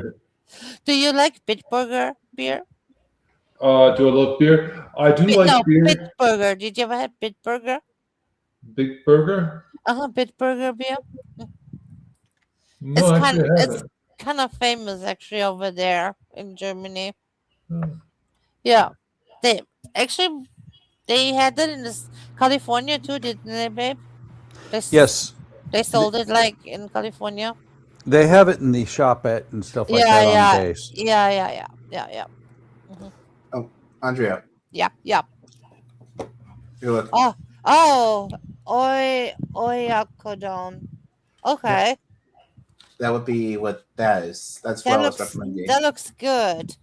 Do you like Bitburger beer? Do I love beer? I do like No, beer. Bitburger. Did you ever have Bitburger? Big Burger? Bitburger beer. No, actually, I It's haven't. kind of famous actually over there in Germany. Oh, Yeah, they actually they had it in this California too, didn't they, babe? Yes, They sold it like in California. they have it in the shop at and stuff like Yeah, that on yeah, base. yeah. Hmm. Oh, Andrea, Yeah. you look. Oh, oyakodon. Yep, Okay, that would be what that is. That's what I was recommending. that looks good.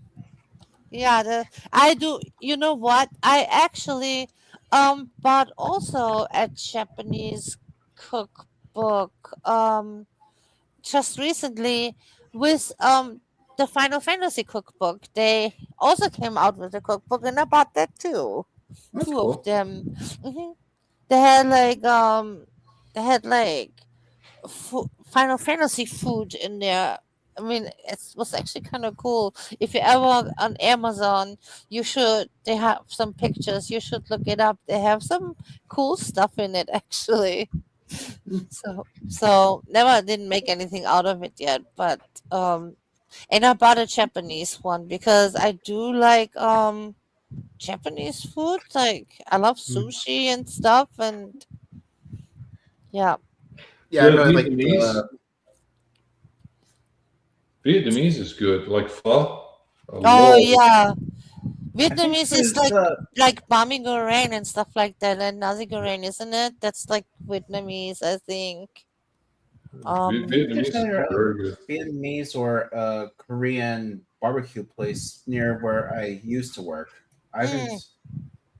Yeah, I do. You know what? I actually bought also a Japanese cookbook just recently with the Final Fantasy cookbook. They also came out with a cookbook, and I bought that too. That's Two of cool. them. Hmm. They had like Final Fantasy food in there. I mean, it was actually kind of cool. If you ever on Amazon, you should. They have some pictures. You should look it up. They have some cool stuff in it, actually. So never didn't make anything out of it yet, but and I bought a Japanese one because I do like Japanese food. Like I love Mm. sushi and stuff, and yeah. Yeah, I yeah, really like Vietnamese. the. Vietnamese is good, like pho. I Oh love. yeah. I think Vietnamese is there's like bami goreng and stuff like that, and nasi goreng, isn't it? That's like Vietnamese, I think. I Um, think there's Vietnamese is another very good. Vietnamese or a Korean barbecue place near where I used to work. I mm, haven't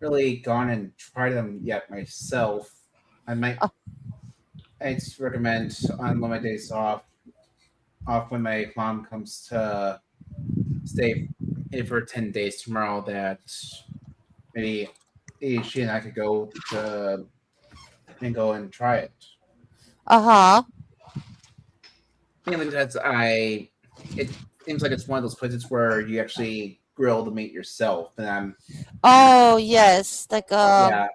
really gone and tried them yet myself. I might. uh, I'd recommend on one of my days off when my mom comes to stay here for 10 days tomorrow. That maybe she and I could go and try it. uh-huh. Mainly because it seems like it's one of those places where you actually grill the meat yourself, and Oh yes, like yeah,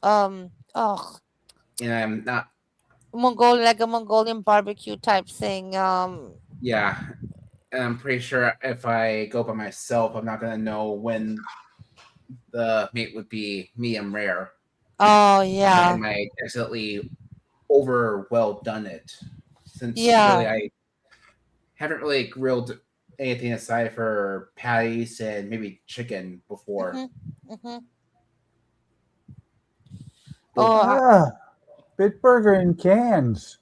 oh, and I'm not Mongolian, like a Mongolian barbecue type thing. yeah, and I'm pretty sure if I go by myself, I'm not gonna know when the meat would be medium rare. Oh I yeah, might accidentally over well done it, since really yeah. I haven't really grilled anything aside for patties and maybe chicken before. Mhm, mhm. But Oh Bitburger in cans.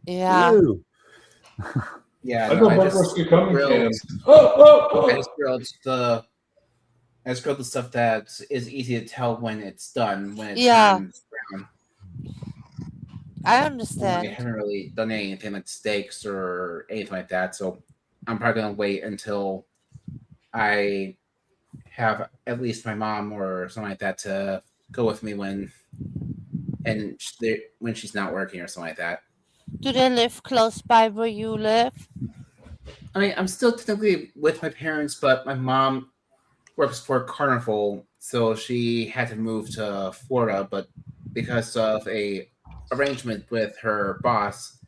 yeah. Ew. yeah, I no, know I burgers just can come in grilled. cans. Oh. I just grilled the stuff that is easy to tell when it's done, when it Yeah, turns brown. I I understand. haven't really done anything like steaks or anything like that, so I'm probably gonna wait until I have at least my mom or something like that to go with me when she's not working or something like that. Do they live close by where you live? I mean, I'm still technically with my parents, but my mom works for Carnival, so she had to move to Florida. But because of a arrangement with her boss,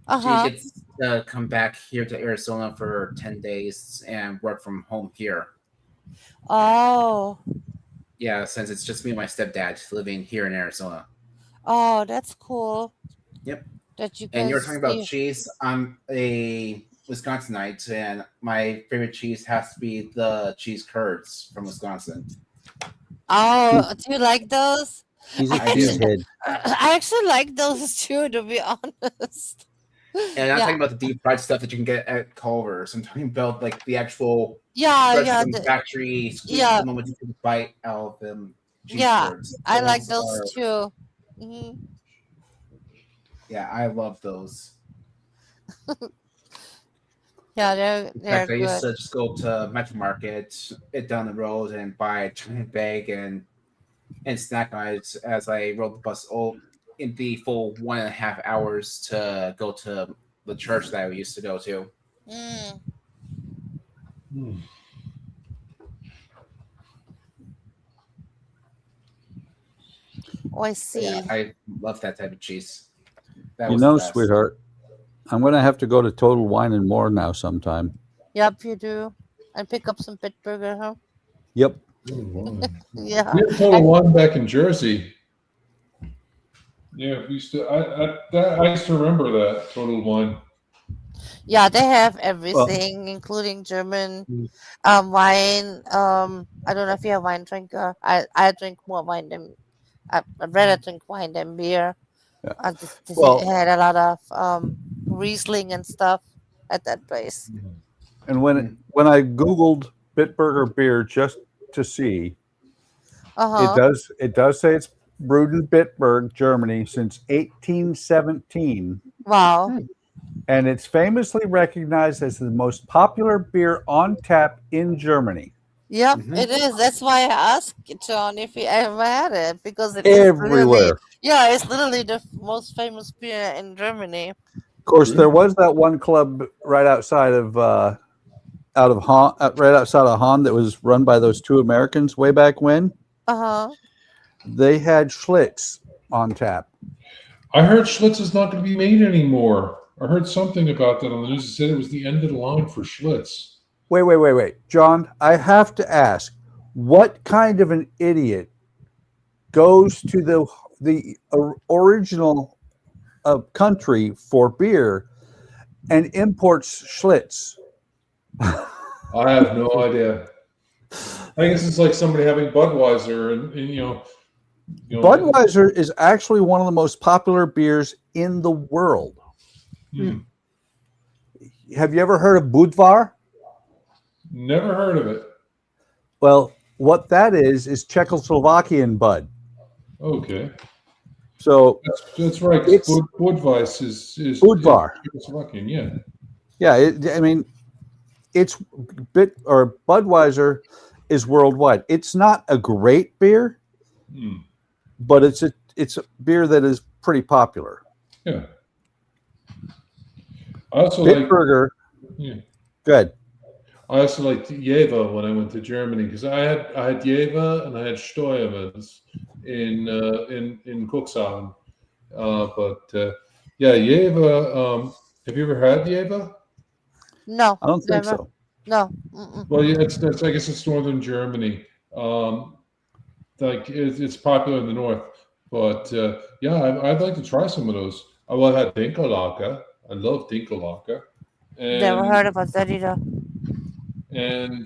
she Uh-huh. gets to come back here to Arizona for 10 days and work from home here. Oh. Yeah, since it's just me and my stepdad living here in Arizona. Oh, that's cool. Yep. that you And can you're talking about see. cheese. I'm a Wisconsinite, and my favorite cheese has to be the cheese curds from Wisconsin. Oh, do you like those? He's a I I do. actually, cheesehead. I actually like those too, to be honest. And I'm not Yeah, talking about the deep fried stuff that you can get at Culver's. I'm talking about like the actual yeah, fresh yeah, from the factory, squeeze yeah, the moment you take a bite out of them cheese yeah. curds. I like Those those are, too. Hmm. yeah, I love those. Yeah, In they're fact, I used good. to just go to Metro Market, it down the road, and buy a giant bag and snack on it as I rode the bus in the full 1.5 hours to go to the church that I used to go to. Mm. Hmm. Oh, I But yeah, see. I love that type of cheese. That You was the know, best. sweetheart, I'm going to have to go to Total Wine and More now sometime. Yep, you do. And pick up some Pittsburgher, huh? Yep. Yeah. We had Total Wine back in Jersey. Yeah, we used to. I used to remember that Total Wine. Yeah, they have Well, everything, including German wine. I don't know if you're a wine drinker. I drink more wine than I'd rather drink wine than beer. yeah. They Well, had a lot of Riesling and stuff at that place. and when I Googled Bitburger beer just to see, Uh huh. it does say it's brewed in Bitburg, Germany since 1817, Wow. and it's famously recognized as the most popular beer on tap in Germany. Yep, Mhm. it is. That's why I asked John if he ever had it, because it is literally, Everywhere. yeah, it's literally the most famous beer in Germany. Of course, there Really? was that one club right outside of right outside of Hahn that was run by those two Americans way back when. Uh huh. They had Schlitz on tap. I heard Schlitz is not going to be made anymore. I heard something about that on the news. It said it was the end of the line for Schlitz. Wait. John, I have to ask, what kind of an idiot goes to the original country for beer and imports Schlitz? I have no idea. I guess it's like somebody having Budweiser and Budweiser is actually one of the most popular beers in the world. hmm, Have you ever heard of Budvar? never heard of it. Well, what that is Czechoslovakian Bud. Okay, So that's right. it's Budweiser is Budvar. Czechoslovakian. Yeah. Yeah, I mean, it's Budweiser is worldwide. It's not a great beer, Hmm. but it's a beer that is pretty popular. Yeah. I also like. Bitburger, Yeah. good. I also liked Jever when I went to Germany because I had Jever and I had Steuermanns in Cuxhaven. Yeah, Jever. Have you ever had Jever? No, I don't think never. so. No. Mm-mm. Well, yeah, that's I guess it's northern Germany. Like it's popular in the north, but yeah, I'd like to try some of those. I had Dinkellager. I love Dinkellager, Never and heard about that either. and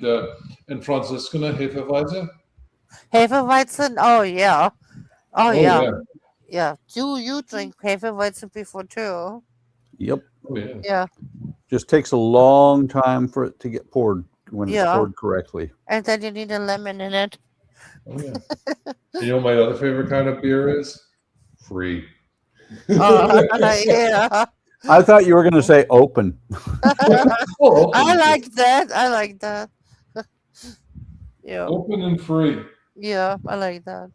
Franziskaner Hefeweizen. Hefeweizen? Oh yeah. Oh Oh yeah. yeah, Yeah. You drink Hefeweizen before too? Yep. oh yeah. Yeah. Just takes a long time for it to get poured when it's Yeah. poured correctly. And then you need a lemon in it. Oh yeah. You know what my other favorite kind of beer is? Free. Yeah. I thought you were going to say open. Oh, I open, like that. I like that. Yeah. open and free. Yeah, I like that.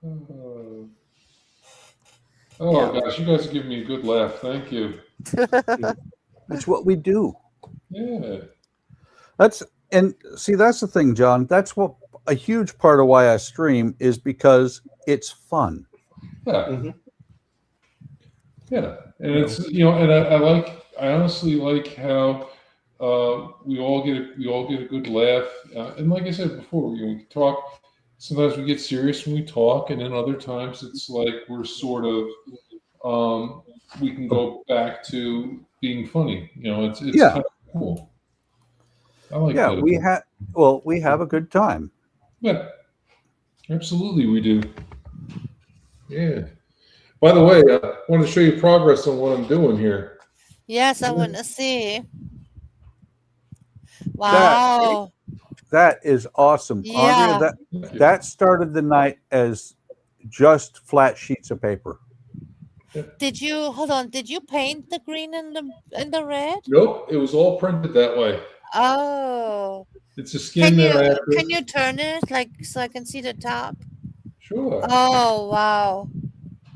Oh Yeah. gosh, you guys are giving me a good laugh. Thank you. It's what we do. Yeah. That's the thing, John. That's what a huge part of why I stream is because it's fun. Yeah. Mhm. Yeah. And it's and I honestly like how we all get a good laugh. And like I said before, we talk. Sometimes we get serious when we talk, and then other times it's like we're sort of we can go back to being funny. It's Yeah. kind of cool. I like Yeah, that. we have a good time. Yeah, absolutely, we do. Yeah. By the way, I want to show you progress on what I'm doing here. Yes, I want to see. Wow. That is awesome. Yeah. Andrea, that started the night as just flat sheets of paper. Did you hold on? Did you paint the green and the red? Nope, it was all printed that way. Oh. It's a skin that I have to... Can you turn it so I can see the top? Sure. Oh wow.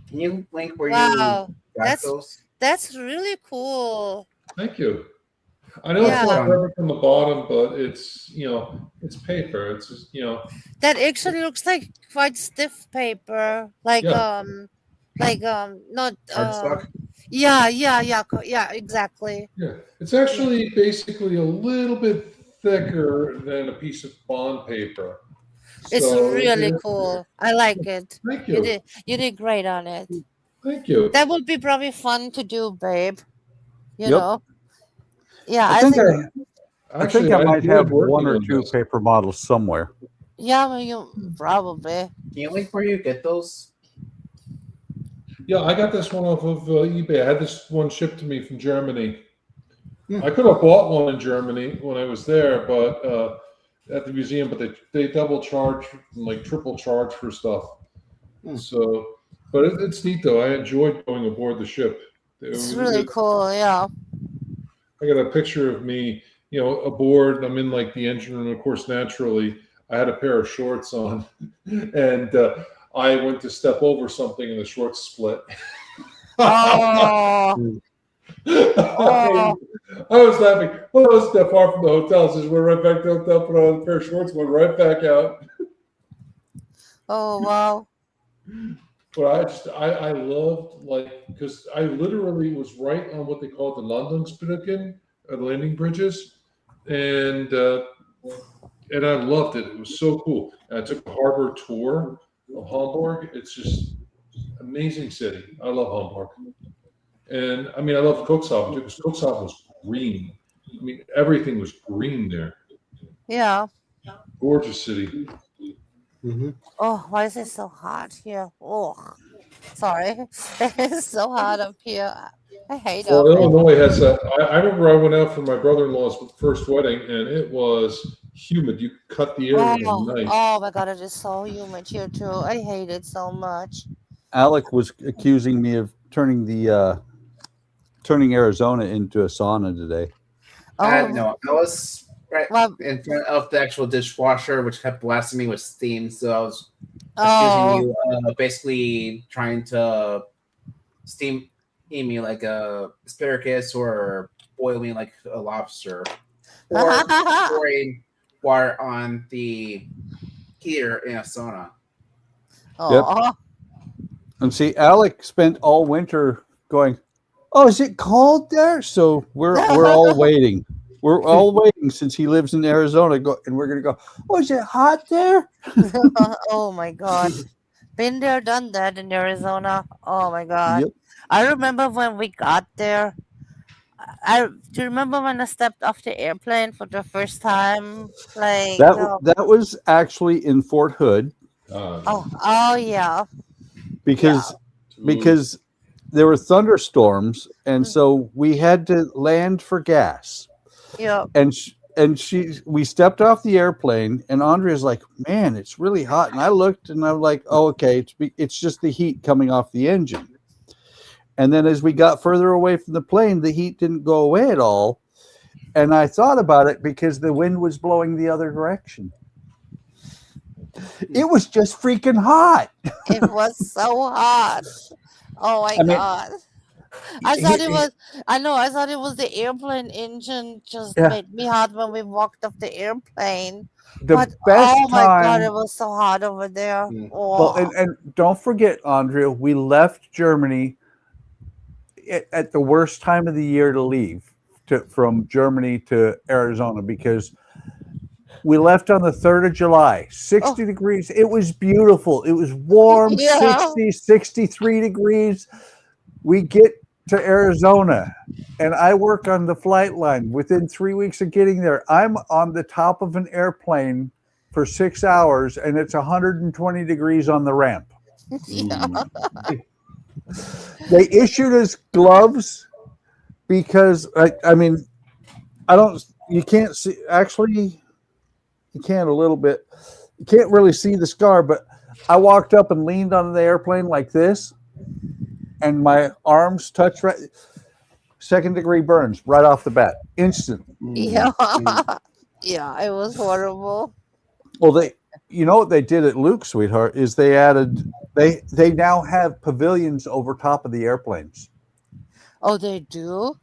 Can you link where Wow. you got those? That's really cool. Thank you. I know it's not perfect on the bottom, but it's it's paper. It's just That actually looks like quite stiff paper, like not Cardstock? Yeah, exactly. Yeah, it's actually basically a little bit thicker than a piece of bond paper. It's really cool. I like it. Thank you. You did great on it. Thank you. That would be probably fun to do, babe. You Yep. know. Yeah, I think I might have one or two paper models somewhere. Yeah, well, you probably. Can you link where you get those? Yeah, I got this one off of eBay. I had this one shipped to me from Germany. I could have bought one in Germany when I was there, but at the museum, but they double charge, like triple charge for stuff. So, but it's neat though. I enjoyed going aboard the ship. It's really cool, yeah. I got a picture of me, aboard. I'm in like the engine room, of course. Naturally, I had a pair of shorts on, and I went to step over something, and the shorts split. Oh. I was laughing. Well, I wasn't that far from the hotel, so I just went right back to the hotel, put on a pair of shorts, went right back out. Oh wow. But I loved, because I literally was right on what they call the Landungsbrücken, the landing bridges, and I loved it. It was so cool. And I took a harbor tour of Hamburg. It's just amazing city. I love Hamburg. And I mean, I love Cuxhaven too, because Cuxhaven was green. I mean, everything was green there. Yeah. Gorgeous city. Oh, why is it so hot here? Oh, sorry. It's so hot up here. I hate it. Well, Illinois has that. I remember I went out for my brother-in-law's first wedding, and it was humid. You cut the air in the night. Oh my God, it is so humid here too. I hate it so much. Alec was accusing me of turning Arizona into a sauna today. No, I was right in front of the actual dishwasher, which kept blasting me with steam. So I was accusing you basically trying to steam me like a asparagus or boil me like a lobster, or pouring water on the heater in a sauna. Yep. And see, Alec spent all winter going, "Oh, is it cold there?" So we're all waiting. We're all waiting since he lives in Arizona, and we're gonna go, "Oh, is it hot there?" Oh my God, been there, done that in Arizona. Oh my God. Yep. I remember when we got there. Do you remember when I stepped off the airplane for the first time? Like that was actually in Fort Hood. Oh yeah. Because there were thunderstorms, and so we had to land for gas. Yeah. And we stepped off the airplane, and Andrea's like, "Man, it's really hot." And I looked, and I'm like, "Oh, okay, it's just the heat coming off the engine." And then as we got further away from the plane, the heat didn't go away at all. And I thought about it because the wind was blowing the other direction. It was just freaking hot. It was so hot. Oh my God. I thought it was the airplane engine just made me hot when we walked off the airplane. Oh my God, it was so hot over there. Oh. Well, and don't forget, Andrea, we left Germany at the worst time of the year to leave from Germany to Arizona, because we left on the 3rd of July, 60 degrees. It was beautiful. It was warm, 60, 63 degrees. We get to Arizona, and I work on the flight line. Within 3 weeks of getting there, I'm on the top of an airplane for 6 hours, and it's 120 degrees on the ramp. Yeah. They issued us gloves because I mean, you can't see, actually you can a little bit. You can't really see the scar, but I walked up and leaned on the airplane like this, and my arms touched right. 2nd-degree burns right off the bat, instant. Yeah. Yeah, it was horrible. Well, you know what they did at Luke, sweetheart, is they now have pavilions over top of the airplanes. Oh, they do?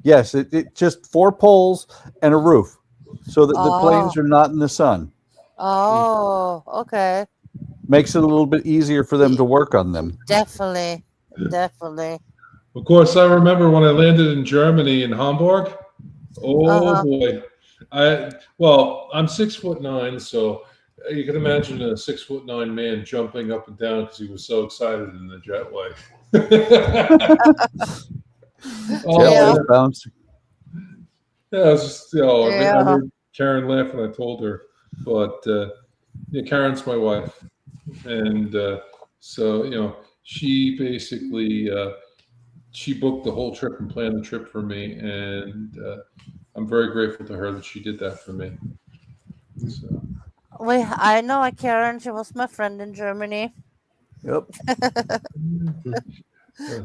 Yes, it just 4 poles and a roof, so that the planes are not in the sun. Oh, okay. Makes it a little bit easier for them to work on them. Definitely. Definitely. Of course, I remember when I landed in Germany in Hamburg. Oh boy. I'm 6'9", so you can imagine a 6'9" man jumping up and down because he was so excited in the jetway. Yeah, I was just, I heard Karen laugh when I told her, but Karen's my wife, and so she basically she booked the whole trip and planned the trip for me, and I'm very grateful to her that she did that for me. So. Wait, I know Karen. She was my friend in Germany. Yep.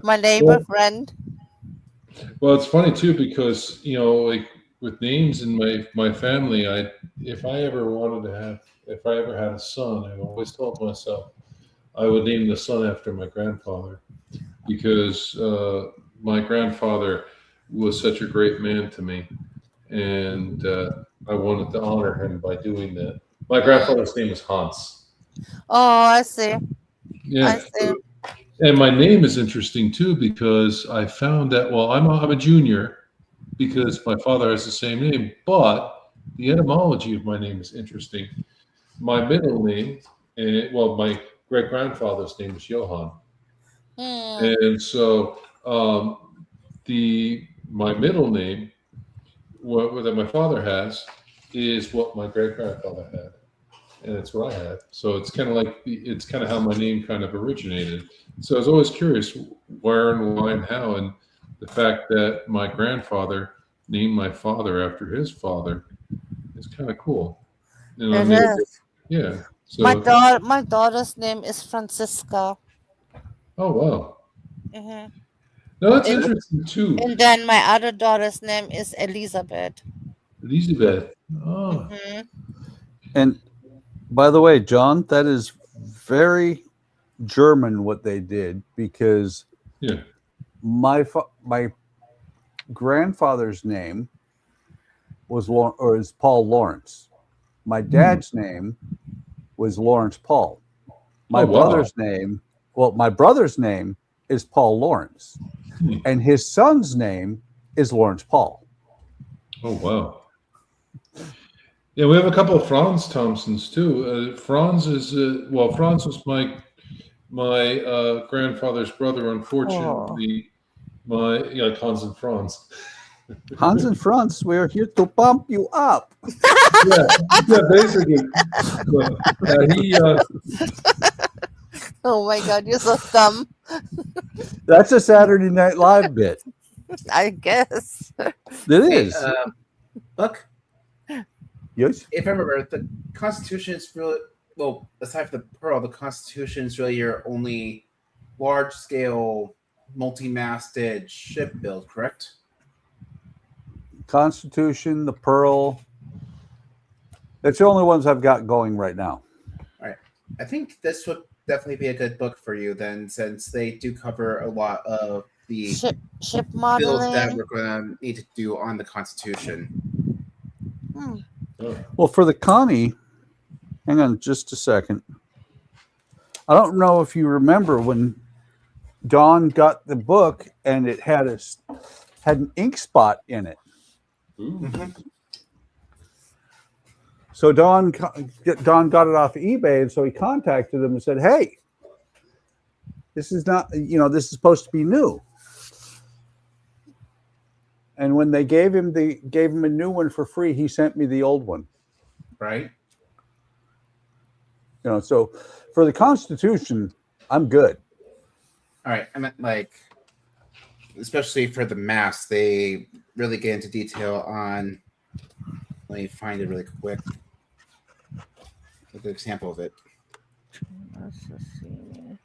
My neighbor friend. Well, it's funny too because like with names in my family, if I ever had a son, I always told myself I would name the son after my grandfather, because my grandfather was such a great man to me, and I wanted to honor him by doing that. My grandfather's name is Hans. Oh, I see. Yeah. I see. And my name is interesting too because I found that I'm a junior because my father has the same name, but the etymology of my name is interesting. My middle name, my great grandfather's name is Johann, and so my middle name, that my father has, is what my great grandfather had, and it's what I had. So it's kind of how my name kind of originated. So I was always curious where and why and how, and the fact that my grandfather named my father after his father is kind of cool. It is. Yeah. So, my daughter's name is Francisca. Oh wow. Mm-hmm. No, that's interesting too. And then my other daughter's name is Elizabeth. Elizabeth. Oh. Mm-hmm. And by the way, John, that is very German what they did, because my grandfather's name was Paul Lawrence. My dad's name was Lawrence Paul. My brother's name is Paul Lawrence, and his son's name is Lawrence Paul. Oh wow. Yeah, we have a couple of Franz Thompsons too. Franz is Franz was my grandfather's brother. Unfortunately, like Hans and Franz. Hans and Franz, we're here to pump you up. yeah, basically. Oh my God, you're so dumb. That's a Saturday Night Live bit. I guess. It is. Buck? Yes? If I remember, the Constitution is really, aside from the Pearl, the Constitution is really your only large-scale, multi-masted ship build, correct? Constitution, the Pearl. That's the only ones I've got going right now. All right. I think this would definitely be a good book for you then, since they do cover a lot of the ship builds modeling that we're going to need to do on the Constitution. Well, for the Connie, hang on just a second. I don't know if you remember when Dawn got the book and it had an ink spot in it. Mm-hmm. So Don got it off eBay, and so he contacted them and said, "Hey, this is not, this is supposed to be new." And when they gave him a new one for free, he sent me the old one. Right. You know, so for the Constitution, I'm good. All right. I meant like, especially for the mask, they really get into detail on. Let me find it really quick. A good example of it. Let's just see.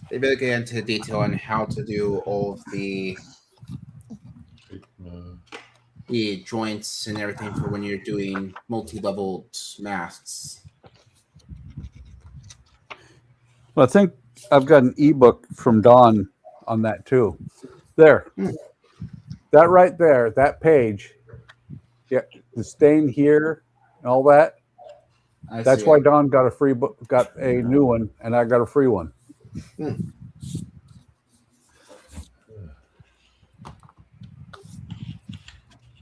They really get into detail on how to do all of the joints and everything for when you're doing multi-leveled masks. Well, I think I've got an ebook from Don on that too. There, that right there, that page. Yeah, the stain here and all that. That's why Don got a free book, got a new one, and I got a free one.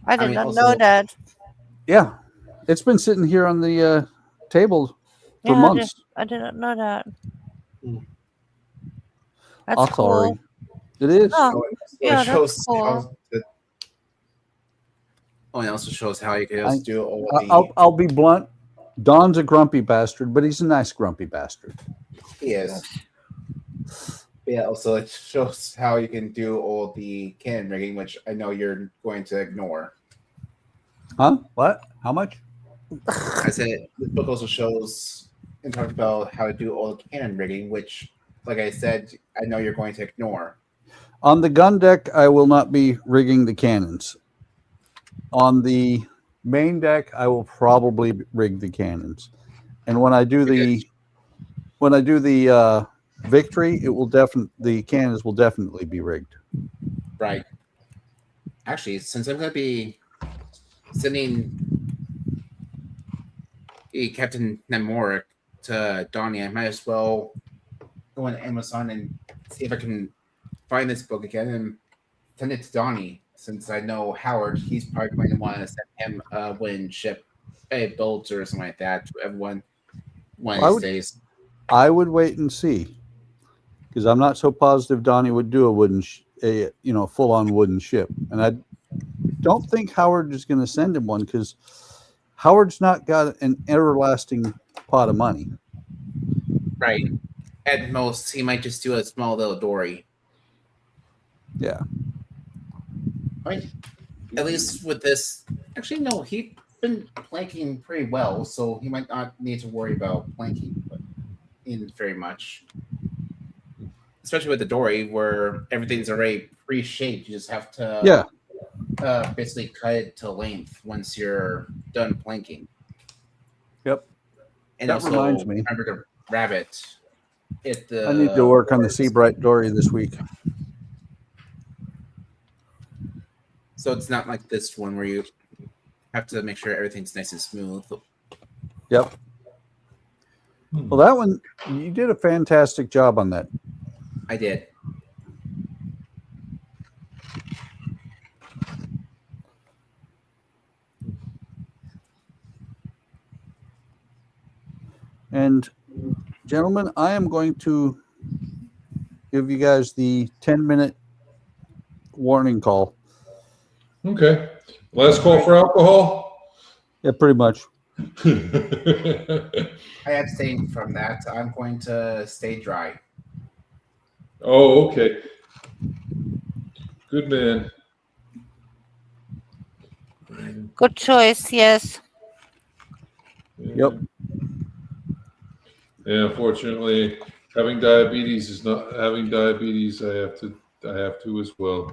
I did not know that. Yeah, it's been sitting here on the table for Yeah, months. I did not know that. That's I'll cool. sorry. It is. Oh, yeah, it shows that's cool. It also shows how you can just do all the. I'll be blunt. Don's a grumpy bastard, but he's a nice grumpy bastard. He is. Yeah, also it shows how you can do all the cannon rigging, which I know you're going to ignore. Huh? What? How much? I said this book also shows and talks about how to do all the cannon rigging, which, like I said, I know you're going to ignore. On the gun deck, I will not be rigging the cannons. On the main deck, I will probably rig the cannons. And when I do the victory, the cannons will definitely be rigged. Right. Actually, since I'm going to be sending Captain Namoric to Donnie, I might as well go on Amazon and see if I can find this book again and send it to Donnie. Since I know Howard, he's probably going to want to send him a wooden ship, a build or something like that to everyone one of these days. I would wait and see, because I'm not so positive Donnie would do a full-on wooden ship, and I don't think Howard is going to send him one because Howard's not got an everlasting pot of money. Right. At most, he might just do a small little dory. Yeah. I mean, at least with this, actually, no, he's been planking pretty well, so he might not need to worry about planking in very much. Especially with the dory, where everything's already pre-shaped. You just have to basically cut it to length once you're done planking. Yep. And that also, reminds me. Remember to grab it. I need to work on the Seabright dory this week. So it's not like this one where you have to make sure everything's nice and smooth. Yep. Well, that one, you did a fantastic job on that. I did. And gentlemen, I am going to give you guys the 10-minute warning call. Okay. Last call for alcohol? Yeah, pretty much. I abstain from that. I'm going to stay dry. Oh, okay. Good man. Good choice, yes. Yep. Yeah, unfortunately, having diabetes is not having diabetes. I have to as well.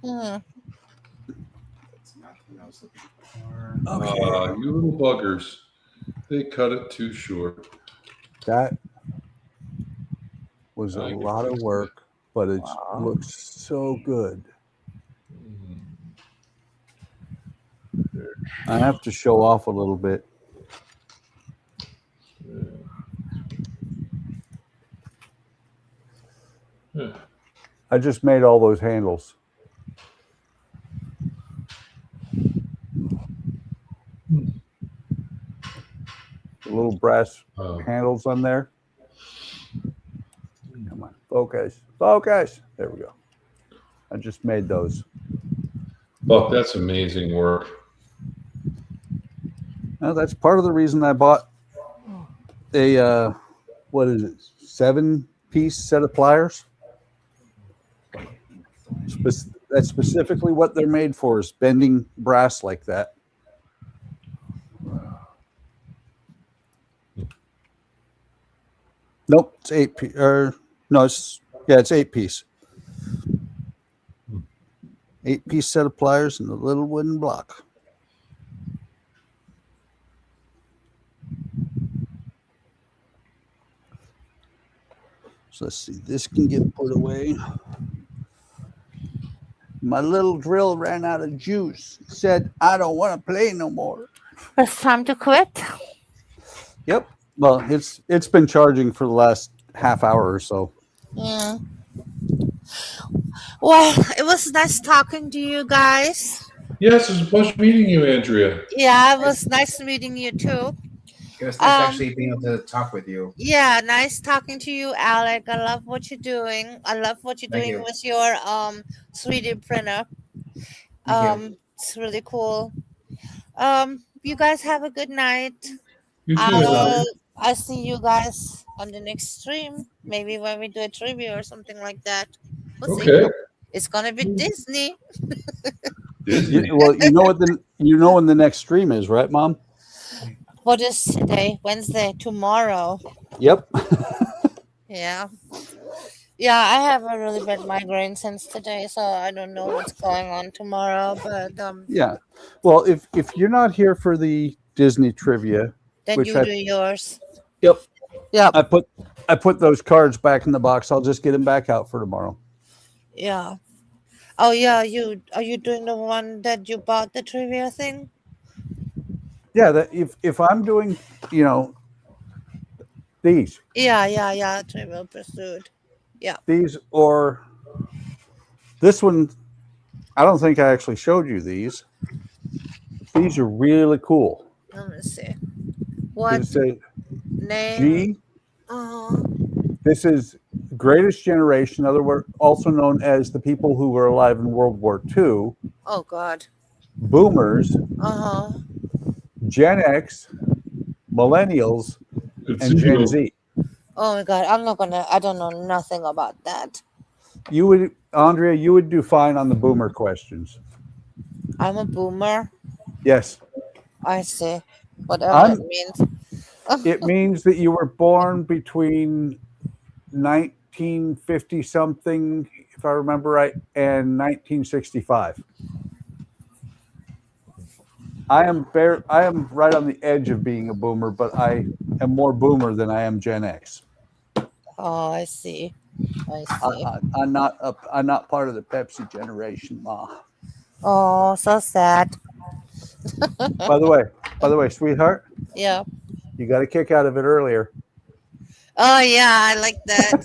Hmm. Okay. You little buggers. They cut it too short. That was a lot of work, but it looks so good. I have to show off a little bit. I just made all those handles. The little brass handles on there. Come on, focus, focus. There we go. I just made those. Buck, that's amazing work. Now, that's part of the reason I bought a what is it, 7-piece set of pliers. That's specifically what they're made for, is bending brass like that. Nope, it's 8-piece. Or no, it's 8-piece. 8-piece set of pliers and a little wooden block. So let's see, this can get put away. My little drill ran out of juice. Said, I don't want to play no more. It's time to quit. Yep. Well, it's been charging for the last half hour or so. Yeah. Well, it was nice talking to you guys. Yes, it was a pleasure meeting you, Andrea. Yeah, it was nice meeting you too. It was nice actually being able to talk with you. Yeah, nice talking to you, Alec. I love what you're doing. I love what you're Thank doing you. with your 3D printer. Thank you. It's really cool. You guys have a good night. You too. I'll see you guys on the next stream. Maybe when we do a trivia or something like that. We'll see. Okay. It's gonna be Disney. Well, you know when the next stream is, right, Mom? What is today? Wednesday. Tomorrow. Yep. Yeah. Yeah, I have a really bad migraine since today, so I don't know what's going on tomorrow. But Yeah. Well, if you're not here for the Disney trivia, then which you do yours. Yep. Yep. I put those cards back in the box. I'll just get them back out for tomorrow. Yeah. Oh yeah, are you doing the one that you bought the trivia thing? Yeah, that if I'm doing, these. Yeah. Trivial Pursuit. Yeah. These or this one, I don't think I actually showed you these. These are really cool. Let me see. What It's a name? G. Oh. This is Greatest Generation, also known as the people who were alive in World War II, Oh God. Boomers, Uh-huh. Gen X, Millennials, and Gen Z. Oh my God. I don't know nothing about that. Andrea, you would do fine on the boomer questions. I'm a boomer. Yes. I see. Whatever it means. It means that you were born between 1950 something, if I remember right, and 1965. I am right on the edge of being a boomer, but I am more boomer than I am Gen X. Oh, I see. I'm not part of the Pepsi generation, Ma. Oh, so sad. By the way, sweetheart, Yeah. you got a kick out of it earlier. Oh yeah, I like that.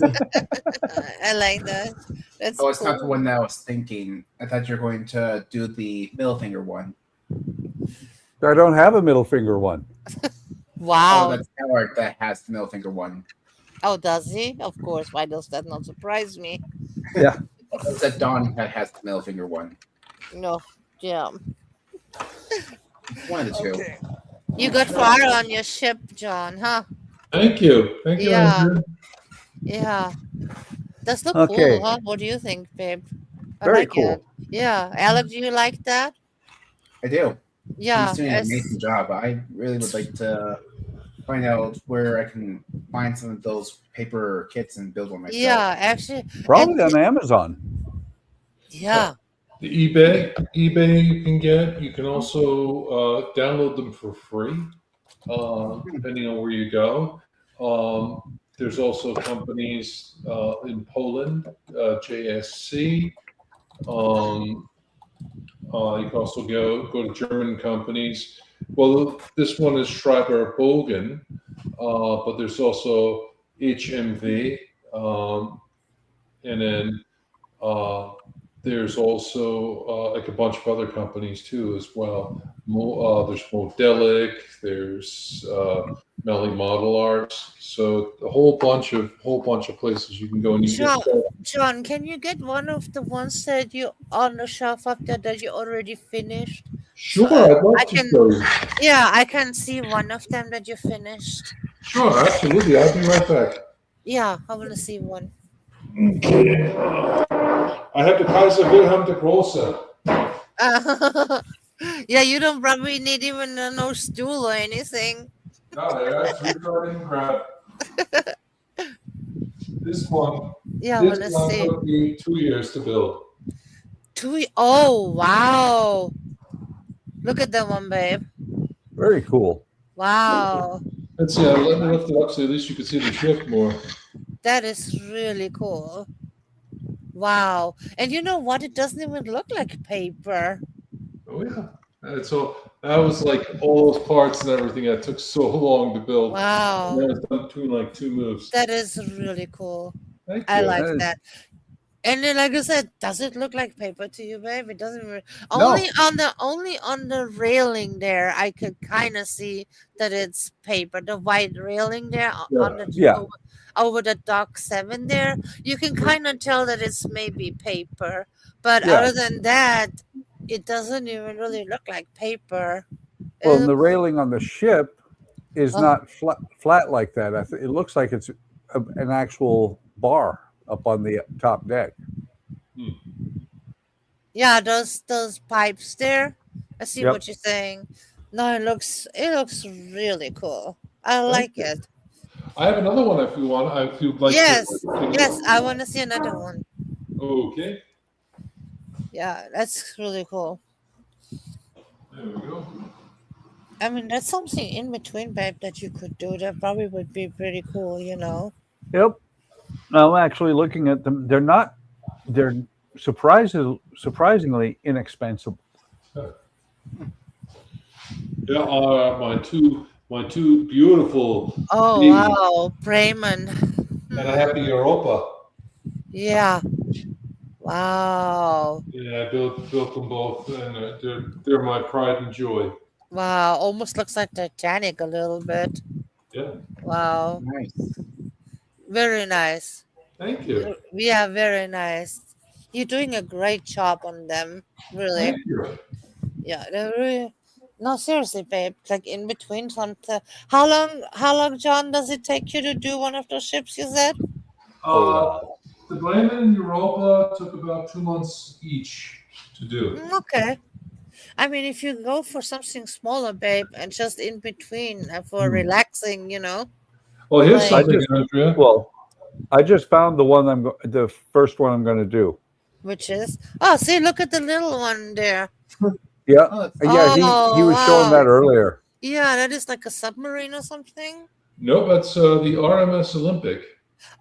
I like that. That's Oh, it's cool. not the one that I was thinking. I thought you were going to do the middle finger one. I don't have a middle finger one. Wow. Oh, that's Alec that has the middle finger one. Oh, does he? Of course. Why does that not surprise me? Yeah. It's that Don that has the middle finger one. No. Yeah. One of the two. Okay. You got fire on your ship, John, huh? Thank you. Thank you, Yeah. Andrea. Yeah. Does look Okay. cool, huh? What do you think, babe? I Very like cool. it. Yeah. Alec, do you like that? I do. Yeah. He's doing an it's- amazing job. I really would like to find out where I can find some of those paper kits and build one myself. Yeah, actually. Probably and- on Amazon. Yeah. The eBay you can get. You can also download them for free, depending on where you go. There's also companies in Poland, JSC. You can also go to German companies. Well, this one is Schreiber Bogen, but there's also HMV, and then there's also like a bunch of other companies too as well. There's Modelic, there's Melly Model Arts. So a whole bunch of places you can go and you John, get. John, can you get one of the ones that you on the shelf up there that you already finished? So Sure, I'd love I to can, show you. yeah, I can see one of them that you finished. Sure, absolutely. I'll be right back. Yeah, I want to see one. Okay. I have the Kaiser Wilhelm der Große. Yeah, you don't probably need even no stool or anything. No, they're actually starting to grab. This one. Yeah, I want to This one see. took me 2 years to build. Oh, wow. Look at that one, babe. Very cool. Wow. Let's see, let me lift it up so at least you can see the ship more. That is really cool. Wow. And you know what? It doesn't even look like paper. Oh yeah. And so that was like all those parts and everything that took so long to build. Wow. And that was done between like 2 moves. That is really cool. Thank I you. like That is- that. And then, like I said, does it look like paper to you, babe? It doesn't. No. Only on the railing there, I could kind of see that it's paper. The white railing there on the Yeah. over the dock 7 there, you can kind of tell that it's maybe paper. But Yeah. other than that, it doesn't even really look like paper. Well, and the railing on the ship is Oh. not flat like that. It looks like it's an actual bar up on the top deck. Yeah, those pipes there. I see Yep. what you're saying. No, it looks really cool. I like you. it. I have another one if you want. If you'd like Yes, to. yes, I want to see another one. Okay. Yeah, that's really cool. There we go. I mean, that's something in between, babe, that you could do. That probably would be pretty cool, you know. Yep. I'm actually looking at them. They're surprisingly inexpensive. Yeah, my two beautiful. Oh, babies. wow, Bremen. And I have the Europa. Yeah. Wow. Yeah, I built them both, and they're my pride and joy. Wow. Almost looks like Titanic a little bit. Yeah. Wow. Nice. Very nice. Thank you. Yeah, very nice. You're doing a great job on them, really. Thank you. Yeah, they're really. No, seriously, babe. Like in between something. How long, John, does it take you to do one of those ships? You said. The Bremen and Europa took about 2 months each to do. Okay. I mean, if you go for something smaller, babe, and just in between for relaxing, you know. Well, here's Like- something, Andrea. Well, I just found the first one I'm going to do. Which is see, look at the little one there. Yeah, Oh, yeah. He was showing that earlier. Yeah, that is like a submarine or something. No, that's the RMS Olympic.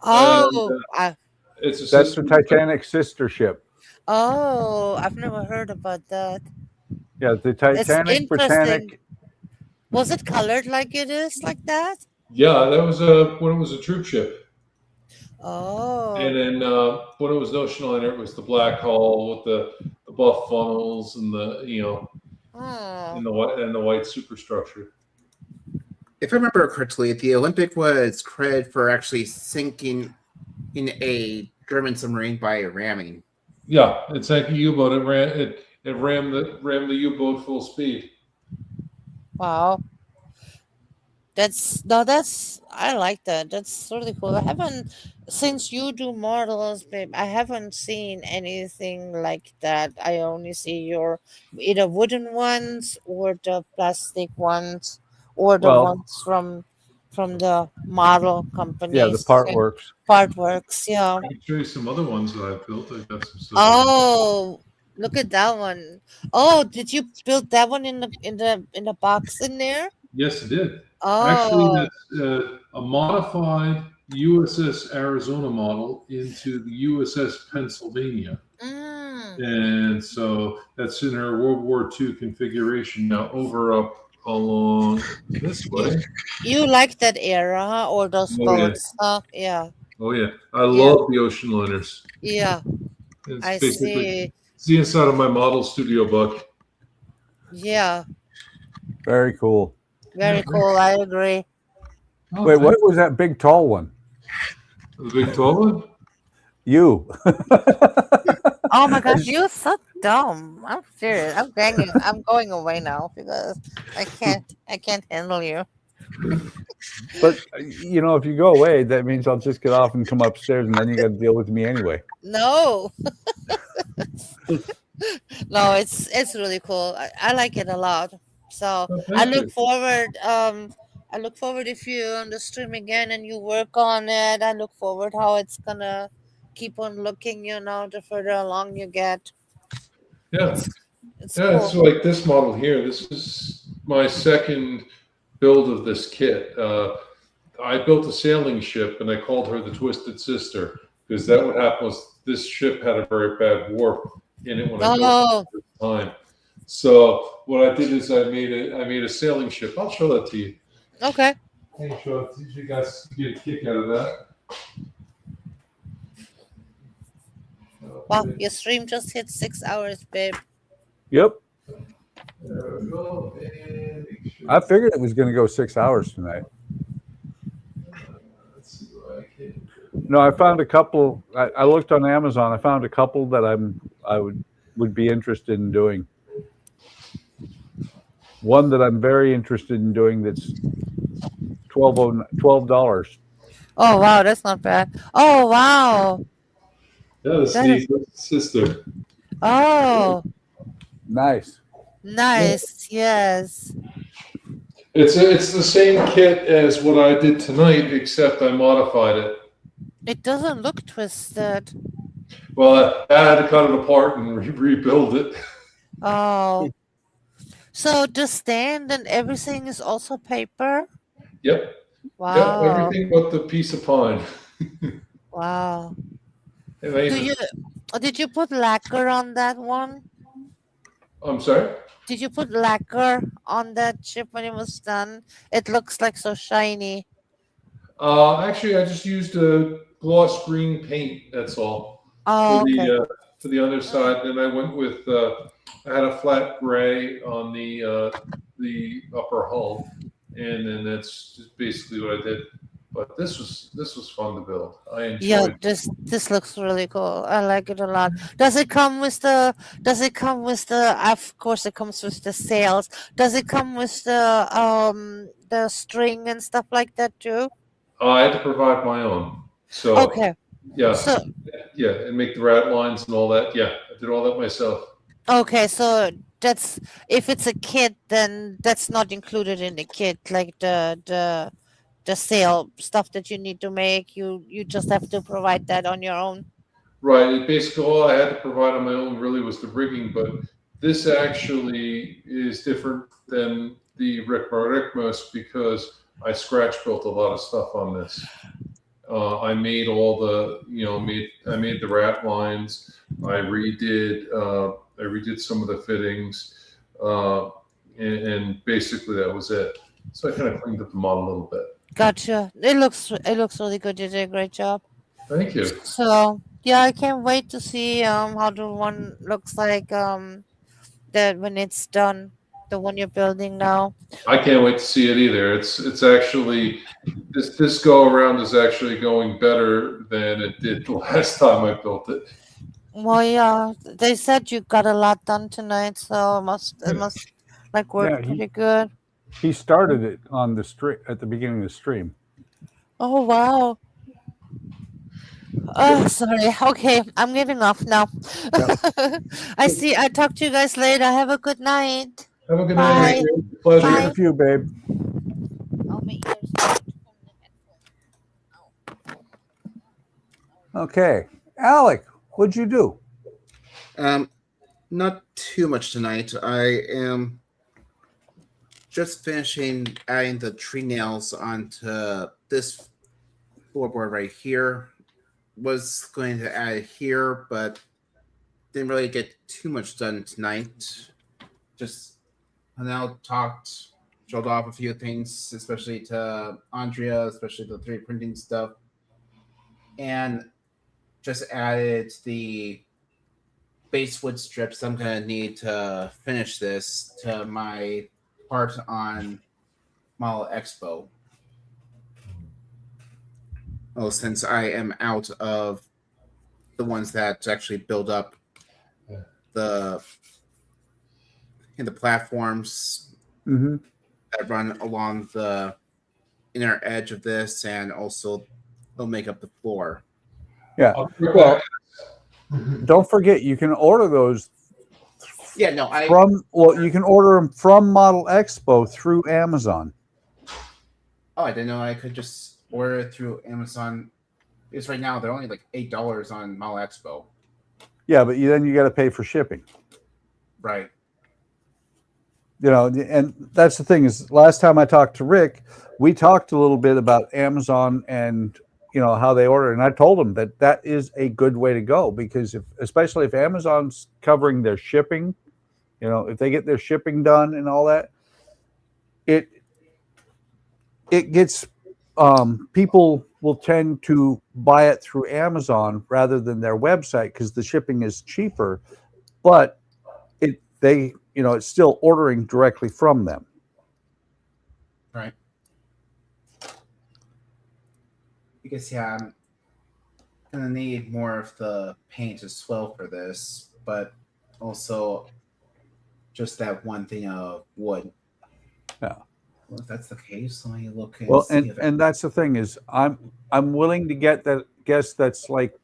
Oh, It's a That's the system- Titanic sister ship. I've never heard about that. Yeah, the Titanic, interesting. Britannic. Was it colored like it is like that? Yeah, that was when it was a troop ship. Oh, And then when it was an ocean liner, it was the black hull with the buff funnels and the oh. and the white superstructure. If I remember correctly, the Olympic was credited for actually sinking in a German submarine by ramming. Yeah, it sank a U-boat. It rammed the U-boat full speed. Wow. I like that. That's really cool. I haven't, since you do models, babe, I haven't seen anything like that. I only see your either wooden ones or the plastic ones or the Well- ones from the model companies. Yeah, the part works. Partworks, yeah. I can show you some other ones that I've built. I got some stuff. Oh, look at that one. Oh, did you build that one in the box in there? Yes, it did. Oh, Actually, that's a modified USS Arizona model into the USS Pennsylvania. mm. And so that's in her World War II configuration now up along this way. You like that era, huh? Or those Oh, yeah. boats? Huh? Yeah, Oh, yeah. I love the ocean liners. yeah. It's I basically see. it's the inside of my model studio, Buck. Yeah, Very cool. very cool. I agree. Oh, Wait, what thank was that big tall one? you. The big tall one? You. Oh my gosh, you're so dumb. I'm serious. I'm going away now because I can't handle you. But if you go away, that means I'll just get off and come upstairs, and then you got to deal with me anyway. No. No, it's really cool. I like it a lot. So Oh, I thank look you. forward. I look forward if you're on the stream again and you work on it. I look forward how it's gonna keep on looking. The further along you get, Yeah. it's Yeah, it's cool. like this model here. This is my second build of this kit. I built a sailing ship, and I called her the Twisted Sister because that what happened was this ship had a very bad warp in it when I built Oh, it the first time. So what I did is I made a sailing ship. I'll show that to you. okay. Hey, show it to you guys get a kick out of that. Wow, your stream just hit 6 hours, babe. Yep. There we go. And make sure. I figured it was going to go 6 hours tonight. Let's see what I can do. No, I found a couple. I looked on Amazon. I found a couple that I would be interested in doing. One that I'm very interested in doing that's $12. Oh wow, that's not bad. Oh wow. Yeah, the That is, Twisted Sister. oh, Nice. nice. Yes. It's the same kit as what I did tonight, except I modified it. It doesn't look twisted. Well, I had to cut it apart and rebuild it. Oh. So the stand and everything is also paper? Yep. Yep. Wow. Everything but the piece of pine. Wow. And I even, Did you put lacquer on that one? I'm sorry? Did you put lacquer on that chip when it was done? It looks like so shiny. Actually, I just used a gloss green paint. That's all Oh, okay. for the underside. Then I went with I had a flat gray on the upper hull, and then that's just basically what I did. But this was fun to build. I enjoyed. Yeah, this looks really cool. I like it a lot. Does it come with the? Of course, it comes with the sails. Does it come with the string and stuff like that too? I had to provide my own. So Okay. yeah, So yeah, and make the rat lines and all that. Yeah, I did all that myself. okay, so that's if it's a kit, then that's not included in the kit, like the sail stuff that you need to make. You just have to provide that on your own. Right. Basically, all I had to provide on my own really was the rigging, but this actually is different than the Rikmos because I scratch built a lot of stuff on this. I made all the, I made the rat lines. I redid some of the fittings, and basically that was it. So I kind of cleaned up the model a little bit. Gotcha. It looks really good. You did a great job. Thank you. So yeah, I can't wait to see how the one looks like that when it's done. The one you're building now. I can't wait to see it either. It's actually this go around is actually going better than it did the last time I built it. Well, yeah, they said you got a lot done tonight, so it must like work pretty good. He started it on the stream at the beginning of the stream. Oh wow. Oh, sorry. Okay, I'm getting off now. Yep. I talk to you guys later. Have a good night. Have a good Bye. night. Pleasure. Bye. Good for you, babe. Oh, my ears. Okay, Alec, what'd you do? Not too much tonight. I am just finishing adding the tree nails onto this floorboard right here. Was going to add it here, but didn't really get too much done tonight. Just now showed off a few things, especially to Andrea, especially the 3D printing stuff, and just added the base wood strips I'm going to need to finish this to my part on Model Expo. well, since I am out of the ones that actually build up the platforms that run along the inner edge of this, and also they'll make up the floor. Yeah. Well, don't forget you can order those. Yeah, no, you can order them from Model Expo through Amazon. Oh, I didn't know I could just order it through Amazon. Because right now they're only like $8 on Model Expo. Yeah, but then you got to pay for shipping. Right. You know, and that's the thing is, last time I talked to Rick, we talked a little bit about Amazon and, you know, how they order. And I told him that that is a good way to go, because especially if Amazon's covering their shipping, you know, if they get their shipping done and all that, it gets, people will tend to buy it through Amazon rather than their website because the shipping is cheaper, but it's still ordering directly from them. Right. Because I'm gonna need more of the paint as well for this, but also just that one thing of wood. Yeah. Well, if that's the case, let me look and Well, see and that's the thing is, I'm willing to get that. Guess that's like,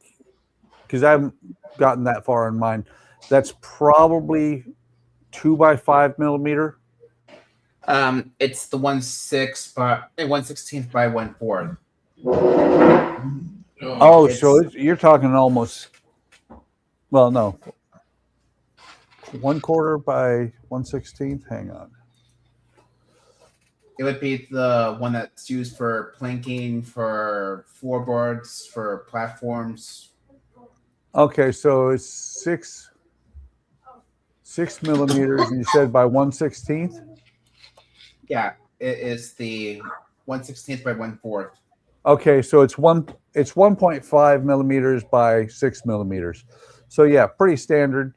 because I haven't gotten that far in mind. That's probably 2x5 millimeter. It's the 1/16 by 1/4. Oh, so you're talking almost. Well, no. 1/4 by 1/16. Hang on. It would be the one that's used for planking, for floorboards, for platforms. Okay, so it's 6 millimeters, and you said by 1/16. Yeah, it is the 1/16 by 1/4. Okay, so it's 1.5 millimeters by 6 millimeters. So yeah, pretty standard.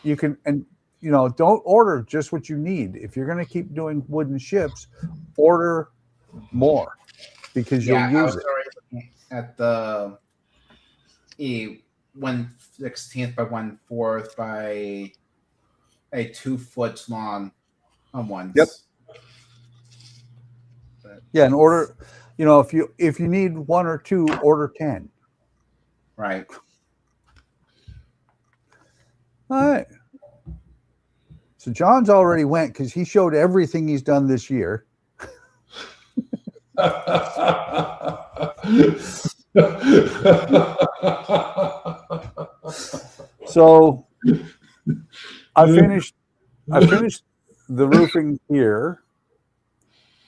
You can, and you know, don't order just what you need. If you're going to keep doing wooden ships, order more because you'll use it. I was already looking at the 1/16 by 1/4 by a 2 foot long ones. Yep. Yeah, and order. You know, if you need 1 or 2, order 10. Right. All right. So John's already went because he showed everything he's done this year. So I finished the roofing here,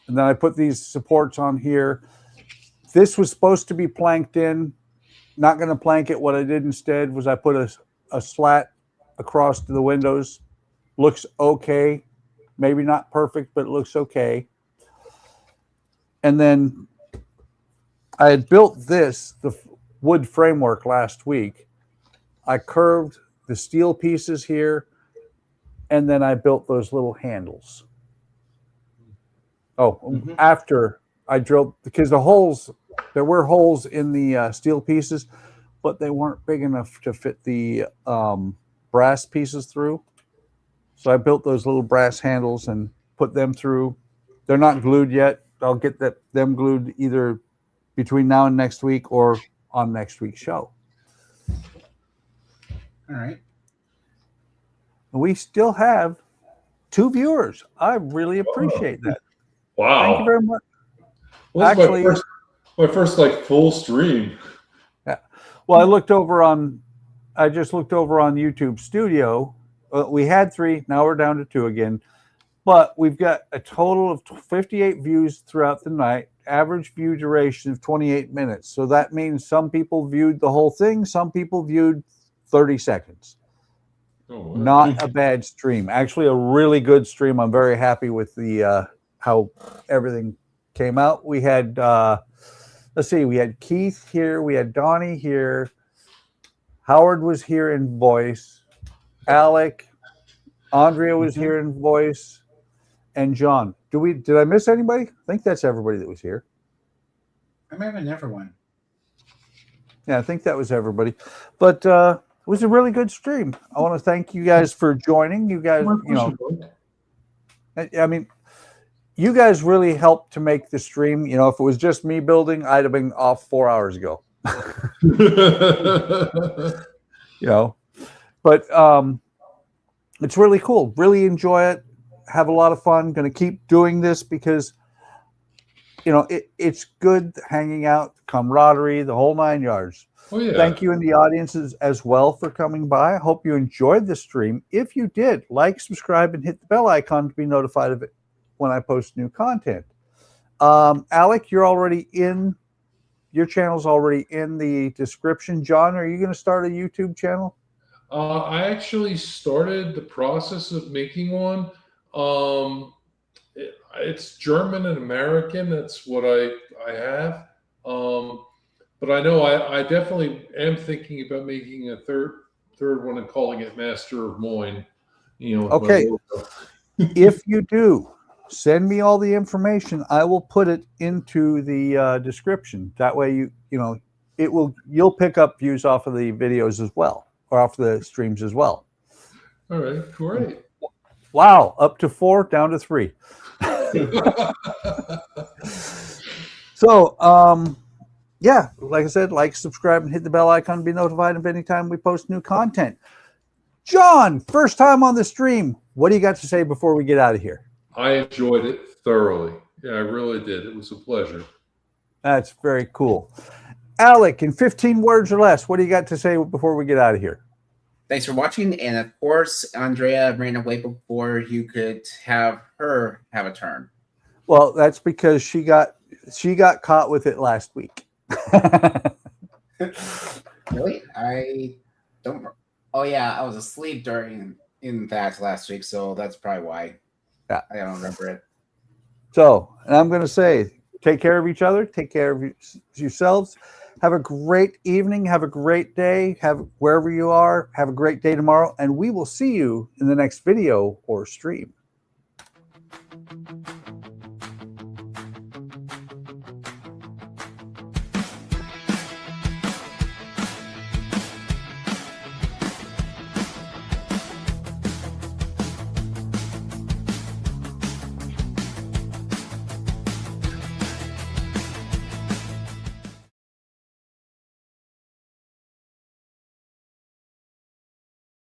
and then I put these supports on here. This was supposed to be planked in. Not going to plank it. What I did instead was I put a slat across to the windows. Looks okay. Maybe not perfect, but it looks okay. And then I had built the wood framework last week. I curved the steel pieces here, and then I built those little handles. Oh, after I drilled, because there were holes in the steel pieces, but they weren't big enough to fit the brass pieces through. So I built those little brass handles and put them through. They're not glued yet. I'll get them glued either between now and next week or on next week's show. All right. We still have 2 viewers. I really appreciate that. Wow. Thank you very much. Well, actually, my first like full stream. Yeah. Well, I just looked over on YouTube Studio. We had 3. Now we're down to 2 again. But we've got a total of 58 views throughout the night. Average view duration of 28 minutes. So that means some people viewed the whole thing. Some people viewed 30 seconds. Oh, wow. Not a bad stream. Actually, a really good stream. I'm very happy with the how everything came out. We had, let's see, we had Keith here. We had Donnie here. Howard was here in voice. Alec. Andrea was here in voice. And John. Did I miss anybody? I think that's everybody that was here. I remember everyone. Yeah, I think that was everybody. But it was a really good stream. I want to thank you guys for joining. You guys, you know, I mean, you guys really helped to make the stream. You know, if it was just me building, I'd have been off 4 hours ago. You know, but it's really cool. Really enjoy it. Have a lot of fun. Going to keep doing this because, you know, it's good hanging out, camaraderie, the whole 9 yards. Oh, yeah. Thank you in the audiences as well for coming by. I hope you enjoyed the stream. If you did, like, subscribe, and hit the bell icon to be notified of it when I post new content. Alec, you're already in. Your channel's already in the description. John, are you going to start a YouTube channel? I actually started the process of making one. It's German and American. That's what I have. But I know I definitely am thinking about making a third one and calling it Master of Moyne. You know. Okay. If you do, send me all the information. I will put it into the description. That way, you'll pick up views off of the videos as well, or off the streams as well. All right, great. Wow, up to 4, down to 3. So, yeah, like I said, like, subscribe, and hit the bell icon to be notified of any time we post new content. John, first time on the stream. What do you got to say before we get out of here? I enjoyed it thoroughly. Yeah, I really did. It was a pleasure. That's very cool. Alec, in 15 words or less, what do you got to say before we get out of here? Thanks for watching. And of course, Andrea ran away before you could have her have a turn. Well, that's because she got caught with it last week. Really? I don't. Oh yeah, I was asleep in fact last week, so that's probably why. Yeah, I don't remember it. So, and I'm going to say, take care of each other, take care of yourselves. Have a great evening. Have a great day. Have wherever you are. Have a great day tomorrow, and we will see you in the next video or stream.